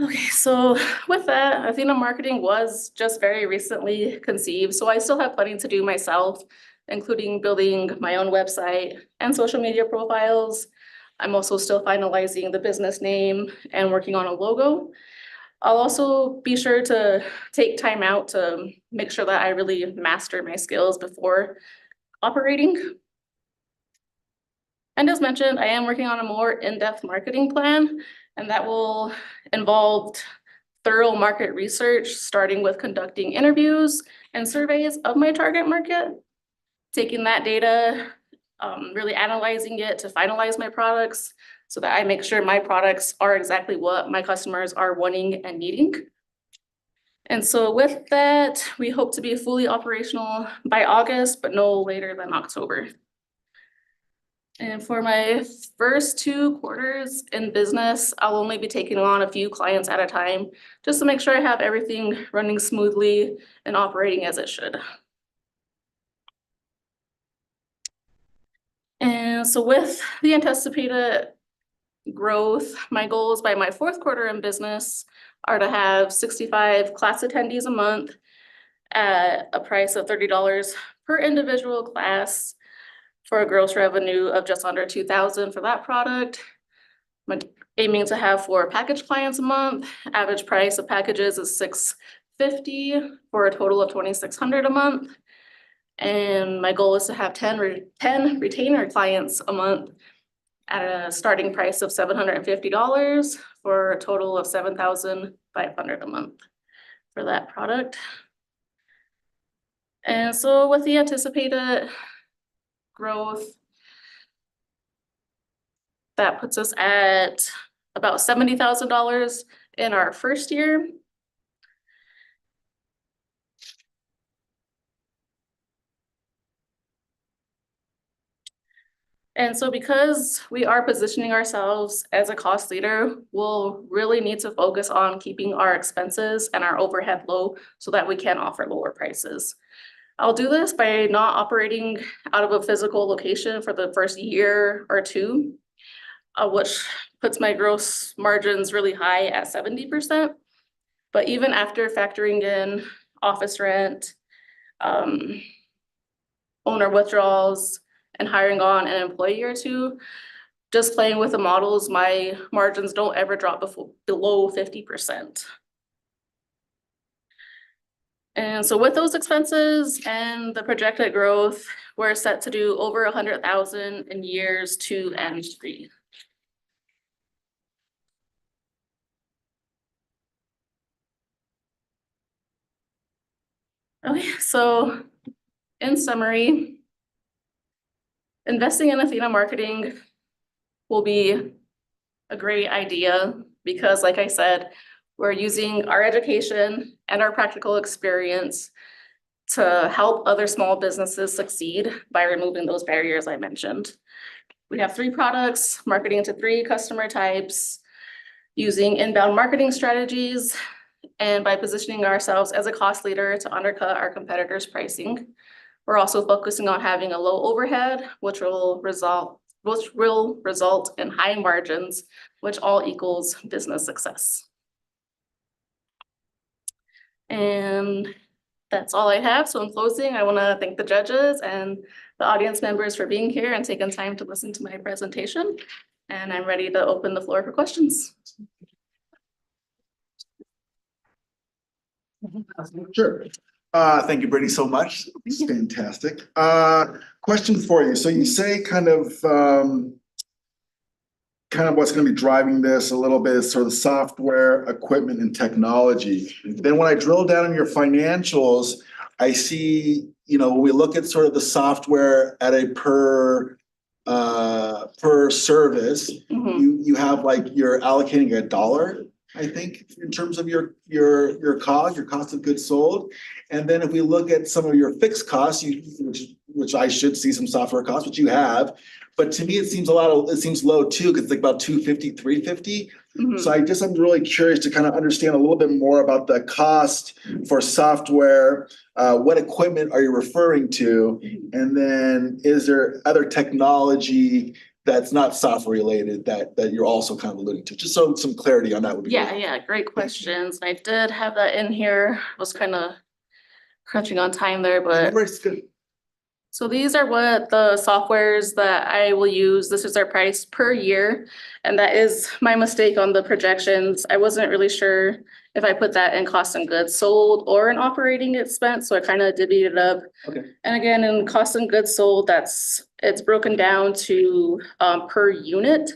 Okay, so with that, Athena Marketing was just very recently conceived, so I still have plenty to do myself, including building my own website and social media profiles. I'm also still finalizing the business name and working on a logo. I'll also be sure to take time out to make sure that I really master my skills before operating. And as mentioned, I am working on a more in-depth marketing plan, and that will involve thorough market research, starting with conducting interviews and surveys of my target market, taking that data, really analyzing it to finalize my products so that I make sure my products are exactly what my customers are wanting and needing. And so with that, we hope to be fully operational by August, but no later than October. And for my first 2 quarters in business, I'll only be taking on a few clients at a time, just to make sure I have everything running smoothly and operating as it should. And so with the anticipated growth, my goals by my 4th quarter in business are to have 65 class attendees a month at a price of $30 per individual class, for a gross revenue of just under $2,000 for that product. I'm aiming to have 4 package clients a month. Average price of packages is $650 for a total of $2,600 a month. And my goal is to have 10 retainer clients a month at a starting price of $750 for a total of $7,500 a month for that product. And so with the anticipated growth, that puts us at about $70,000 in our first year. And so because we are positioning ourselves as a cost leader, we'll really need to focus on keeping our expenses and our overhead low so that we can offer lower prices. I'll do this by not operating out of a physical location for the first year or two, which puts my gross margins really high at 70%. But even after factoring in office rent, owner withdrawals, and hiring on an employee or two, just playing with the models, my margins don't ever drop below 50%. And so with those expenses and the projected growth, we're set to do over 100,000 in years 2 and 3. Okay, so in summary, investing in Athena marketing will be a great idea because, like I said, we're using our education and our practical experience to help other small businesses succeed by removing those barriers I mentioned. We have 3 products, marketing to 3 customer types, using inbound marketing strategies, and by positioning ourselves as a cost leader to undercut our competitors' pricing. We're also focusing on having a low overhead, which will result in high margins, which all equals business success. And that's all I have. So in closing, I want to thank the judges and the audience members for being here and taking time to listen to my presentation. And I'm ready to open the floor for questions. Sure. Thank you, Brittany, so much. It's fantastic. Question for you. So you say kind of what's going to be driving this a little bit is sort of the software, equipment, and technology. Then when I drill down in your financials, I see, when we look at sort of the software at a per service, you have like you're allocating $1, I think, in terms of your COGS, your cost of goods sold. And then if we look at some of your fixed costs, which I should see some software costs, which you have, but to me, it seems low too, because it's like about $250, $350. So I'm really curious to kind of understand a little bit more about the cost for software. What equipment are you referring to? And then is there other technology that's not software related that you're also kind of alluding to? Just so some clarity on that would be great. Yeah, great questions. I did have that in here. I was kind of crunching on time there, but. Good. So these are what the softwares that I will use. This is their price per year. And that is my mistake on the projections. I wasn't really sure if I put that in cost and goods sold or an operating expense. So I kind of divvied it up. Okay. And again, in cost and goods sold, it's broken down to per unit.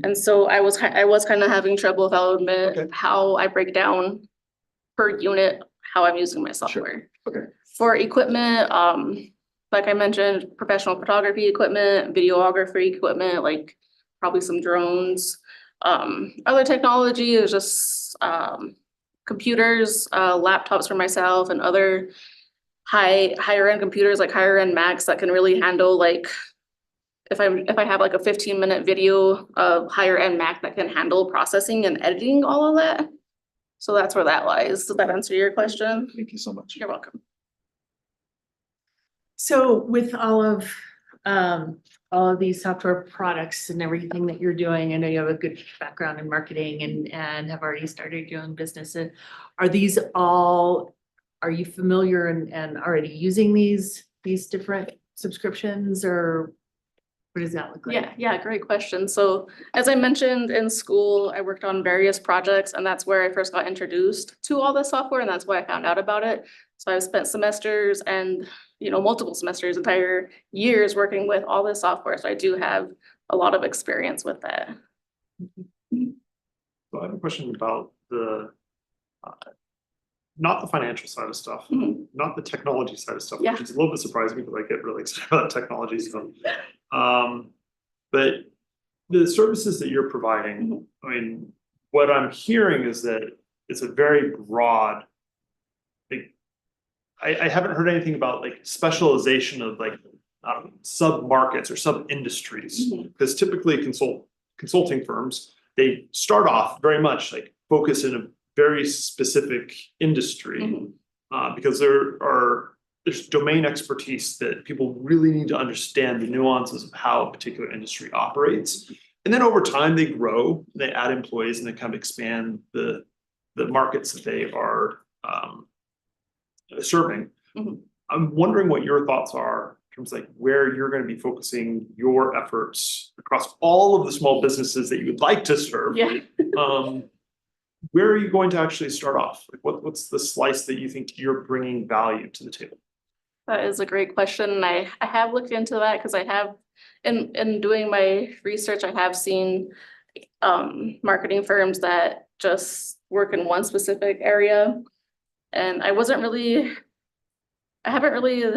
And so I was kind of having trouble, if I'll admit, how I break down per unit, how I'm using my software. Sure. Okay. For equipment, like I mentioned, professional photography equipment, videography equipment, like probably some drones. Other technology is just computers, laptops for myself, and other higher end computers, like higher end Macs that can really handle, like if I have like a 15-minute video of higher end Mac that can handle processing and editing all of that. So that's where that lies. Does that answer your question? Thank you so much. You're welcome. So with all of these software products and everything that you're doing, I know you have a good background in marketing and have already started your own business. And are you familiar and already using these different subscriptions, or what does that look like? Yeah, great question. So as I mentioned, in school, I worked on various projects, and that's where I first got introduced to all this software, and that's why I found out about it. So I've spent semesters and multiple semesters, entire years working with all this software. So I do have a lot of experience with that. So I have a question about the, not the financial side of stuff, not the technology side of stuff, Yeah. which is a little bit surprising because I get really excited about technology stuff. But the services that you're providing, I mean, what I'm hearing is that it's a very broad, like, I haven't heard anything about like specialization of like sub markets or sub industries, because typically consulting firms, they start off very much like focus in a very specific industry, because there's domain expertise that people really need to understand the nuances of how a particular industry operates. And then over time they grow, they add employees, and they kind of expand the markets that they are serving. I'm wondering what your thoughts are in terms of like where you're going to be focusing your efforts across all of the small businesses that you would like to serve. Yeah. Where are you going to actually start off? Like what's the slice that you think you're bringing value to the table? That is a great question. And I have looked into that because I have, in doing my research, I have seen marketing firms that just work in one specific area. And I haven't really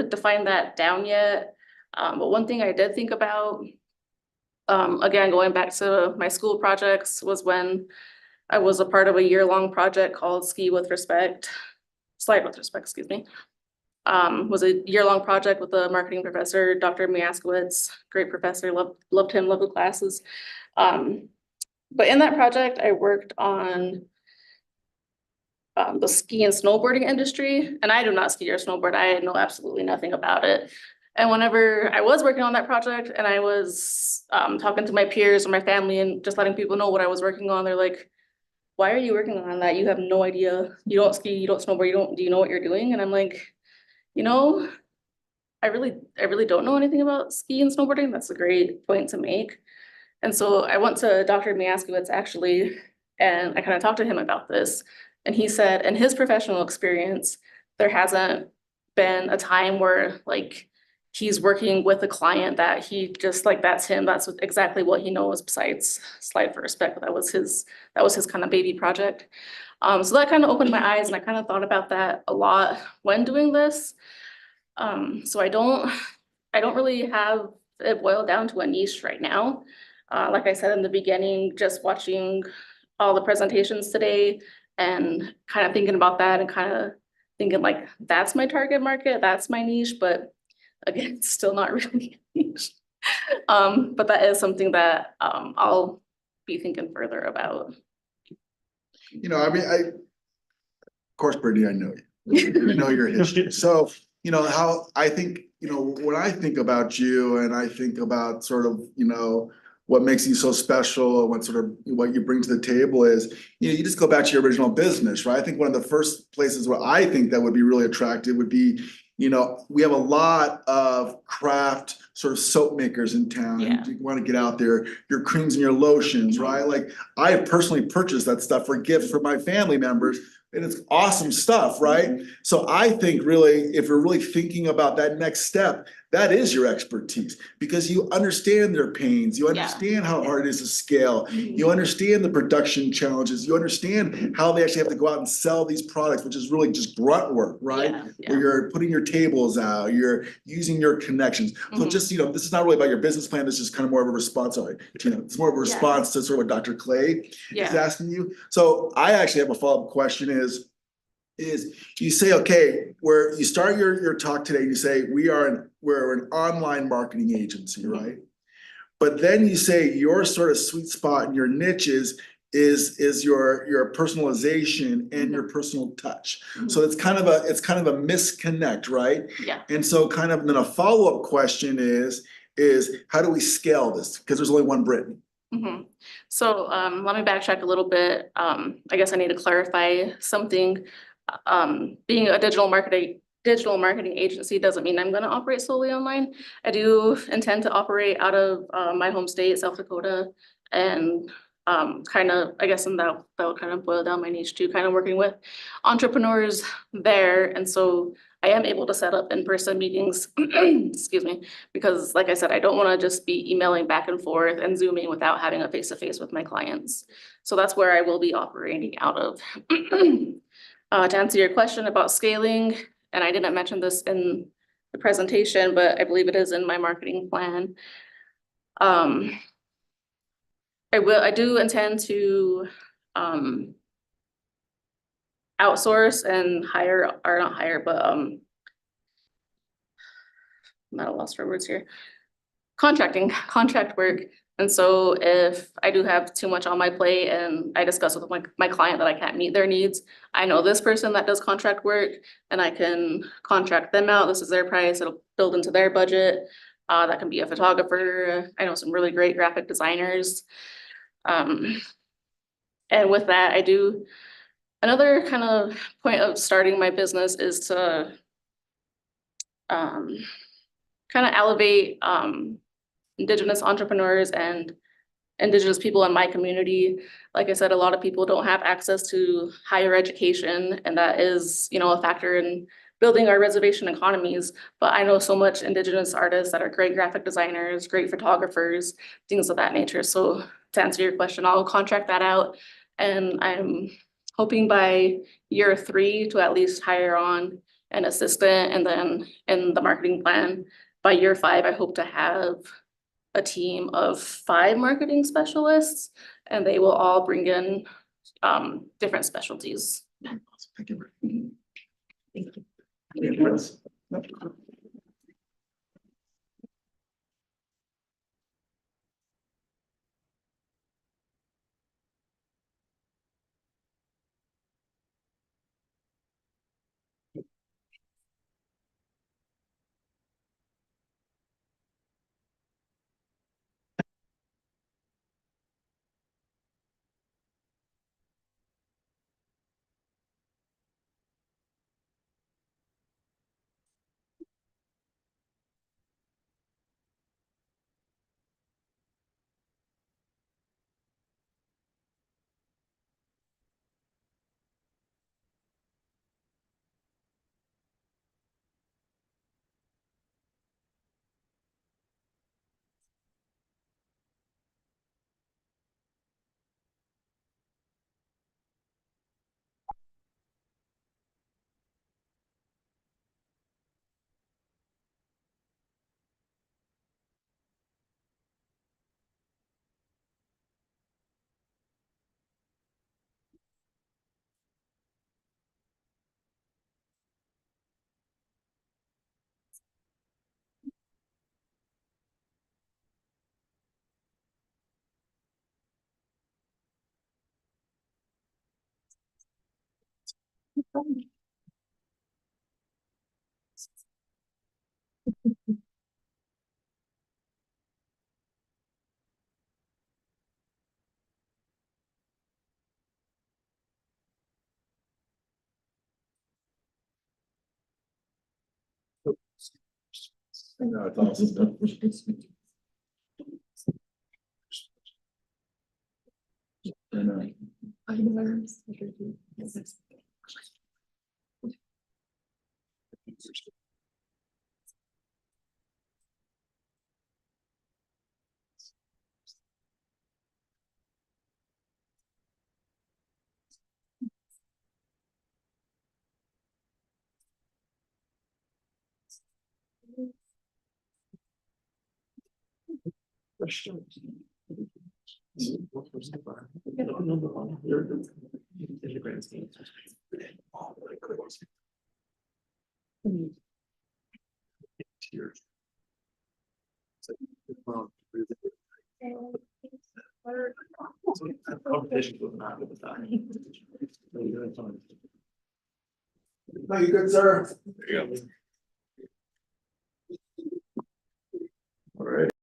defined that down yet. But one thing I did think about, again, going back to my school projects, was when I was a part of a year-long project called Slide with Respect, excuse me. Was a year-long project with a marketing professor, Dr. Miaskowitz, great professor, loved him, loved the classes. But in that project, I worked on the ski and snowboarding industry, and I do not ski or snowboard. I know absolutely nothing about it. And whenever I was working on that project and I was talking to my peers or my family and just letting people know what I was working on, they're like, why are you working on that? You have no idea. You don't ski, you don't snowboard, do you know what you're doing? And I'm like, I really don't know anything about ski and snowboarding. That's a great point to make. And so I went to Dr. Miaskowitz actually, and I kind of talked to him about this. And he said, in his professional experience, there hasn't been a time where like he's working with a client that he just like, that's him, that's exactly what he knows besides Slide for Respect. That was his kind of baby project. So that kind of opened my eyes, and I kind of thought about that a lot when doing this. So I don't really have it boiled down to a niche right now. Like I said in the beginning, just watching all the presentations today and kind of thinking about that and kind of thinking like, that's my target market, that's my niche, but again, it's still not really a niche. But that is something that I'll be thinking further about. Of course, Brittany, I know you. I know your history. So, how I think, when I think about you and I think about sort of, what makes you so special and what you bring to the table is, you just go back to your original business, right? I think one of the first places where I think that would be really attractive would be, we have a lot of craft sort of soap makers in town. Yeah. You want to get out there, your creams and your lotions, right? Like I have personally purchased that stuff for gifts for my family members, and it's awesome stuff, right? So I think really, if you're really thinking about that next step, that is your expertise, because you understand their pains, you understand how hard it is to scale, you understand the production challenges, you understand how they actually have to go out and sell these products, which is really just grunt work, right? Where you're putting your tables out, you're using your connections. So just, this is not really about your business plan, this is kind of more of a response, it's more of a response to sort of what Dr. Clay is asking you. So I actually have a follow-up question is you say, okay, where you start your talk today, you say we're an online marketing agency, right? But then you say your sort of sweet spot and your niches is your personalization and your personal touch. So it's kind of a misconnect, right? Yeah. And so then a follow-up question is how do we scale this? Because there's only one Brittany. So let me backtrack a little bit. I guess I need to clarify something. Being a digital marketing agency doesn't mean I'm going to operate solely online. I do intend to operate out of my home state, South Dakota, and kind of, I guess, and that will kind of boil down my niche to kind of working with entrepreneurs there. And so I am able to set up in-person meetings, excuse me, because like I said, I don't want to just be emailing back and forth and Zooming without having a face-to-face with my clients. So that's where I will be operating out of. To answer your question about scaling, and I didn't mention this in the presentation, but I believe it is in my marketing plan. I do intend to outsource and hire, or not hire, but I'm at a loss for words here. Contract work. And so if I do have too much on my plate and I discuss with my client that I can't meet their needs, I know this person that does contract work and I can contract them out. This is their price. It'll build into their budget. That can be a photographer. I know some really great graphic designers. And with that, I do, another kind of point of starting my business is to kind of elevate Indigenous entrepreneurs and Indigenous people in my community. Like I said, a lot of people don't have access to higher education, and that is, you know, a factor in building our reservation economies. But I know so much Indigenous artists that are great graphic designers, great photographers, things of that nature. So to answer your question, I'll contract that out. And I'm hoping by year 3 to at least hire on an assistant, and then in the marketing plan, by year 5, I hope to have a team of 5 marketing specialists, and they will all bring in different specialties. Thank you. Thank you. Thank you, good sir. There you go. All right.